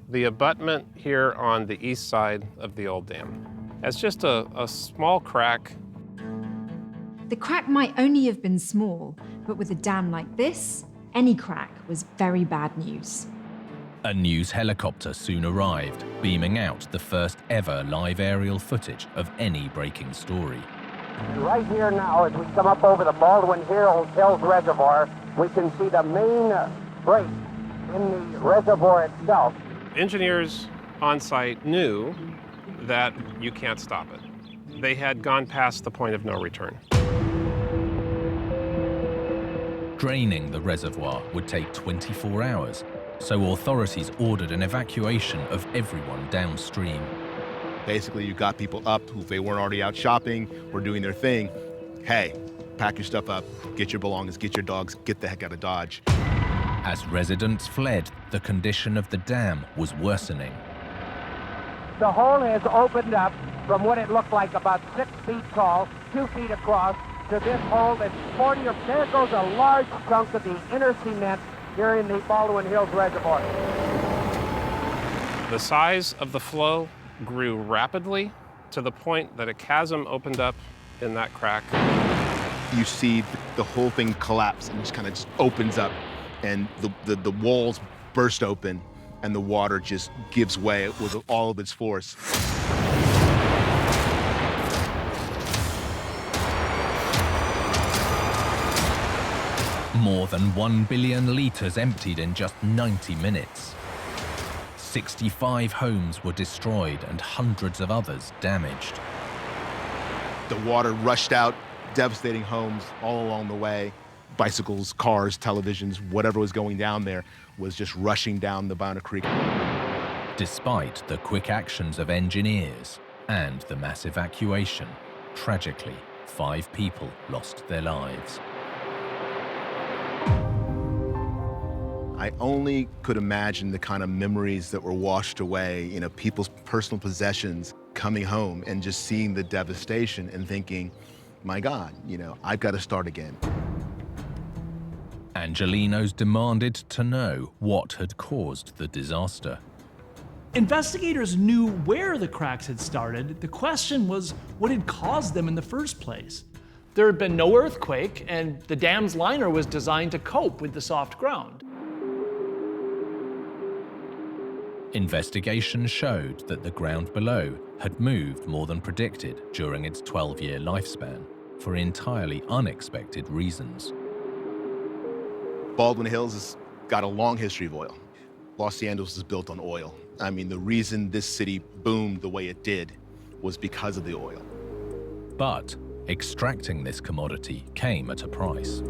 the abutment here on the east side of the old dam. It's just a small crack. The crack might only have been small, but with a dam like this, any crack was very bad news. A news helicopter soon arrived, beaming out the first ever live aerial footage of any breaking story. Right here now, as we come up over the Baldwin Hills Reservoir, we can see the main break in the reservoir itself. Engineers on site knew that you can't stop it. They had gone past the point of no return. Draining the reservoir would take 24 hours, so authorities ordered an evacuation of everyone downstream. Basically, you got people up who, if they weren't already out shopping or doing their thing, hey, pack your stuff up, get your belongings, get your dogs, get the heck out of Dodge. As residents fled, the condition of the dam was worsening. The hole has opened up from what it looked like about 6 feet tall, 2 feet across, to this hole that's 40 or there goes a large chunk of the inner cement here in the Baldwin Hills Reservoir. The size of the flow grew rapidly to the point that a chasm opened up in that crack. You see the whole thing collapse and just kind of opens up, and the walls burst open and the water just gives way with all of its force. More than 1 billion litres emptied in just 90 minutes. 65 homes were destroyed and hundreds of others damaged. The water rushed out, devastating homes all along the way. Bicycles, cars, televisions, whatever was going down there was just rushing down the Banijay Creek. Despite the quick actions of engineers and the mass evacuation, tragically, 5 people lost their lives. I only could imagine the kind of memories that were washed away, people's personal possessions coming home and just seeing the devastation and thinking, my God, I've got to start again. Angelenos demanded to know what had caused the disaster. Investigators knew where the cracks had started. The question was what had caused them in the first place. There had been no earthquake, and the dam's liner was designed to cope with the soft ground. Investigation showed that the ground below had moved more than predicted during its 12-year lifespan for entirely unexpected reasons. Baldwin Hills has got a long history of oil. Los Angeles is built on oil. I mean, the reason this city boomed the way it did was because of the oil. But extracting this commodity came at a price.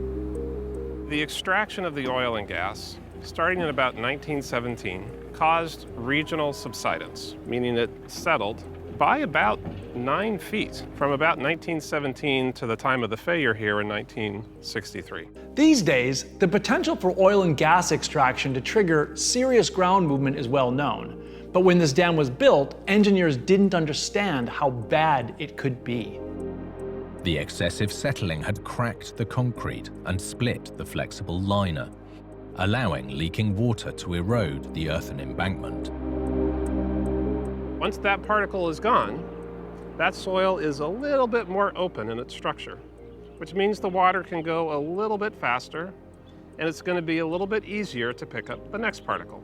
The extraction of the oil and gas, starting in about 1917, caused regional subsidence, meaning it settled by about 9 feet from about 1917 to the time of the failure here in 1963. These days, the potential for oil and gas extraction to trigger serious ground movement is well known. But when this dam was built, engineers didn't understand how bad it could be. The excessive settling had cracked the concrete and split the flexible liner, allowing leaking water to erode the earthen embankment. Once that particle is gone, that soil is a little bit more open in its structure, which means the water can go a little bit faster, and it's going to be a little bit easier to pick up the next particle,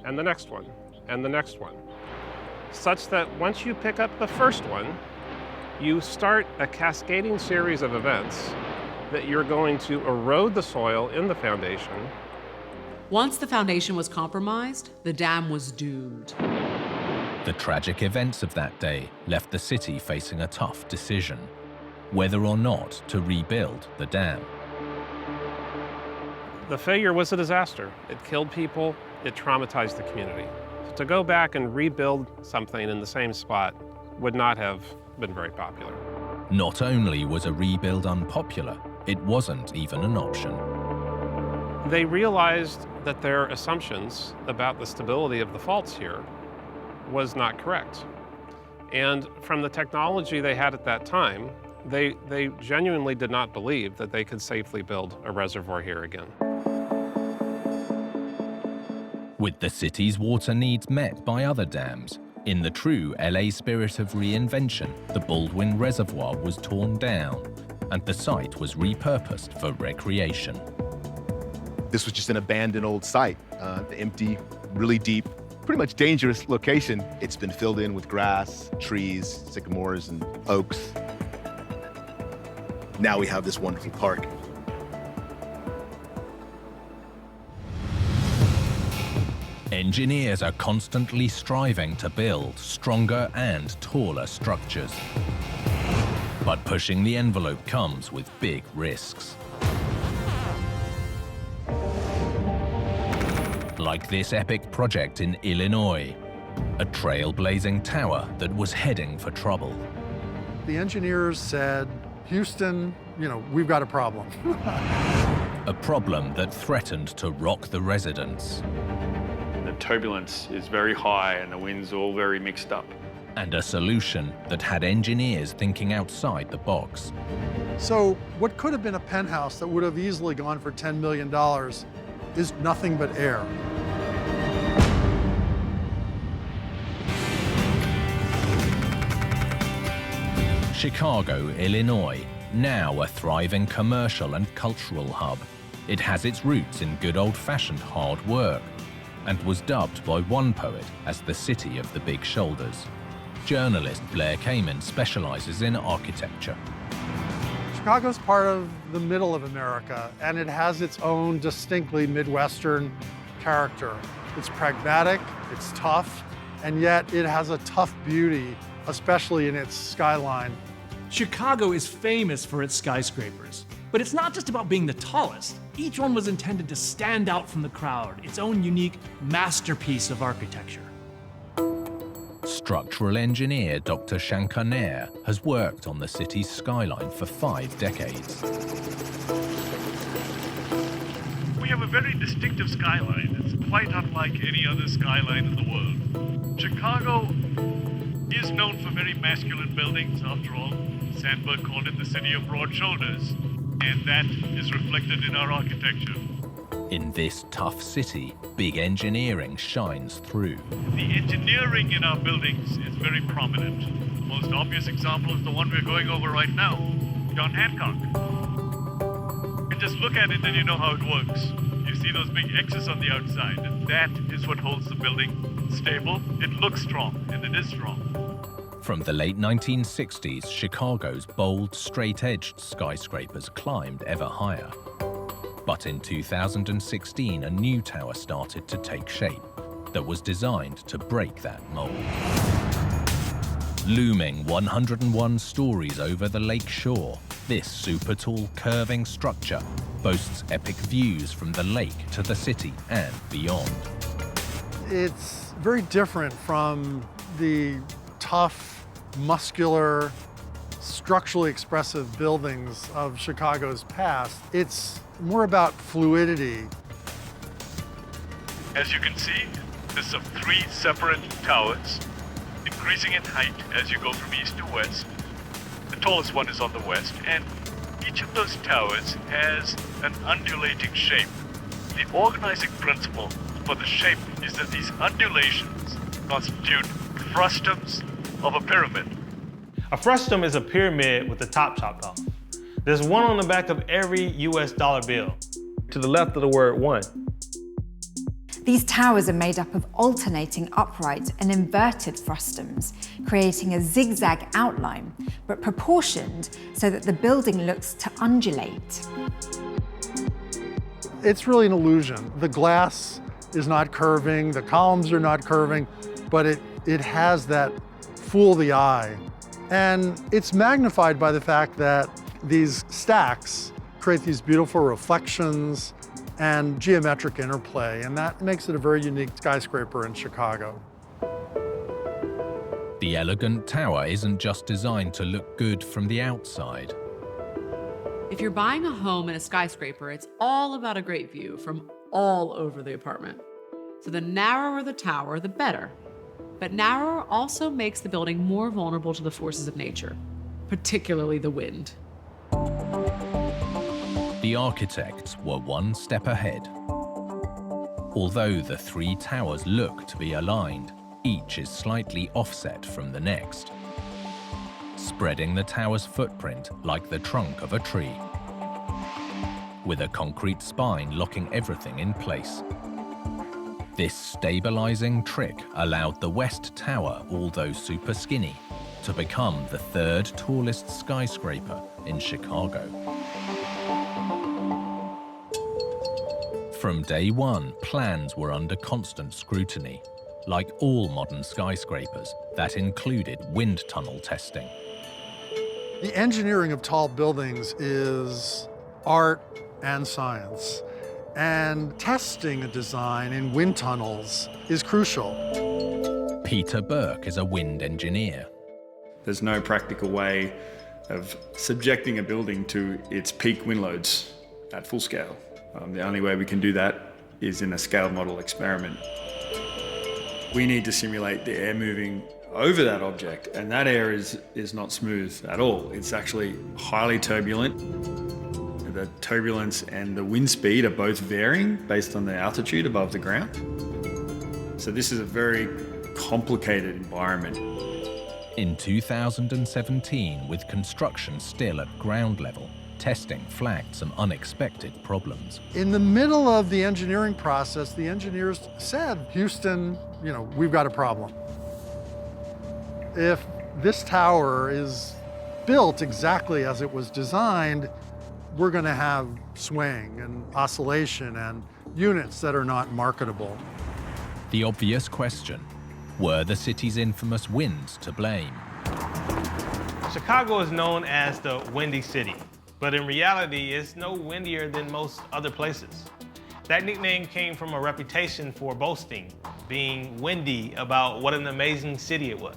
and the next one, and the next one, such that once you pick up the first one, you start a cascading series of events that you're going to erode the soil in the foundation. Once the foundation was compromised, the dam was doomed. The tragic events of that day left the city facing a tough decision, whether or not to rebuild the dam. The failure was a disaster. It killed people, it traumatized the community. To go back and rebuild something in the same spot would not have been very popular. Not only was a rebuild unpopular, it wasn't even an option. They realized that their assumptions about the stability of the faults here was not correct. And from the technology they had at that time, they genuinely did not believe that they could safely build a reservoir here again. With the city's water needs met by other dams, in the true LA spirit of reinvention, the Baldwin Reservoir was torn down and the site was repurposed for recreation. This was just an abandoned old site, empty, really deep, pretty much dangerous location. It's been filled in with grass, trees, sycamores, and oaks. Now we have this wonderful park. Engineers are constantly striving to build stronger and taller structures. But pushing the envelope comes with big risks. Like this epic project in Illinois, a trailblazing tower that was heading for trouble. The engineers said, Houston, we've got a problem. A problem that threatened to rock the residents. The turbulence is very high and the wind's all very mixed up. And a solution that had engineers thinking outside the box. So what could have been a penthouse that would have easily gone for $10 million is nothing but air. Chicago, Illinois, now a thriving commercial and cultural hub. It has its roots in good old-fashioned hard work and was dubbed by one poet as the city of the big shoulders. Journalist Blair Kamin specializes in architecture. Chicago's part of the middle of America, and it has its own distinctly Midwestern character. It's pragmatic, it's tough, and yet it has a tough beauty, especially in its skyline. Chicago is famous for its skyscrapers, but it's not just about being the tallest. Each one was intended to stand out from the crowd, its own unique masterpiece of architecture. Structural engineer Dr. Shankar Nair has worked on the city's skyline for 5 decades. We have a very distinctive skyline. It's quite unlike any other skyline in the world. Chicago is known for very masculine buildings, after all. Sandburg called it the city of broad shoulders, and that is reflected in our architecture. In this tough city, big engineering shines through. The engineering in our buildings is very prominent. The most obvious example is the one we're going over right now, John Hancock. You just look at it and you know how it works. You see those big X's on the outside, and that is what holds the building stable. It looks strong, and it is strong. From the late 1960s, Chicago's bold, straight-edged skyscrapers climbed ever higher. But in 2016, a new tower started to take shape that was designed to break that mold. Looming 101 stories over the lake shore, this super-tall, curving structure boasts epic views from the lake to the city and beyond. It's very different from the tough, muscular, structurally expressive buildings of Chicago's past. It's more about fluidity. As you can see, this is 3 separate towers, increasing in height as you go from east to west. The tallest one is on the west, and each of those towers has an undulating shape. The organizing principle for the shape is that these undulations constitute frustums of a pyramid. A frustum is a pyramid with the top chopped off. There's one on the back of every US dollar bill, to the left of the word one. These towers are made up of alternating upright and inverted frustums, creating a zigzag outline, but proportioned so that the building looks to undulate. It's really an illusion. The glass is not curving, the columns are not curving, but it has that fool the eye. And it's magnified by the fact that these stacks create these beautiful reflections and geometric interplay, and that makes it a very unique skyscraper in Chicago. The elegant tower isn't just designed to look good from the outside. If you're buying a home in a skyscraper, it's all about a great view from all over the apartment. So the narrower the tower, the better. But narrower also makes the building more vulnerable to the forces of nature, particularly the wind. The architects were one step ahead. Although the 3 towers look to be aligned, each is slightly offset from the next, spreading the tower's footprint like the trunk of a tree, with a concrete spine locking everything in place. This stabilizing trick allowed the West Tower, although super skinny, to become the 3rd tallest skyscraper in Chicago. From day one, plans were under constant scrutiny, like all modern skyscrapers that included wind tunnel testing. The engineering of tall buildings is art and science, and testing a design in wind tunnels is crucial. Peter Burke is a wind engineer. There's no practical way of subjecting a building to its peak wind loads at full scale. The only way we can do that is in a scaled model experiment. We need to simulate the air moving over that object, and that air is not smooth at all. It's actually highly turbulent. The turbulence and the wind speed are both varying based on the altitude above the ground. So this is a very complicated environment. In 2017, with construction still at ground level, testing flagged some unexpected problems. In the middle of the engineering process, the engineers said, Houston, we've got a problem. If this tower is built exactly as it was designed, we're going to have swing and oscillation and units that are not marketable. The obvious question, were the city's infamous winds to blame? Chicago is known as the Windy City, but in reality, it's no windier than most other places. That nickname came from a reputation for boasting, being windy about what an amazing city it was.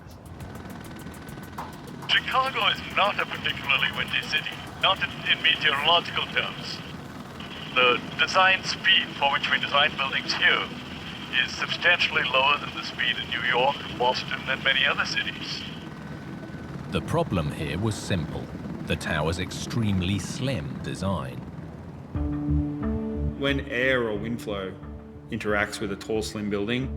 Chicago is not a particularly windy city, not in meteorological terms. The design speed for which we design buildings here is substantially lower than the speed in New York, Boston, and many other cities. The problem here was simple: the tower's extremely slim design. When air or wind flow interacts with a tall, slim building,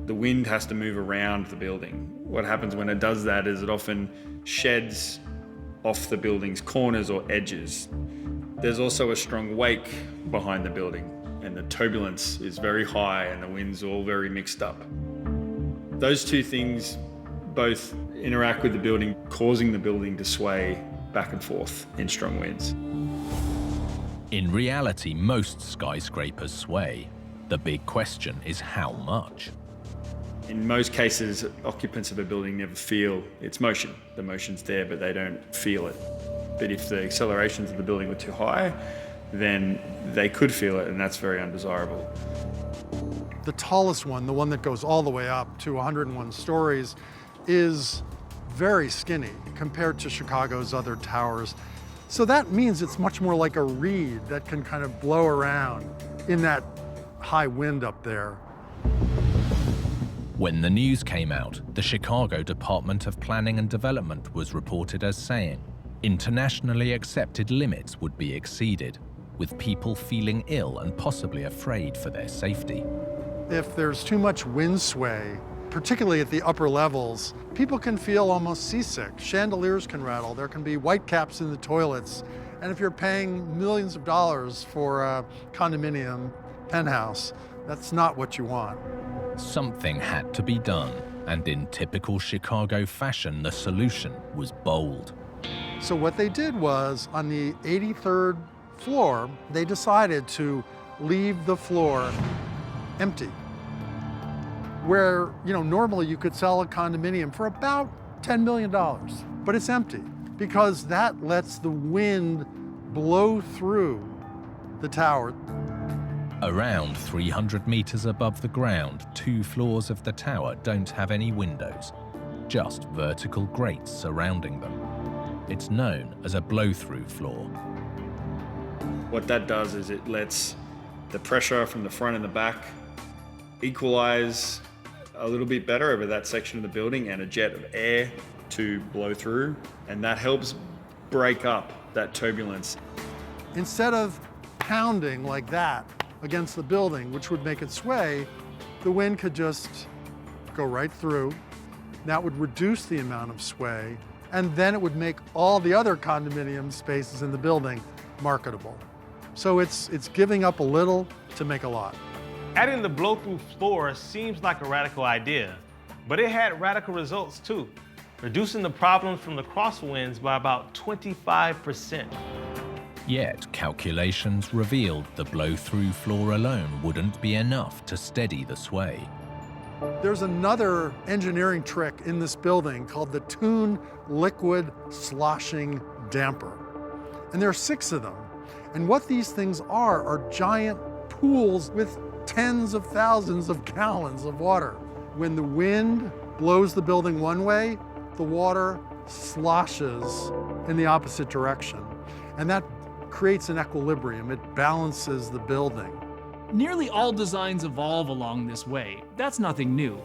the wind has to move around the building. What happens when it does that is it often sheds off the building's corners or edges. There's also a strong wake behind the building, and the turbulence is very high and the wind's all very mixed up. Those two things both interact with the building, causing the building to sway back and forth in strong winds. In reality, most skyscrapers sway. The big question is how much. In most cases, occupants of a building never feel its motion. The motion's there, but they don't feel it. But if the accelerations of the building were too high, then they could feel it, and that's very undesirable. The tallest one, the one that goes all the way up to 101 stories, is very skinny compared to Chicago's other towers. So that means it's much more like a reed that can kind of blow around in that high wind up there. When the news came out, the Chicago Department of Planning and Development was reported as saying internationally accepted limits would be exceeded, with people feeling ill and possibly afraid for their safety. If there's too much wind sway, particularly at the upper levels, people can feel almost seasick. Chandeliers can rattle, there can be whitecaps in the toilets, and if you're paying millions of dollars for a condominium penthouse, that's not what you want. Something had to be done, and in typical Chicago fashion, the solution was bold. So what they did was, on the 83rd floor, they decided to leave the floor empty. Where, normally you could sell a condominium for about $10 million, but it's empty because that lets the wind blow through the tower. Around 300 meters above the ground, 2 floors of the tower don't have any windows, just vertical grates surrounding them. It's known as a blow-through floor. What that does is it lets the pressure from the front and the back equalize a little bit better over that section of the building, and a jet of air to blow through, and that helps break up that turbulence. Instead of pounding like that against the building, which would make it sway, the wind could just go right through. That would reduce the amount of sway, and then it would make all the other condominium spaces in the building marketable. So it's giving up a little to make a lot. Adding the blow-through floor seems like a radical idea, but it had radical results too, reducing the problems from the crosswinds by about 25%. Yet, calculations revealed the blow-through floor alone wouldn't be enough to steady the sway. There's another engineering trick in this building called the Tune Liquid Sloshing Damper. And there are 6 of them. And what these things are giant pools with tens of thousands of gallons of water. When the wind blows the building one way, the water sloshes in the opposite direction. And that creates an equilibrium. It balances the building. Nearly all designs evolve along this way. That's nothing new.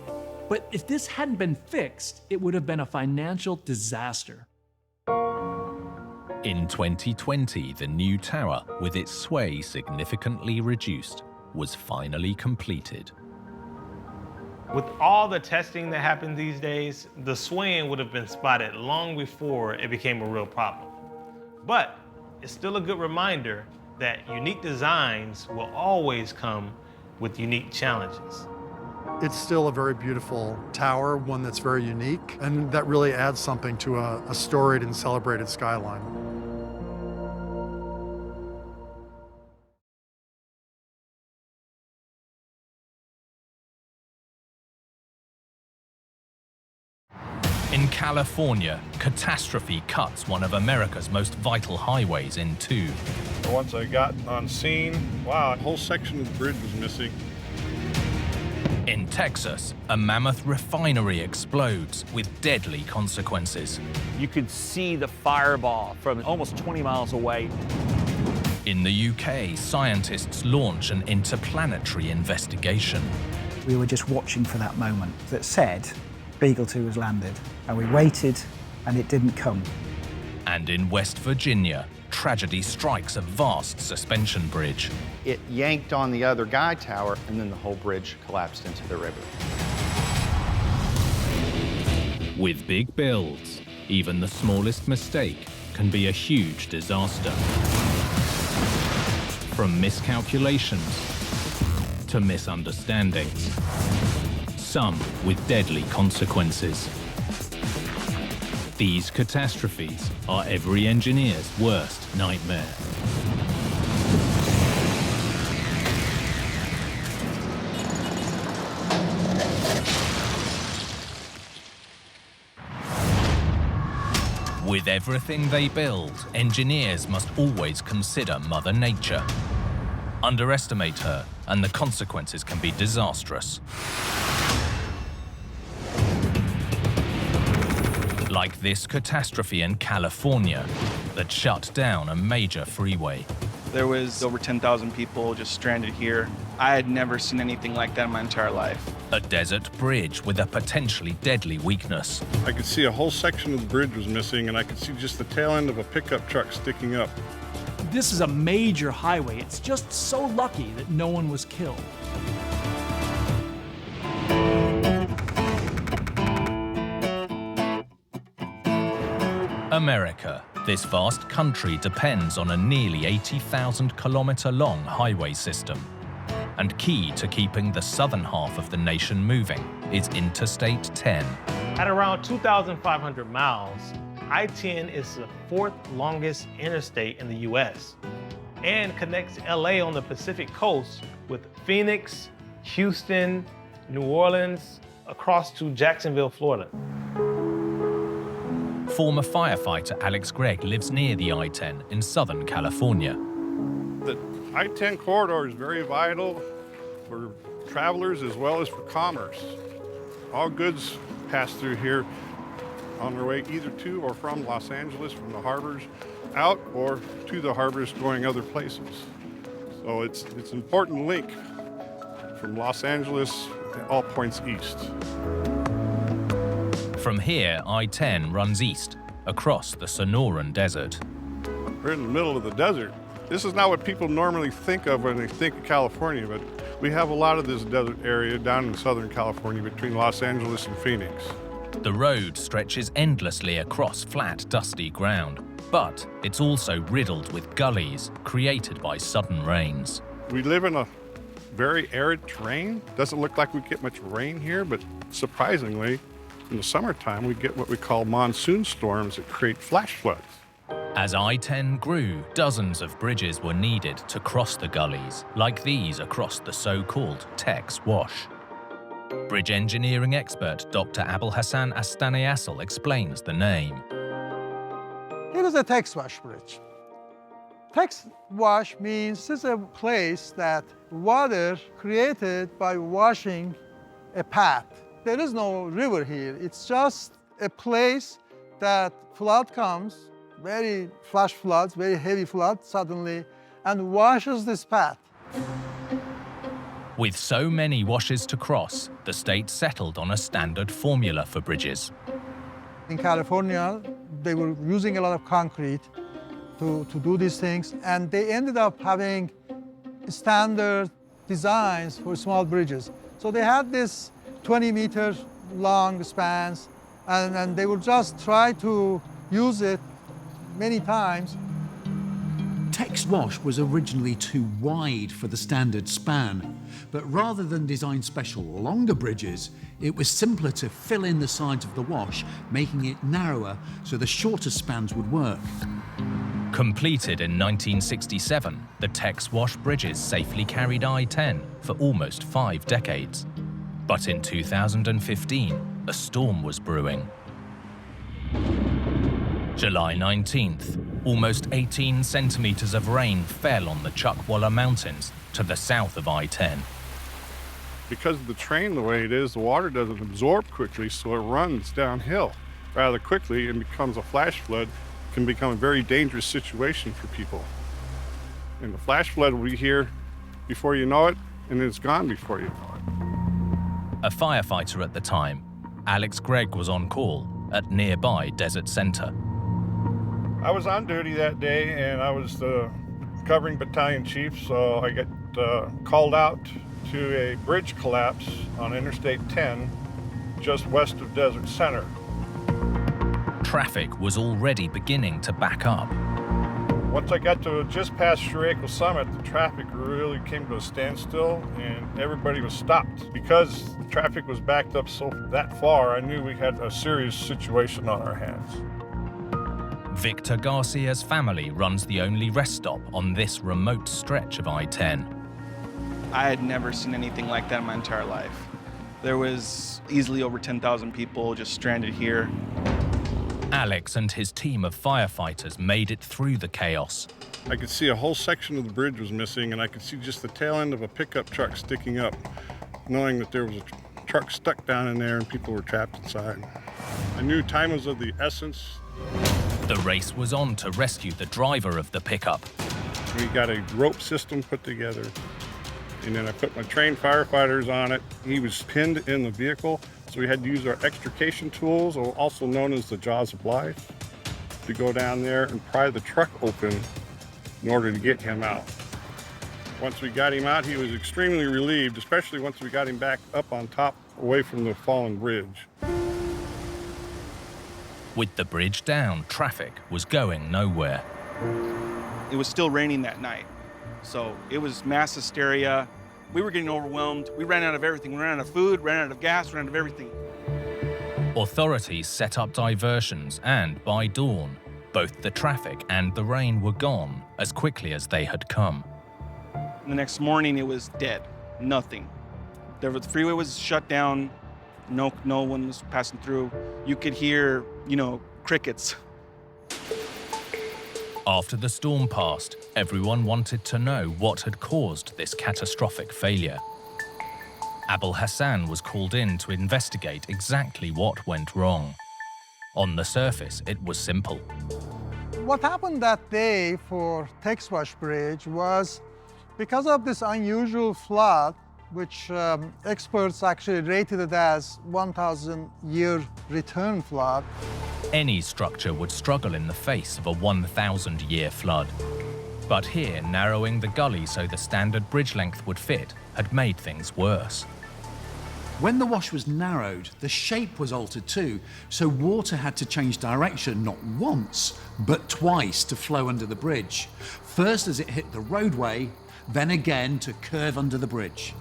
But if this hadn't been fixed, it would have been a financial disaster. In 2020, the new tower, with its sway significantly reduced, was finally completed. With all the testing that happens these days, the swaying would have been spotted long before it became a real problem. But it's still a good reminder that unique designs will always come with unique challenges. It's still a very beautiful tower, one that's very unique, and that really adds something to a storied and celebrated skyline. In California, Catastrophe cuts one of America's most vital highways in two. Once I got on scene, wow, a whole section of the bridge was missing. In Texas, a mammoth refinery explodes with deadly consequences. You could see the fireball from almost 20 miles away. In the UK, scientists launch an interplanetary investigation. We were just watching for that moment that said Beagle 2 was landed, and we waited, and it didn't come. And in West Virginia, tragedy strikes a vast suspension bridge. It yanked on the other guy tower, and then the whole bridge collapsed into the river. With big builds, even the smallest mistake can be a huge disaster. From miscalculations to misunderstandings, some with deadly consequences. These catastrophes are every engineer's worst nightmare. With everything they build, engineers must always consider Mother Nature. Underestimate her, and the consequences can be disastrous. Like this catastrophe in California that shut down a major freeway. There was over 10,000 people just stranded here. I had never seen anything like that in my entire life. A desert bridge with a potentially deadly weakness. I could see a whole section of the bridge was missing, and I could see just the tail end of a pickup truck sticking up. This is a major highway. It's just so lucky that no one was killed. America, this vast country depends on a nearly 80,000-kilometer-long highway system. And key to keeping the southern half of the nation moving is Interstate 10. At around 2,500 miles, I-10 is the fourth longest interstate in the U.S. and connects LA on the Pacific coast with Phoenix, Houston, New Orleans, across to Jacksonville, Florida. Former firefighter Alex Gregg lives near the I-10 in Southern California. The I-10 corridor is very vital for travelers as well as for commerce. All goods pass through here on their way either to or from Los Angeles, from the harbors out, or to the harbors going other places. So it's an important link from Los Angeles to all points east. From here, I-10 runs east, across the Sonoran Desert. We're in the middle of the desert. This is not what people normally think of when they think of California, but we have a lot of this desert area down in Southern California between Los Angeles and Phoenix. The road stretches endlessly across flat, dusty ground, but it's also riddled with gullies created by sudden rains. We live in a very arid terrain. Doesn't look like we get much rain here, but surprisingly, in the summertime, we get what we call monsoon storms that create flash floods. As I-10 grew, dozens of bridges were needed to cross the gullies, like these across the so-called Tex Wash. Bridge engineering expert Dr. Abolhassan Astaneh-Assel explains the name. It is a Tex Wash bridge. Tex Wash means this is a place that water created by washing a path. There is no river here. It's just a place that flood comes, very flash floods, very heavy flood suddenly, and washes this path. With so many washes to cross, the state settled on a standard formula for bridges. In California, they were using a lot of concrete to do these things, and they ended up having standard designs for small bridges. So they had this 20-meter long spans, and they would just try to use it many times. Tex Wash was originally too wide for the standard span, but rather than design special longer bridges, it was simpler to fill in the sides of the wash, making it narrower so the shorter spans would work. Completed in 1967, the Tex Wash bridges safely carried I-10 for almost 5 decades. But in 2015, a storm was brewing. July 19th, almost 18 centimeters of rain fell on the Chuckwalla Mountains to the south of I-10. Because of the terrain the way it is, the water doesn't absorb quickly, so it runs downhill rather quickly and becomes a flash flood. It can become a very dangerous situation for people. And the flash flood will be here before you know it, and it's gone before you know it. A firefighter at the time, Alex Gregg, was on call at nearby Desert Center. I was on duty that day, and I was the covering battalion chief, so I got called out to a bridge collapse on Interstate 10, just west of Desert Center. Traffic was already beginning to back up. Once I got to just past Schuylkill Summit, the traffic really came to a standstill, and everybody was stopped. Because traffic was backed up that far, I knew we had a serious situation on our hands. Victor Garcia's family runs the only rest stop on this remote stretch of I-10. I had never seen anything like that in my entire life. There was easily over 10,000 people just stranded here. Alex and his team of firefighters made it through the chaos. I could see a whole section of the bridge was missing, and I could see just the tail end of a pickup truck sticking up, knowing that there was a truck stuck down in there and people were trapped inside. I knew time was of the essence. The race was on to rescue the driver of the pickup. We got a rope system put together, and then I put my trained firefighters on it. He was pinned in the vehicle, so we had to use our extrication tools, also known as the jaws of life, to go down there and pry the truck open in order to get him out. Once we got him out, he was extremely relieved, especially once we got him back up on top, away from the fallen bridge. With the bridge down, traffic was going nowhere. It was still raining that night, so it was mass hysteria. We were getting overwhelmed. We ran out of everything. We ran out of food, ran out of gas, ran out of everything. Authorities set up diversions, and by dawn, both the traffic and the rain were gone as quickly as they had come. The next morning, it was dead. Nothing. The freeway was shut down. No one was passing through. You could hear, crickets. After the storm passed, everyone wanted to know what had caused this catastrophic failure. Abul Hassan was called in to investigate exactly what went wrong. On the surface, it was simple. What happened that day for Texas Bridge was because of this unusual flood, which experts actually rated it as 1,000-year return flood. Any structure would struggle in the face of a 1,000-year flood. But here, narrowing the gully so the standard bridge length would fit had made things worse. When the wash was narrowed, the shape was altered too, so water had to change direction not once, but twice to flow under the bridge. First as it hit the roadway, then again to curve under the bridge.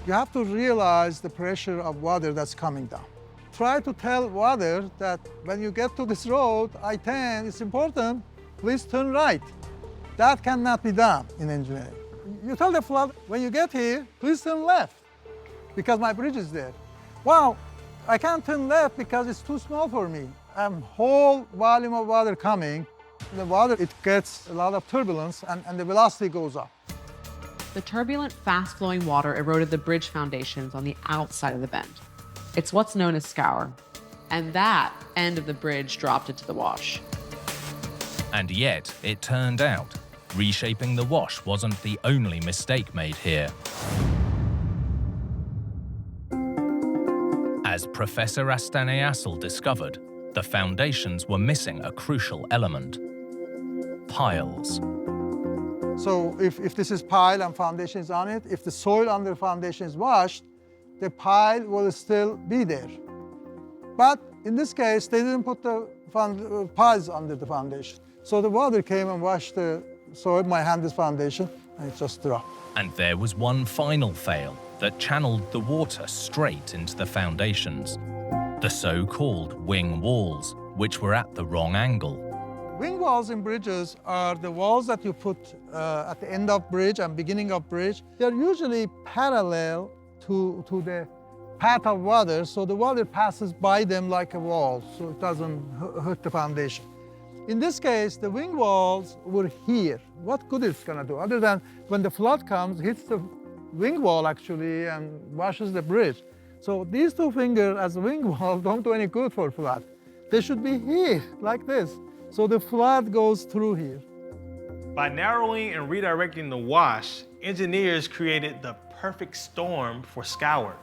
You have to realize the pressure of water that's coming down. Try to tell water that when you get to this road, I-10, it's important, please turn right. That cannot be done in engineering. You tell the flood, when you get here, please turn left, because my bridge is there. Wow, I can't turn left because it's too small for me. Whole volume of water coming. The water, it gets a lot of turbulence and the velocity goes up. The turbulent, fast-flowing water eroded the bridge foundations on the outside of the bend. It's what's known as scour, and that end of the bridge dropped into the wash. And yet, it turned out, reshaping the wash wasn't the only mistake made here. As Professor Astane Asıl discovered, the foundations were missing a crucial element: piles. So if this is pile and foundation is on it, if the soil under the foundation is washed, the pile will still be there. But in this case, they didn't put the piles under the foundation. So the water came and washed the soil, my hand is foundation, and it just dropped. And there was one final fail that channeled the water straight into the foundations: the so-called wing walls, which were at the wrong angle. Wing walls in bridges are the walls that you put at the end of bridge and beginning of bridge. They're usually parallel to the path of water, so the water passes by them like a wall, so it doesn't hurt the foundation. In this case, the wing walls were here. What good it's gonna do, other than when the flood comes, hits the wing wall actually and washes the bridge. So these two fingers as a wing wall don't do any good for flood. They should be here, like this. So the flood goes through here. By narrowing and redirecting the wash, engineers created the perfect storm for Skyward.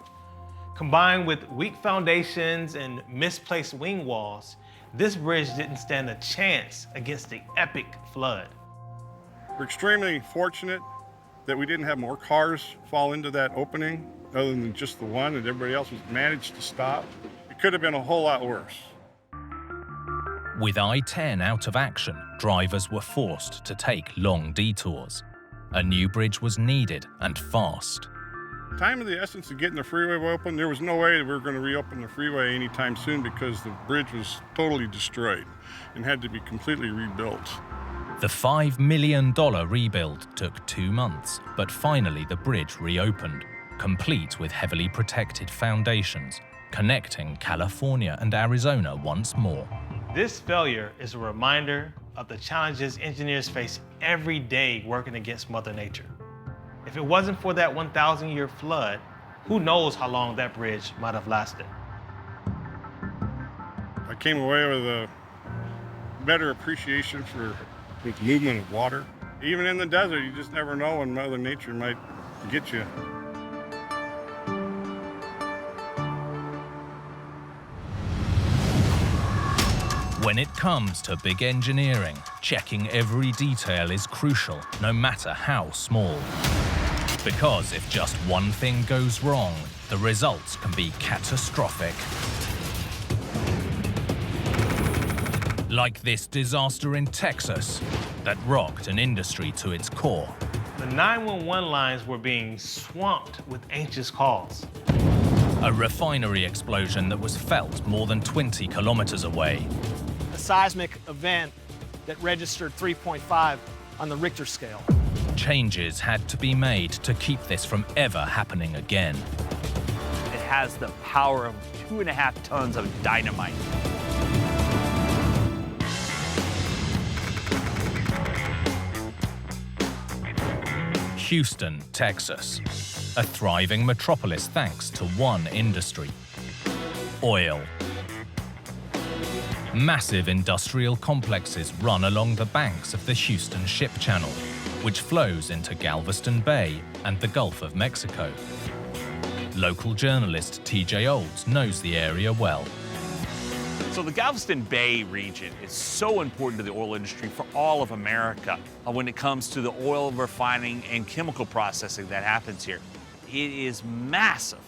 Combined with weak foundations and misplaced wing walls, this bridge didn't stand a chance against the epic flood. We're extremely fortunate that we didn't have more cars fall into that opening other than just the one, and everybody else was managed to stop. It could have been a whole lot worse. With I-10 out of action, drivers were forced to take long detours. A new bridge was needed and fast. Time of the essence of getting the freeway open, there was no way that we were going to reopen the freeway anytime soon because the bridge was totally destroyed and had to be completely rebuilt. The $5 million rebuild took 2 months, but finally the bridge reopened, complete with heavily protected foundations, connecting California and Arizona once more. This failure is a reminder of the challenges engineers face every day working against Mother Nature. If it wasn't for that 1,000-year flood, who knows how long that bridge might have lasted. I came away with a better appreciation for the movement of water. Even in the desert, you just never know when Mother Nature might get you. When it comes to big engineering, checking every detail is crucial, no matter how small. Because if just one thing goes wrong, the results can be catastrophic. Like this disaster in Texas that rocked an industry to its core. The 911 lines were being swamped with anxious calls. A refinery explosion that was felt more than 20 kilometers away. A seismic event that registered 3.5 on the Richter scale. Changes had to be made to keep this from ever happening again. It has the power of 2.5 tons of dynamite. Houston, Texas, a thriving metropolis thanks to one industry: oil. Massive industrial complexes run along the banks of the Houston Ship Channel, which flows into Galveston Bay and the Gulf of Mexico. Local journalist TJ Olds knows the area well. So the Galveston Bay region is so important to the oil industry for all of America when it comes to the oil refining and chemical processing that happens here. It is massive.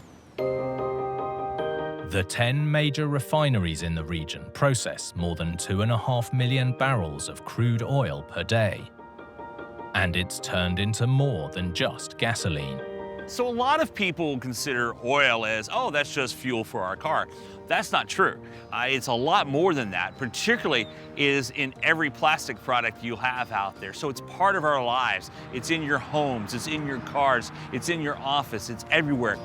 The 10 major refineries in the region process more than 2.5 million barrels of crude oil per day. And it's turned into more than just gasoline. So a lot of people consider oil as, oh, that's just fuel for our car. That's not true. It's a lot more than that, particularly is in every plastic product you have out there. So it's part of our lives. It's in your homes, it's in your cars, it's in your office, it's everywhere.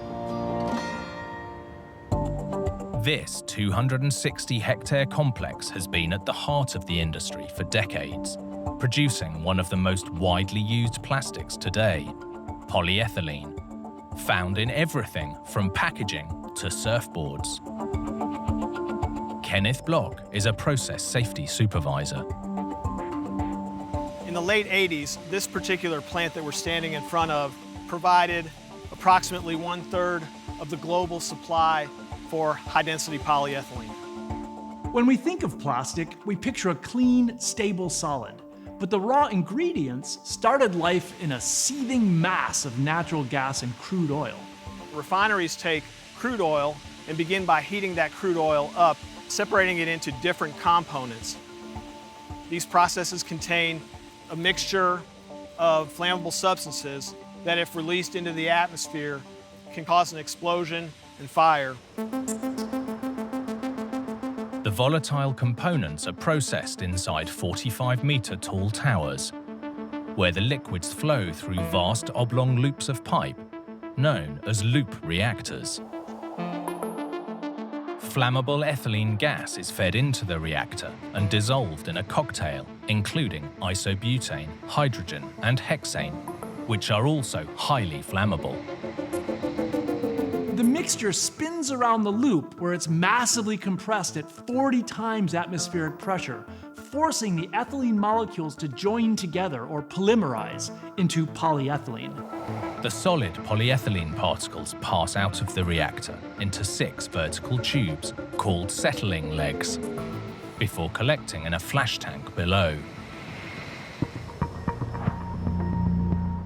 This 260-hectare complex has been at the heart of the industry for decades, producing one of the most widely used plastics today, polyethylene, found in everything from packaging to surfboards. Kenneth Block is a process safety supervisor. In the late 80s, this particular plant that we're standing in front of provided approximately 1/3 of the global supply for high-density polyethylene. When we think of plastic, we picture a clean, stable solid. But the raw ingredients started life in a seething mass of natural gas and crude oil. Refineries take crude oil and begin by heating that crude oil up, separating it into different components. These processes contain a mixture of flammable substances that, if released into the atmosphere, can cause an explosion and fire. The volatile components are processed inside 45-meter tall towers, where the liquids flow through vast oblong loops of pipe, known as loop reactors. Flammable ethylene gas is fed into the reactor and dissolved in a cocktail, including isobutane, hydrogen, and hexane, which are also highly flammable. The mixture spins around the loop where it's massively compressed at 40 times atmospheric pressure, forcing the ethylene molecules to join together or polymerize into polyethylene. The solid polyethylene particles pass out of the reactor into 6 vertical tubes called settling legs, before collecting in a flash tank below.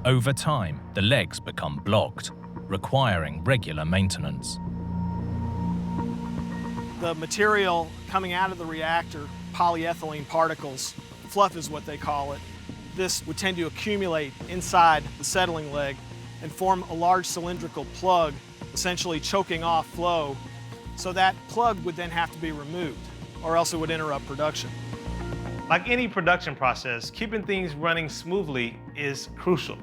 Over time, the legs become blocked, requiring regular maintenance. The material coming out of the reactor, polyethylene particles, fluff is what they call it, this would tend to accumulate inside the settling leg and form a large cylindrical plug, essentially choking off flow. So that plug would then have to be removed, or else it would interrupt production. Like any production process, keeping things running smoothly is crucial.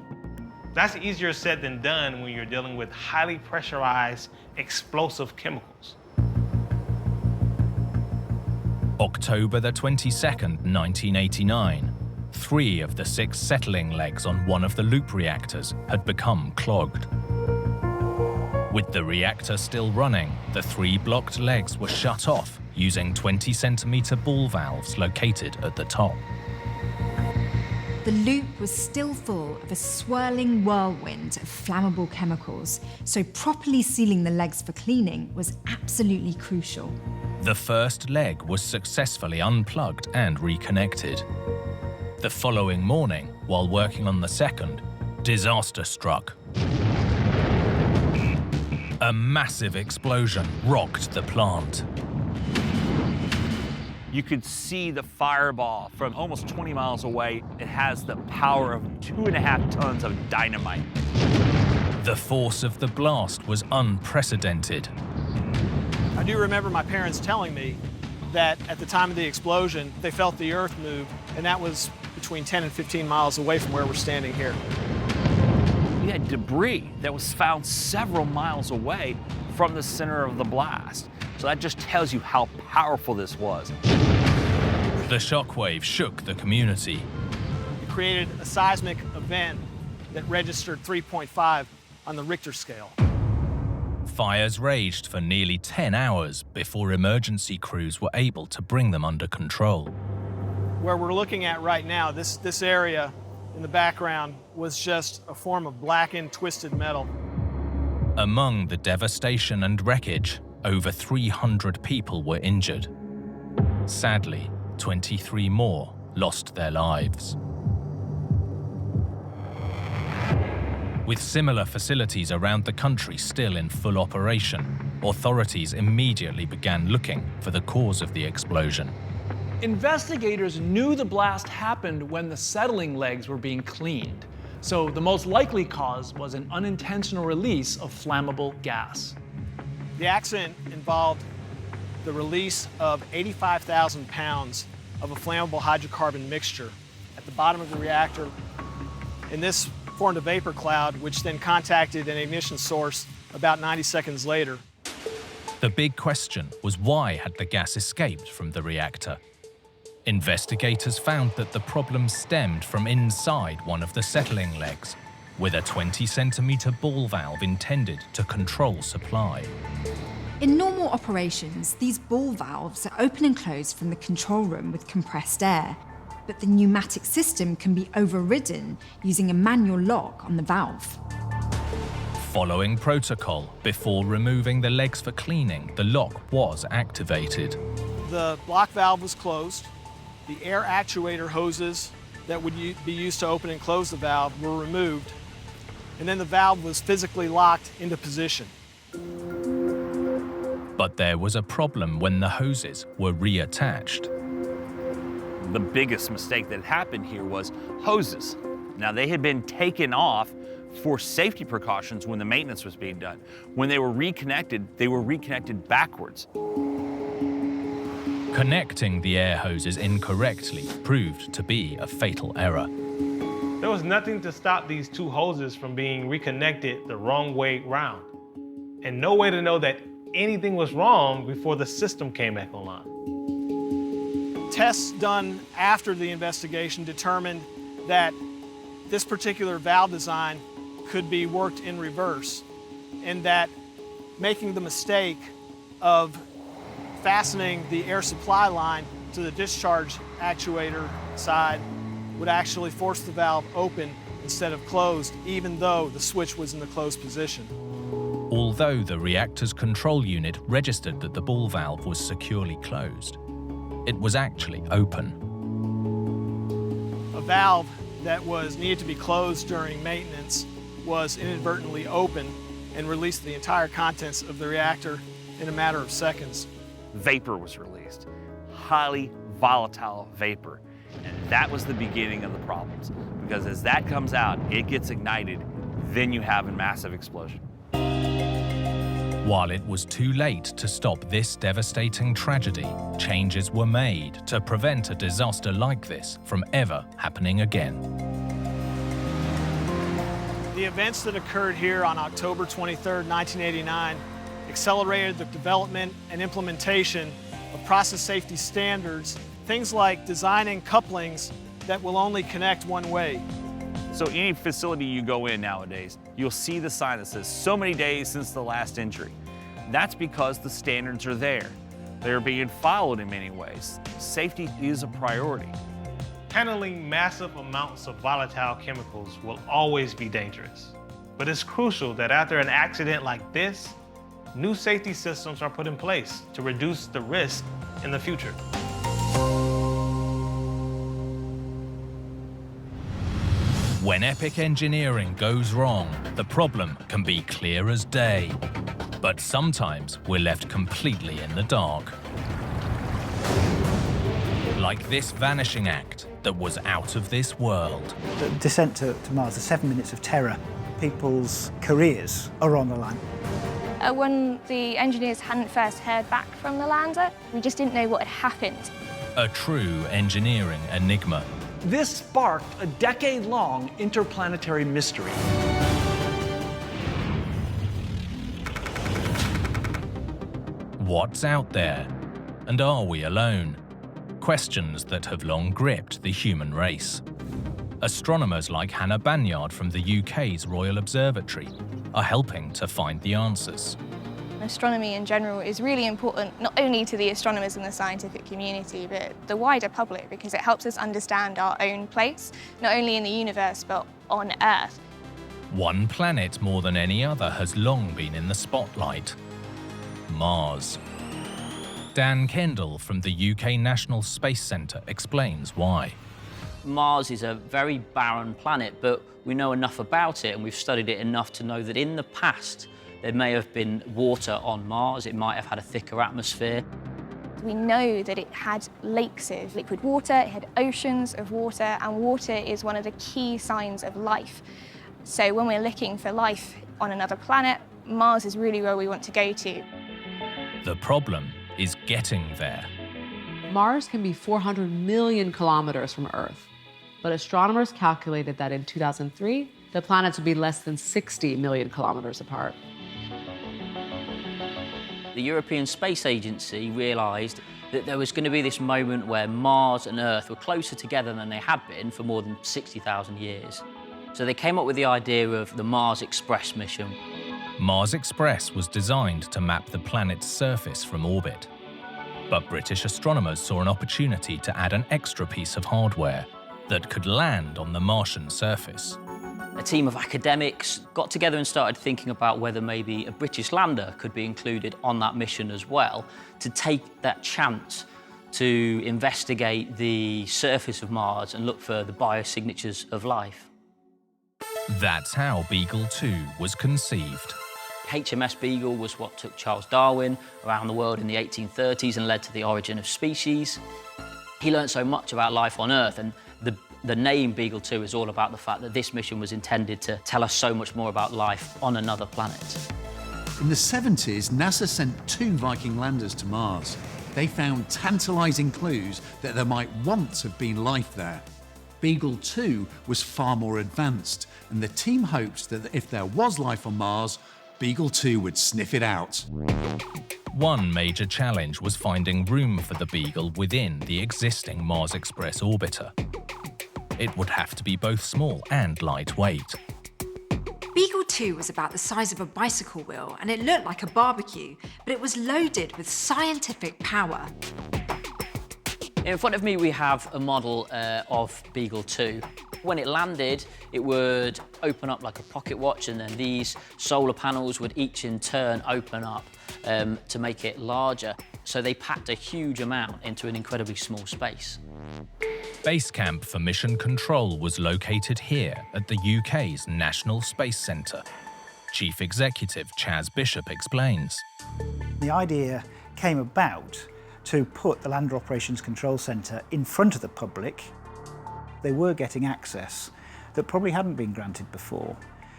That's easier said than done when you're dealing with highly pressurized, explosive chemicals. October the 22nd, 1989. 3 of the 6 settling legs on one of the loop reactors had become clogged. With the reactor still running, the 3 blocked legs were shut off using 20-centimeter ball valves located at the top. The loop was still full of a swirling whirlwind of flammable chemicals, so properly sealing the legs for cleaning was absolutely crucial. The first leg was successfully unplugged and reconnected. The following morning, while working on the second, disaster struck. A massive explosion rocked the plant. You could see the fireball from almost 20 miles away. It has the power of 2.5 tons of dynamite. The force of the blast was unprecedented. I do remember my parents telling me that at the time of the explosion, they felt the earth move, and that was between 10 and 15 miles away from where we're standing here. We had debris that was found several miles away from the center of the blast. So that just tells you how powerful this was. The shockwave shook the community. It created a seismic event that registered 3.5 on the Richter scale. Fires raged for nearly 10 hours before emergency crews were able to bring them under control. Where we're looking at right now, this area in the background was just a form of blackened, twisted metal. Among the devastation and wreckage, over 300 people were injured. Sadly, 23 more lost their lives. With similar facilities around the country still in full operation, authorities immediately began looking for the cause of the explosion. Investigators knew the blast happened when the settling legs were being cleaned, so the most likely cause was an unintentional release of flammable gas. The accident involved the release of 85,000 pounds of a flammable hydrocarbon mixture at the bottom of the reactor, and this formed a vapor cloud, which then contacted an ignition source about 90 seconds later. The big question was, why had the gas escaped from the reactor? Investigators found that the problem stemmed from inside one of the settling legs, with a 20-centimeter ball valve intended to control supply. In normal operations, these ball valves are open and closed from the control room with compressed air, but the pneumatic system can be overridden using a manual lock on the valve. Following protocol, before removing the legs for cleaning, the lock was activated. The block valve was closed. The air actuator hoses that would be used to open and close the valve were removed, and then the valve was physically locked into position. But there was a problem when the hoses were reattached. The biggest mistake that happened here was hoses. Now, they had been taken off for safety precautions when the maintenance was being done. When they were reconnected backwards. Connecting the air hoses incorrectly proved to be a fatal error. There was nothing to stop these 2 hoses from being reconnected the wrong way round, and no way to know that anything was wrong before the system came back online. Tests done after the investigation determined that this particular valve design could be worked in reverse, and that making the mistake of fastening the air supply line to the discharge actuator side would actually force the valve open instead of closed, even though the switch was in the closed position. Although the reactor's control unit registered that the ball valve was securely closed, it was actually open. A valve that was needed to be closed during maintenance was inadvertently open and released the entire contents of the reactor in a matter of seconds. Vapor was released, highly volatile vapor. And that was the beginning of the problems, because as that comes out, it gets ignited, then you have a massive explosion. While it was too late to stop this devastating tragedy, changes were made to prevent a disaster like this from ever happening again. The events that occurred here on October 23, 1989, accelerated the development and implementation of process safety standards, things like designing couplings that will only connect one way. So any facility you go in nowadays, you'll see the sign that says so many days since the last injury. That's because the standards are there. They're being followed in many ways. Safety is a priority. Handling massive amounts of volatile chemicals will always be dangerous. But it's crucial that after an accident like this, new safety systems are put in place to reduce the risk in the future. When epic engineering goes wrong, the problem can be clear as day. But sometimes we're left completely in the dark. Like this vanishing act that was out of this world. The descent to Mars, the 7 minutes of terror, people's careers are on the line. When the engineers hadn't first heard back from the lander, we just didn't know what had happened. A true engineering enigma. This sparked a decade-long interplanetary mystery. What's out there? And are we alone? Questions that have long gripped the human race. Astronomers like Hannah Banyard from the UK's Royal Observatory are helping to find the answers. Astronomy in general is really important, not only to the astronomers in the scientific community, but the wider public, because it helps us understand our own place, not only in the universe, but on Earth. One planet more than any other has long been in the spotlight. Mars. Dan Kendall from the UK National Space Centre explains why. Mars is a very barren planet, but we know enough about it and we've studied it enough to know that in the past there may have been water on Mars, it might have had a thicker atmosphere. We know that it had lakes of liquid water, it had oceans of water, and water is one of the key signs of life. So when we're looking for life on another planet, Mars is really where we want to go to. The problem is getting there. Mars can be 400 million kilometers from Earth, but astronomers calculated that in 2003, the planets would be less than 60 million kilometers apart. The European Space Agency realised that there was going to be this moment where Mars and Earth were closer together than they had been for more than 60,000 years. So they came up with the idea of the Mars Express mission. Mars Express was designed to map the planet's surface from orbit. But British astronomers saw an opportunity to add an extra piece of hardware that could land on the Martian surface. A team of academics got together and started thinking about whether maybe a British lander could be included on that mission as well, to take that chance to investigate the surface of Mars and look for the biosignatures of life. That's how Beagle 2 was conceived. HMS Beagle was what took Charles Darwin around the world in the 1830s and led to the origin of species. He learned so much about life on Earth, and the name Beagle 2 is all about the fact that this mission was intended to tell us so much more about life on another planet. In the 70s, NASA sent 2 Viking landers to Mars. They found tantalizing clues that there might once have been life there. Beagle 2 was far more advanced, and the team hoped that if there was life on Mars, Beagle 2 would sniff it out. One major challenge was finding room for the Beagle within the existing Mars Express orbiter. It would have to be both small and lightweight. Beagle 2 was about the size of a bicycle wheel and it looked like a barbecue, but it was loaded with scientific power. In front of me we have a model of Beagle 2. When it landed, it would open up like a pocket watch, and then these solar panels would each in turn open up to make it larger. So they packed a huge amount into an incredibly small space. Base camp for mission control was located here at the UK's National Space Centre. Chief Executive Chaz Bishop explains. The idea came about to put the Lander Operations Control Centre in front of the public. They were getting access that probably hadn't been granted before.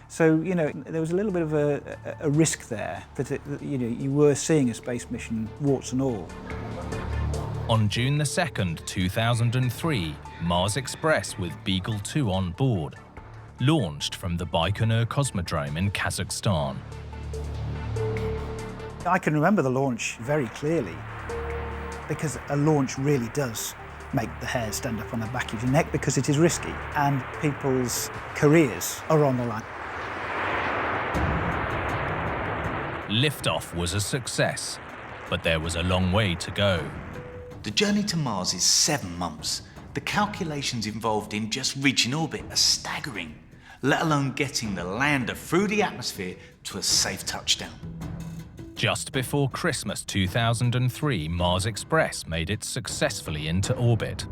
So, you know, there was a little bit of a risk there that, you were seeing a space mission, warts and all. On June the 2nd, 2003, Mars Express with Beagle 2 on board launched from the Baikonur Cosmodrome in Kazakhstan. I can remember the launch very clearly because a launch really does make the hairs stand up on the back of your neck because it is risky and people's careers are on the line. Liftoff was a success, but there was a long way to go. The journey to Mars is 7 months. The calculations involved in just reaching orbit are staggering, let alone getting the lander through the atmosphere to a safe touchdown. Just before Christmas 2003, Mars Express made it successfully into orbit,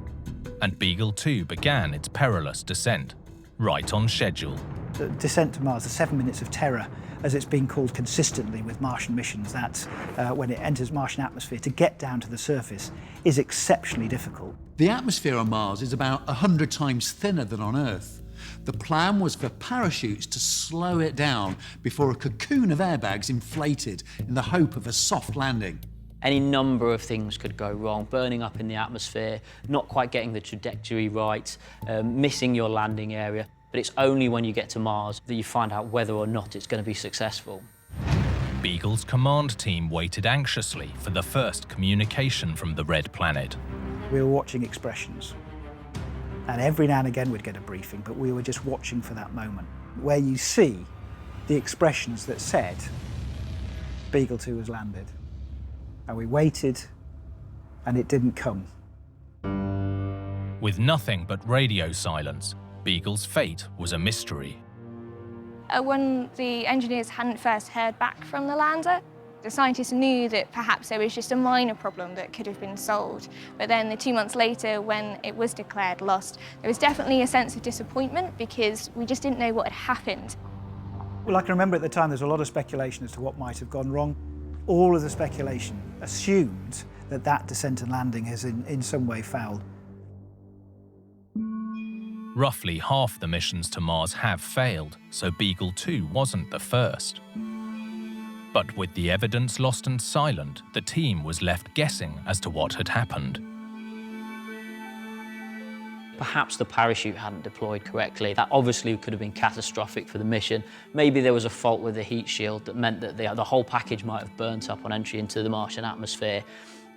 and Beagle 2 began its perilous descent, right on schedule. The descent to Mars, the 7 minutes of terror, as it's been called consistently with Martian missions, that when it enters Martian atmosphere, to get down to the surface is exceptionally difficult. The atmosphere on Mars is about 100 times thinner than on Earth. The plan was for parachutes to slow it down before a cocoon of airbags inflated in the hope of a soft landing. Any number of things could go wrong, burning up in the atmosphere, not quite getting the trajectory right, missing your landing area. But it's only when you get to Mars that you find out whether or not it's going to be successful. Beagle's command team waited anxiously for the first communication from the Red Planet. We were watching expressions. And every now and again we'd get a briefing, but we were just watching for that moment where you see the expressions that said Beagle 2 has landed. And we waited, and it didn't come. With nothing but radio silence, Beagle's fate was a mystery. When the engineers hadn't first heard back from the lander, the scientists knew that perhaps there was just a minor problem that could have been solved. But then 2 months later, when it was declared lost, there was definitely a sense of disappointment because we just didn't know what had happened. Well, I can remember at the time there was a lot of speculation as to what might have gone wrong. All of the speculation assumed that that descent and landing has in some way failed. Roughly half the missions to Mars have failed, so Beagle 2 wasn't the first. But with the evidence lost and silent, the team was left guessing as to what had happened. Perhaps the parachute hadn't deployed correctly. That obviously could have been catastrophic for the mission. Maybe there was a fault with the heat shield that meant that the whole package might have burnt up on entry into the Martian atmosphere.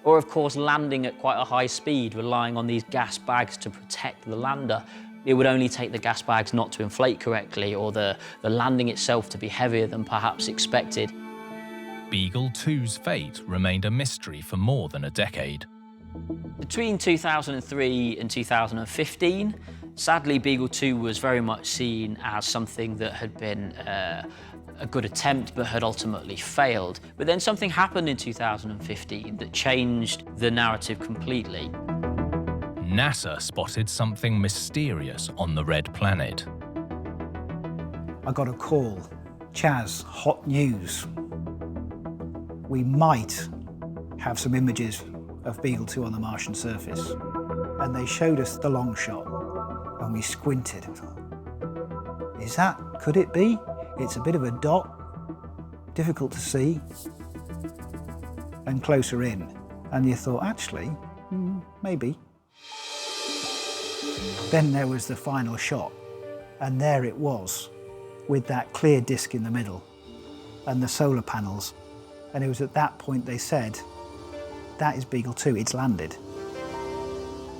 Or, of course, landing at quite a high speed, relying on these gas bags to protect the lander. It would only take the gas bags not to inflate correctly, or the landing itself to be heavier than perhaps expected. Beagle 2's fate remained a mystery for more than a decade. Between 2003 and 2015, sadly, Beagle 2 was very much seen as something that had been a good attempt but had ultimately failed. But then something happened in 2015 that changed the narrative completely. NASA spotted something mysterious on the Red Planet. I got a call. Chaz, hot news. We might have some images of Beagle 2 on the Martian surface. And they showed us the long shot, and we squinted. Is that, could it be? It's a bit of a dot, difficult to see, and closer in. And you thought, actually, maybe. Then there was the final shot, and there it was, with that clear disc in the middle. and the solar panels. And it was at that point they said, that is Beagle 2, it's landed.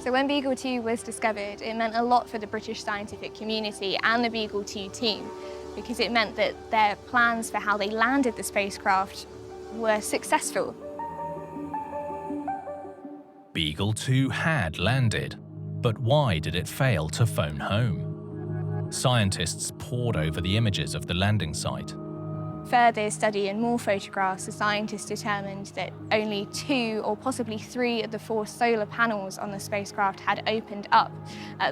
So when Beagle 2 was discovered, it meant a lot for the British scientific community and the Beagle 2 team, because it meant that their plans for how they landed the spacecraft were successful. Beagle 2 had landed, but why did it fail to phone home? Scientists pored over the images of the landing site. Further study and more photographs, the scientists determined that only 2 or possibly 3 of the 4 solar panels on the spacecraft had opened up.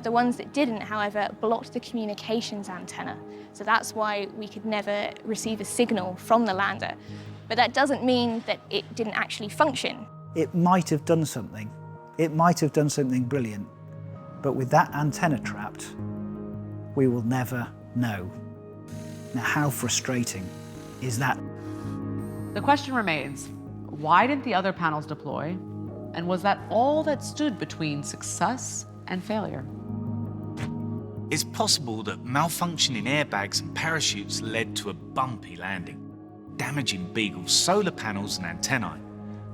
The ones that didn't, however, blocked the communications antenna. So that's why we could never receive a signal from the lander. But that doesn't mean that it didn't actually function. It might have done something. It might have done something brilliant. But with that antenna trapped, we will never know. Now, how frustrating is that? The question remains, why didn't the other panels deploy? And was that all that stood between success and failure? It's possible that malfunctioning airbags and parachutes led to a bumpy landing, damaging Beagle's solar panels and antennae,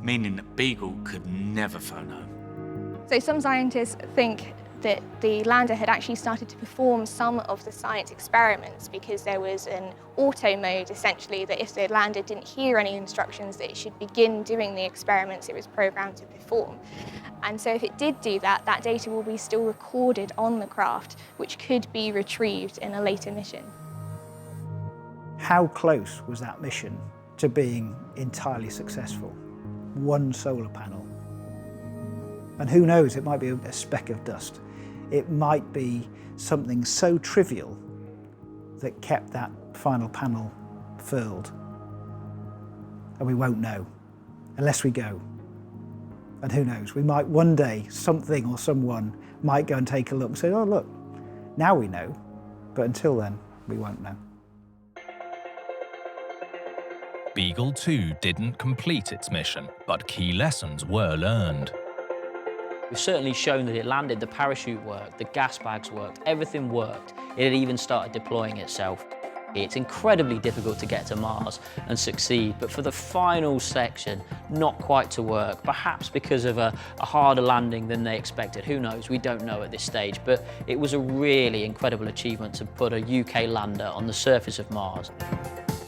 meaning that Beagle could never phone home. So some scientists think that the lander had actually started to perform some of the science experiments because there was an auto mode, essentially, that if the lander didn't hear any instructions, that it should begin doing the experiments it was programmed to perform. And so if it did do that, that data will be still recorded on the craft, which could be retrieved in a later mission. How close was that mission to being entirely successful? 1 solar panel. And who knows, it might be a speck of dust. It might be something so trivial that kept that final panel furled. And we won't know, unless we go. And who knows, we might one day, something or someone might go and take a look and say, oh look, now we know. But until then, we won't know. Beagle 2 didn't complete its mission, but key lessons were learned. We've certainly shown that it landed, the parachute worked, the gas bags worked, everything worked. It had even started deploying itself. It's incredibly difficult to get to Mars and succeed, but for the final section, not quite to work, perhaps because of a harder landing than they expected. Who knows? We don't know at this stage, but it was a really incredible achievement to put a UK lander on the surface of Mars.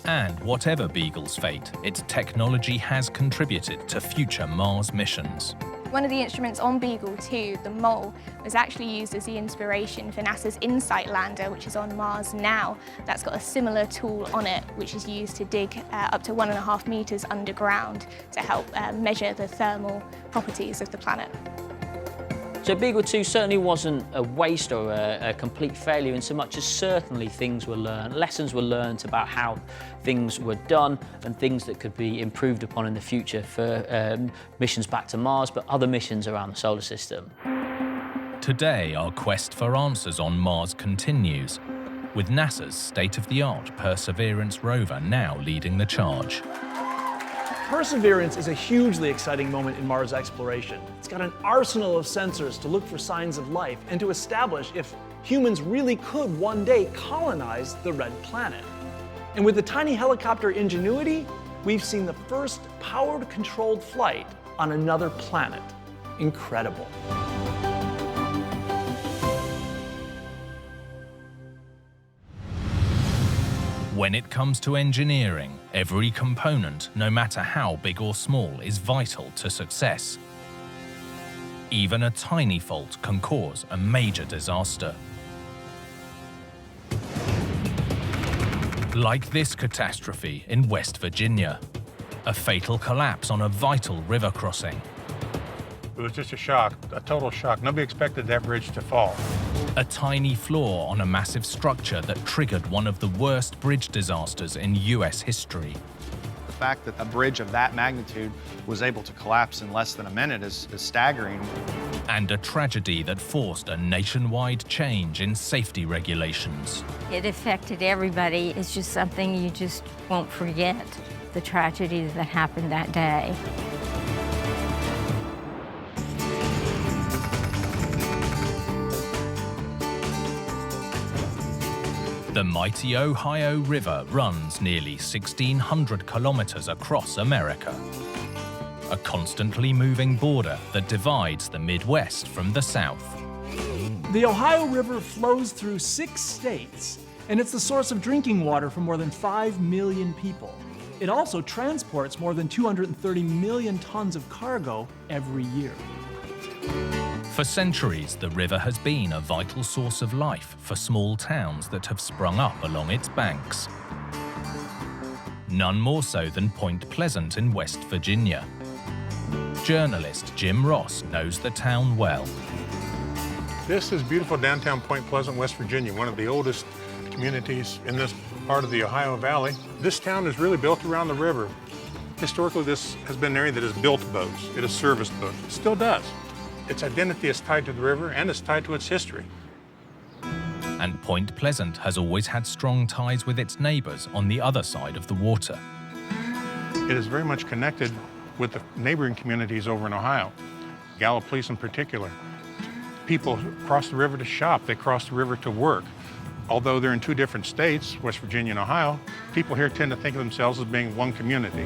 And whatever Beagle's fate, its technology has contributed to future Mars missions. One of the instruments on Beagle 2, the mole, was actually used as the inspiration for NASA's InSight lander, which is on Mars now. That's got a similar tool on it, which is used to dig up to 1.5 meters underground to help measure the thermal properties of the planet. So Beagle 2 certainly wasn't a waste or a complete failure in so much as certainly things were learned, lessons were learned about how things were done and things that could be improved upon in the future for missions back to Mars, but other missions around the solar system. Today, our quest for answers on Mars continues, with NASA's state-of-the-art Perseverance rover now leading the charge. Perseverance is a hugely exciting moment in Mars exploration. It's got an arsenal of sensors to look for signs of life and to establish if humans really could one day colonize the red planet. And with the tiny helicopter Ingenuity, we've seen the first powered controlled flight on another planet. Incredible. When it comes to engineering, every component, no matter how big or small, is vital to success. Even a tiny fault can cause a major disaster. Like this catastrophe in West Virginia, a fatal collapse on a vital river crossing. It was just a shock, a total shock. Nobody expected that bridge to fall. A tiny flaw on a massive structure that triggered one of the worst bridge disasters in US history. The fact that a bridge of that magnitude was able to collapse in less than a minute is staggering. And a tragedy that forced a nationwide change in safety regulations. It affected everybody. It's just something you just won't forget, the tragedy that happened that day. The mighty Ohio River runs nearly 1,600 kilometers across America. A constantly moving border that divides the Midwest from the South. The Ohio River flows through 6 states, and it's the source of drinking water for more than 5 million people. It also transports more than 230 million tons of cargo every year. For centuries, the river has been a vital source of life for small towns that have sprung up along its banks. None more so than Point Pleasant in West Virginia. Journalist Jim Ross knows the town well. This is beautiful downtown Point Pleasant, West Virginia, one of the oldest communities in this part of the Ohio Valley. This town is really built around the river. Historically, this has been an area that has built boats. It has serviced boats. It still does. Its identity is tied to the river and it's tied to its history. And Point Pleasant has always had strong ties with its neighbors on the other side of the water. It is very much connected with the neighboring communities over in Ohio, Gallipolis in particular. People cross the river to shop, they cross the river to work. Although they're in 2 different states, West Virginia and Ohio, people here tend to think of themselves as being one community.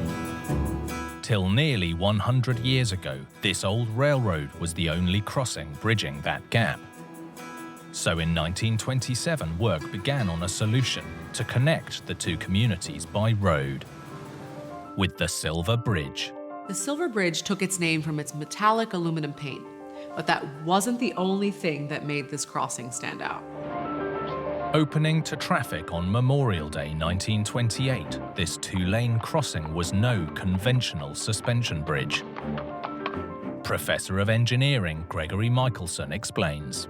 Till nearly 100 years ago, this old railroad was the only crossing bridging that gap. So in 1927, work began on a solution to connect the 2 communities by road, with the Silver Bridge. The Silver Bridge took its name from its metallic aluminum paint, but that wasn't the only thing that made this crossing stand out. Opening to traffic on Memorial Day 1928, this 2-lane crossing was no conventional suspension bridge. Professor of Engineering Gregory Michelson explains.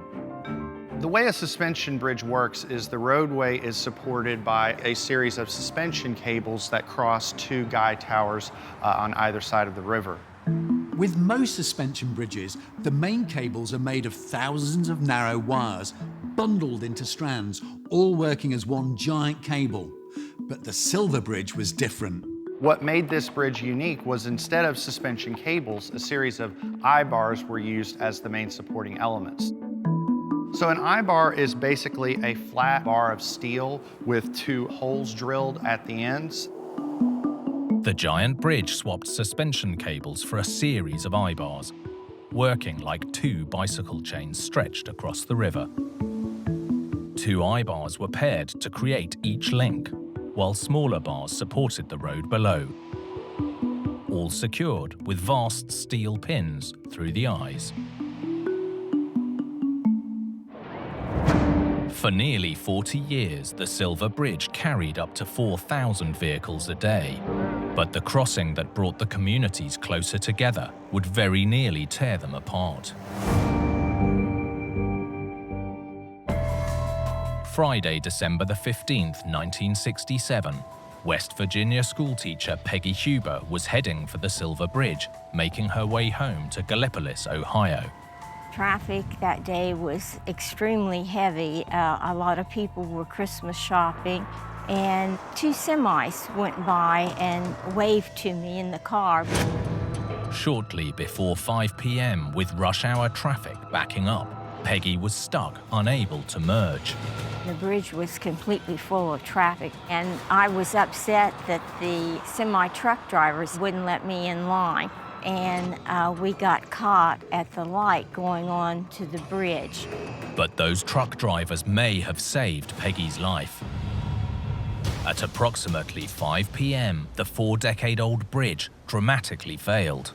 The way a suspension bridge works is the roadway is supported by a series of suspension cables that cross 2 guy towers on either side of the river. With most suspension bridges, the main cables are made of thousands of narrow wires, bundled into strands, all working as one giant cable. But the Silver Bridge was different. What made this bridge unique was instead of suspension cables, a series of I-bars were used as the main supporting elements. So an I-bar is basically a flat bar of steel with 2 holes drilled at the ends. The giant bridge swapped suspension cables for a series of I-bars, working like 2 bicycle chains stretched across the river. 2 I-bars were paired to create each link, while smaller bars supported the road below, all secured with vast steel pins through the eyes. For nearly 40 years, the Silver Bridge carried up to 4,000 vehicles a day. But the crossing that brought the communities closer together would very nearly tear them apart. Friday, December the 15th, 1967, West Virginia schoolteacher Peggy Huber was heading for the Silver Bridge, making her way home to Gallipolis, Ohio. Traffic that day was extremely heavy. A lot of people were Christmas shopping, and 2 semis went by and waved to me in the car. Shortly before 5 p.m., with rush hour traffic backing up, Peggy was stuck, unable to merge. The bridge was completely full of traffic, and I was upset that the semi-truck drivers wouldn't let me in line. And we got caught at the light going on to the bridge. But those truck drivers may have saved Peggy's life. At approximately 5 p.m., the 4-decade-old bridge dramatically failed.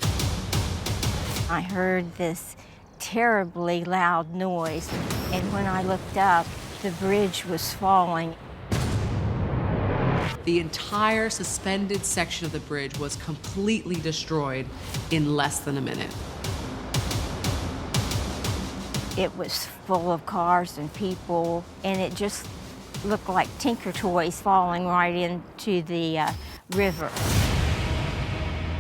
I heard this terribly loud noise, and when I looked up, the bridge was falling. The entire suspended section of the bridge was completely destroyed in less than a minute. It was full of cars and people, and it just looked like Tinker Toys falling right into the river.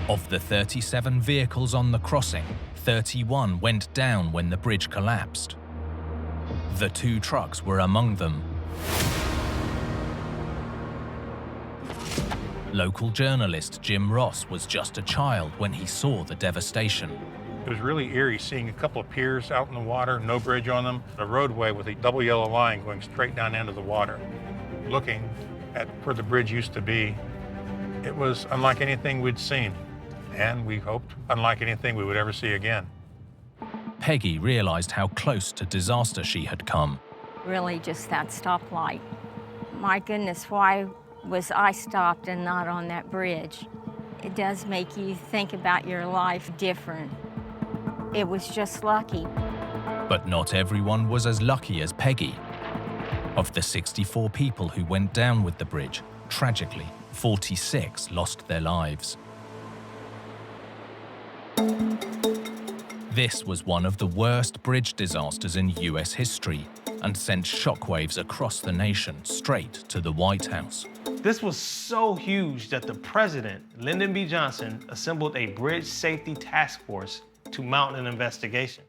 Of the 37 vehicles on the crossing, 31 went down when the bridge collapsed. The 2 trucks were among them. Local journalist Jim Ross was just a child when he saw the devastation. It was really eerie seeing a couple of piers out in the water, no bridge on them, a roadway with a double yellow line going straight down into the water. looking at where the bridge used to be, it was unlike anything we'd seen, and we hoped unlike anything we would ever see again. Peggy realized how close to disaster she had come. Really just that stoplight. My goodness, why was I stopped and not on that bridge? It does make you think about your life different. It was just lucky. But not everyone was as lucky as Peggy. Of the 64 people who went down with the bridge, tragically, 46 lost their lives. This was one of the worst bridge disasters in US history and sent shockwaves across the nation straight to the White House. This was so huge that the president, Lyndon B. Johnson, assembled a bridge safety task force to mount an investigation.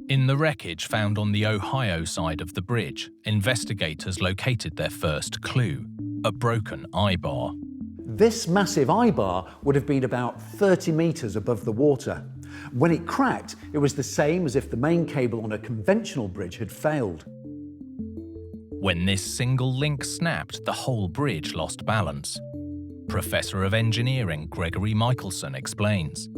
In the wreckage found on the Ohio side of the bridge, investigators located their first clue, a broken eye-bar. This massive eye-bar would have been about 30 meters above the water. When it cracked, it was the same as if the main cable on a conventional bridge had failed. When this single link snapped, the whole bridge lost balance. Professor of Engineering Gregory Michelson explains.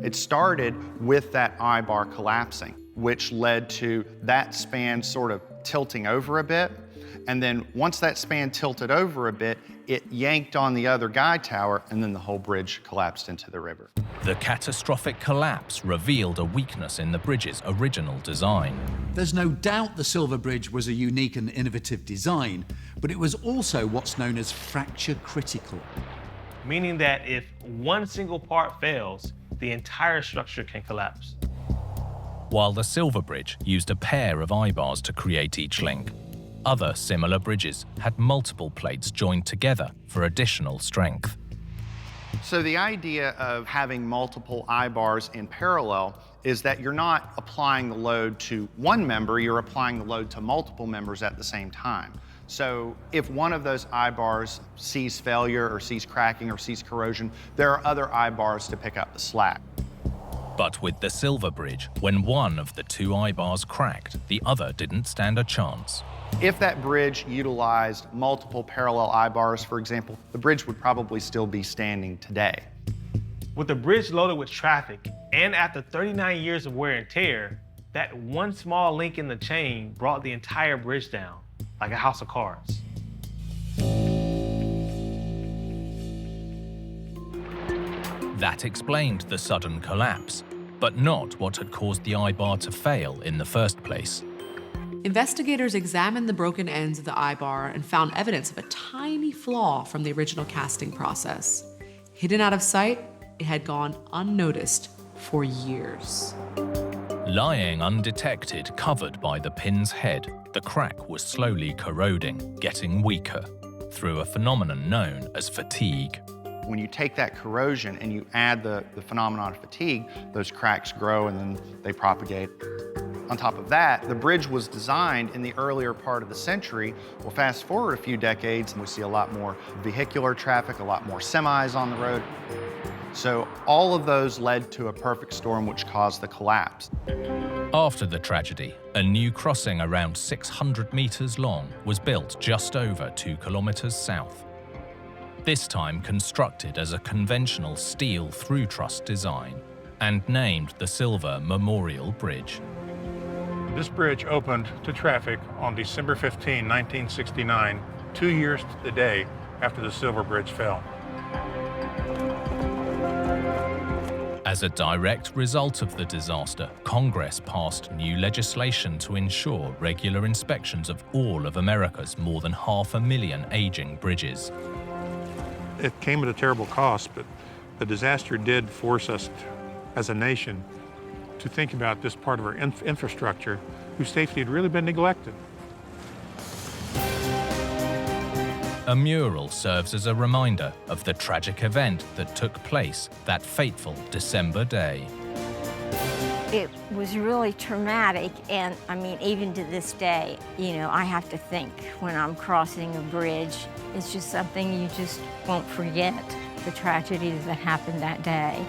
It started with that eye-bar collapsing, which led to that span sort of tilting over a bit. And then once that span tilted over a bit, it yanked on the other guide tower, and then the whole bridge collapsed into the river. The catastrophic collapse revealed a weakness in the bridge's original design. There's no doubt the Silver Bridge was a unique and innovative design, but it was also what's known as fracture critical. Meaning that if one single part fails, the entire structure can collapse. While the Silver Bridge used a pair of eye-bars to create each link, other similar bridges had multiple plates joined together for additional strength. So the idea of having multiple eye-bars in parallel is that you're not applying the load to one member, you're applying the load to multiple members at the same time. So if one of those eye-bars sees failure or sees cracking or sees corrosion, there are other eye-bars to pick up the slack. But with the Silver Bridge, when one of the two eye-bars cracked, the other didn't stand a chance. If that bridge utilized multiple parallel eye-bars, for example, the bridge would probably still be standing today. With the bridge loaded with traffic, and after 39 years of wear and tear, that one small link in the chain brought the entire bridge down, like a house of cards. That explained the sudden collapse, but not what had caused the eye-bar to fail in the first place. Investigators examined the broken ends of the eye-bar and found evidence of a tiny flaw from the original casting process. Hidden out of sight, it had gone unnoticed for years. Lying undetected, covered by the pin's head, the crack was slowly corroding, getting weaker, through a phenomenon known as fatigue. When you take that corrosion and you add the phenomenon of fatigue, those cracks grow and then they propagate. On top of that, the bridge was designed in the earlier part of the century. Well, fast forward a few decades and we see a lot more vehicular traffic, a lot more semis on the road. So all of those led to a perfect storm which caused the collapse. After the tragedy, a new crossing around 600 meters long was built just over 2 kilometers south. This time constructed as a conventional steel through-truss design and named the Silver Memorial Bridge. This bridge opened to traffic on December 15, 1969, 2 years to the day after the Silver Bridge fell. As a direct result of the disaster, Congress passed new legislation to ensure regular inspections of all of America's more than 500,000 aging bridges. It came at a terrible cost, but the disaster did force us as a nation to think about this part of our infrastructure whose safety had really been neglected. A mural serves as a reminder of the tragic event that took place that fateful December day. It was really traumatic, and I mean, even to this day, you know, I have to think when I'm crossing a bridge, it's just something you just won't forget, the tragedies that happened that day.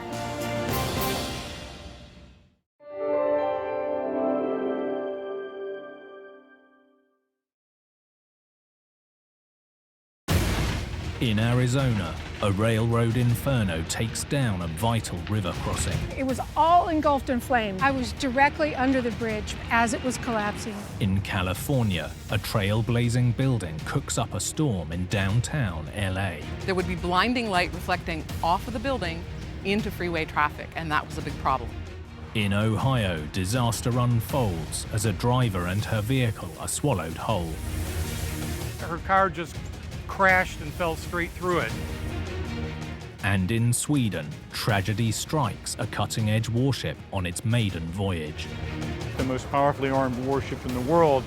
In Arizona, a railroad inferno takes down a vital river crossing. It was all engulfed in flame. I was directly under the bridge as it was collapsing. In California, a trailblazing building cooks up a storm in downtown LA. There would be blinding light reflecting off of the building into freeway traffic, and that was a big problem. In Ohio, disaster unfolds as a driver and her vehicle are swallowed whole. Her car just crashed and fell straight through it. And in Sweden, tragedy strikes a cutting-edge warship on its maiden voyage. The most powerfully armed warship in the world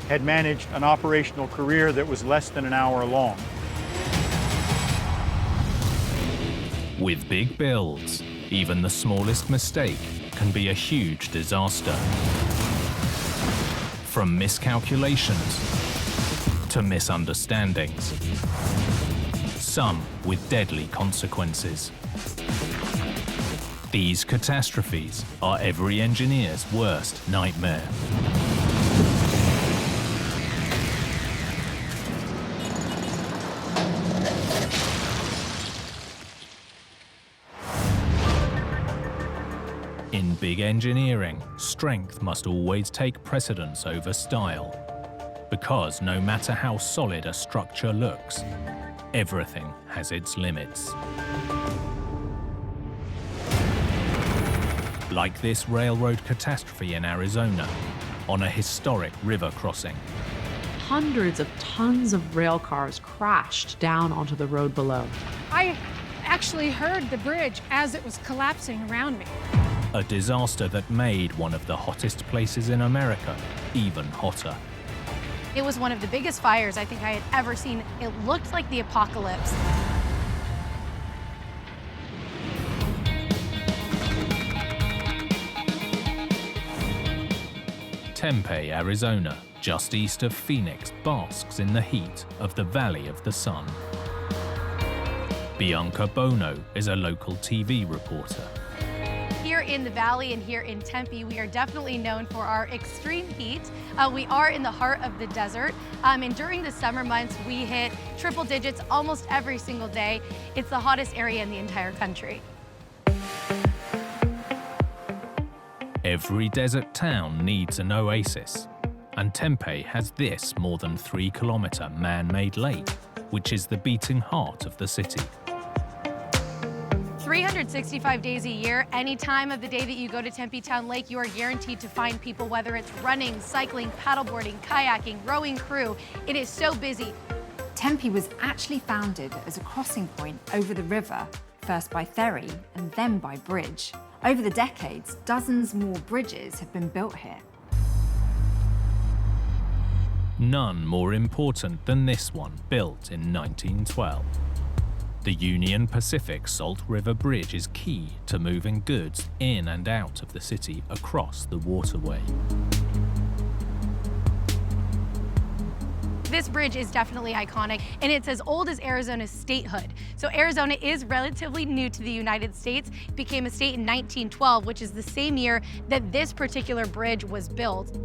had managed an operational career that was less than an hour long. With big builds, even the smallest mistake can be a huge disaster. From miscalculations to misunderstandings, some with deadly consequences. These catastrophes are every engineer's worst nightmare. In big engineering, strength must always take precedence over style. Because no matter how solid a structure looks, everything has its limits. Like this railroad catastrophe in Arizona, on a historic river crossing. Hundreds of tons of rail cars crashed down onto the road below. I actually heard the bridge as it was collapsing around me. A disaster that made one of the hottest places in America even hotter. It was one of the biggest fires I think I had ever seen. It looked like the apocalypse. Tempe, Arizona, just east of Phoenix, basks in the heat of the Valley of the Sun. Bianca Bono is a local TV reporter. Here in the valley and here in Tempe, we are definitely known for our extreme heat. We are in the heart of the desert, and during the summer months, we hit triple digits almost every single day. It's the hottest area in the entire country. Every desert town needs an oasis, and Tempe has this more than 3-kilometer man-made lake, which is the beating heart of the city. 365 days a year, any time of the day that you go to Tempe Town Lake, you are guaranteed to find people, whether it's running, cycling, paddleboarding, kayaking, rowing crew. It is so busy. Tempe was actually founded as a crossing point over the river, first by ferry and then by bridge. Over the decades, dozens more bridges have been built here. None more important than this one, built in 1912. The Union Pacific Salt River Bridge is key to moving goods in and out of the city across the waterway. This bridge is definitely iconic, and it's as old as Arizona's statehood. So Arizona is relatively new to the United States. It became a state in 1912, which is the same year that this particular bridge was built.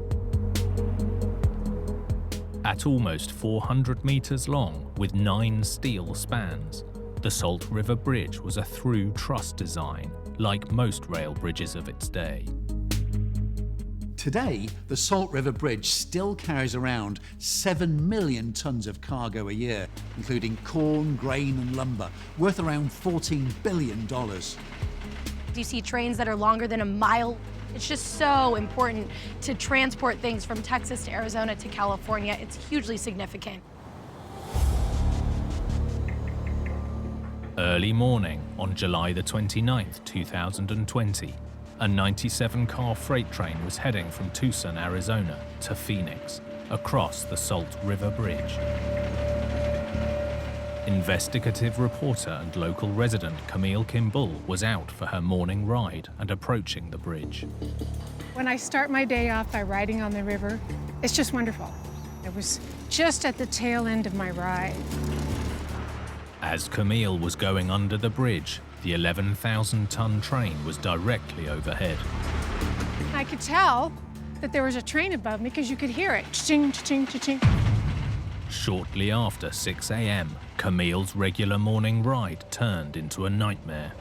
At almost 400 meters long, with 9 steel spans, the Salt River Bridge was a through truss design, like most rail bridges of its day. Today, the Salt River Bridge still carries around 7 million tons of cargo a year, including corn, grain, and lumber, worth around $14 billion. You see trains that are longer than a mile. It's just so important to transport things from Texas to Arizona to California. It's hugely significant. Early morning on July the 29th, 2020, a 97-car freight train was heading from Tucson, Arizona to Phoenix, across the Salt River Bridge. Investigative reporter and local resident Camille Kimball was out for her morning ride and approaching the bridge. When I start my day off by riding on the river, it's just wonderful. I was just at the tail end of my ride. As Camille was going under the bridge, the 11,000-ton train was directly overhead. I could tell that there was a train above me because you could hear it. Ching, ching, ching. Shortly after 6 a.m., Camille's regular morning ride turned into a nightmare.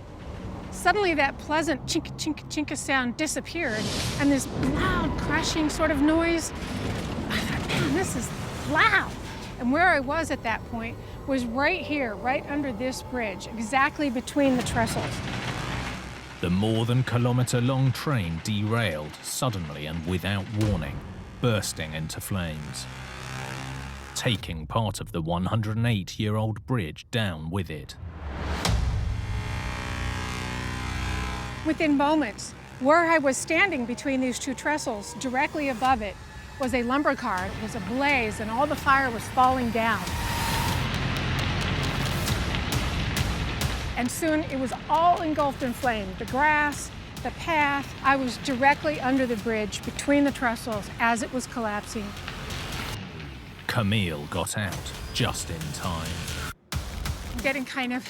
Suddenly that pleasant chink, chink, chinka sound disappeared, and this loud crashing sort of noise. I thought, man, this is loud. And where I was at that point was right here, right under this bridge, exactly between the trestles. The more than kilometre-long train derailed suddenly and without warning, bursting into flames, taking part of the 108-year-old bridge down with it. Within moments, where I was standing between these two trestles, directly above it, was a lumber car. It was ablaze, and all the fire was falling down. And soon it was all engulfed in flame. The grass, the path. I was directly under the bridge between the trestles as it was collapsing. Camille got out just in time. I'm getting kind of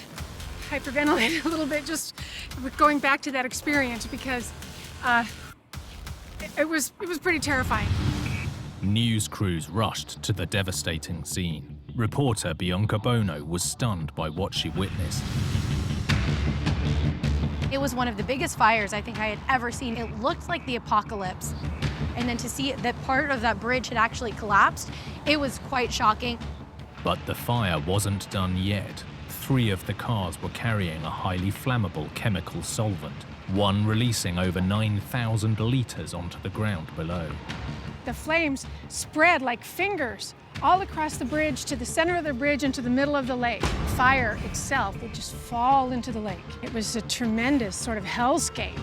hyperventilated a little bit just with going back to that experience because it was pretty terrifying. News crews rushed to the devastating scene. Reporter Bianca Bono was stunned by what she witnessed. It was one of the biggest fires I think I had ever seen. It looked like the apocalypse. And then to see that part of that bridge had actually collapsed, it was quite shocking. But the fire wasn't done yet. 3 of the cars were carrying a highly flammable chemical solvent, one releasing over 9,000 litres onto the ground below. The flames spread like fingers all across the bridge to the center of the bridge and to the middle of the lake. Fire itself would just fall into the lake. It was a tremendous sort of hellscape.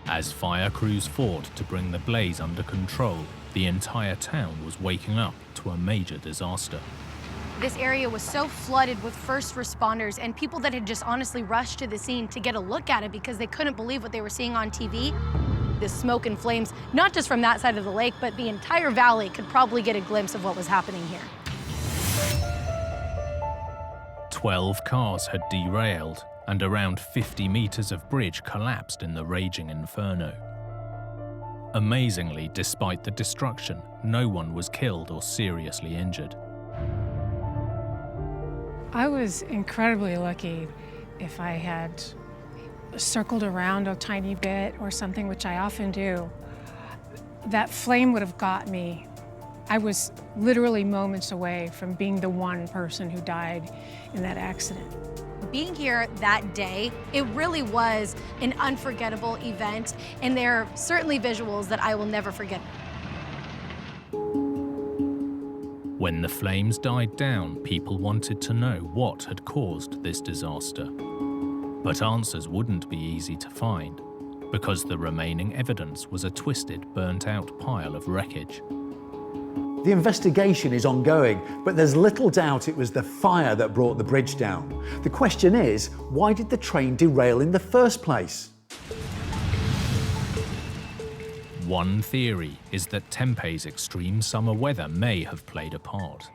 As fire crews fought to bring the blaze under control, the entire town was waking up to a major disaster. This area was so flooded with first responders and people that had just honestly rushed to the scene to get a look at it because they couldn't believe what they were seeing on TV. The smoke and flames, not just from that side of the lake, but the entire valley could probably get a glimpse of what was happening here. 12 cars had derailed, and around 50 meters of bridge collapsed in the raging inferno. Amazingly, despite the destruction, no one was killed or seriously injured. I was incredibly lucky. If I had circled around a tiny bit or something, which I often do, that flame would have got me. I was literally moments away from being the one person who died in that accident. Being here that day, it really was an unforgettable event, and there are certainly visuals that I will never forget. When the flames died down, people wanted to know what had caused this disaster. But answers wouldn't be easy to find, because the remaining evidence was a twisted, burnt-out pile of wreckage. The investigation is ongoing, but there's little doubt it was the fire that brought the bridge down. The question is, why did the train derail in the first place? One theory is that Tempe's extreme summer weather may have played a part.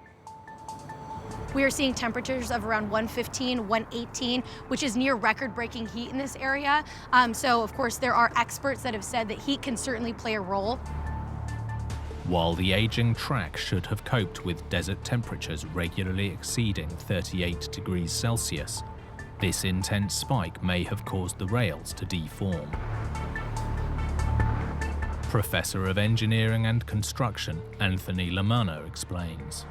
We are seeing temperatures of around 115, 118, which is near record-breaking heat in this area. So, of course, there are experts that have said that heat can certainly play a role. While the aging track should have coped with desert temperatures regularly exceeding 38 degrees Celsius, this intense spike may have caused the rails to deform. Professor of Engineering and Construction, Anthony Lamano explains.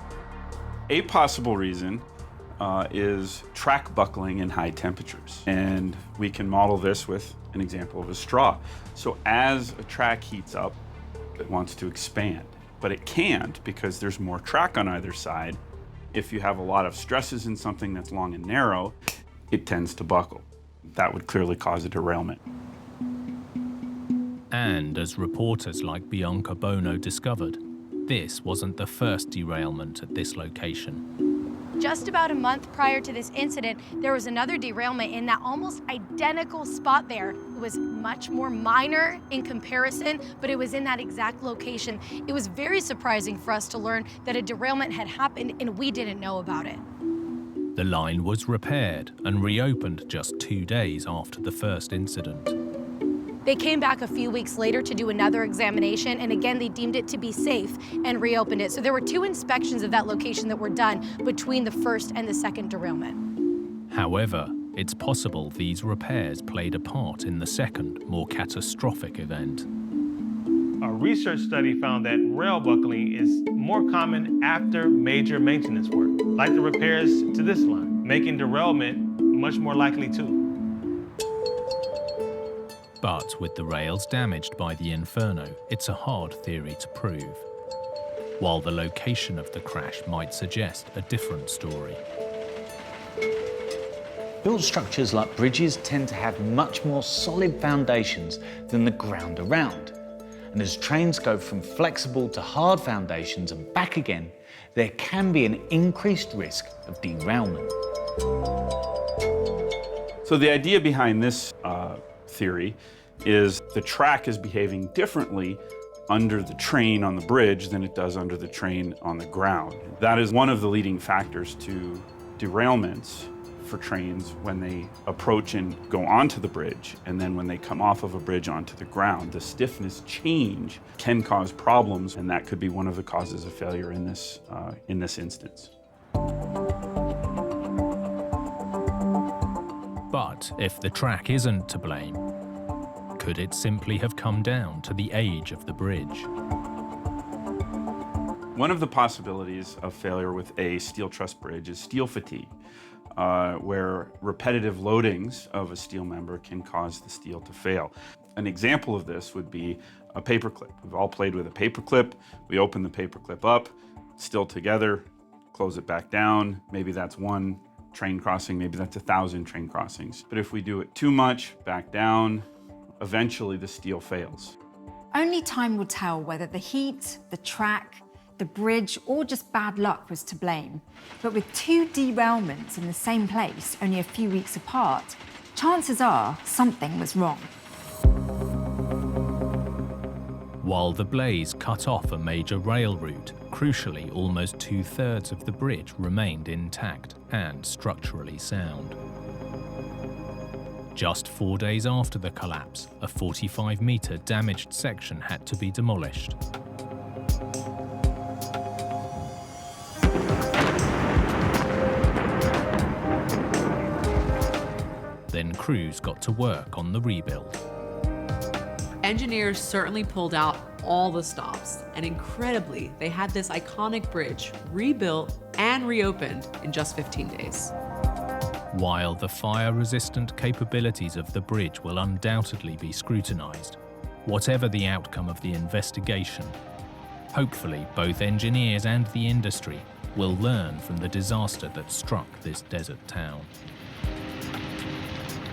A possible reason is track buckling in high temperatures. And we can model this with an example of a straw. So as a track heats up, it wants to expand, but it can't because there's more track on either side. If you have a lot of stresses in something that's long and narrow, it tends to buckle. That would clearly cause a derailment. And as reporters like Bianca Bono discovered, this wasn't the first derailment at this location. Just about a month prior to this incident, there was another derailment in that almost identical spot there. It was much more minor in comparison, but it was in that exact location. It was very surprising for us to learn that a derailment had happened and we didn't know about it. The line was repaired and reopened just 2 days after the first incident. They came back a few weeks later to do another examination, and again, they deemed it to be safe and reopened it. So there were 2 inspections of that location that were done between the first and the second derailment. However, it's possible these repairs played a part in the second, more catastrophic event. A research study found that rail buckling is more common after major maintenance work, like the repairs to this line, making derailment much more likely too. But with the rails damaged by the inferno, it's a hard theory to prove. While the location of the crash might suggest a different story. Built structures like bridges tend to have much more solid foundations than the ground around. And as trains go from flexible to hard foundations and back again, there can be an increased risk of derailment. So the idea behind this theory is the track is behaving differently under the train on the bridge than it does under the train on the ground. That is one of the leading factors to derailments for trains when they approach and go onto the bridge, and then when they come off of a bridge onto the ground. The stiffness change can cause problems, and that could be one of the causes of failure in this instance. But if the track isn't to blame, could it simply have come down to the age of the bridge? One of the possibilities of failure with a steel truss bridge is steel fatigue, where repetitive loadings of a steel member can cause the steel to fail. An example of this would be a paperclip. We've all played with a paperclip. We open the paperclip up, still together, close it back down. Maybe that's 1 train crossing, maybe that's 1,000 train crossings. But if we do it too much, back down, eventually the steel fails. Only time will tell whether the heat, the track, the bridge, or just bad luck was to blame. But with 2 derailments in the same place, only a few weeks apart, chances are something was wrong. While the blaze cut off a major rail route, crucially, almost 2/3 of the bridge remained intact and structurally sound. Just 4 days after the collapse, a 45-metre damaged section had to be demolished. Then crews got to work on the rebuild. Engineers certainly pulled out all the stops, and incredibly, they had this iconic bridge rebuilt and reopened in just 15 days. While the fire-resistant capabilities of the bridge will undoubtedly be scrutinised, whatever the outcome of the investigation, hopefully both engineers and the industry will learn from the disaster that struck this desert town.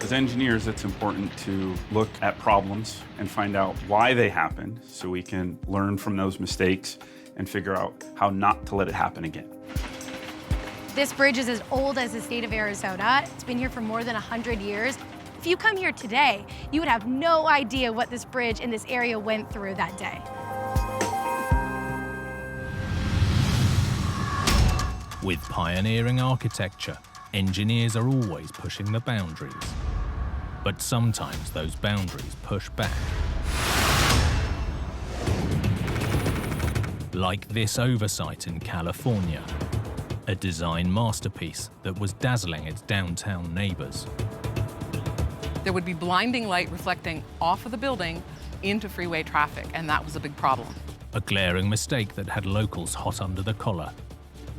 As engineers, it's important to look at problems and find out why they happened so we can learn from those mistakes and figure out how not to let it happen again. This bridge is as old as the state of Arizona. It's been here for more than 100 years. If you come here today, you would have no idea what this bridge in this area went through that day. With pioneering architecture, engineers are always pushing the boundaries. But sometimes those boundaries push back. Like this oversight in California, a design masterpiece that was dazzling its downtown neighbors. There would be blinding light reflecting off of the building into freeway traffic, and that was a big problem. A glaring mistake that had locals hot under the collar.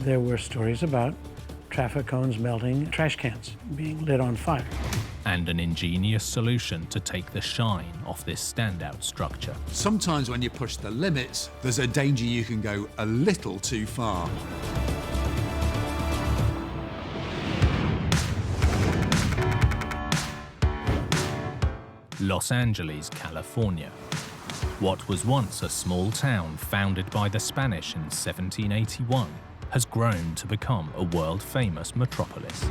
There were stories about traffic cones melting, trash cans being lit on fire. And an ingenious solution to take the shine off this standout structure. Sometimes when you push the limits, there's a danger you can go a little too far. Los Angeles, California. What was once a small town founded by the Spanish in 1781 has grown to become a world-famous metropolis.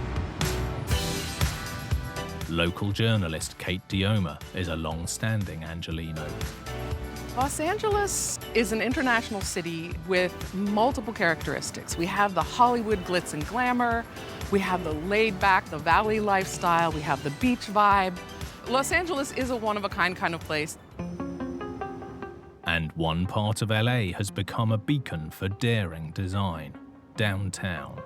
Local journalist Kate Dioma is a long-standing Angelino. Los Angeles is an international city with multiple characteristics. We have the Hollywood glitz and glamour, we have the laid-back, the valley lifestyle, we have the beach vibe, Los Angeles is a one-of-a-kind kind of place. And one part of LA has become a beacon for daring design, downtown.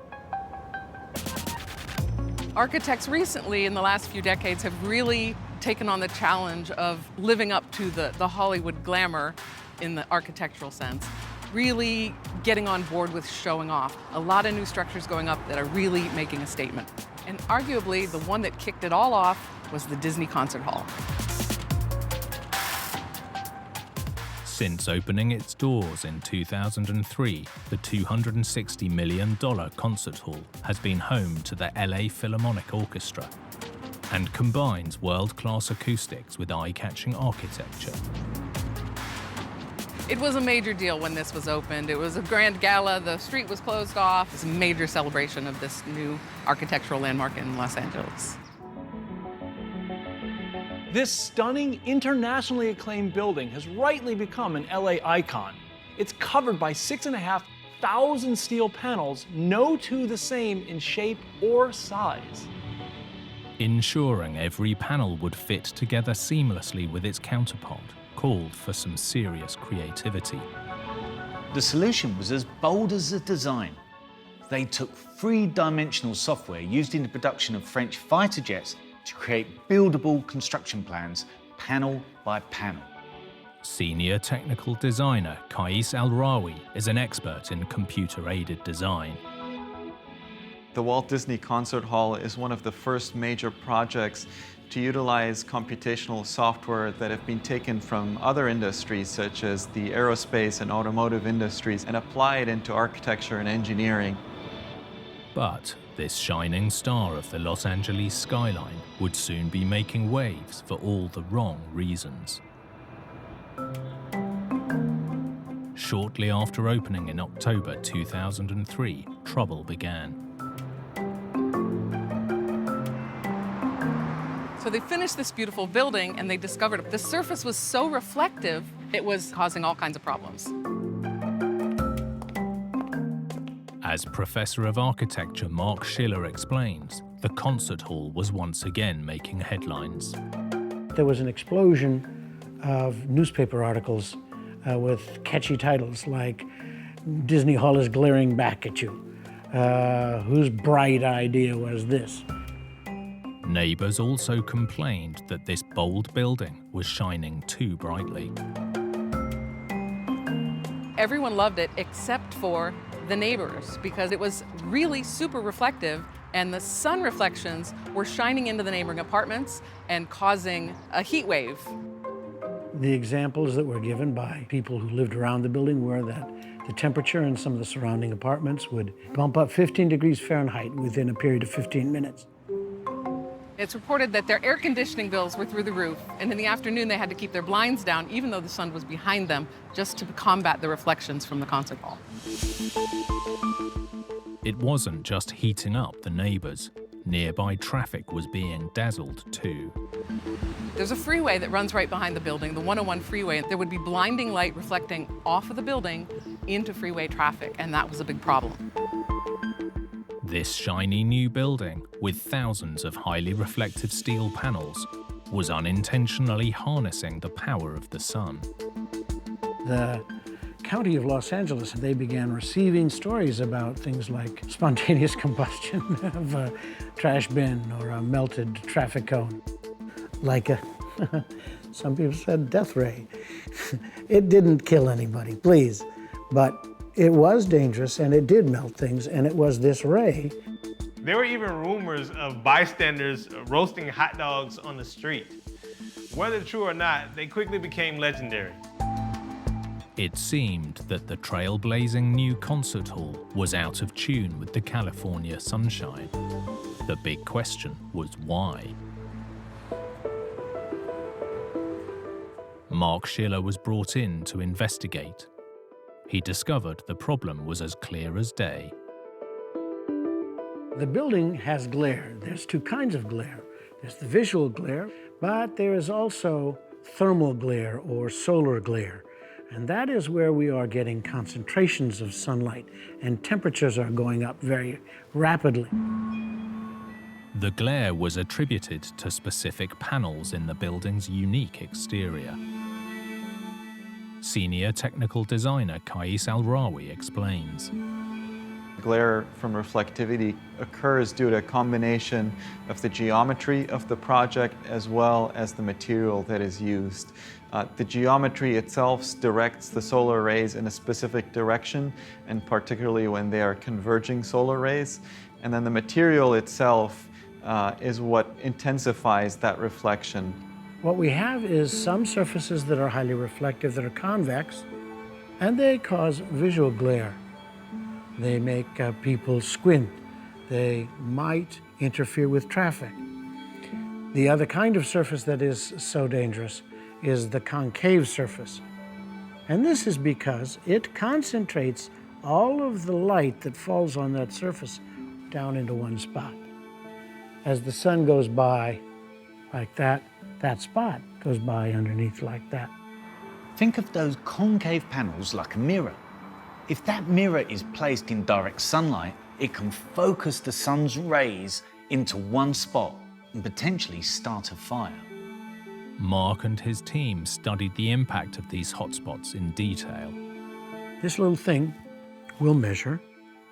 Architects recently, in the last few decades, have really taken on the challenge of living up to the Hollywood glamour in the architectural sense, really getting on board with showing off. A lot of new structures going up that are really making a statement. And arguably, the one that kicked it all off was the Disney Concert Hall. Since opening its doors in 2003, the $260 million concert hall has been home to the LA Philharmonic Orchestra and combines world-class acoustics with eye-catching architecture. It was a major deal when this was opened. It was a grand gala. The street was closed off. It was a major celebration of this new architectural landmark in Los Angeles. This stunning, internationally acclaimed building has rightly become an LA icon. It's covered by 6,500 steel panels, no two the same in shape or size. Ensuring every panel would fit together seamlessly with its counterpart called for some serious creativity. The solution was as bold as the design. They took three-dimensional software used in the production of French fighter jets to create buildable construction plans, panel by panel. Senior technical designer Kais Al-Rawi is an expert in computer-aided design. The Walt Disney Concert Hall is one of the first major projects to utilize computational software that have been taken from other industries such as the aerospace and automotive industries and applied into architecture and engineering. But this shining star of the Los Angeles skyline would soon be making waves for all the wrong reasons. Shortly after opening in October 2003, trouble began. So they finished this beautiful building and they discovered the surface was so reflective, it was causing all kinds of problems. As Professor of Architecture Mark Schiller explains, the concert hall was once again making headlines. There was an explosion of newspaper articles with catchy titles like Disney Hall is glaring back at you. Whose bright idea was this? Neighbors also complained that this bold building was shining too brightly. Everyone loved it except for the neighbors because it was really super reflective and the sun reflections were shining into the neighboring apartments and causing a heat wave. The examples that were given by people who lived around the building were that the temperature in some of the surrounding apartments would bump up 15 degrees Fahrenheit within a period of 15 minutes. It's reported that their air conditioning bills were through the roof, and in the afternoon they had to keep their blinds down even though the sun was behind them just to combat the reflections from the concert hall. It wasn't just heating up the neighbors. Nearby traffic was being dazzled too. There's a freeway that runs right behind the building, the 101 freeway. There would be blinding light reflecting off of the building into freeway traffic, and that was a big problem. This shiny new building, with thousands of highly reflective steel panels, was unintentionally harnessing the power of the sun. The County of Los Angeles, they began receiving stories about things like spontaneous combustion of a trash bin or a melted traffic cone. Like some people said, death ray. It didn't kill anybody, please, but it was dangerous and it did melt things, and it was this ray. There were even rumors of bystanders roasting hot dogs on the street. Whether true or not, they quickly became legendary. It seemed that the trailblazing new concert hall was out of tune with the California sunshine. The big question was why. Mark Schiller was brought in to investigate. He discovered the problem was as clear as day. The building has glare. There's two kinds of glare. There's the visual glare, but there is also thermal glare or solar glare. And that is where we are getting concentrations of sunlight and temperatures are going up very rapidly. The glare was attributed to specific panels in the building's unique exterior. Senior technical designer Kais Al-Rawi explains. Glare from reflectivity occurs due to a combination of the geometry of the project as well as the material that is used. The geometry itself directs the solar rays in a specific direction, and particularly when they are converging solar rays. And then the material itself is what intensifies that reflection. What we have is some surfaces that are highly reflective, that are convex, and they cause visual glare. They make people squint. They might interfere with traffic. The other kind of surface that is so dangerous is the concave surface. And this is because it concentrates all of the light that falls on that surface down into one spot. As the sun goes by like that, that spot goes by underneath like that. Think of those concave panels like a mirror. If that mirror is placed in direct sunlight, it can focus the sun's rays into one spot and potentially start a fire. Mark and his team studied the impact of these hotspots in detail. This little thing will measure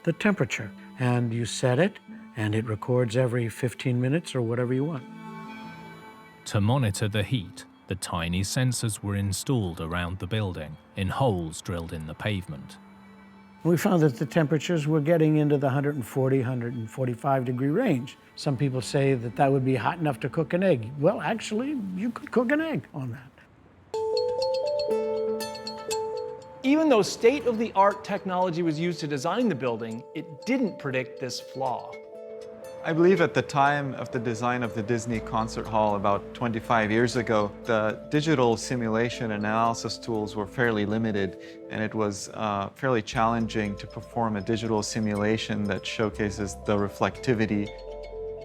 the temperature, and you set it, and it records every 15 minutes or whatever you want. To monitor the heat, the tiny sensors were installed around the building in holes drilled in the pavement. We found that the temperatures were getting into the 140, 145 degree range. Some people say that that would be hot enough to cook an egg. Well, actually, you could cook an egg on that. Even though state-of-the-art technology was used to design the building, it didn't predict this flaw. I believe at the time of the design of the Disney Concert Hall about 25 years ago, the digital simulation and analysis tools were fairly limited, and it was fairly challenging to perform a digital simulation that showcases the reflectivity.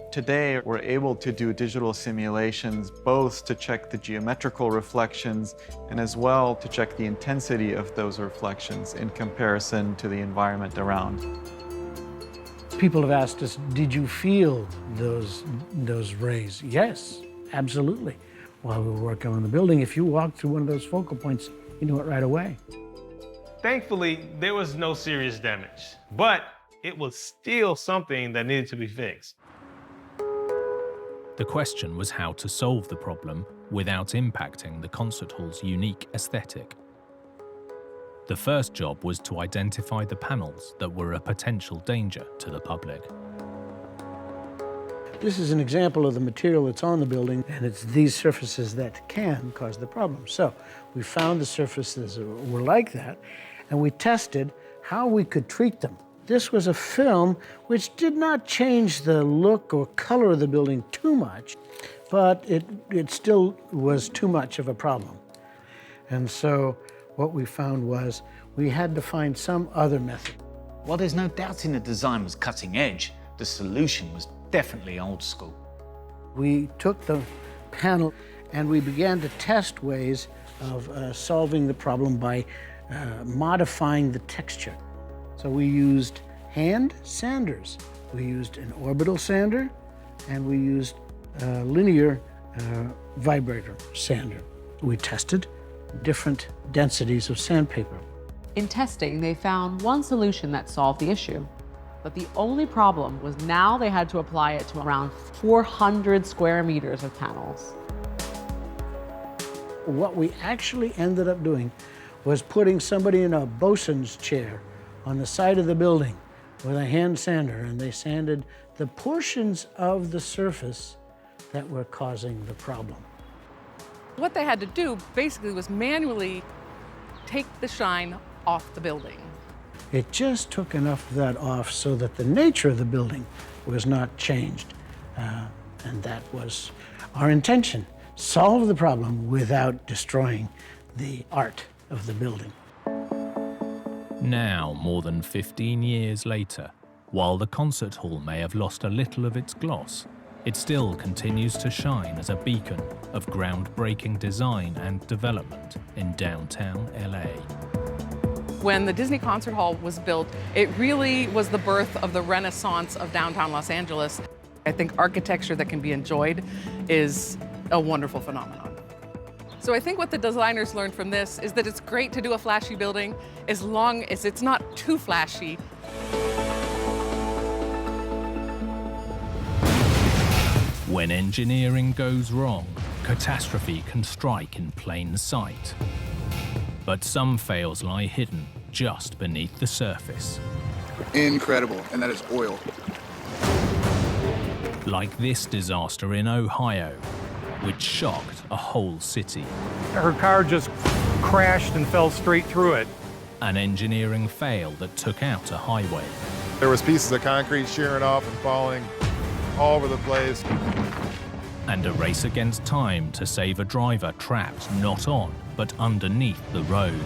Today, we're able to do digital simulations both to check the geometrical reflections and as well to check the intensity of those reflections in comparison to the environment around. People have asked us, did you feel those rays? Yes, absolutely. While we were working on the building, if you walk through one of those focal points, you know it right away. Thankfully, there was no serious damage, but it was still something that needed to be fixed. The question was how to solve the problem without impacting the concert hall's unique aesthetic. The first job was to identify the panels that were a potential danger to the public. This is an example of the material that's on the building, and it's these surfaces that can cause the problem. So we found the surfaces that were like that, and we tested how we could treat them. This was a film which did not change the look or color of the building too much, but it still was too much of a problem. And so what we found was we had to find some other method. While there's no doubting the design was cutting edge, the solution was definitely old school. We took the panel and we began to test ways of solving the problem by modifying the texture. So we used hand sanders. We used an orbital sander, and we used a linear vibrator sander. We tested different densities of sandpaper. In testing, they found one solution that solved the issue. But the only problem was now they had to apply it to around 400 square meters of panels. What we actually ended up doing was putting somebody in a bosun's chair on the side of the building with a hand sander, and they sanded the portions of the surface that were causing the problem. What they had to do basically was manually take the shine off the building. It just took enough of that off so that the nature of the building was not changed. And that was our intention. Solve the problem without destroying the art of the building. Now, more than 15 years later, while the concert hall may have lost a little of its gloss, it still continues to shine as a beacon of groundbreaking design and development in downtown LA. When the Disney Concert Hall was built, it really was the birth of the renaissance of downtown Los Angeles. I think architecture that can be enjoyed is a wonderful phenomenon. So I think what the designers learned from this is that it's great to do a flashy building as long as it's not too flashy. When engineering goes wrong, catastrophe can strike in plain sight. But some fails lie hidden just beneath the surface. Incredible, and that is oil. Like this disaster in Ohio, which shocked a whole city. Her car just crashed and fell straight through it. An engineering fail that took out a highway. There was pieces of concrete shearing off and falling all over the place. And a race against time to save a driver trapped not on, but underneath the road.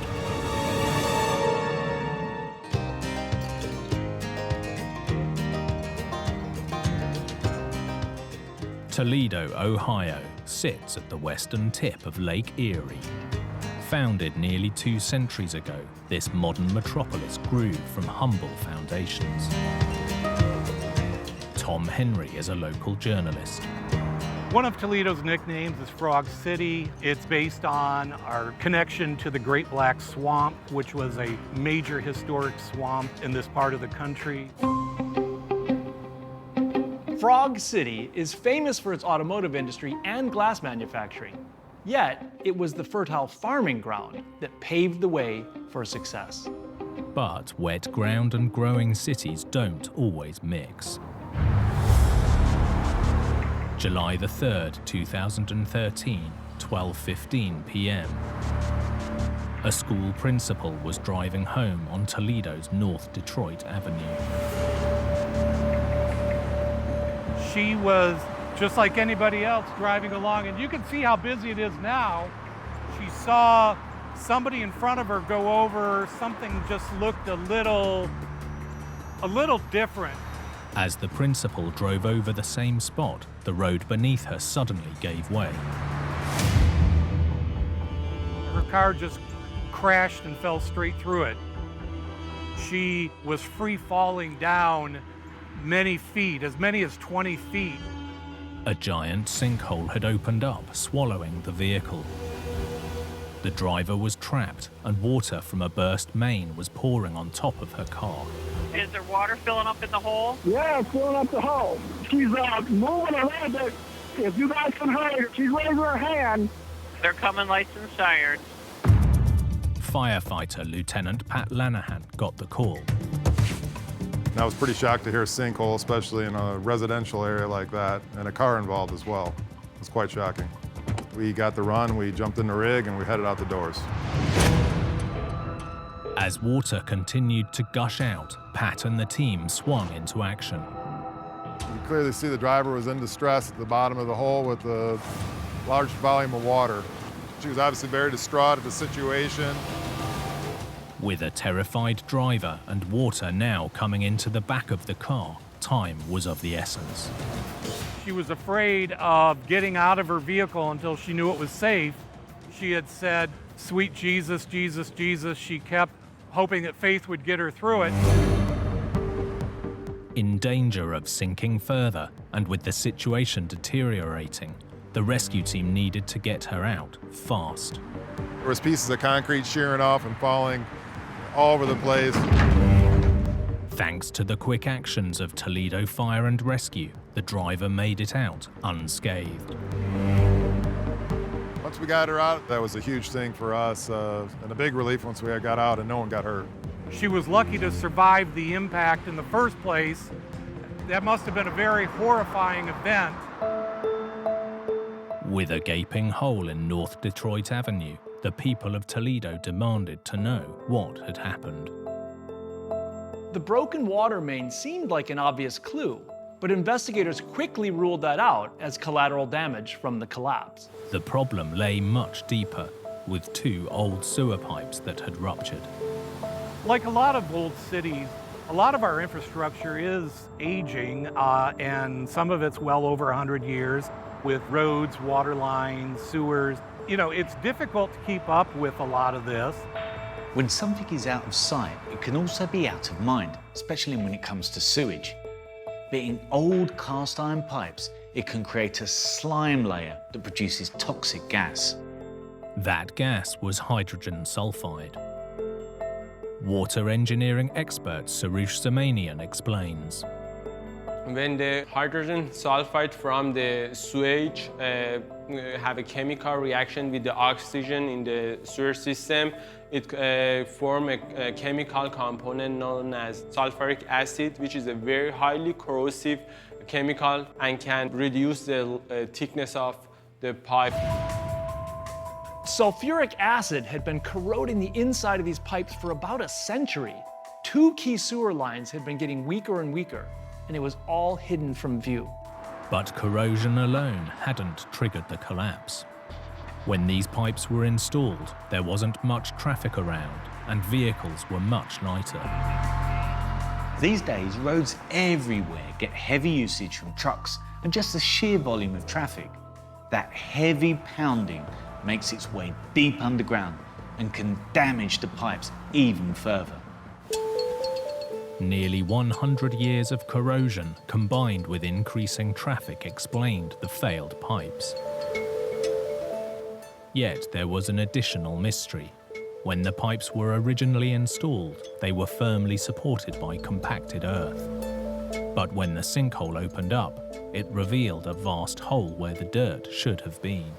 Toledo, Ohio, sits at the western tip of Lake Erie. Founded nearly 2 centuries ago, this modern metropolis grew from humble foundations. Tom Henry is a local journalist. One of Toledo's nicknames is Frog City. It's based on our connection to the Great Black Swamp, which was a major historic swamp in this part of the country. Frog City is famous for its automotive industry and glass manufacturing. Yet, it was the fertile farming ground that paved the way for success. But wet ground and growing cities don't always mix. July the 3rd, 2013, 12:15 p.m. A school principal was driving home on Toledo's North Detroit Avenue. She was just like anybody else driving along, and you can see how busy it is now. She saw somebody in front of her go over, something just looked a little different. As the principal drove over the same spot, the road beneath her suddenly gave way. Her car just crashed and fell straight through it. She was free falling down many feet, as many as 20 feet. A giant sinkhole had opened up, swallowing the vehicle. The driver was trapped, and water from a burst main was pouring on top of her car. Is there water filling up in the hole? Yeah, it's filling up the hole. She's moving a little bit. If you guys can hurry, she's raising her hand. They're coming lights and sirens. Firefighter Lieutenant Pat Lanahan got the call. And I was pretty shocked to hear a sinkhole, especially in a residential area like that, and a car involved as well. It was quite shocking. We got the run, we jumped in the rig, and we headed out the doors. As water continued to gush out, Pat and the team swung into action. You could clearly see the driver was in distress at the bottom of the hole with a large volume of water. She was obviously very distraught at the situation. With a terrified driver and water now coming into the back of the car, time was of the essence. She was afraid of getting out of her vehicle until she knew it was safe. She had said, "Sweet Jesus, Jesus, Jesus." She kept hoping that faith would get her through it. In danger of sinking further, and with the situation deteriorating, the rescue team needed to get her out fast. There was pieces of concrete shearing off and falling all over the place. Thanks to the quick actions of Toledo Fire and Rescue, the driver made it out unscathed. Once we got her out, that was a huge thing for us, and a big relief once we got out and no one got hurt. She was lucky to survive the impact in the first place. That must have been a very horrifying event. With a gaping hole in North Detroit Avenue, the people of Toledo demanded to know what had happened. The broken water main seemed like an obvious clue, but investigators quickly ruled that out as collateral damage from the collapse. The problem lay much deeper, with 2 old sewer pipes that had ruptured. Like a lot of old cities, a lot of our infrastructure is aging, and some of it's well over 100 years, with roads, water lines, sewers. You know, it's difficult to keep up with a lot of this. When something is out of sight, it can also be out of mind, especially when it comes to sewage. but in old cast iron pipes, it can create a slime layer that produces toxic gas. That gas was hydrogen sulfide. Water engineering expert Soroush Zamanian explains. When the hydrogen sulfide from the sewage have a chemical reaction with the oxygen in the sewer system, it forms a chemical component known as sulfuric acid, which is a very highly corrosive chemical and can reduce the thickness of the pipe. Sulfuric acid had been corroding the inside of these pipes for about a century. 2 key sewer lines had been getting weaker and weaker, and it was all hidden from view. But corrosion alone hadn't triggered the collapse. When these pipes were installed, there wasn't much traffic around, and vehicles were much lighter. These days, roads everywhere get heavy usage from trucks and just the sheer volume of traffic. That heavy pounding makes its way deep underground and can damage the pipes even further. Nearly 100 years of corrosion combined with increasing traffic explained the failed pipes. Yet there was an additional mystery. When the pipes were originally installed, they were firmly supported by compacted earth. But when the sinkhole opened up, it revealed a vast hole where the dirt should have been.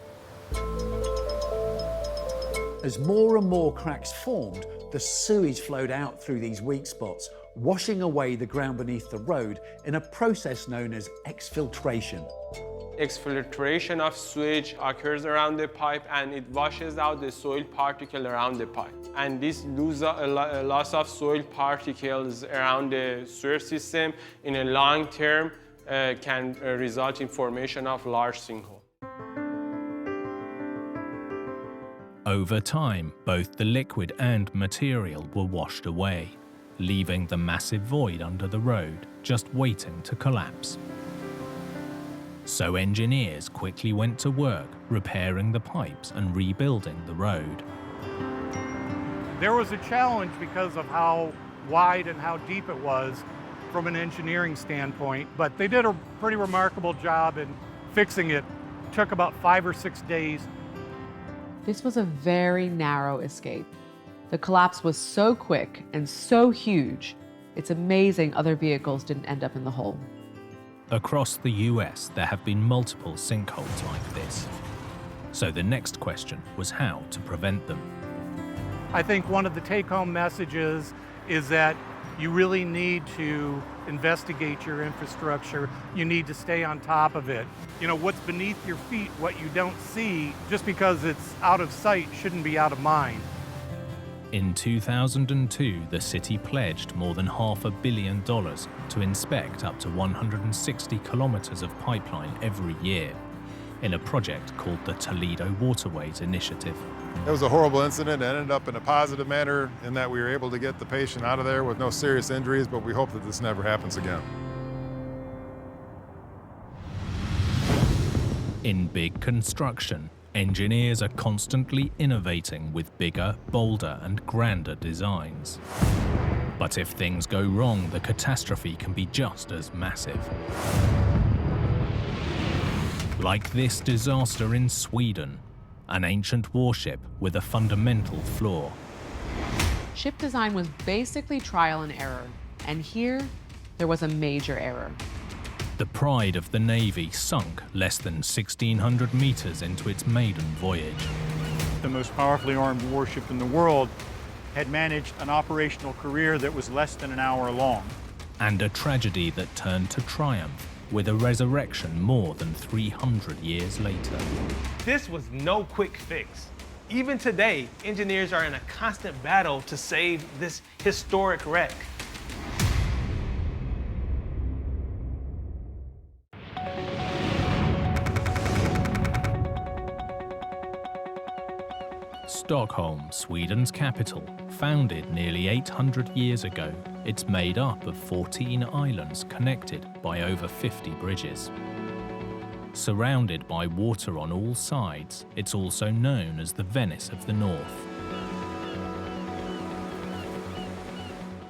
As more and more cracks formed, the sewage flowed out through these weak spots, washing away the ground beneath the road in a process known as exfiltration. Exfiltration of sewage occurs around the pipe and it washes out the soil particle around the pipe. And this loss of soil particles around the sewer system in a long term can result in formation of large sinkhole. Over time, both the liquid and material were washed away, leaving the massive void under the road just waiting to collapse. So engineers quickly went to work repairing the pipes and rebuilding the road. There was a challenge because of how wide and how deep it was from an engineering standpoint, but they did a pretty remarkable job in fixing it. It took about 5 or 6 days. This was a very narrow escape. The collapse was so quick and so huge, it's amazing other vehicles didn't end up in the hole. Across the US, there have been multiple sinkholes like this. So the next question was how to prevent them. I think one of the take-home messages is that you really need to investigate your infrastructure. You need to stay on top of it. You know, what's beneath your feet, what you don't see, just because it's out of sight shouldn't be out of mind. In 2002, the city pledged more than $500 million to inspect up to 160 kilometers of pipeline every year in a project called the Toledo Waterways Initiative. It was a horrible incident. It ended up in a positive manner in that we were able to get the patient out of there with no serious injuries, but we hope that this never happens again. In big construction, engineers are constantly innovating with bigger, bolder, and grander designs. But if things go wrong, the catastrophe can be just as massive. Like this disaster in Sweden, an ancient warship with a fundamental flaw. Ship design was basically trial and error, and here there was a major error. The pride of the Navy sunk less than 1,600 meters into its maiden voyage. The most powerfully armed warship in the world had managed an operational career that was less than an hour long. And a tragedy that turned to triumph with a resurrection more than 300 years later. This was no quick fix. Even today, engineers are in a constant battle to save this historic wreck. Stockholm, Sweden's capital, founded nearly 800 years ago, it's made up of 14 islands connected by over 50 bridges. Surrounded by water on all sides, it's also known as the Venice of the North.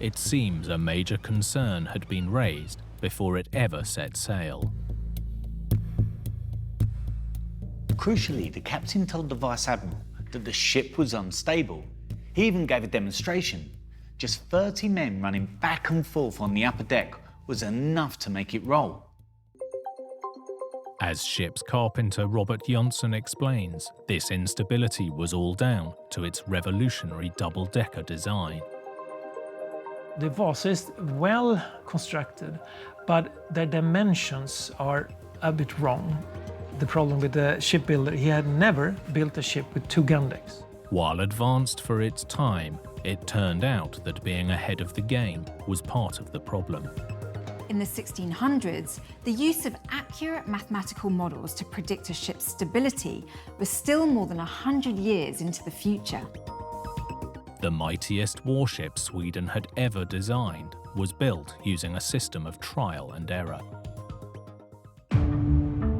it seems a major concern had been raised before it ever set sail. Crucially, the captain told the vice admiral that the ship was unstable. He even gave a demonstration. Just 30 men running back and forth on the upper deck was enough to make it roll. As ship's carpenter Robert Jonsson explains, this instability was all down to its revolutionary double-decker design. The Vasa is well constructed, but their dimensions are a bit wrong. The problem with the shipbuilder, he had never built a ship with 2 gun decks. While advanced for its time, it turned out that being ahead of the game was part of the problem. In the 1600s, the use of accurate mathematical models to predict a ship's stability was still more than 100 years into the future. The mightiest warship Sweden had ever designed was built using a system of trial and error.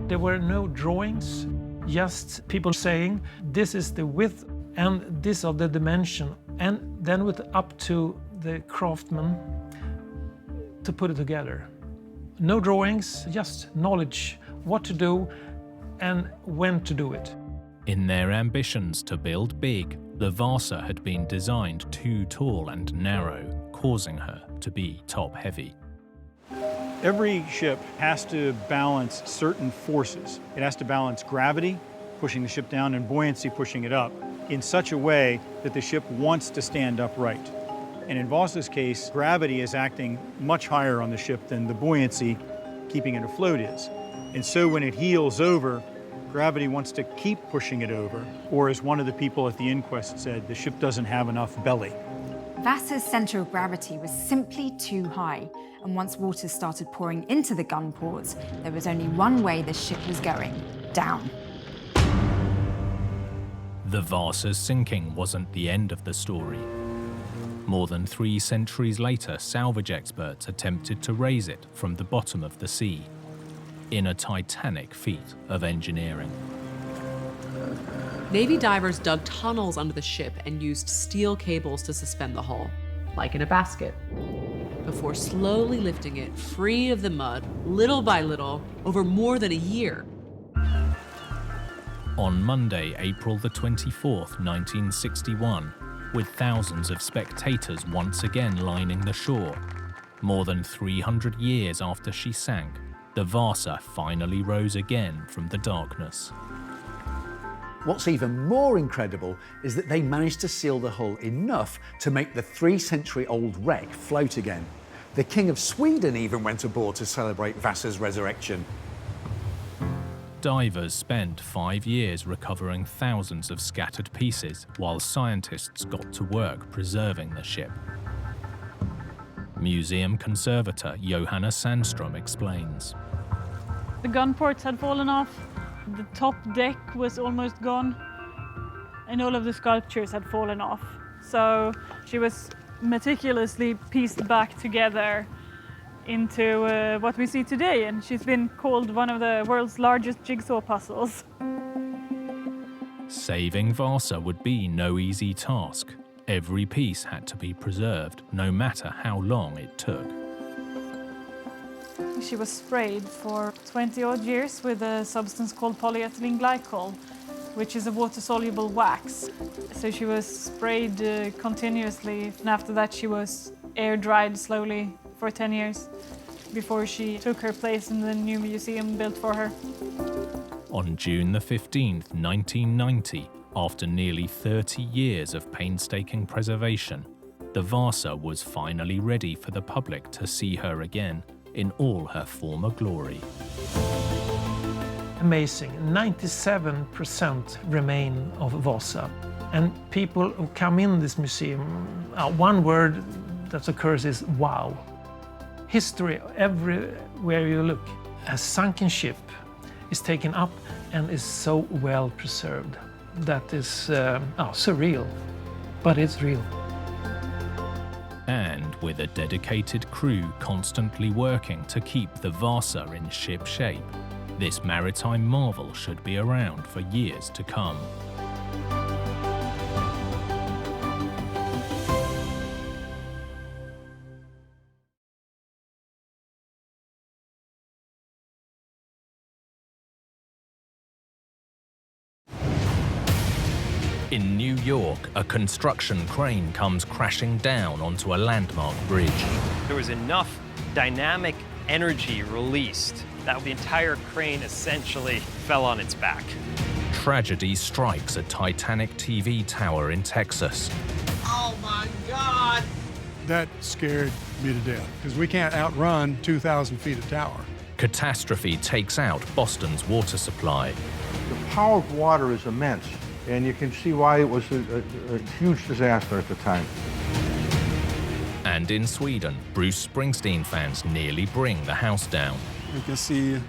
There were no drawings, just people saying, this is the width and this are the dimension, and then with up to the craftsman to put it together. No drawings, just knowledge, what to do and when to do it. In their ambitions to build big, the Vasa had been designed too tall and narrow, causing her to be top-heavy. Every ship has to balance certain forces. It has to balance gravity, pushing the ship down, and buoyancy, pushing it up, in such a way that the ship wants to stand upright. And in Vasa's case, gravity is acting much higher on the ship than the buoyancy keeping it afloat is. And so when it heels over, gravity wants to keep pushing it over. Or as one of the people at the inquest said, the ship doesn't have enough belly. Vasa's center of gravity was simply too high, and once water started pouring into the gun ports, there was only one way the ship was going: down. The Vasa's sinking wasn't the end of the story. More than 3 centuries later, salvage experts attempted to raise it from the bottom of the sea, in a titanic feat of engineering. Navy divers dug tunnels under the ship and used steel cables to suspend the hull, like in a basket, before slowly lifting it free of the mud, little by little, over more than a year. On Monday, April the 24th, 1961, with thousands of spectators once again lining the shore, more than 300 years after she sank, the Vasa finally rose again from the darkness. What's even more incredible is that they managed to seal the hull enough to make the 3-century-old wreck float again. The King of Sweden even went aboard to celebrate Vasa's resurrection. Divers spent 5 years recovering thousands of scattered pieces while scientists got to work preserving the ship. Museum conservator Johanna Sandström explains. The gun ports had fallen off, the top deck was almost gone, and all of the sculptures had fallen off. So she was meticulously pieced back together into what we see today, and she's been called one of the world's largest jigsaw puzzles. Saving Vasa would be no easy task. Every piece had to be preserved, no matter how long it took. She was sprayed for 20-odd years with a substance called polyethylene glycol, which is a water-soluble wax. So she was sprayed continuously, and after that she was air-dried slowly for 10 years before she took her place in the new museum built for her. On June the 15th, 1990, after nearly 30 years of painstaking preservation, the Vasa was finally ready for the public to see her again in all her former glory. Amazing, 97% remain of Vasa. And people who come in this museum, one word that occurs is wow. History everywhere you look. A sunken ship is taken up and is so well preserved. That is surreal, but it's real. And with a dedicated crew constantly working to keep the Vasa in ship shape, this maritime marvel should be around for years to come. In New York, a construction crane comes crashing down onto a landmark bridge. There was enough dynamic energy released that the entire crane essentially fell on its back. Tragedy strikes a Titanic TV tower in Texas. Oh my God! That scared me to death, because we can't outrun 2,000 feet of tower. Catastrophe takes out Boston's water supply. The power of water is immense, and you can see why it was a huge disaster at the time. And in Sweden, Bruce Springsteen fans nearly bring the house down. You can see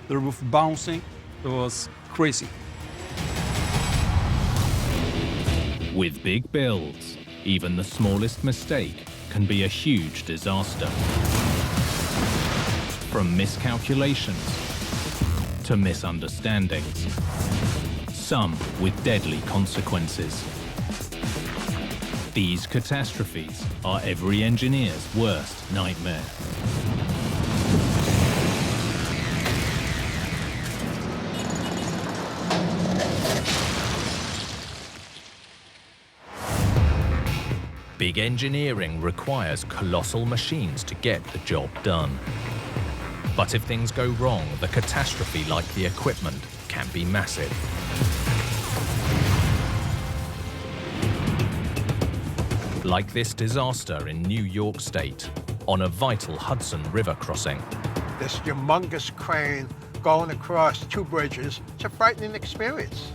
the roof bouncing. It was crazy. With big builds, even the smallest mistake can be a huge disaster. From miscalculations to misunderstandings, some with deadly consequences. These catastrophes are every engineer's worst nightmare. Big engineering requires colossal machines to get the job done. But if things go wrong, the catastrophe, like the equipment, can be massive. Like this disaster in New York State, on a vital Hudson River crossing. This humongous crane going across two bridges, it's a frightening experience.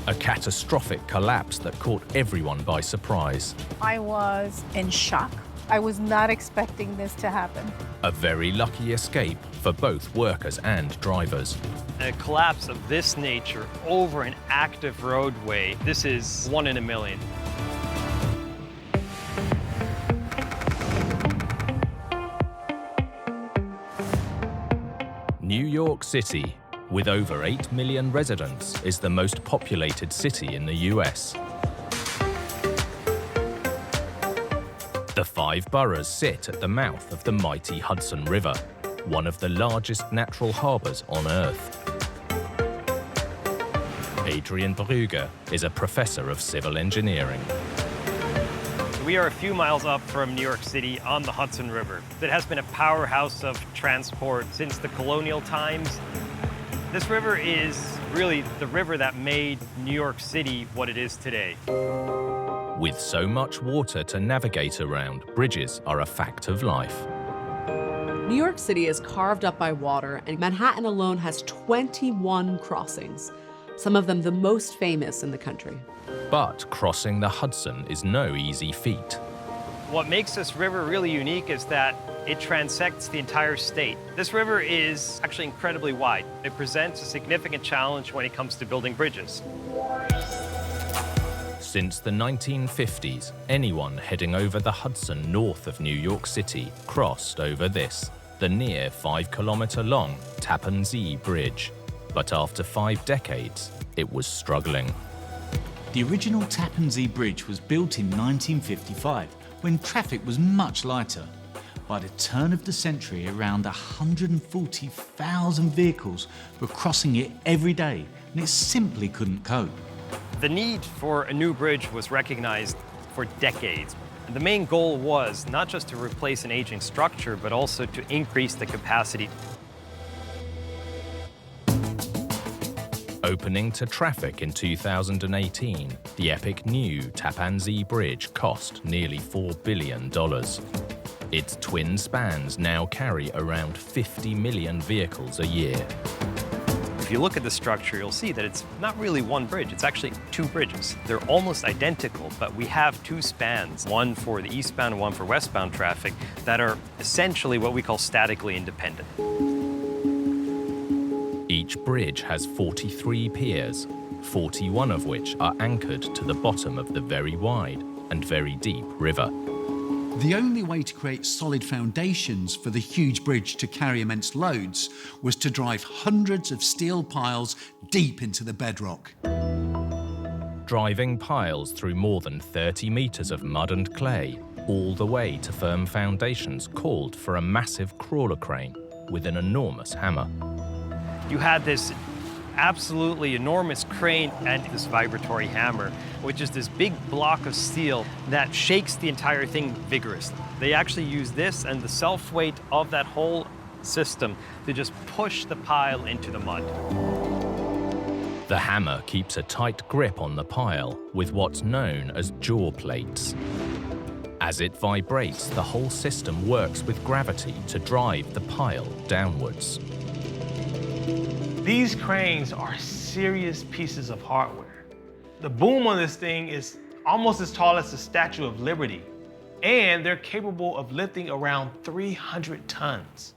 A catastrophic collapse that caught everyone by surprise. I was in shock. I was not expecting this to happen. A very lucky escape for both workers and drivers. A collapse of this nature over an active roadway, this is 1 in a million. New York City, with over 8 million residents, is the most populated city in the US. The 5 boroughs sit at the mouth of the mighty Hudson River, one of the largest natural harbors on Earth. Adrian Brugger is a professor of civil engineering. We are a few miles up from New York City on the Hudson River. It has been a powerhouse of transport since the colonial times. This river is really the river that made New York City what it is today. With so much water to navigate around, bridges are a fact of life. New York City is carved up by water, and Manhattan alone has 21 crossings, some of them the most famous in the country. But crossing the Hudson is no easy feat. What makes this river really unique is that it transects the entire state. This river is actually incredibly wide. It presents a significant challenge when it comes to building bridges. Since the 1950s, anyone heading over the Hudson north of New York City crossed over this, the near 5-kilometer-long Tappan Zee Bridge. But after 5 decades, it was struggling. The original Tappan Zee Bridge was built in 1955, when traffic was much lighter. By the turn of the century, around 140,000 vehicles were crossing it every day, and it simply couldn't cope. The need for a new bridge was recognized for decades. The main goal was not just to replace an aging structure, but also to increase the capacity. Opening to traffic in 2018, the epic new Tappan Zee Bridge cost nearly $4 billion. Its twin spans now carry around 50 million vehicles a year. If you look at the structure, you'll see that it's not really one bridge, it's actually 2 bridges. They're almost identical, but we have 2 spans, one for the eastbound and one for westbound traffic, that are essentially what we call statically independent. Each bridge has 43 piers, 41 of which are anchored to the bottom of the very wide and very deep river. The only way to create solid foundations for the huge bridge to carry immense loads was to drive hundreds of steel piles deep into the bedrock. Driving piles through more than 30 meters of mud and clay, all the way to firm foundations called for a massive crawler crane with an enormous hammer. You had this absolutely enormous crane and this vibratory hammer, which is this big block of steel that shakes the entire thing vigorously. They actually use this and the self-weight of that whole system to just push the pile into the mud. The hammer keeps a tight grip on the pile with what's known as jaw plates. As it vibrates, the whole system works with gravity to drive the pile downwards. These cranes are serious pieces of hardware. The boom on this thing is almost as tall as the Statue of Liberty, and they're capable of lifting around 300 tons.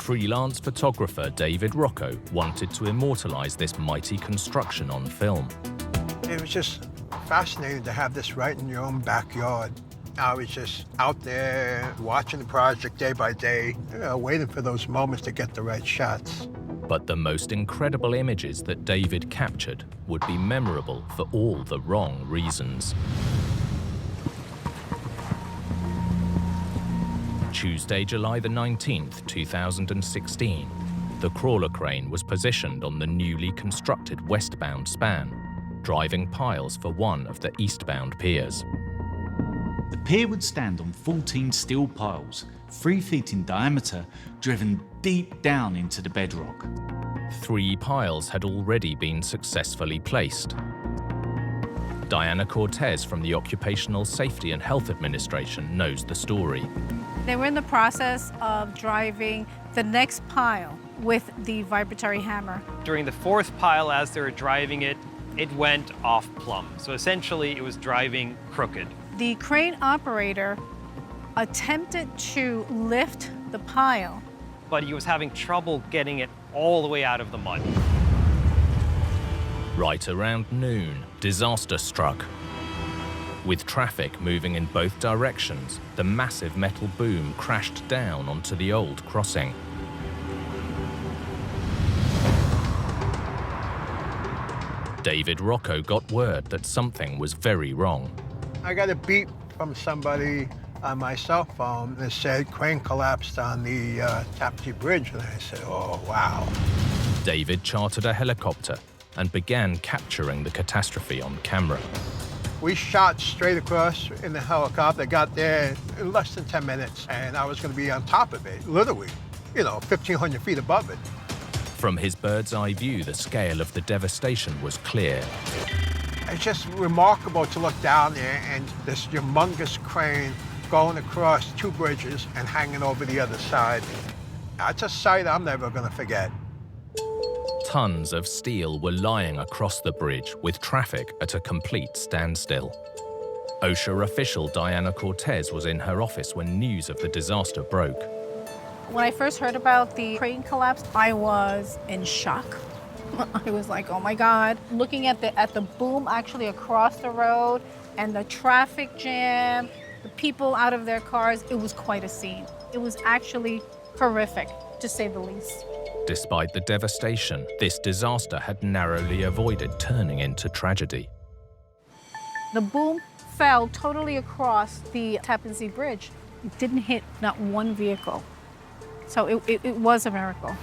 Freelance photographer David Rocco wanted to immortalize this mighty construction on film. It was just fascinating to have this right in your own backyard. I was just out there watching the project day by day, waiting for those moments to get the right shots. But the most incredible images that David captured would be memorable for all the wrong reasons. Tuesday, July the 19th, 2016, the crawler crane was positioned on the newly constructed westbound span, driving piles for one of the eastbound piers. The pier would stand on 14 steel piles, 3 feet in diameter, driven deep down into the bedrock. 3 piles had already been successfully placed. Diana Cortez from the Occupational Safety and Health Administration knows the story. They were in the process of driving the next pile with the vibratory hammer. During the 4th pile, as they were driving it, it went off plumb. So essentially, it was driving crooked. The crane operator attempted to lift the pile, but he was having trouble getting it all the way out of the mud. Right around noon, disaster struck. With traffic moving in both directions, the massive metal boom crashed down onto the old crossing. David Rocco got word that something was very wrong. I got a beep from somebody on my cell phone that said crane collapsed on the Tapsy Bridge, and I said, oh, wow. David chartered a helicopter and began capturing the catastrophe on camera. We shot straight across in the helicopter, got there in less than 10 minutes, and I was going to be on top of it, literally, 1,500 feet above it. From his bird's eye view, the scale of the devastation was clear. It's just remarkable to look down there and this humongous crane going across 2 bridges and hanging over the other side. That's a sight I'm never going to forget. Tons of steel were lying across the bridge with traffic at a complete standstill. OSHA official Diana Cortez was in her office when news of the disaster broke. when I first heard about the crane collapse, I was in shock. I was like, oh my God. Looking at the boom actually across the road and the traffic jam, the people out of their cars, it was quite a scene. It was actually horrific, to say the least. Despite the devastation, this disaster had narrowly avoided turning into tragedy. The boom fell totally across the Tappan Zee Bridge. It didn't hit not one vehicle. So it was a miracle.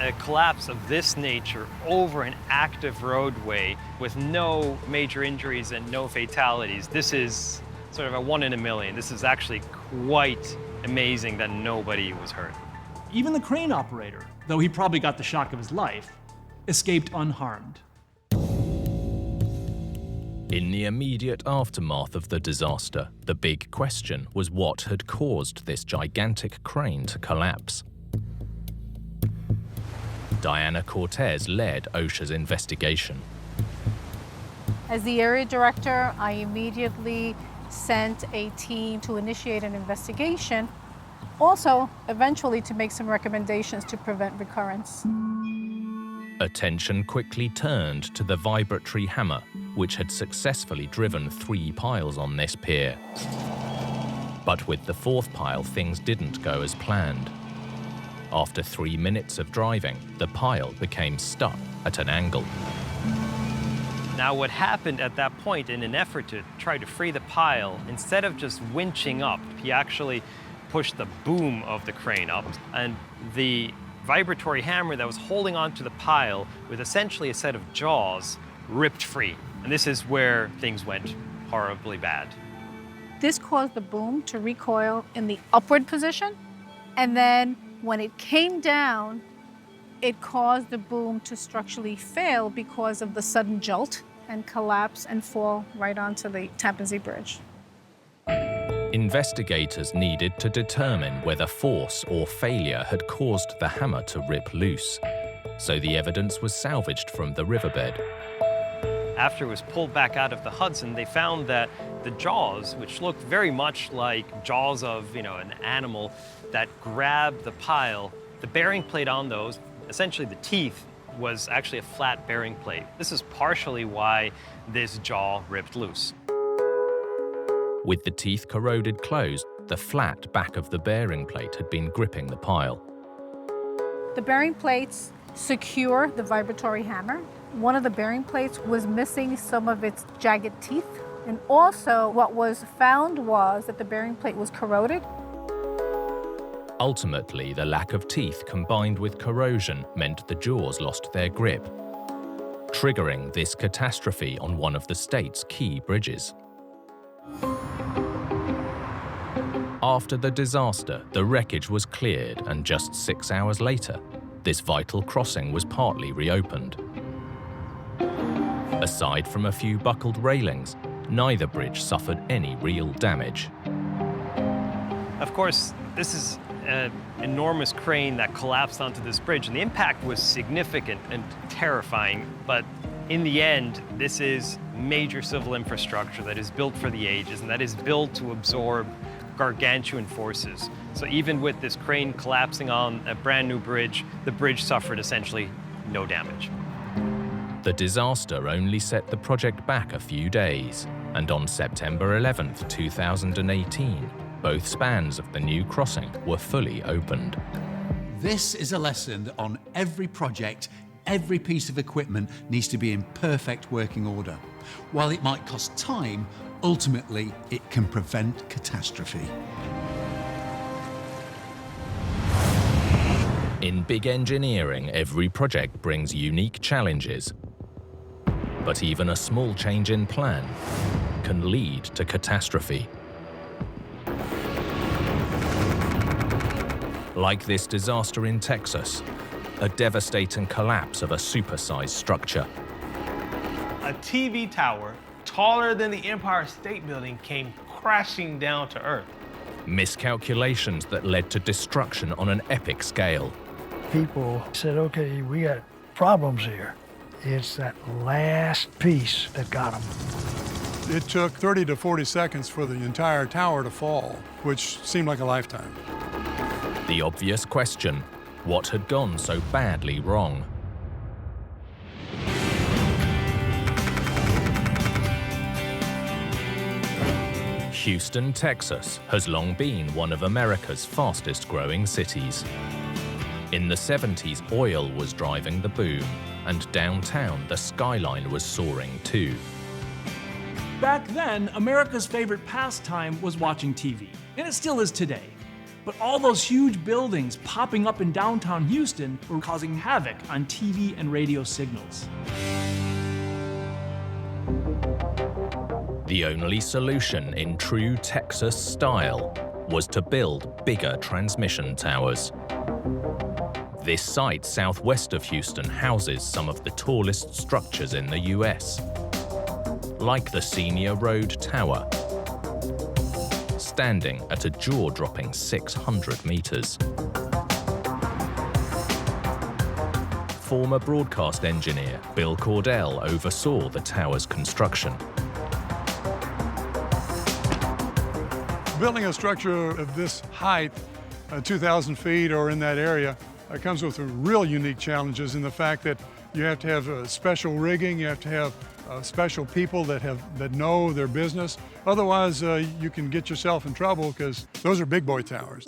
A collapse of this nature over an active roadway with no major injuries and no fatalities, this is sort of a 1 in a million. This is actually quite amazing that nobody was hurt. Even the crane operator, though he probably got the shock of his life, escaped unharmed. In the immediate aftermath of the disaster, the big question was what had caused this gigantic crane to collapse. Diana Cortez led OSHA's investigation. As the area director, I immediately sent a team to initiate an investigation, also eventually to make some recommendations to prevent recurrence. Attention quickly turned to the vibratory hammer, which had successfully driven 3 piles on this pier. But with the 4th pile, things didn't go as planned. After 3 minutes of driving, the pile became stuck at an angle. Now, what happened at that point, in an effort to try to free the pile, instead of just winching up, he actually pushed the boom of the crane up, and the vibratory hammer that was holding onto the pile with essentially a set of jaws ripped free. And this is where things went horribly bad. This caused the boom to recoil in the upward position, and then when it came down, it caused the boom to structurally fail because of the sudden jolt and collapse and fall right onto the Tappan Zee Bridge. Investigators needed to determine whether force or failure had caused the hammer to rip loose, so the evidence was salvaged from the riverbed. After it was pulled back out of the Hudson, they found that the jaws, which looked very much like jaws of, an animal that grabbed the pile, the bearing plate on those, essentially the teeth, was actually a flat bearing plate. This is partially why this jaw ripped loose. With the teeth corroded closed, the flat back of the bearing plate had been gripping the pile. The bearing plates secure the vibratory hammer. One of the bearing plates was missing some of its jagged teeth. And also what was found was that the bearing plate was corroded. Ultimately, the lack of teeth combined with corrosion meant the jaws lost their grip, triggering this catastrophe on one of the state's key bridges. After the disaster, the wreckage was cleared, and just 6 hours later, this vital crossing was partly reopened. Aside from a few buckled railings, neither bridge suffered any real damage. Of course, this is an enormous crane that collapsed onto this bridge, and the impact was significant and terrifying, but in the end, this is major civil infrastructure that is built for the ages and that is built to absorb gargantuan forces. So even with this crane collapsing on a brand new bridge, the bridge suffered essentially no damage. The disaster only set the project back a few days, and on September 11, 2018, both spans of the new crossing were fully opened. This is a lesson on every project. Every piece of equipment needs to be in perfect working order. While it might cost time, ultimately it can prevent catastrophe. In big engineering, every project brings unique challenges. But even a small change in plan can lead to catastrophe. Like this disaster in Texas, a devastating collapse of a supersized structure. A TV tower taller than the Empire State Building came crashing down to Earth. Miscalculations that led to destruction on an epic scale. People said, okay, we got problems here. It's that last piece that got them. It took 30 to 40 seconds for the entire tower to fall, which seemed like a lifetime. The obvious question, what had gone so badly wrong? Houston, Texas has long been one of America's fastest growing cities. In the 70s, oil was driving the boom, and downtown the skyline was soaring too. Back then, America's favorite pastime was watching TV, and it still is today. But all those huge buildings popping up in downtown Houston were causing havoc on TV and radio signals. The only solution in true Texas style was to build bigger transmission towers. This site southwest of Houston houses some of the tallest structures in the US, like the Senior Road Tower, standing at a jaw-dropping 600 meters. Former broadcast engineer Bill Cordell oversaw the tower's construction. Building a structure of this height, 2,000 feet or in that area, comes with real unique challenges in the fact that you have to have special rigging, you have to have special people that know their business. Otherwise, you can get yourself in trouble because those are big boy towers.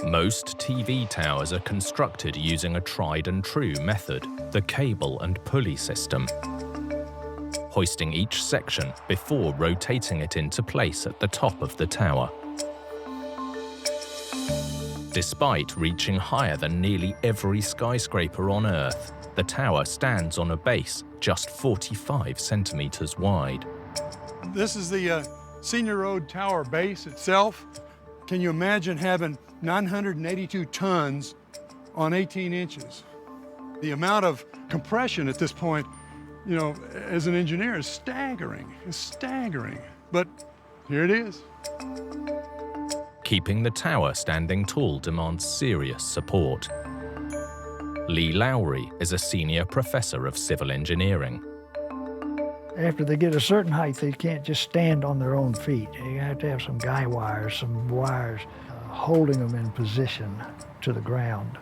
Most TV towers are constructed using a tried and true method, the cable and pulley system. hoisting each section before rotating it into place at the top of the tower. Despite reaching higher than nearly every skyscraper on Earth, the tower stands on a base just 45 centimeters wide. This is the Senior Road Tower base itself. Can you imagine having 982 tons on 18 inches? The amount of compression at this point, you know, as an engineer is staggering. It's staggering. But here it is. Keeping the tower standing tall demands serious support. Lee Lowry is a senior professor of civil engineering. After they get a certain height, they can't just stand on their own feet. You have to have some guy wires, some wires holding them in position to the ground.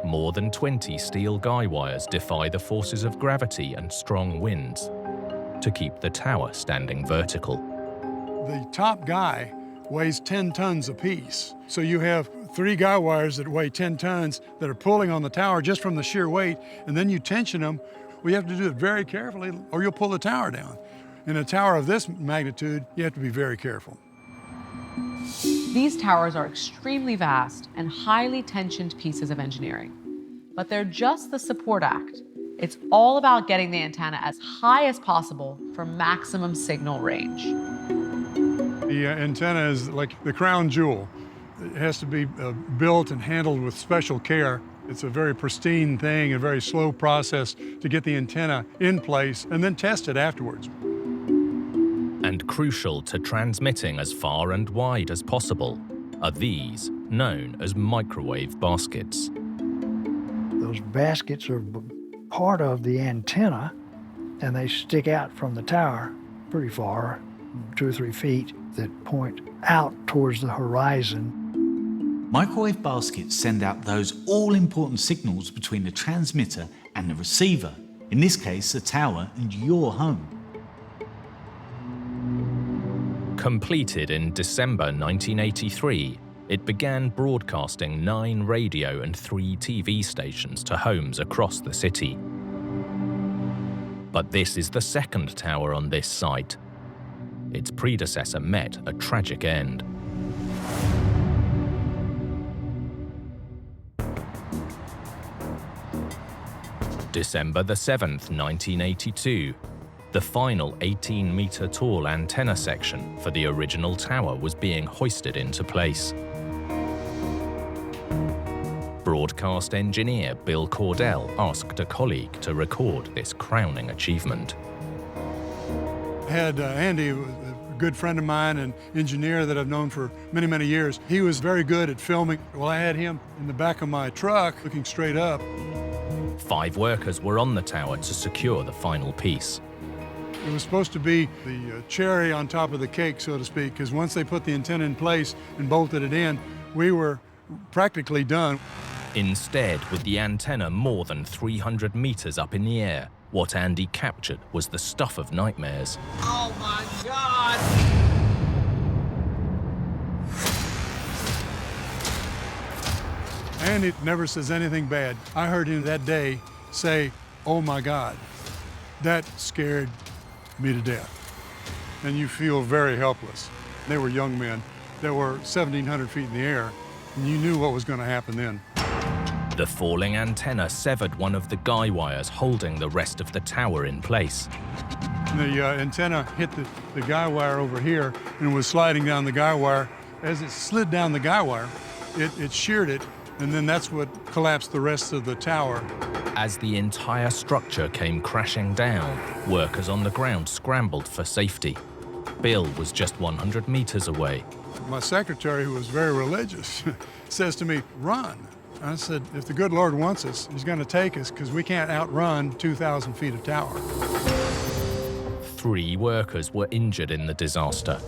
More than 20 steel guy wires defy the forces of gravity and strong winds to keep the tower standing vertical. The top guy weighs 10 tons apiece. So you have 3 guy wires that weigh 10 tons that are pulling on the tower just from the sheer weight, and then you tension them. We have to do it very carefully or you'll pull the tower down. In a tower of this magnitude, you have to be very careful. These towers are extremely vast and highly tensioned pieces of engineering. But they're just the support act. It's all about getting the antenna as high as possible for maximum signal range. The antenna is like the crown jewel. It has to be built and handled with special care. It's a very pristine thing, a very slow process to get the antenna in place and then test it afterwards. And crucial to transmitting as far and wide as possible are these, known as microwave baskets. Those baskets are part of the antenna, and they stick out from the tower pretty far, 2 or 3 feet, that point out towards the horizon. Microwave baskets send out those all-important signals between the transmitter and the receiver, in this case the tower and your home. Completed in December 1983, it began broadcasting 9 radio and 3 TV stations to homes across the city. But this is the second tower on this site. Its predecessor met a tragic end. December the 7th, 1982, the final 18-meter tall antenna section for the original tower was being hoisted into place. Broadcast engineer Bill Cordell asked a colleague to record this crowning achievement. I had Andy, a good friend of mine, an engineer that I've known for many, many years. He was very good at filming. Well, I had him in the back of my truck looking straight up. 5 workers were on the tower to secure the final piece. It was supposed to be the cherry on top of the cake, so to speak, because once they put the antenna in place and bolted it in, we were practically done. Instead, with the antenna more than 300 meters up in the air, what Andy captured was the stuff of nightmares. Oh my God! Andy never says anything bad. I heard him that day say, "Oh my God." That scared me to death. And you feel very helpless. They were young men that were 1,700 feet in the air, and you knew what was going to happen then. The falling antenna severed one of the guy wires holding the rest of the tower in place. The antenna hit the guy wire over here and was sliding down the guy wire. As it slid down the guy wire, it sheared it, and then that's what collapsed the rest of the tower. As the entire structure came crashing down, workers on the ground scrambled for safety. Bill was just 100 meters away. My secretary, who was very religious, says to me, "Run." I said, if the good Lord wants us, he's going to take us because we can't outrun 2,000 feet of tower. 3 workers were injured in the disaster,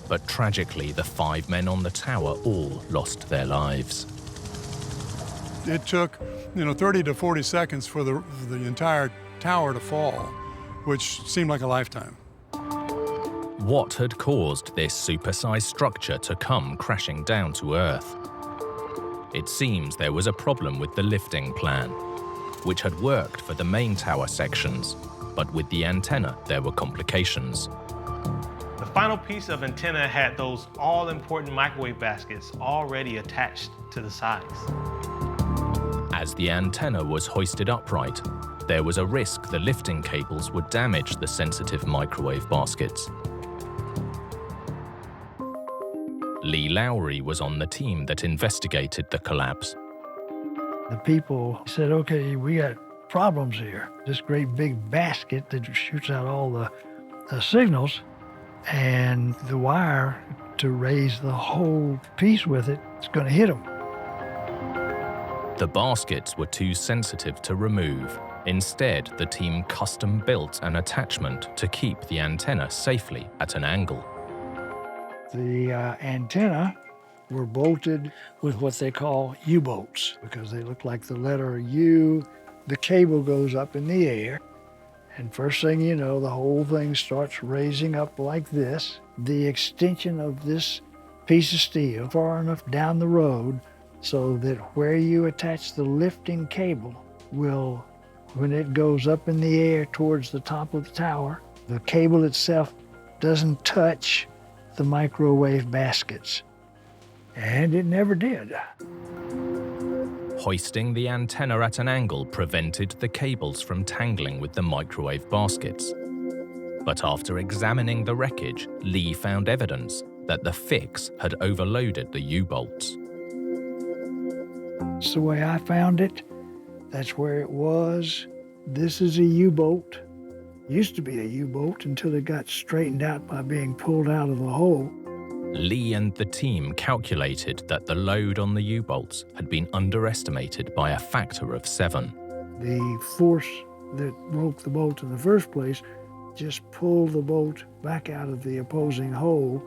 but tragically, the 5 men on the tower all lost their lives. It took, 30 to 40 seconds for the entire tower to fall, which seemed like a lifetime. What had caused this supersized structure to come crashing down to Earth? It seems there was a problem with the lifting plan, which had worked for the main tower sections, But with the antenna, there were complications. The final piece of antenna had those all-important microwave baskets already attached to the sides. As the antenna was hoisted upright, there was a risk the lifting cables would damage the sensitive microwave baskets. Lee Lowry was on the team that investigated the collapse. The people said, okay, we got problems here. This great big basket that shoots out all the signals, and the wire to raise the whole piece with it, it's going to hit them. The baskets were too sensitive to remove. Instead, the team custom-built an attachment to keep the antenna safely at an angle. The antenna were bolted with what they call U-bolts because they look like the letter U. The cable goes up in the air, and first thing you know, the whole thing starts raising up like this. The extension of this piece of steel far enough down the road so that where you attach the lifting cable will, when it goes up in the air towards the top of the tower, the cable itself doesn't touch the microwave baskets. And it never did. Hoisting the antenna at an angle prevented the cables from tangling with the microwave baskets. But after examining the wreckage, Lee found evidence that the fix had overloaded the U-bolts. That's the way I found it. That's where it was. This is a U-bolt. Used to be a U-bolt until it got straightened out by being pulled out of the hole. Lee and the team calculated that the load on the U-bolts had been underestimated by a factor of 7. The force that broke the bolt in the first place just pulled the bolt back out of the opposing hole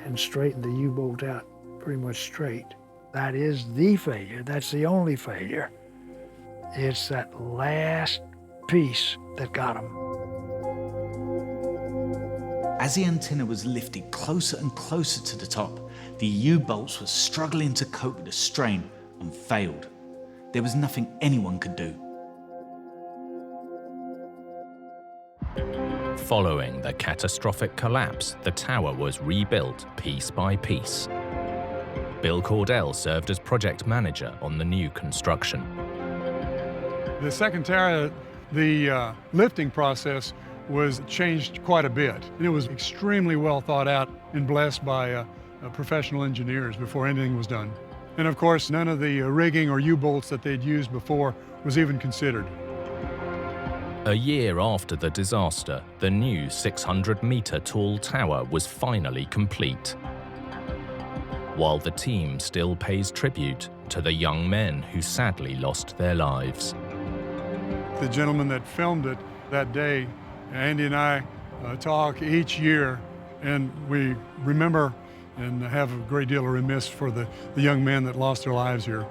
and straightened the U-bolt out pretty much straight. That is the failure. That's the only failure. It's that last piece that got them. As the antenna was lifted closer and closer to the top, the U-bolts were struggling to cope with the strain and failed. There was nothing anyone could do. Following the catastrophic collapse, the tower was rebuilt piece by piece. Bill Cordell served as project manager on the new construction. The second tower, the lifting process was changed quite a bit. And it was extremely well thought out and blessed by professional engineers before anything was done. And of course, none of the rigging or U-bolts that they'd used before was even considered. A year after the disaster, the new 600-meter tall tower was finally complete. While the team still pays tribute to the young men who sadly lost their lives. The gentleman that filmed it that day, Andy and I talk each year, and we remember and have a great deal of remiss for the young men that lost their lives here.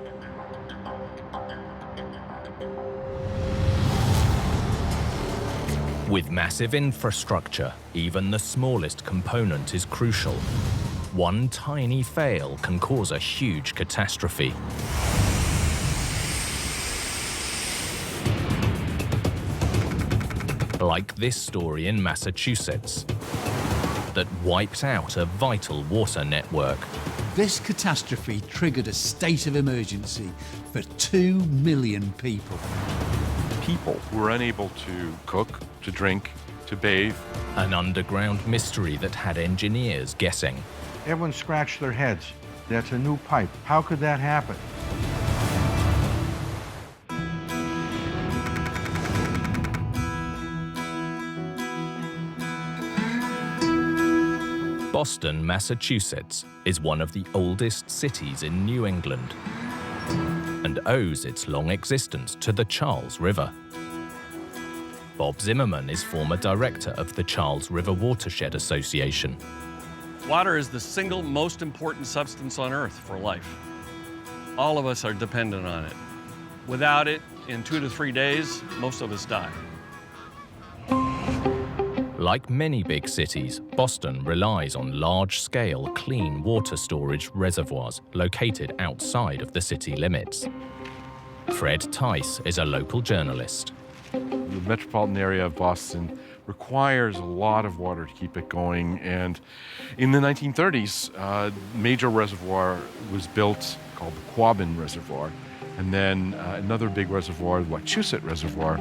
With massive infrastructure, even the smallest component is crucial. One tiny fail can cause a huge catastrophe. Like this story in Massachusetts that wiped out a vital water network. This catastrophe triggered a state of emergency for 2 million people. People were unable to cook, to drink, to bathe. An underground mystery that had engineers guessing. Everyone scratched their heads. That's a new pipe. How could that happen? Boston, Massachusetts is one of the oldest cities in New England and owes its long existence to the Charles River. Bob Zimmerman is former director of the Charles River Watershed Association. Water is the single most important substance on Earth for life. All of us are dependent on it. Without it, in 2 to 3 days, most of us die. Like many big cities, Boston relies on large-scale clean water storage reservoirs located outside of the city limits. Fred Tice is a local journalist. The metropolitan area of Boston requires a lot of water to keep it going. And in the 1930s, a major reservoir was built called the Quabbin Reservoir. And then another big reservoir, the Wachusett Reservoir.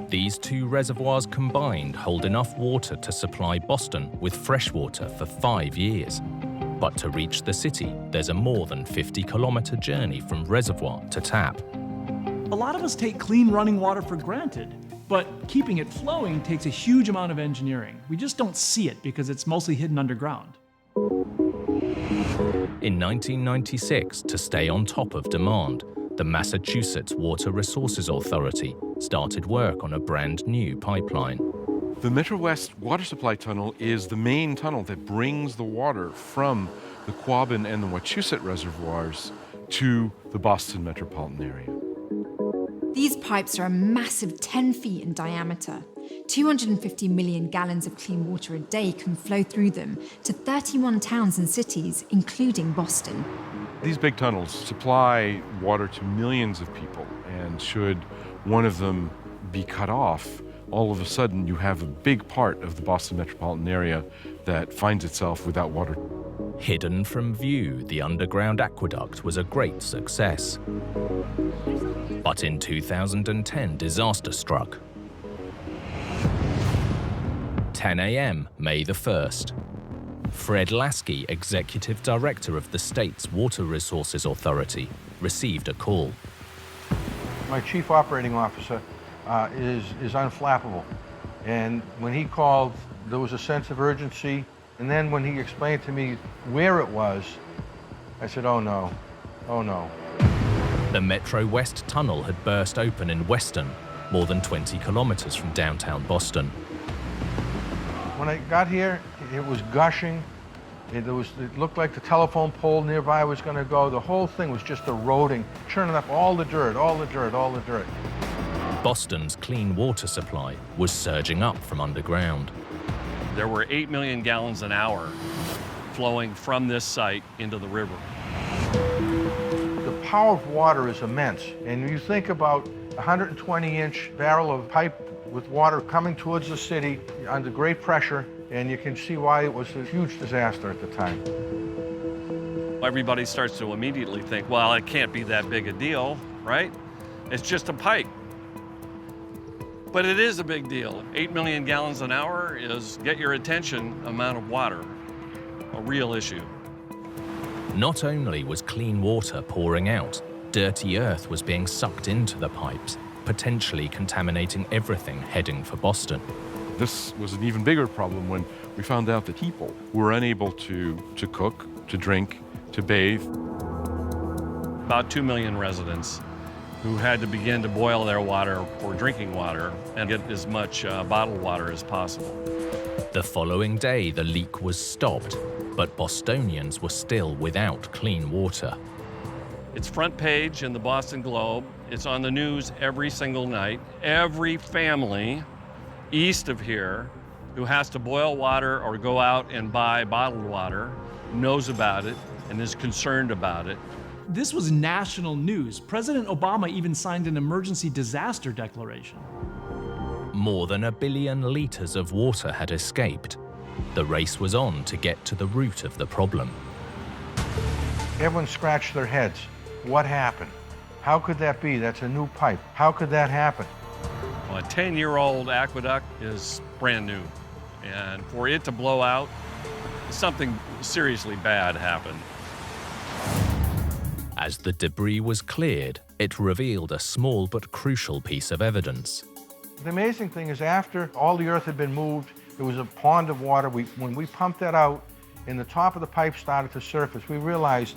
These two reservoirs combined hold enough water to supply Boston with fresh water for 5 years. But to reach the city, there's a more than 50-kilometer journey from reservoir to tap. A lot of us take clean running water for granted, but keeping it flowing takes a huge amount of engineering. We just don't see it because it's mostly hidden underground. In 1996, to stay on top of demand, the Massachusetts Water Resources Authority started work on a brand new pipeline. The Metro West Water Supply Tunnel is the main tunnel that brings the water from the Quabbin and the Wachusett reservoirs to the Boston metropolitan area. These pipes are a massive 10 feet in diameter. 250 million gallons of clean water a day can flow through them to 31 towns and cities, including Boston. These big tunnels supply water to millions of people, and should one of them be cut off, all of a sudden you have a big part of the Boston metropolitan area that finds itself without water. Hidden from view, the underground aqueduct was a great success. But in 2010, disaster struck. 10 a.m., May the 1st. Fred Lasky, executive director of the state's Water Resources Authority, received a call. My chief operating officer is unflappable. And when he called, there was a sense of urgency. And then when he explained to me where it was, I said, oh no, oh no. The Metro West Tunnel had burst open in Weston, more than 20 kilometers from downtown Boston. When I got here, it was gushing. It looked like the telephone pole nearby was going to go. The whole thing was just eroding, churning up all the dirt, all the dirt, all the dirt. Boston's clean water supply was surging up from underground. There were 8 million gallons an hour flowing from this site into the river. The power of water is immense. And you think about a 120-inch barrel of pipe with water coming towards the city under great pressure, and you can see why it was a huge disaster at the time. Everybody starts to immediately think, well, it can't be that big a deal, right? It's just a pipe. But it is a big deal. 8 million gallons an hour is get your attention amount of water, a real issue. Not only was clean water pouring out, dirty earth was being sucked into the pipes, potentially contaminating everything heading for Boston. This was an even bigger problem when we found out that people were unable to cook, to drink, to bathe. About 2 million residents who had to begin to boil their water for drinking water and get as much bottled water as possible. The following day, the leak was stopped, but Bostonians were still without clean water. It's front page in the Boston Globe. It's on the news every single night. Every family east of here who has to boil water or go out and buy bottled water knows about it and is concerned about it. This was national news. President Obama even signed an emergency disaster declaration. More than 1 billion liters of water had escaped. The race was on to get to the root of the problem. Everyone scratched their heads. What happened? How could that be? That's a new pipe. How could that happen? Well, a 10-year-old aqueduct is brand new. And for it to blow out, something seriously bad happened. As the debris was cleared, it revealed a small but crucial piece of evidence. The amazing thing is after all the earth had been moved, there was a pond of water. When we pumped that out and the top of the pipe started to surface, we realized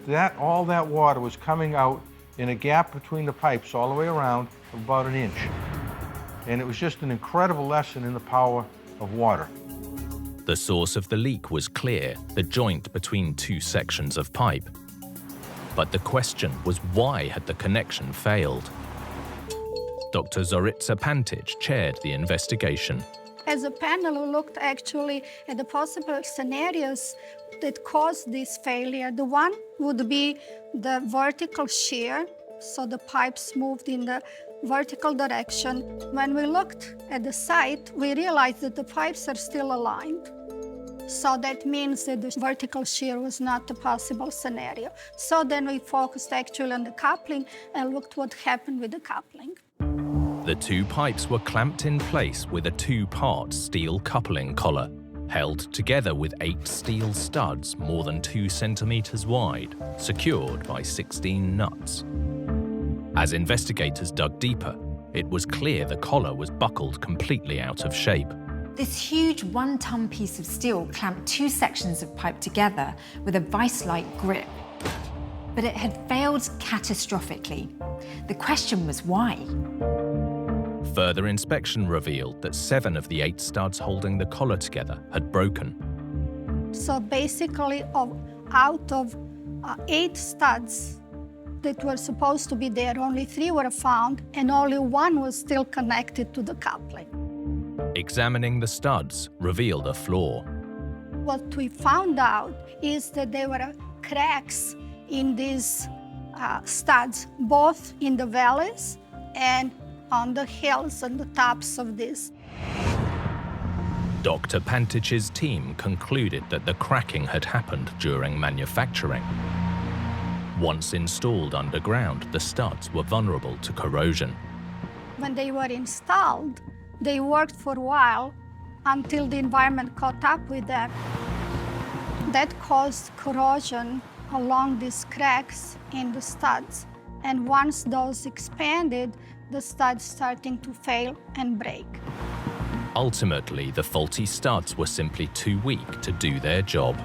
that all that water was coming out in a gap between the pipes all the way around of about 1 inch. And it was just an incredible lesson in the power of water. The source of the leak was clear, the joint between two sections of pipe. But the question was, why had the connection failed? Dr. Zorica Pantic chaired the investigation. As a panel, we looked actually at the possible scenarios that caused this failure. The one would be the vertical shear, so the pipes moved in the vertical direction. When we looked at the site, we realized that the pipes are still aligned. So that means that the vertical shear was not a possible scenario. So then we focused actually on the coupling and looked what happened with the coupling. The two pipes were clamped in place with a two-part steel coupling collar, held together with 8 steel studs more than 2 centimeters wide, secured by 16 nuts. As investigators dug deeper, it was clear the collar was buckled completely out of shape. This huge 1-ton piece of steel clamped 2 sections of pipe together with a vice-like grip. But it had failed catastrophically. The question was why? Further inspection revealed that 7 of the 8 studs holding the collar together had broken. So basically, out of 8 studs that were supposed to be there, only 3 were found, and only 1 was still connected to the coupling. Examining the studs revealed a flaw. What we found out is that there were cracks in these studs, both in the valleys and on the hills and the tops of this. Dr. Pantich's team concluded that the cracking had happened during manufacturing. Once installed underground, the studs were vulnerable to corrosion. When they were installed, they worked for a while until the environment caught up with them. That caused corrosion along these cracks in the studs. And once those expanded, the studs starting to fail and break. Ultimately, the faulty studs were simply too weak to do their job.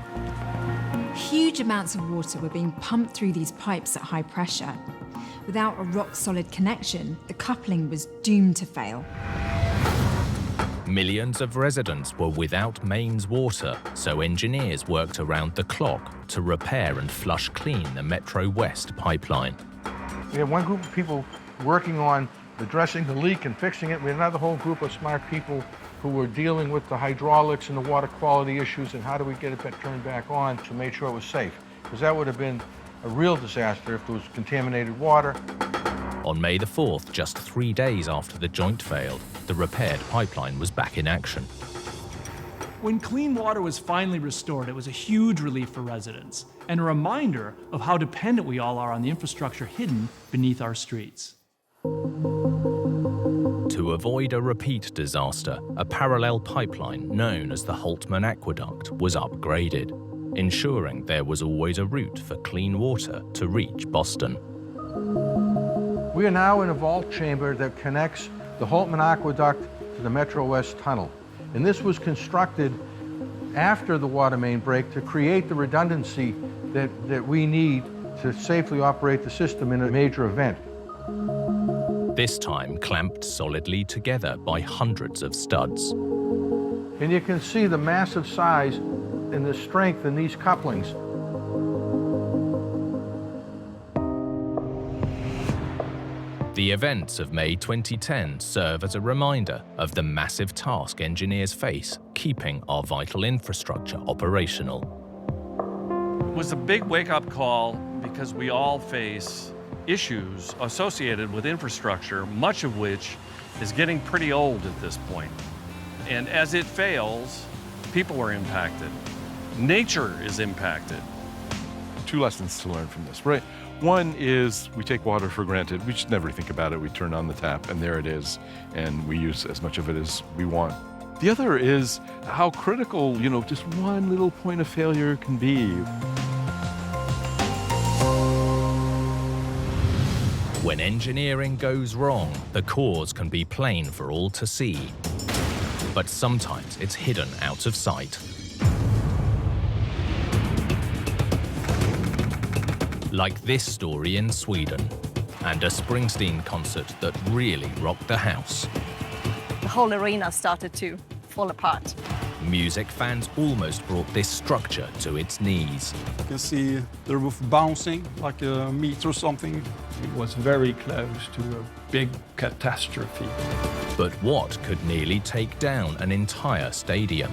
Huge amounts of water were being pumped through these pipes at high pressure. Without a rock-solid connection, the coupling was doomed to fail. Millions of residents were without mains water, so engineers worked around the clock to repair and flush clean the Metro West pipeline. We had one group of people working on addressing the leak and fixing it. We had another whole group of smart people who were dealing with the hydraulics and the water quality issues and how do we get it turned back on to make sure it was safe. Because that would have been a real disaster if there was contaminated water. On May the 4th, just 3 days after the joint failed, the repaired pipeline was back in action. When clean water was finally restored, it was a huge relief for residents and a reminder of how dependent we all are on the infrastructure hidden beneath our streets. To avoid a repeat disaster, a parallel pipeline known as the Holtman Aqueduct was upgraded, ensuring there was always a route for clean water to reach Boston. We are now in a vault chamber that connects the Holtman Aqueduct to the Metro West Tunnel. And this was constructed after the water main break to create the redundancy that we need to safely operate the system in a major event. This time clamped solidly together by hundreds of studs. And you can see the massive size and the strength in these couplings. The events of May 2010 serve as a reminder of the massive task engineers face keeping our vital infrastructure operational. It was a big wake-up call because we all face issues associated with infrastructure, much of which is getting pretty old at this point. And as it fails, people are impacted. Nature is impacted. 2 lessons to learn from this, right? One is we take water for granted. We just never think about it. We turn on the tap and there it is, and we use as much of it as we want. The other is how critical, just one little point of failure can be. When engineering goes wrong, the cause can be plain for all to see. But sometimes it's hidden out of sight. Like this story in Sweden, and a Springsteen concert that really rocked the house. The whole arena started to fall apart. Music fans almost brought this structure to its knees. You can see the roof bouncing like a meter or something. It was very close to a big catastrophe. But what could nearly take down an entire stadium?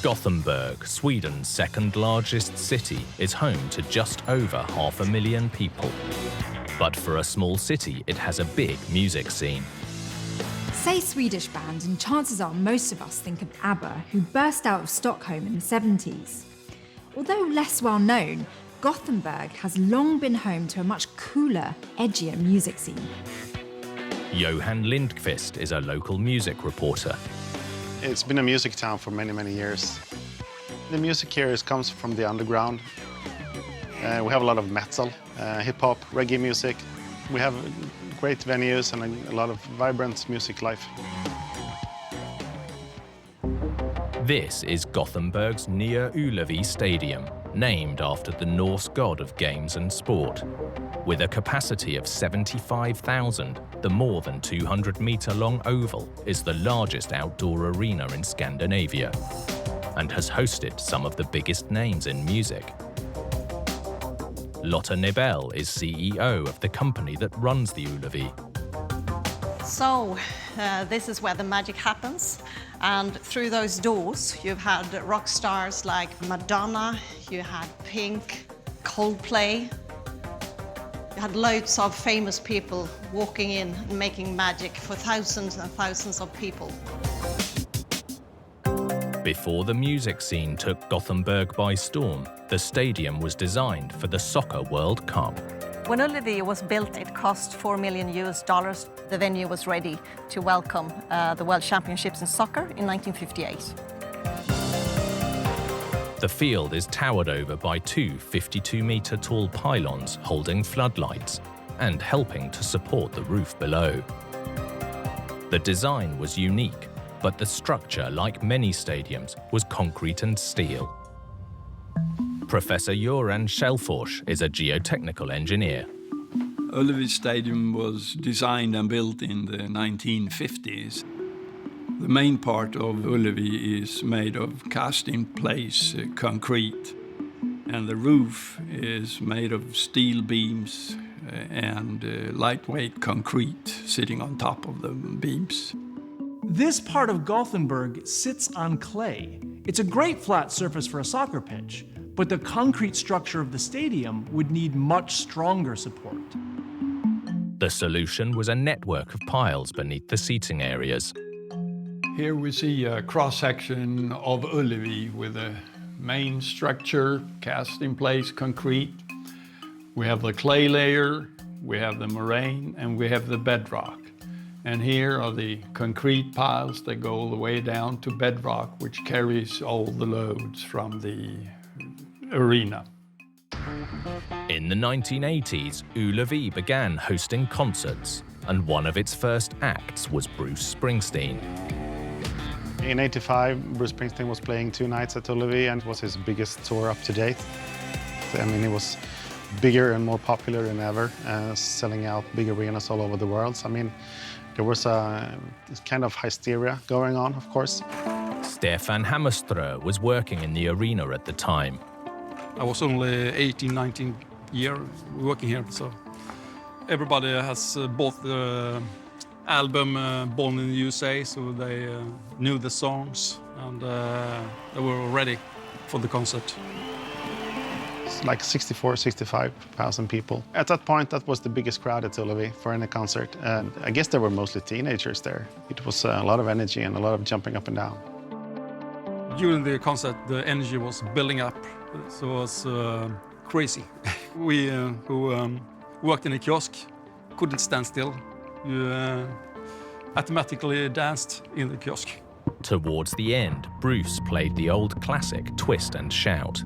Gothenburg, Sweden's second largest city, is home to just over 500,000 people. But for a small city, it has a big music scene. Say Swedish band, and chances are most of us think of ABBA, who burst out of Stockholm in the 70s. Although less well known, Gothenburg has long been home to a much cooler, edgier music scene. Johan Lindqvist is a local music reporter. It's been a music town for many, many years. The music here comes from the underground. We have a lot of metal, hip-hop, reggae music. We have great venues and a lot of vibrant music life. This is Gothenburg's Nya Ullevi Stadium, named after the Norse god of games and sport. With a capacity of 75,000, the more than 200-metre-long oval is the largest outdoor arena in Scandinavia and has hosted some of the biggest names in music. Lotta Nibel is CEO of the company that runs the Ullevi. So, this is where the magic happens. And through those doors, you've had rock stars like Madonna, you had Pink, Coldplay. You had loads of famous people walking in and making magic for thousands and thousands of people. Before the music scene took Gothenburg by storm, the stadium was designed for the Soccer World Cup. When Ullevi was built, it cost $4 million. The venue was ready to welcome the World Championships in soccer in 1958. The field is towered over by two 52-metre-tall pylons holding floodlights and helping to support the roof below. The design was unique, but the structure, like many stadiums, was concrete and steel. Professor Göran Kjellfors is a geotechnical engineer. Ullevi Stadium was designed and built in the 1950s. The main part of Ullevi is made of cast-in-place concrete, and the roof is made of steel beams and lightweight concrete sitting on top of the beams. This part of Gothenburg sits on clay. It's a great flat surface for a soccer pitch, but the concrete structure of the stadium would need much stronger support. The solution was a network of piles beneath the seating areas. Here we see a cross-section of Ullevi with a main structure, cast-in-place concrete. We have the clay layer, we have the moraine, and we have the bedrock. And here are the concrete piles that go all the way down to bedrock, which carries all the loads from the arena. In the 1980s, Ullevi began hosting concerts, and one of its first acts was Bruce Springsteen. In '85, Bruce Springsteen was playing 2 nights at Ullevi, and it was his biggest tour up to date. I mean, it was bigger and more popular than ever, selling out big arenas all over the world. So, I mean, there was a kind of hysteria going on, of course. Stefan Hammerströ was working in the arena at the time. I was only 18, 19 years working here, so everybody has bought the album Born in the USA, so they knew the songs and they were ready for the concert. It's like 65,000 people. At that point, that was the biggest crowd at Ullevi for any concert. And I guess there were mostly teenagers there. It was a lot of energy and a lot of jumping up and down. During the concert, the energy was building up, so it was crazy. We who worked in a kiosk couldn't stand still. You automatically danced in the kiosk. Towards the end, Bruce played the old classic Twist and Shout.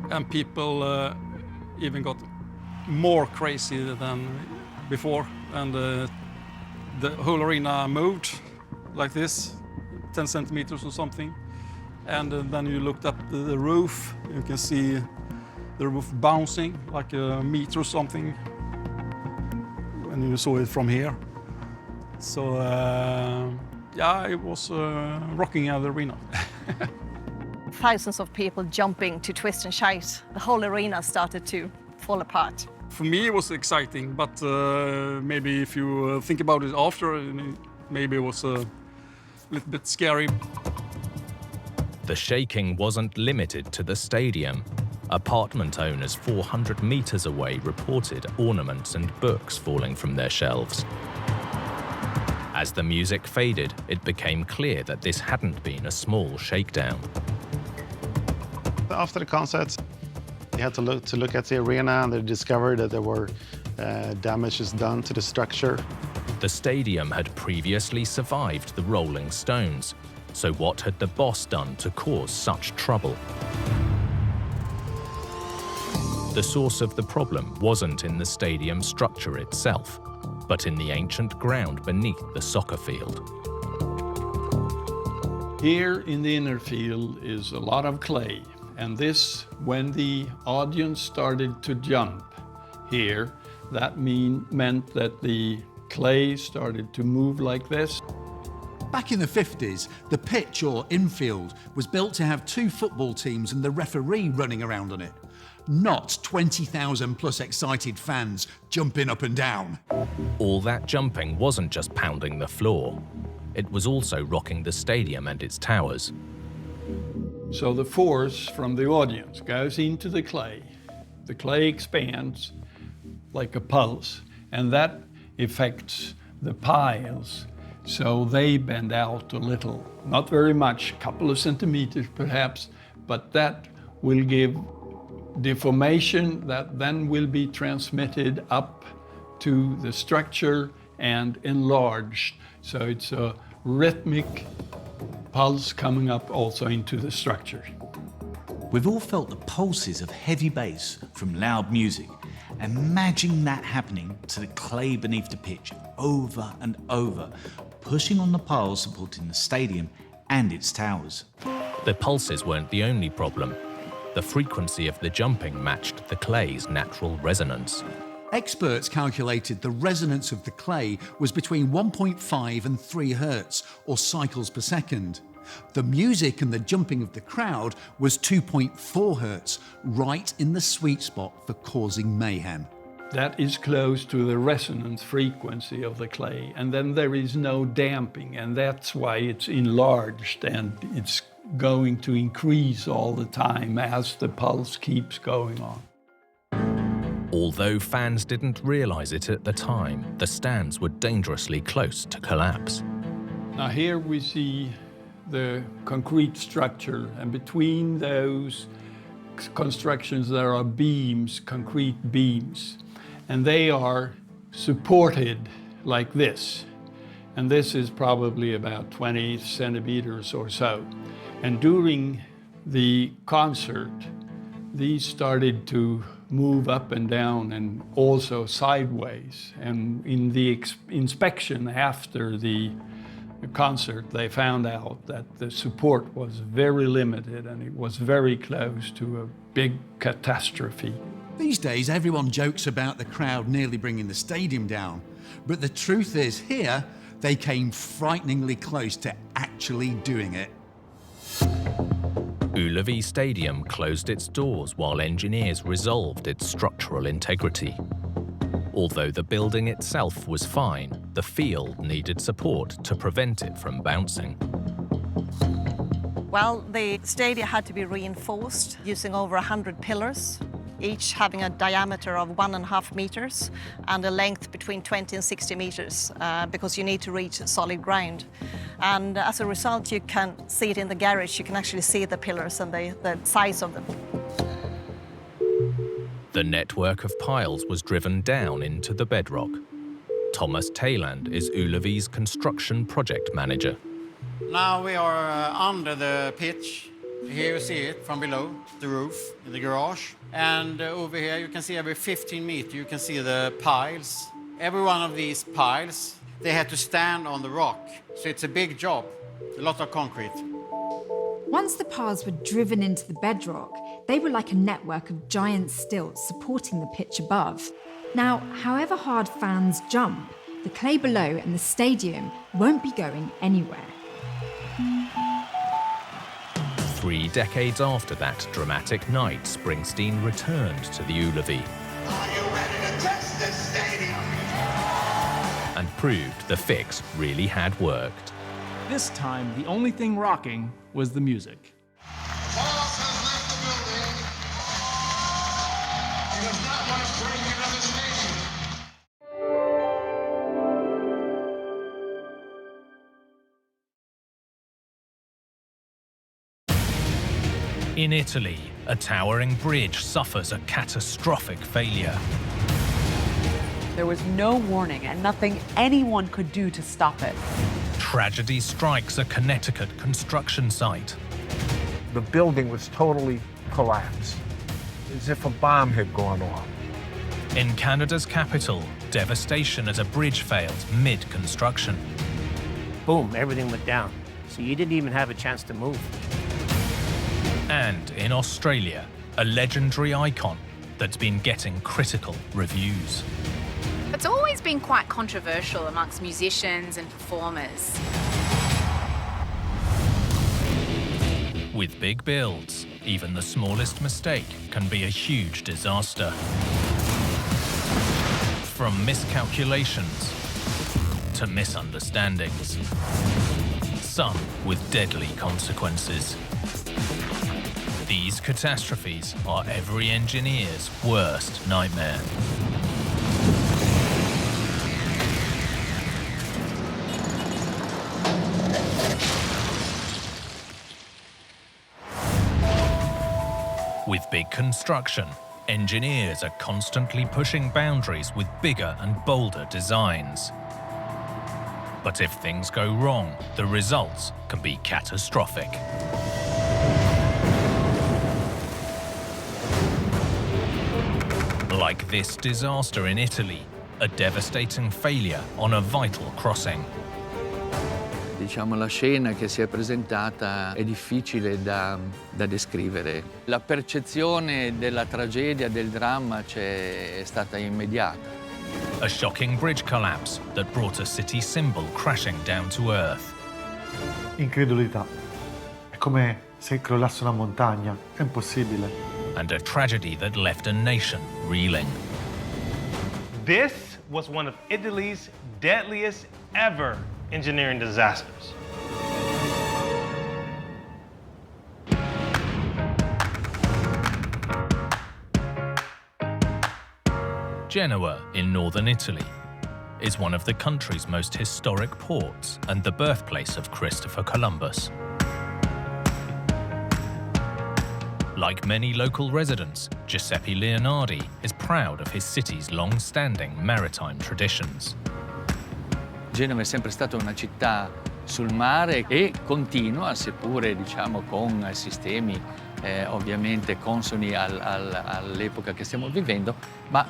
And people even got more crazy than before. And the whole arena moved like this, 10 centimeters or something. And then you looked up the roof, you can see the roof bouncing like a meter or something. And you saw it from here. So, yeah, it was rocking out the arena. Thousands of people jumping to Twist and Shout. The whole arena started to fall apart. For me, it was exciting, but maybe if you think about it after, maybe it was a little bit scary. The shaking wasn't limited to the stadium. Apartment owners 400 meters away reported ornaments and books falling from their shelves. As the music faded, it became clear that this hadn't been a small shakedown. After the concert, they had to look at the arena, and they discovered that there were damages done to the structure. The stadium had previously survived the Rolling Stones, so what had the boss done to cause such trouble? The source of the problem wasn't in the stadium structure itself, but in the ancient ground beneath the soccer field. Here in the inner field is a lot of clay, and this, when the audience started to jump here, that meant that the clay started to move like this. Back in the 50s, the pitch, or infield, was built to have 2 football teams and the referee running around on it, not 20,000 plus excited fans jumping up and down. All that jumping wasn't just pounding the floor. It was also rocking the stadium and its towers. So the force from the audience goes into the clay. The clay expands like a pulse, and that affects the piles, so they bend out a little. Not very much, a couple of centimeters perhaps, but that will give deformation that then will be transmitted up to the structure and enlarged. So it's a rhythmic pulse coming up also into the structure. We've all felt the pulses of heavy bass from loud music. Imagine that happening to the clay beneath the pitch over and over, pushing on the piles supporting the stadium and its towers. The pulses weren't the only problem. The frequency of the jumping matched the clay's natural resonance. Experts calculated the resonance of the clay was between 1.5 and 3 hertz, or cycles per second. The music and the jumping of the crowd was 2.4 hertz, right in the sweet spot for causing mayhem. That is close to the resonance frequency of the clay, and then there is no damping, and that's why it's enlarged, and it's going to increase all the time as the pulse keeps going on. Although fans didn't realize it at the time, the stands were dangerously close to collapse. Now here we see the concrete structure, and between those constructions there are beams, concrete beams, and they are supported like this. And this is probably about 20 centimeters or so. And during the concert, these started to move up and down and also sideways. And in the inspection after the concert, they found out that the support was very limited and it was very close to a big catastrophe. These days, everyone jokes about the crowd nearly bringing the stadium down. But the truth is, here, they came frighteningly close to actually doing it. Ullevi Stadium closed its doors while engineers resolved its structural integrity. Although the building itself was fine, the field needed support to prevent it from bouncing. Well, the stadium had to be reinforced using over 100 pillars, each having a diameter of 1.5 meters and a length between 20 and 60 meters, because you need to reach solid ground. And as a result, you can see it in the garage. You can actually see the pillars and the size of them. The network of piles was driven down into the bedrock. Thomas Tayland is Ullevi's construction project manager. Now we are under the pitch. Here you see it from below, the roof, in the garage. And over here you can see every 15 meters you can see the piles. Every one of these piles, they had to stand on the rock. So it's a big job, a lot of concrete. Once the piles were driven into the bedrock, they were like a network of giant stilts supporting the pitch above. Now, however hard fans jump, the clay below and the stadium won't be going anywhere. 3 decades after that dramatic night, Springsteen returned to the Ullevi. Are you ready to test this stadium? And proved the fix really had worked. This time, the only thing rocking was the music. In Italy, a towering bridge suffers a catastrophic failure. There was no warning and nothing anyone could do to stop it. Tragedy strikes a Connecticut construction site. The building was totally collapsed, as if a bomb had gone off. In Canada's capital, devastation as a bridge fails mid-construction. Boom, everything went down. So you didn't even have a chance to move. And in Australia, a legendary icon that's been getting critical reviews. It's always been quite controversial amongst musicians and performers. With big builds, even the smallest mistake can be a huge disaster. From miscalculations to misunderstandings, some with deadly consequences. These catastrophes are every engineer's worst nightmare. With big construction, engineers are constantly pushing boundaries with bigger and bolder designs. But if things go wrong, the results can be catastrophic. Like this disaster in Italy, a devastating failure on a vital crossing. Diciamo, la scena che si è presentata è difficile da descrivere. La percezione della tragedia, del dramma è stata immediata. A shocking bridge collapse that brought a city symbol crashing down to earth. Incredulità. È come se crollasse una montagna. È impossibile. And a tragedy that left a nation reeling. This was one of Italy's deadliest ever engineering disasters. Genoa in northern Italy is one of the country's most historic ports and the birthplace of Christopher Columbus. Like many local residents, Giuseppe Leonardi is proud of his city's long-standing maritime traditions. Genova è sempre stata una città sul mare e continua, seppure diciamo con sistemi ovviamente consoni all'epoca che stiamo vivendo, ma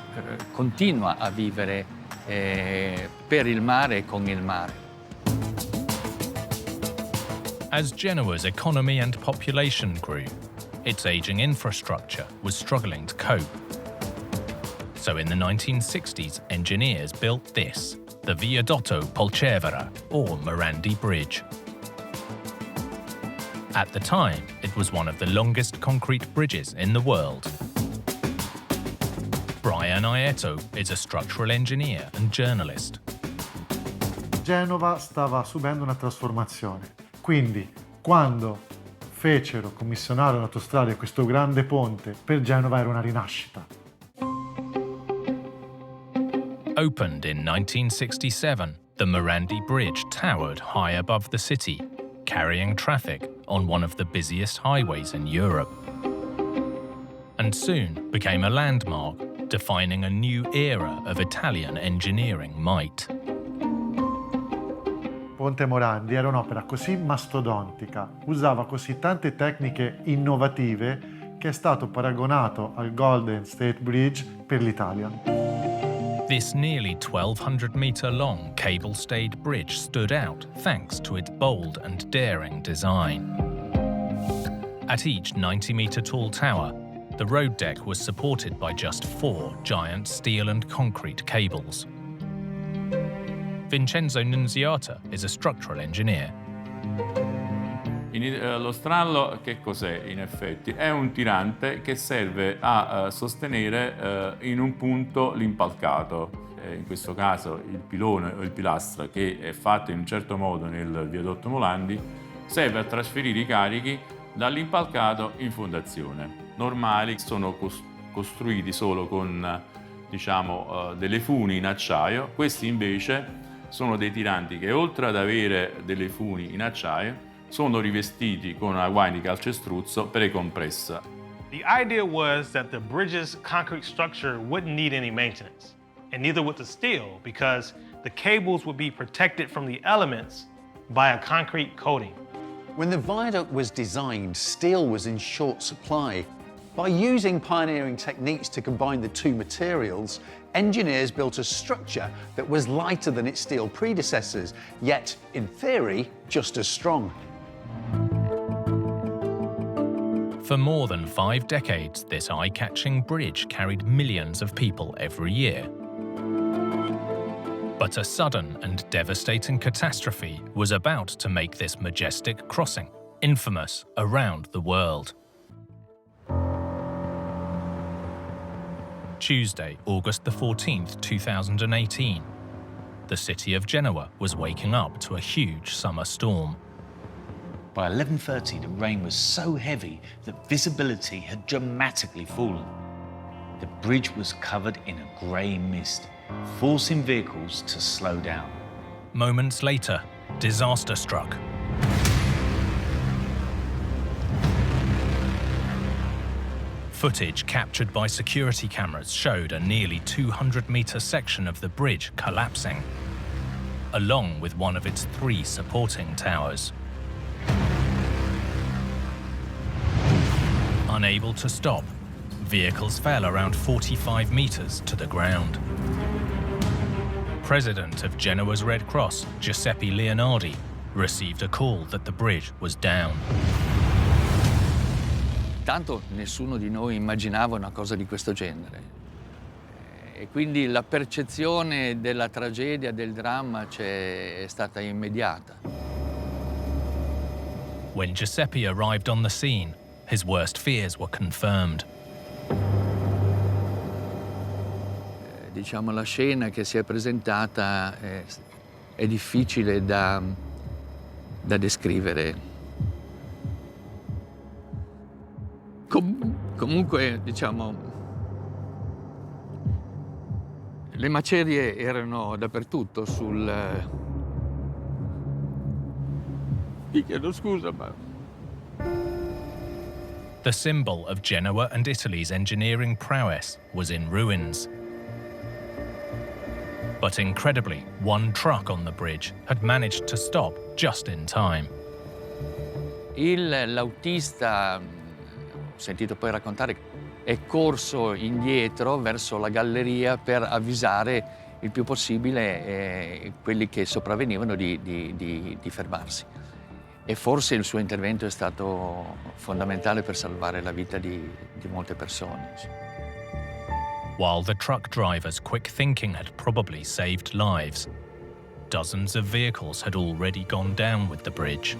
continua a vivere per il mare e con il mare. As Genoa's economy and population grew, its aging infrastructure was struggling to cope. So in the 1960s, engineers built this, the Viadotto Polcevera, or Morandi Bridge. At the time, it was one of the longest concrete bridges in the world. Brian Aietto is a structural engineer and journalist. Genova stava subendo una trasformazione. Quindi, quando commissionarono l'autostrada e questo grande ponte, per Genova era una rinascita. Opened in 1967, the Morandi Bridge towered high above the city, carrying traffic on one of the busiest highways in Europe. And soon became a landmark, defining a new era of Italian engineering might. Ponte Morandi era un'opera così mastodontica, usava così tante tecniche innovative che è stato paragonato al Golden State Bridge per l'Italia. This nearly 1,200-meter-long cable-stayed bridge stood out thanks to its bold and daring design. At each 90-meter-tall tower, the road deck was supported by just 4 giant steel and concrete cables. Vincenzo Nunziata is a structural engineer. Lo strallo che cos'è in effetti? È un tirante che serve a sostenere in un punto l'impalcato. In questo caso il pilone o il pilastro, che è fatto in un certo modo nel viadotto Morandi, serve a trasferire i carichi dall'impalcato in fondazione. Normali sono costruiti solo con delle funi in acciaio. Questi invece sono dei tiranti che, oltre ad avere delle funi in acciaio, sono rivestiti con una guaina di calcestruzzo precompressa. The idea was that the bridge's concrete structure wouldn't need any maintenance, and neither would the steel, because the cables would be protected from the elements by a concrete coating. When the viaduct was designed, steel was in short supply. By using pioneering techniques to combine the two materials, engineers built a structure that was lighter than its steel predecessors, yet, in theory, just as strong. For more than 5 decades, this eye-catching bridge carried millions of people every year. But a sudden and devastating catastrophe was about to make this majestic crossing infamous around the world. Tuesday, August the 14th, 2018. The city of Genoa was waking up to a huge summer storm. By 11:30, the rain was so heavy that visibility had dramatically fallen. The bridge was covered in a grey mist, forcing vehicles to slow down. Moments later, disaster struck. Footage captured by security cameras showed a nearly 200-metre section of the bridge collapsing, along with one of its 3 supporting towers. Unable to stop, vehicles fell around 45 metres to the ground. President of Genoa's Red Cross, Giuseppe Leonardi, received a call that the bridge was down. Tanto nessuno di noi immaginava una cosa di questo genere. E quindi la percezione della tragedia, del dramma è stata immediata. When Giuseppe arrived on the scene, his worst fears were confirmed. Diciamo, la scena che si è presentata è difficile da descrivere. Comunque, diciamo, le macerie erano dappertutto Mi chiedo scusa, ma... The symbol of Genoa and Italy's engineering prowess was in ruins. But incredibly, one truck on the bridge had managed to stop just in time. L'autista, ho sentito poi raccontare, è corso indietro verso la galleria per avvisare il più possibile quelli che sopravvenivano di fermarsi. E forse il suo intervento è stato fondamentale per salvare la vita di molte persone. While the truck driver's quick thinking had probably saved lives, dozens of vehicles had already gone down with the bridge.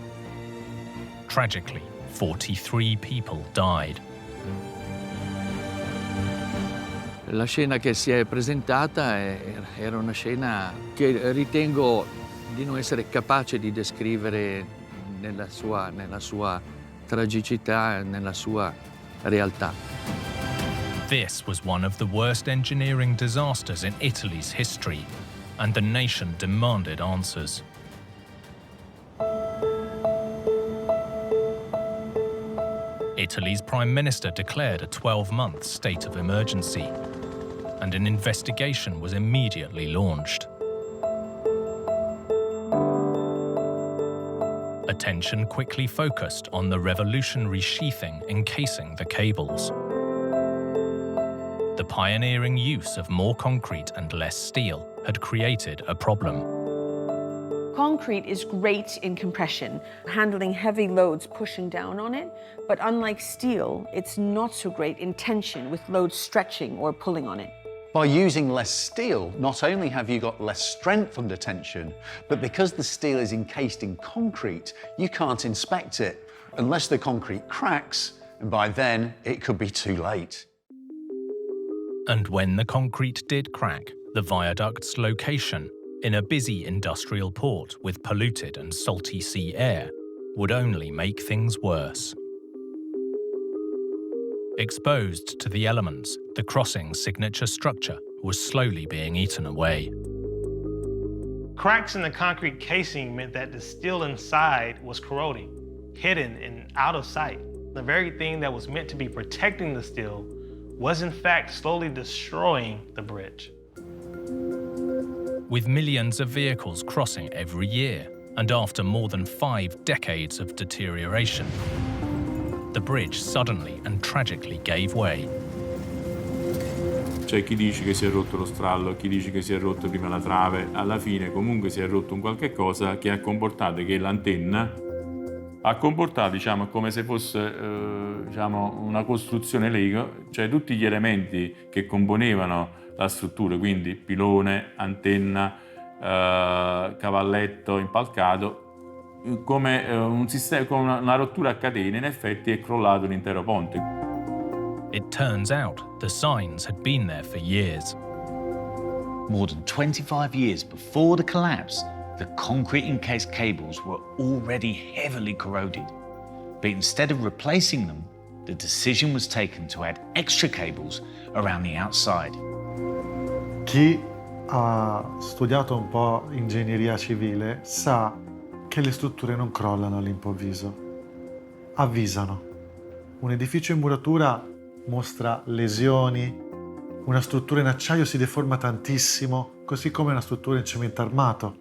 Tragically, 43 people died. La scena che si è presentata era una scena che ritengo di non essere capace di descrivere nella sua tragicità, nella sua realtà. This was one of the worst engineering disasters in Italy's history, and the nation demanded answers. Italy's Prime Minister declared a 12-month state of emergency, and an investigation was immediately launched. Attention quickly focused on the revolutionary sheathing encasing the cables. The pioneering use of more concrete and less steel had created a problem. Concrete is great in compression, handling heavy loads pushing down on it, but unlike steel, it's not so great in tension with loads stretching or pulling on it. By using less steel, not only have you got less strength under tension, but because the steel is encased in concrete, you can't inspect it unless the concrete cracks, and by then it could be too late. And when the concrete did crack, the viaduct's location, in a busy industrial port with polluted and salty sea air, would only make things worse. Exposed to the elements, the crossing's signature structure was slowly being eaten away. Cracks in the concrete casing meant that the steel inside was corroding. hidden and out of sight. The very thing that was meant to be protecting the steel was in fact slowly destroying the bridge. With millions of vehicles crossing every year, and after more than 5 decades of deterioration, the bridge suddenly and tragically gave way. C'è chi dice che si è rotto lo strallo, chi dice che si è rotto prima la trave, alla fine comunque si è rotto un qualche cosa che ha comportato che l'antenna ha comportato, diciamo, come se fosse diciamo, una costruzione Lego, cioè tutti gli elementi che componevano la struttura, quindi pilone, antenna, cavalletto impalcato, come un sistema, con una rottura a catene, in effetti è crollato l'intero ponte. It turns out the signs had been there for years. More than 25 years before the collapse, the concrete encased cables were already heavily corroded. But instead of replacing them, the decision was taken to add extra cables around the outside. Chi ha studiato un po' ingegneria civile sa che le strutture non crollano all'improvviso, avvisano. Un edificio in muratura mostra lesioni, una struttura in acciaio si deforma tantissimo, così come una struttura in cemento armato.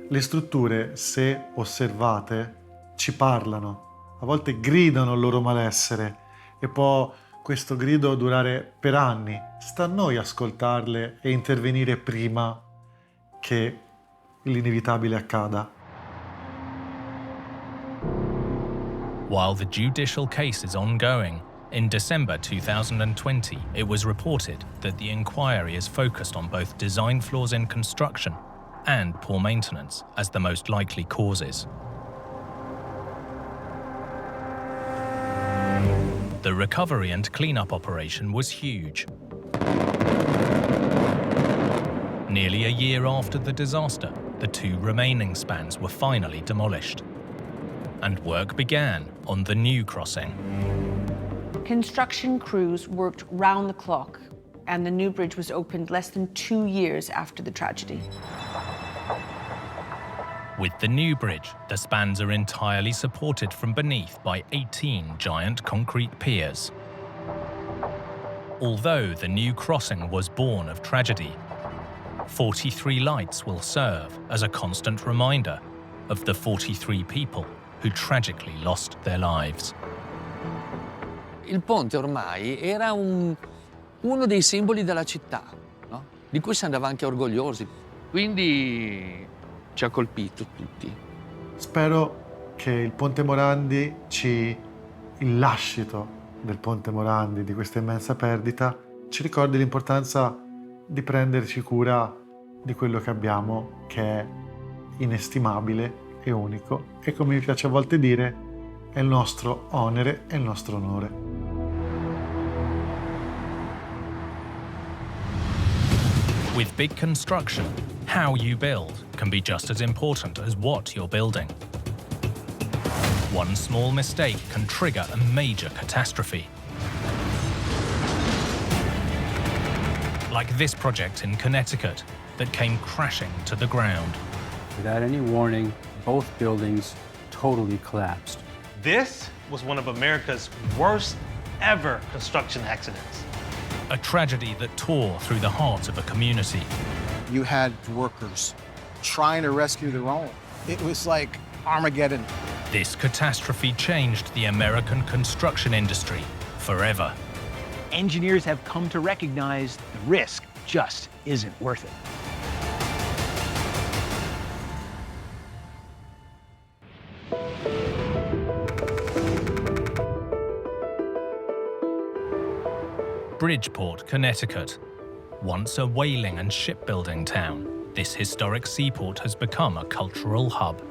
Le strutture, se osservate, ci parlano, a volte gridano il loro malessere e può questo grido durare per anni. Sta a noi ascoltarle e intervenire prima che l'inevitabile accada. While the judicial case is ongoing, in December 2020, it was reported that the inquiry is focused on both design flaws in construction and poor maintenance as the most likely causes. The recovery and cleanup operation was huge. Nearly a year after the disaster, the 2 remaining spans were finally demolished, and work began on the new crossing. Construction crews worked round the clock, and the new bridge was opened less than 2 years after the tragedy. With the new bridge, the spans are entirely supported from beneath by 18 giant concrete piers. Although the new crossing was born of tragedy, 43 lights will serve as a constant reminder of the 43 people who tragically lost their lives. Il ponte ormai era uno dei simboli della città, no? Di cui si andava anche orgogliosi. Quindi ci ha colpito tutti. Spero che il Ponte Morandi il lascito del Ponte Morandi, di questa immensa perdita, ci ricordi l'importanza di prenderci cura di quello che abbiamo, che è inestimabile e unico, e come mi piace a volte dire, è il nostro onere e il nostro onore. With big construction, how you build can be just as important as what you're building. One small mistake can trigger a major catastrophe. Like this project in Connecticut that came crashing to the ground. Without any warning, both buildings totally collapsed. This was one of America's worst ever construction accidents. A tragedy that tore through the heart of a community. You had workers trying to rescue their own. It was like Armageddon. This catastrophe changed the American construction industry forever. Engineers have come to recognize the risk just isn't worth it. Bridgeport, Connecticut. Once a whaling and shipbuilding town, this historic seaport has become a cultural hub.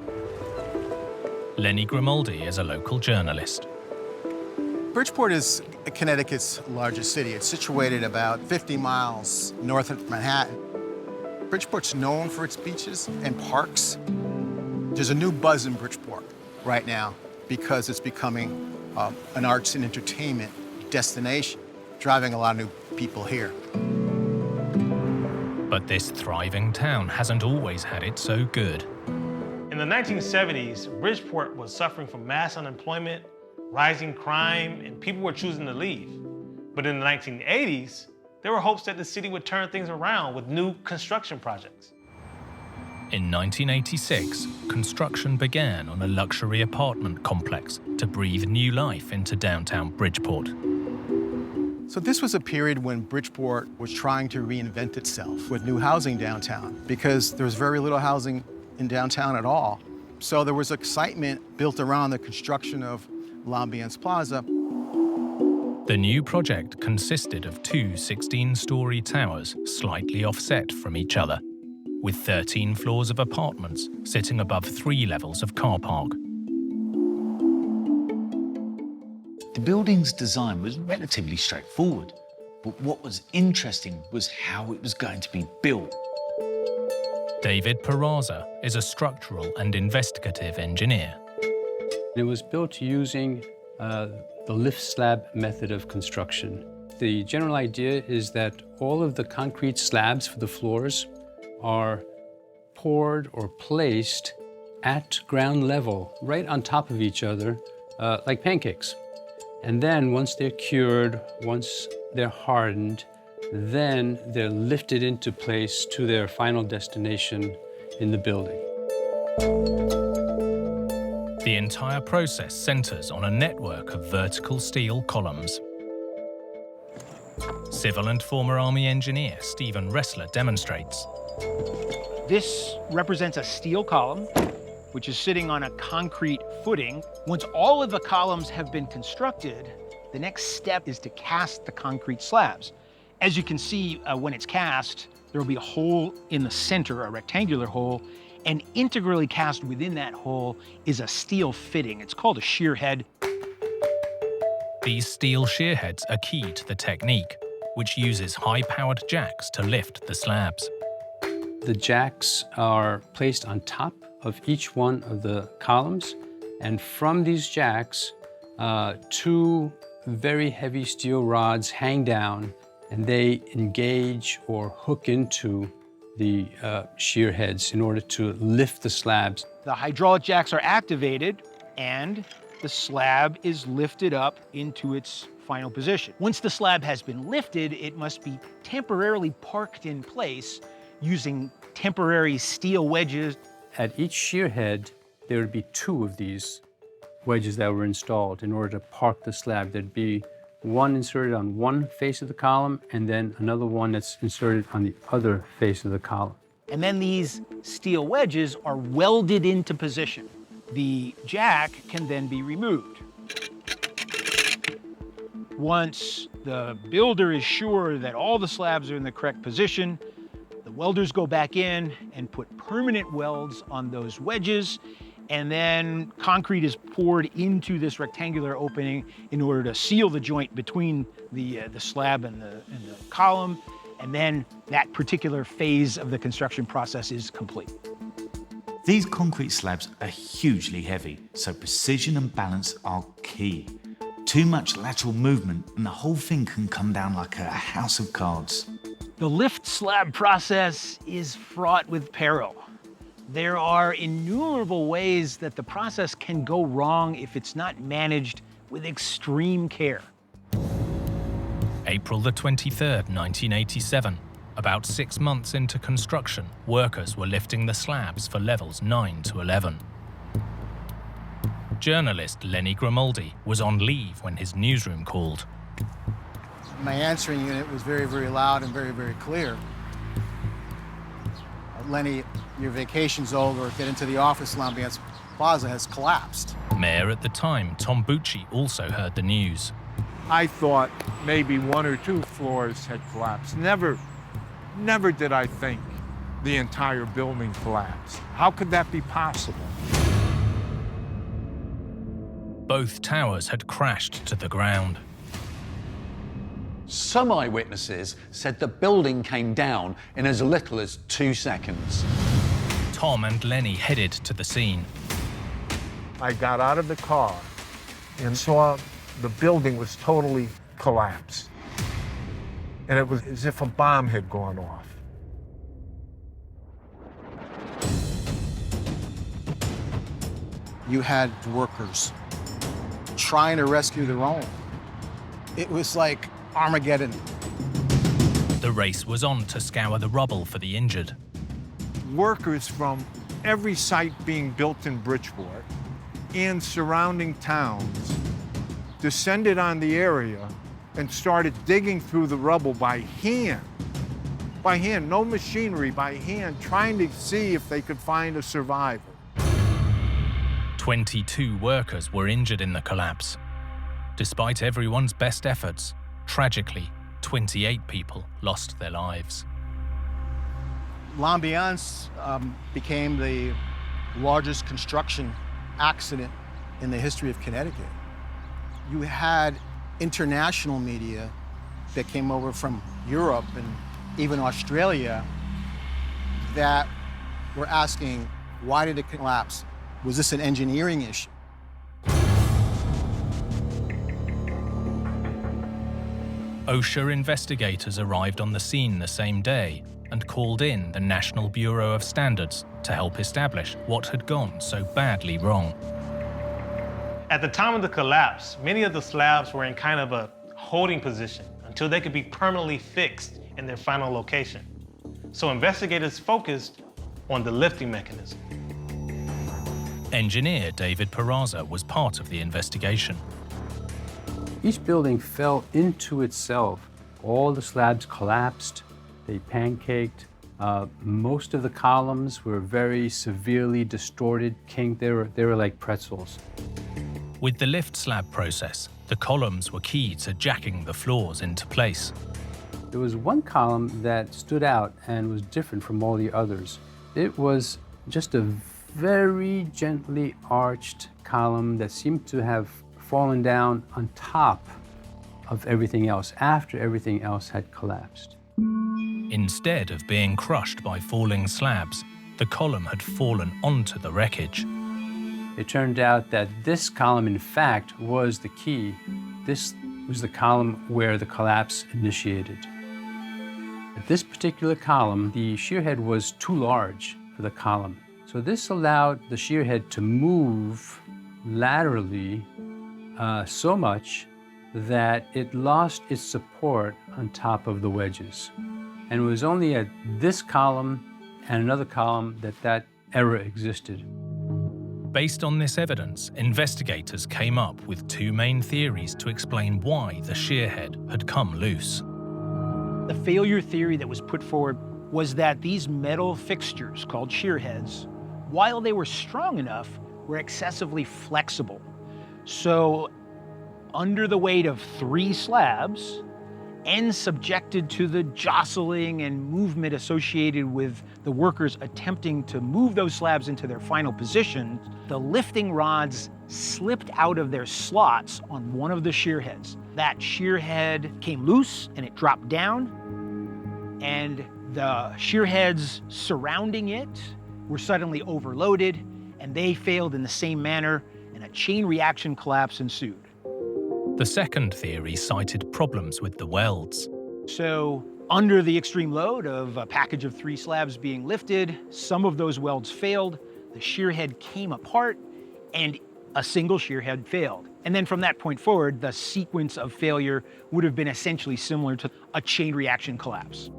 Lenny Grimaldi is a local journalist. Bridgeport is Connecticut's largest city. It's situated about 50 miles north of Manhattan. Bridgeport's known for its beaches and parks. There's a new buzz in Bridgeport right now because it's becoming an arts and entertainment destination, driving a lot of new people here. But this thriving town hasn't always had it so good. In the 1970s, Bridgeport was suffering from mass unemployment, rising crime, and people were choosing to leave. But in the 1980s, there were hopes that the city would turn things around with new construction projects. In 1986, construction began on a luxury apartment complex to breathe new life into downtown Bridgeport. So this was a period when Bridgeport was trying to reinvent itself with new housing downtown because there was very little housing in downtown at all. So there was excitement built around the construction of L'Ambiance Plaza. The new project consisted of two 16-story towers slightly offset from each other, with 13 floors of apartments sitting above 3 levels of car park. The building's design was relatively straightforward, but what was interesting was how it was going to be built. David Peraza is a structural and investigative engineer. It was built using the lift slab method of construction. The general idea is that all of the concrete slabs for the floors are poured or placed at ground level, right on top of each other, like pancakes. And then once they're cured, once they're hardened, then they're lifted into place to their final destination in the building. The entire process centers on a network of vertical steel columns. Civil and former Army engineer Stephen Ressler demonstrates. This represents a steel column, which is sitting on a concrete footing. Once all of the columns have been constructed, the next step is to cast the concrete slabs. As you can see, when it's cast, there will be a hole in the center, a rectangular hole, and integrally cast within that hole is a steel fitting. It's called a shear head. These steel shear heads are key to the technique, which uses high-powered jacks to lift the slabs. The jacks are placed on top of each one of the columns, and from these jacks, 2 very heavy steel rods hang down, and they engage or hook into the shear heads in order to lift the slabs. The hydraulic jacks are activated, and the slab is lifted up into its final position. Once the slab has been lifted, it must be temporarily parked in place using temporary steel wedges. At each shear head, there would be 2 of these wedges that were installed in order to park the slab. There'd be one inserted on one face of the column and then another one that's inserted on the other face of the column. And then these steel wedges are welded into position. The jack can then be removed. Once the builder is sure that all the slabs are in the correct position, the welders go back in and put permanent welds on those wedges, and then concrete is poured into this rectangular opening in order to seal the joint between the slab and the column, and then that particular phase of the construction process is complete. These concrete slabs are hugely heavy, so precision and balance are key. Too much lateral movement and the whole thing can come down like a house of cards. The lift slab process is fraught with peril. There are innumerable ways that the process can go wrong if it's not managed with extreme care. April the 23rd, 1987. About 6 months into construction, workers were lifting the slabs for levels 9 to 11. Journalist Lenny Grimaldi was on leave when his newsroom called. My answering unit was very, very loud and very, very clear. Lenny, your vacation's over. Get into the office. L'Ambiance Plaza has collapsed. Mayor at the time, Tom Bucci, also heard the news. I thought maybe 1 or 2 floors had collapsed. Never did I think the entire building collapsed. How could that be possible? Both towers had crashed to the ground. Some eyewitnesses said the building came down in as little as 2 seconds. Tom and Lenny headed to the scene. I got out of the car and saw the building was totally collapsed. And it was as if a bomb had gone off. you had workers trying to rescue their own. It was like Armageddon. The race was on to scour the rubble for the injured. Workers from every site being built in Bridgeport and surrounding towns descended on the area and started digging through the rubble by hand. By hand, no machinery, by hand, trying to see if they could find a survivor. 22 workers were injured in the collapse. Despite everyone's best efforts, tragically, 28 people lost their lives. L'Ambiance became the largest construction accident in the history of Connecticut. You had international media that came over from Europe and even Australia that were asking, why did it collapse? Was this an engineering issue? OSHA investigators arrived on the scene the same day and called in the National Bureau of Standards to help establish what had gone so badly wrong. At the time of the collapse, many of the slabs were in kind of a holding position until they could be permanently fixed in their final location. So investigators focused on the lifting mechanism. Engineer David Peraza was part of the investigation. Each building fell into itself. All the slabs collapsed, they pancaked. Most of the columns were very severely distorted, kinked. They were like pretzels. With the lift slab process, the columns were key to jacking the floors into place. There was one column that stood out and was different from all the others. It was just a very gently arched column that seemed to have fallen down on top of everything else, after everything else had collapsed. Instead of being crushed by falling slabs, the column had fallen onto the wreckage. It turned out that this column, in fact, was the key. This was the column where the collapse initiated. At this particular column, the shear head was too large for the column. So this allowed the shear head to move laterally so much that it lost its support on top of the wedges. And it was only at this column and another column that error existed. Based on this evidence, investigators came up with two main theories to explain why the shear head had come loose. The failure theory that was put forward was that these metal fixtures, called shear heads, while they were strong enough, were excessively flexible. So, under the weight of 3 slabs, and subjected to the jostling and movement associated with the workers attempting to move those slabs into their final position, the lifting rods slipped out of their slots on one of the shear heads. That shear head came loose and it dropped down, and the shear heads surrounding it were suddenly overloaded, and they failed in the same manner, and a chain reaction collapse ensued. The second theory cited problems with the welds. So, under the extreme load of a package of 3 slabs being lifted, some of those welds failed, the shear head came apart, and a single shear head failed. And then from that point forward, the sequence of failure would have been essentially similar to a chain reaction collapse.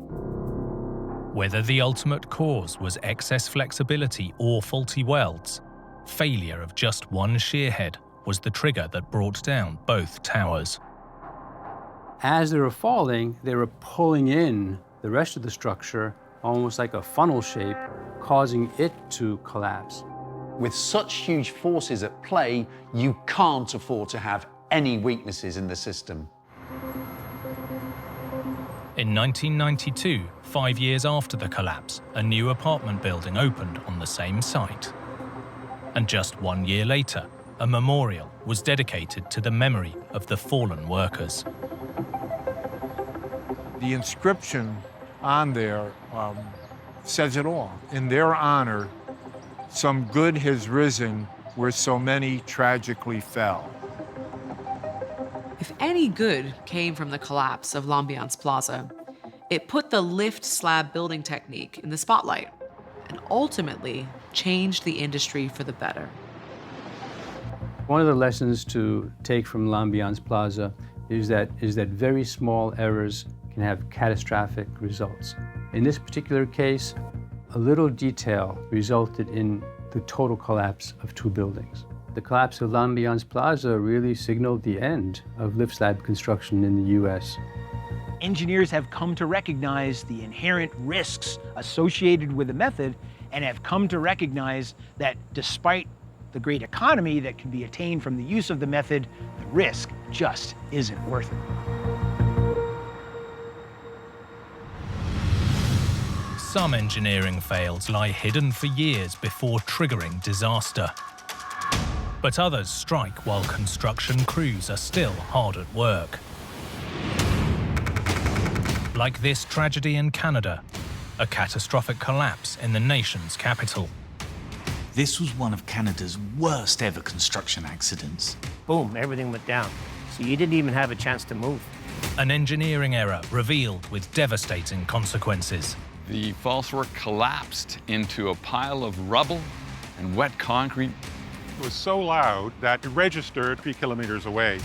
Whether the ultimate cause was excess flexibility or faulty welds, failure of just one shear head was the trigger that brought down both towers. As they were falling, they were pulling in the rest of the structure, almost like a funnel shape, causing it to collapse. With such huge forces at play, you can't afford to have any weaknesses in the system. In 1992, 5 years after the collapse, a new apartment building opened on the same site. And just 1 year later, a memorial was dedicated to the memory of the fallen workers. The inscription on there says it all. In their honor, some good has risen where so many tragically fell. If any good came from the collapse of L'Ambiance Plaza, it put the lift slab building technique in the spotlight and ultimately changed the industry for the better. One of the lessons to take from L'Ambiance Plaza is that very small errors can have catastrophic results. In this particular case, a little detail resulted in the total collapse of 2 buildings. The collapse of L'Ambiance Plaza really signaled the end of lift slab construction in the US. Engineers have come to recognize the inherent risks associated with the method and have come to recognize that despite the great economy that can be attained from the use of the method, the risk just isn't worth it. Some engineering fails lie hidden for years before triggering disaster. But others strike while construction crews are still hard at work. Like this tragedy in Canada, a catastrophic collapse in the nation's capital. This was one of Canada's worst ever construction accidents. Boom, everything went down. So you didn't even have a chance to move. An engineering error revealed with devastating consequences. The falsework collapsed into a pile of rubble and wet concrete. It was so loud that it registered 3 kilometers away.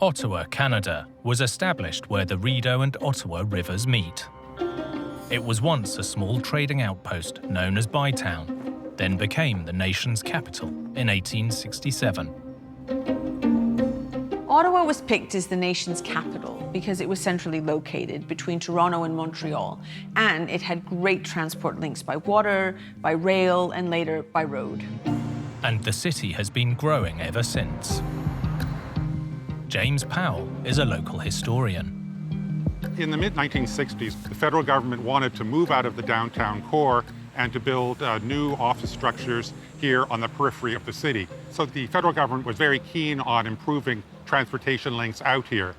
Ottawa, Canada, was established where the Rideau and Ottawa rivers meet. It was once a small trading outpost known as Bytown, then became the nation's capital in 1867. Ottawa was picked as the nation's capital because it was centrally located between Toronto and Montreal, and it had great transport links by water, by rail, and later by road. And the city has been growing ever since. James Powell is a local historian. In the mid-1960s, the federal government wanted to move out of the downtown core and to build new office structures here on the periphery of the city. So the federal government was very keen on improving transportation links out here.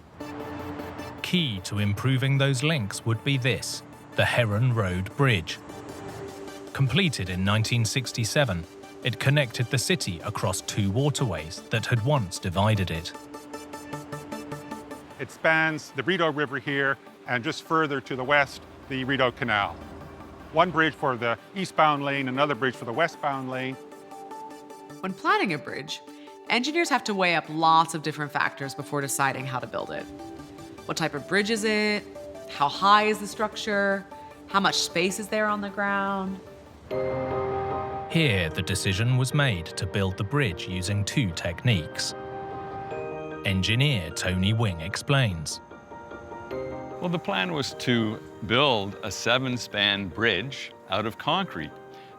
Key to improving those links would be this, the Heron Road Bridge. Completed in 1967, it connected the city across 2 waterways that had once divided it. It spans the Rideau River here, and just further to the west, the Rideau Canal. One bridge for the eastbound lane, another bridge for the westbound lane. When planning a bridge, engineers have to weigh up lots of different factors before deciding how to build it. What type of bridge is it? How high is the structure? How much space is there on the ground? Here, the decision was made to build the bridge using 2 techniques. Engineer Tony Wing explains. Well, the plan was to build a 7-span bridge out of concrete.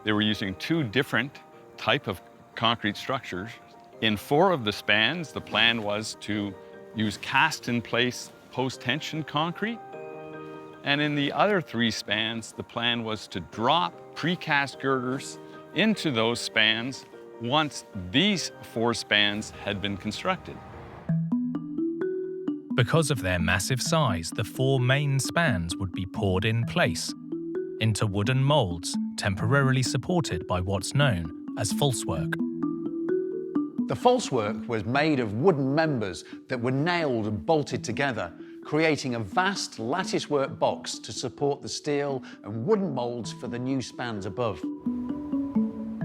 They were using 2 different type of concrete structures. In 4 of the spans, the plan was to use cast-in-place post-tension concrete. And in the other 3 spans, the plan was to drop precast girders into those spans once these 4 spans had been constructed. Because of their massive size, the 4 main spans would be poured in place into wooden molds temporarily supported by what's known as falsework. The falsework was made of wooden members that were nailed and bolted together, creating a vast latticework box to support the steel and wooden molds for the new spans above.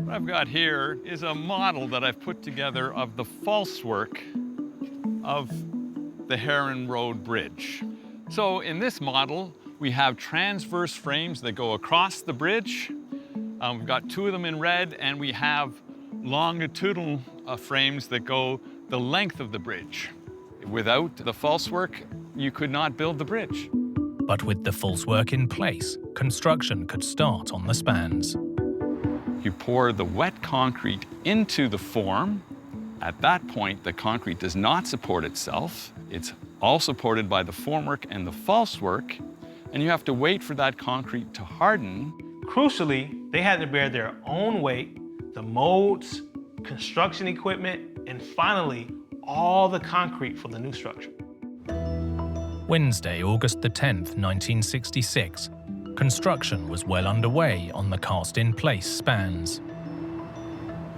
What I've got here is a model that I've put together of the falsework of the Heron Road Bridge. So in this model, we have transverse frames that go across the bridge. We've got 2 of them in red, and we have longitudinal frames that go the length of the bridge. Without the falsework, you could not build the bridge. But with the falsework in place, construction could start on the spans. You pour the wet concrete into the form. At that point, the concrete does not support itself. It's all supported by the formwork and the falsework, and you have to wait for that concrete to harden. Crucially, they had to bear their own weight, the molds, construction equipment, and finally, all the concrete for the new structure. Wednesday, August the 10th, 1966. Construction was well underway on the cast-in-place spans.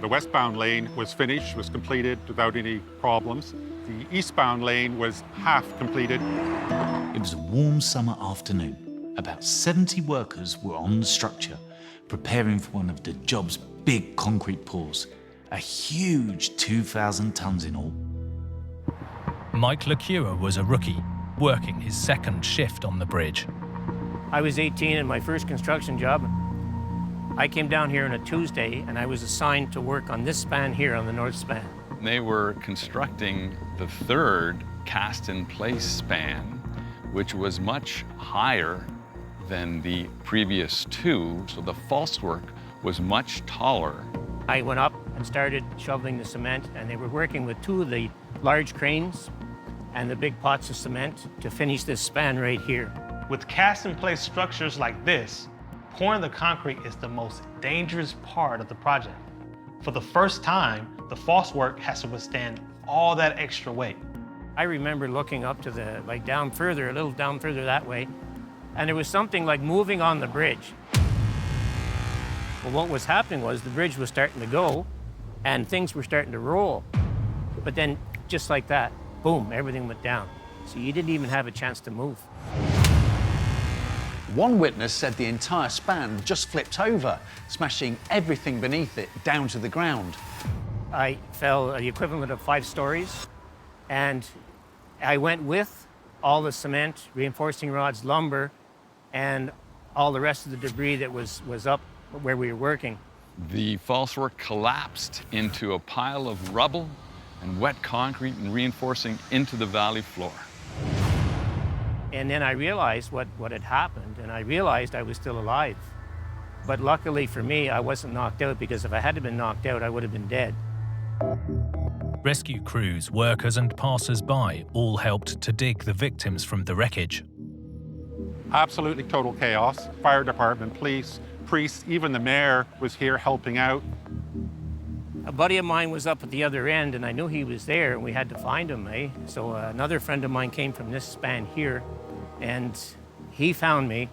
The westbound lane was finished, was completed without any problems. The eastbound lane was half completed. It was a warm summer afternoon. About 70 workers were on the structure, preparing for one of the job's big concrete pours, a huge 2,000 tons in all. Mike LeCure was a rookie, working his second shift on the bridge. I was 18 in my first construction job. I came down here on a Tuesday and I was assigned to work on this span here on the north span. They were constructing the third cast-in-place span, which was much higher than the previous two, so the false work was much taller. I went up and started shoveling the cement, and they were working with two of the large cranes and the big pots of cement to finish this span right here. With cast-in-place structures like this, pouring the concrete is the most dangerous part of the project. For the first time, the false work has to withstand all that extra weight. I remember looking up to the, like down further, a little down further that way, and there was something like moving on the bridge. Well, what was happening was the bridge was starting to go and things were starting to roll. But then, just like that, boom, everything went down. So you didn't even have a chance to move. One witness said the entire span just flipped over, smashing everything beneath it down to the ground. I fell the equivalent of 5 stories, and I went with all the cement, reinforcing rods, lumber, and all the rest of the debris that was up where we were working. The false work collapsed into a pile of rubble and wet concrete and reinforcing into the valley floor. And then I realized what had happened, and I realized I was still alive. But luckily for me, I wasn't knocked out, because if I had been knocked out, I would have been dead. Rescue crews, workers and passers-by all helped to dig the victims from the wreckage. Absolutely total chaos. Fire department, police, priests, even the mayor was here helping out. A buddy of mine was up at the other end, and I knew he was there, and we had to find him, eh? So another friend of mine came from this span here, and he found me,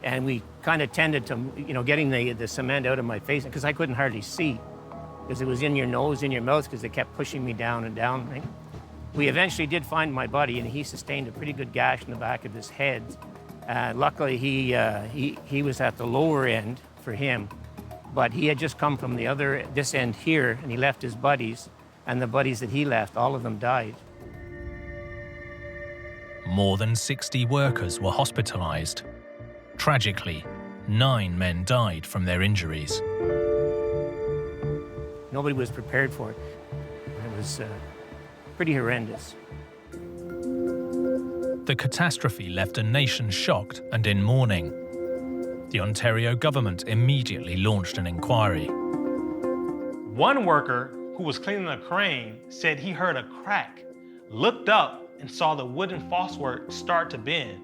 and we kind of tended to, getting the cement out of my face, because I couldn't hardly see, because it was in your nose, in your mouth, because they kept pushing me down and down. Right? We eventually did find my buddy, and he sustained a pretty good gash in the back of his head. Luckily, he was at the lower end for him, but he had just come from this end here, and he left his buddies, and the buddies that he left, all of them died. More than 60 workers were hospitalized. Tragically, 9 men died from their injuries. Nobody was prepared for it. It was pretty horrendous. The catastrophe left a nation shocked and in mourning. The Ontario government immediately launched an inquiry. One worker who was cleaning a crane said he heard a crack, looked up, and saw the wooden false work start to bend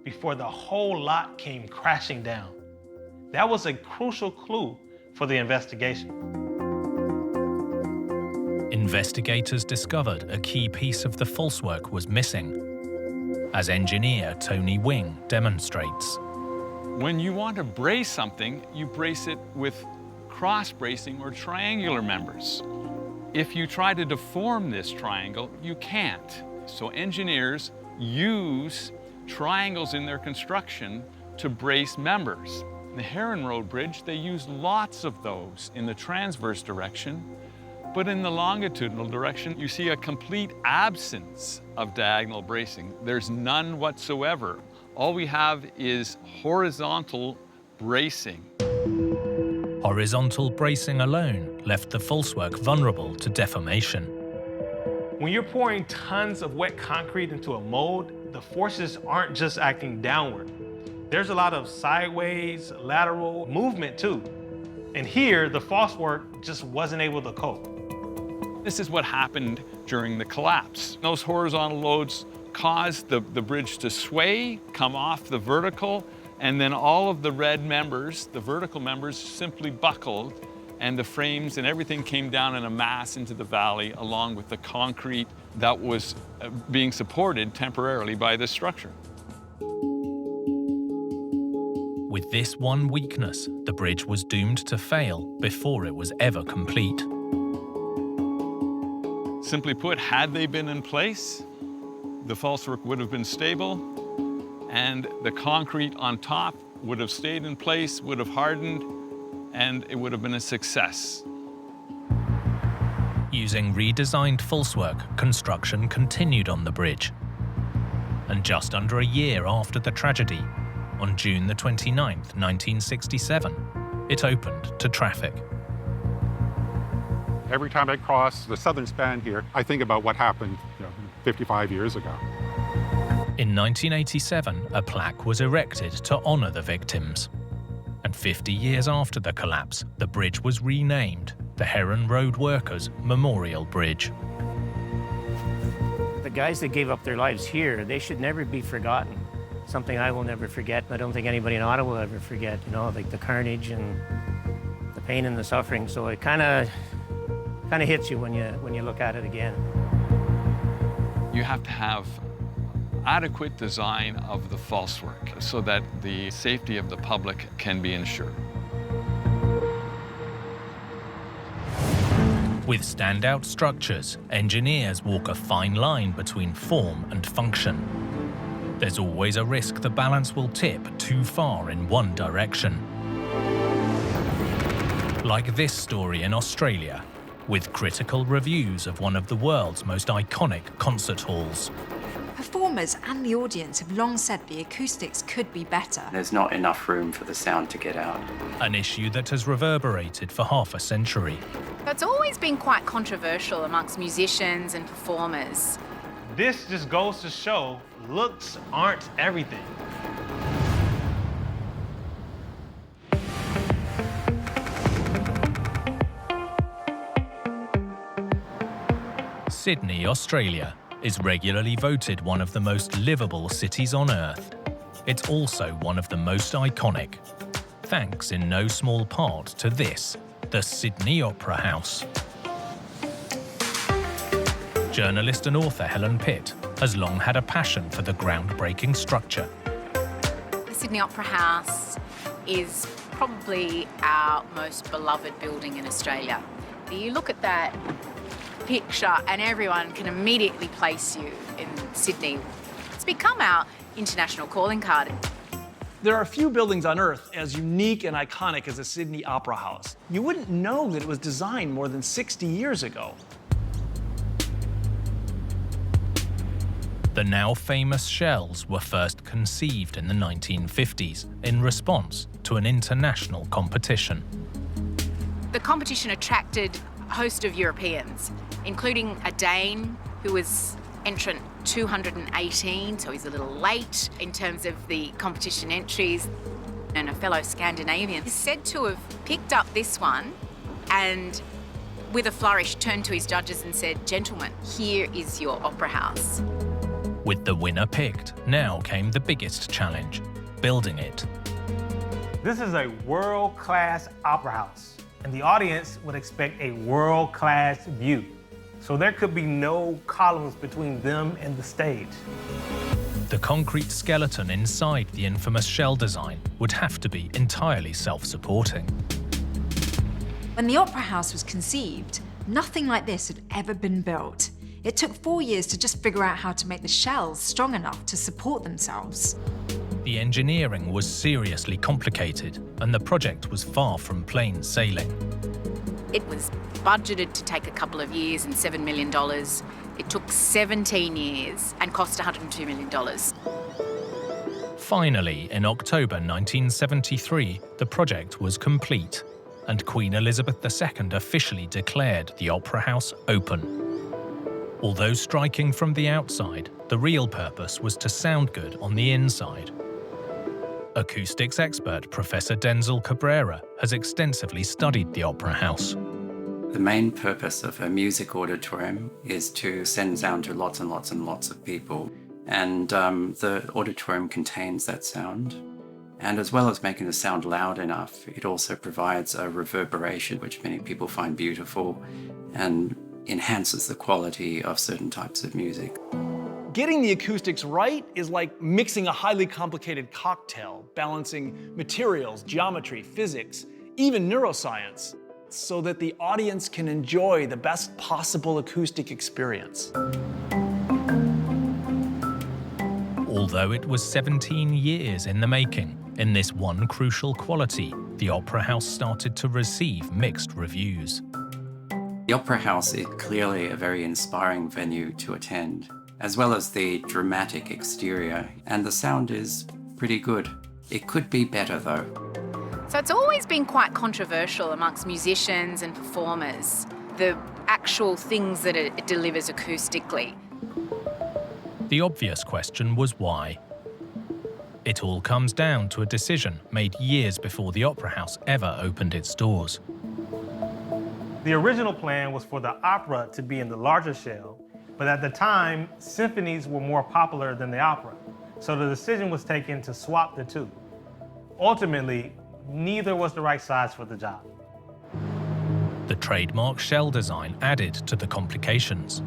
before the whole lot came crashing down. That was a crucial clue for the investigation. Investigators discovered a key piece of the false work was missing, as engineer Tony Wing demonstrates. When you want to brace something, you brace it with cross-bracing or triangular members. If you try to deform this triangle, you can't. So engineers use triangles in their construction to brace members. In the Heron Road Bridge, they use lots of those in the transverse direction, but in the longitudinal direction, you see a complete absence of diagonal bracing. There's none whatsoever. All we have is horizontal bracing. Horizontal bracing alone left the falsework vulnerable to deformation. When you're pouring tons of wet concrete into a mold, the forces aren't just acting downward. There's a lot of sideways, lateral movement too. And here, the falsework just wasn't able to cope. This is what happened during the collapse. Those horizontal loads caused the bridge to sway, come off the vertical, and then all of the red members, the vertical members, simply buckled, and the frames and everything came down in a mass into the valley, along with the concrete that was being supported temporarily by this structure. With this one weakness, the bridge was doomed to fail before it was ever complete. Simply put, had they been in place, the falsework would have been stable, and the concrete on top would have stayed in place, would have hardened, and it would have been a success. Using redesigned falsework, construction continued on the bridge. And just under a year after the tragedy, on June the 29th, 1967, it opened to traffic. Every time I cross the southern span here, I think about what happened 55 years ago. In 1987, a plaque was erected to honor the victims. And 50 years after the collapse, the bridge was renamed the Heron Road Workers Memorial Bridge. The guys that gave up their lives here, they should never be forgotten. Something I will never forget, and I don't think anybody in Ottawa will ever forget, like the carnage and the pain and the suffering. So it kind of hits you when you look at it again. You have to have adequate design of the falsework so that the safety of the public can be ensured. With standout structures, engineers walk a fine line between form and function. There's always a risk the balance will tip too far in one direction. Like this story in Australia, with critical reviews of one of the world's most iconic concert halls. Performers and the audience have long said the acoustics could be better. There's not enough room for the sound to get out. An issue that has reverberated for half a century. It's always been quite controversial amongst musicians and performers. This just goes to show looks aren't everything. Sydney, Australia, is regularly voted one of the most livable cities on Earth. It's also one of the most iconic, thanks in no small part to this, the Sydney Opera House. Journalist and author Helen Pitt has long had a passion for the groundbreaking structure. The Sydney Opera House is probably our most beloved building in Australia. You look at that picture and everyone can immediately place you in Sydney. It's become our international calling card. There are few buildings on Earth as unique and iconic as the Sydney Opera House. You wouldn't know that it was designed more than 60 years ago. The now famous shells were first conceived in the 1950s in response to an international competition. The competition attracted a host of Europeans, including a Dane who was entrant 218, so he's a little late in terms of the competition entries, and a fellow Scandinavian is said to have picked up this one and with a flourish turned to his judges and said, "Gentlemen, here is your opera house." With the winner picked, now came the biggest challenge, building it. This is a world-class opera house, and the audience would expect a world-class view. So there could be no columns between them and the stage. The concrete skeleton inside the infamous shell design would have to be entirely self-supporting. When the Opera House was conceived, nothing like this had ever been built. It took 4 years to just figure out how to make the shells strong enough to support themselves. The engineering was seriously complicated, and the project was far from plain sailing. It was budgeted to take a couple of years and $7 million. It took 17 years and cost $102 million. Finally, in October 1973, the project was complete, and Queen Elizabeth II officially declared the Opera House open. Although striking from the outside, the real purpose was to sound good on the inside. Acoustics expert Professor Denzel Cabrera has extensively studied the Opera House. The main purpose of a music auditorium is to send sound to lots and lots and lots of people. And the auditorium contains that sound. And as well as making the sound loud enough, it also provides a reverberation, which many people find beautiful and enhances the quality of certain types of music. Getting the acoustics right is like mixing a highly complicated cocktail, balancing materials, geometry, physics, even neuroscience. so that the audience can enjoy the best possible acoustic experience. Although it was 17 years in the making, in this one crucial quality, the Opera House started to receive mixed reviews. The Opera House is clearly a very inspiring venue to attend, as well as the dramatic exterior, and the sound is pretty good. It could be better though. So it's always been quite controversial amongst musicians and performers, the actual things that it delivers acoustically. The obvious question was why. It all comes down to a decision made years before the Opera House ever opened its doors. The original plan was for the opera to be in the larger shell, but at the time, symphonies were more popular than the opera, so the decision was taken to swap the two. Ultimately, neither was the right size for the job. The trademark shell design added to the complications.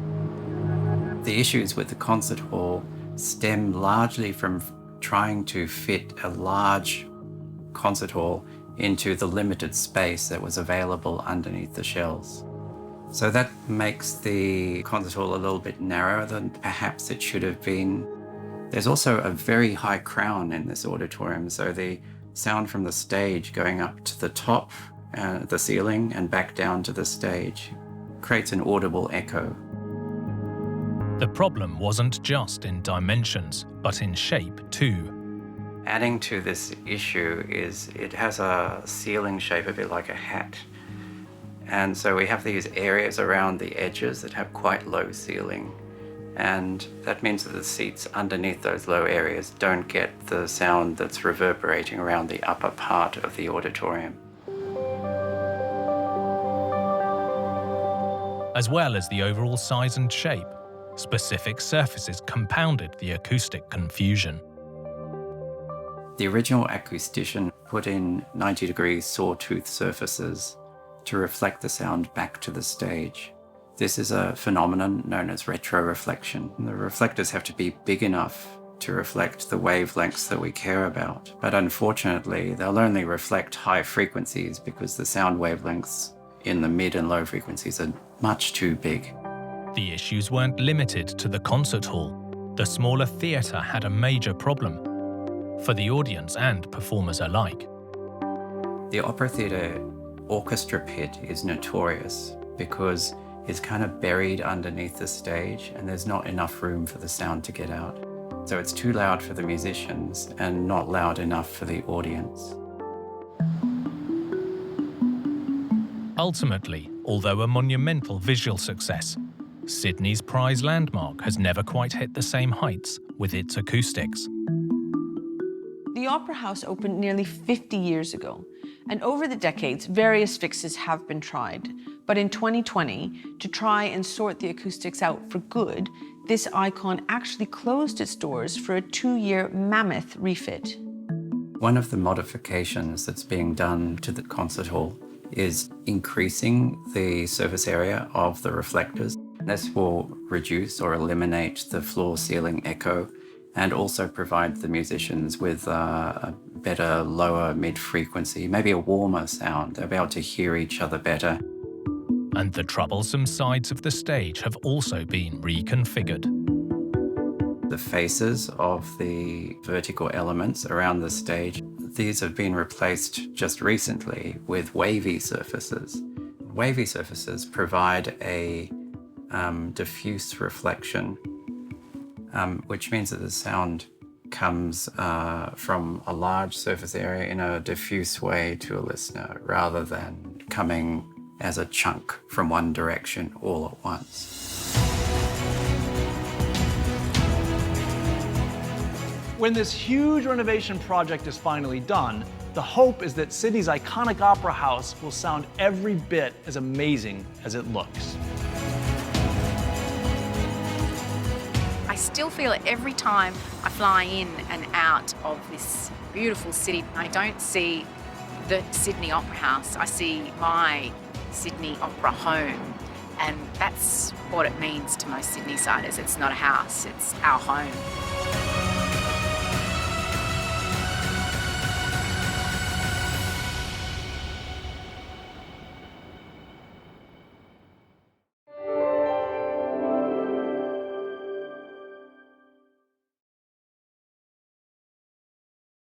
The issues with the concert hall stem largely from trying to fit a large concert hall into the limited space that was available underneath the shells. So that makes the concert hall a little bit narrower than perhaps it should have been. There's also a very high crown in this auditorium, so the sound from the stage going up to the top, the ceiling, and back down to the stage creates an audible echo. The problem wasn't just in dimensions, but in shape too. Adding to this issue is it has a ceiling shape a bit like a hat. And so we have these areas around the edges that have quite low ceiling. And that means that the seats underneath those low areas don't get the sound that's reverberating around the upper part of the auditorium. As well as the overall size and shape, specific surfaces compounded the acoustic confusion. The original acoustician put in 90-degree sawtooth surfaces to reflect the sound back to the stage. This is a phenomenon known as retroreflection. The reflectors have to be big enough to reflect the wavelengths that we care about. But unfortunately, they'll only reflect high frequencies because the sound wavelengths in the mid and low frequencies are much too big. The issues weren't limited to the concert hall. The smaller theatre had a major problem, for the audience and performers alike. The Opera Theatre orchestra pit is notorious because it's kind of buried underneath the stage and there's not enough room for the sound to get out. So it's too loud for the musicians and not loud enough for the audience. Ultimately, although a monumental visual success, Sydney's prize landmark has never quite hit the same heights with its acoustics. The Opera House opened nearly 50 years ago, and over the decades, various fixes have been tried. But in 2020, to try and sort the acoustics out for good, this icon actually closed its doors for a 2-year mammoth refit. One of the modifications that's being done to the concert hall is increasing the surface area of the reflectors. This will reduce or eliminate the floor-ceiling echo and also provide the musicians with a better lower mid-frequency, maybe a warmer sound. They'll be able to hear each other better. And the troublesome sides of the stage have also been reconfigured. The faces of the vertical elements around the stage, these have been replaced just recently with wavy surfaces. Wavy surfaces provide a diffuse reflection, which means that the sound comes from a large surface area in a diffuse way to a listener, rather than coming as a chunk from one direction all at once. When this huge renovation project is finally done, the hope is that Sydney's iconic opera house will sound every bit as amazing as it looks. I still feel it every time I fly in and out of this beautiful city. I don't see the Sydney Opera House, I see my Sydney Opera home, and that's what it means to most Sydneysiders. It's not a house, it's our home.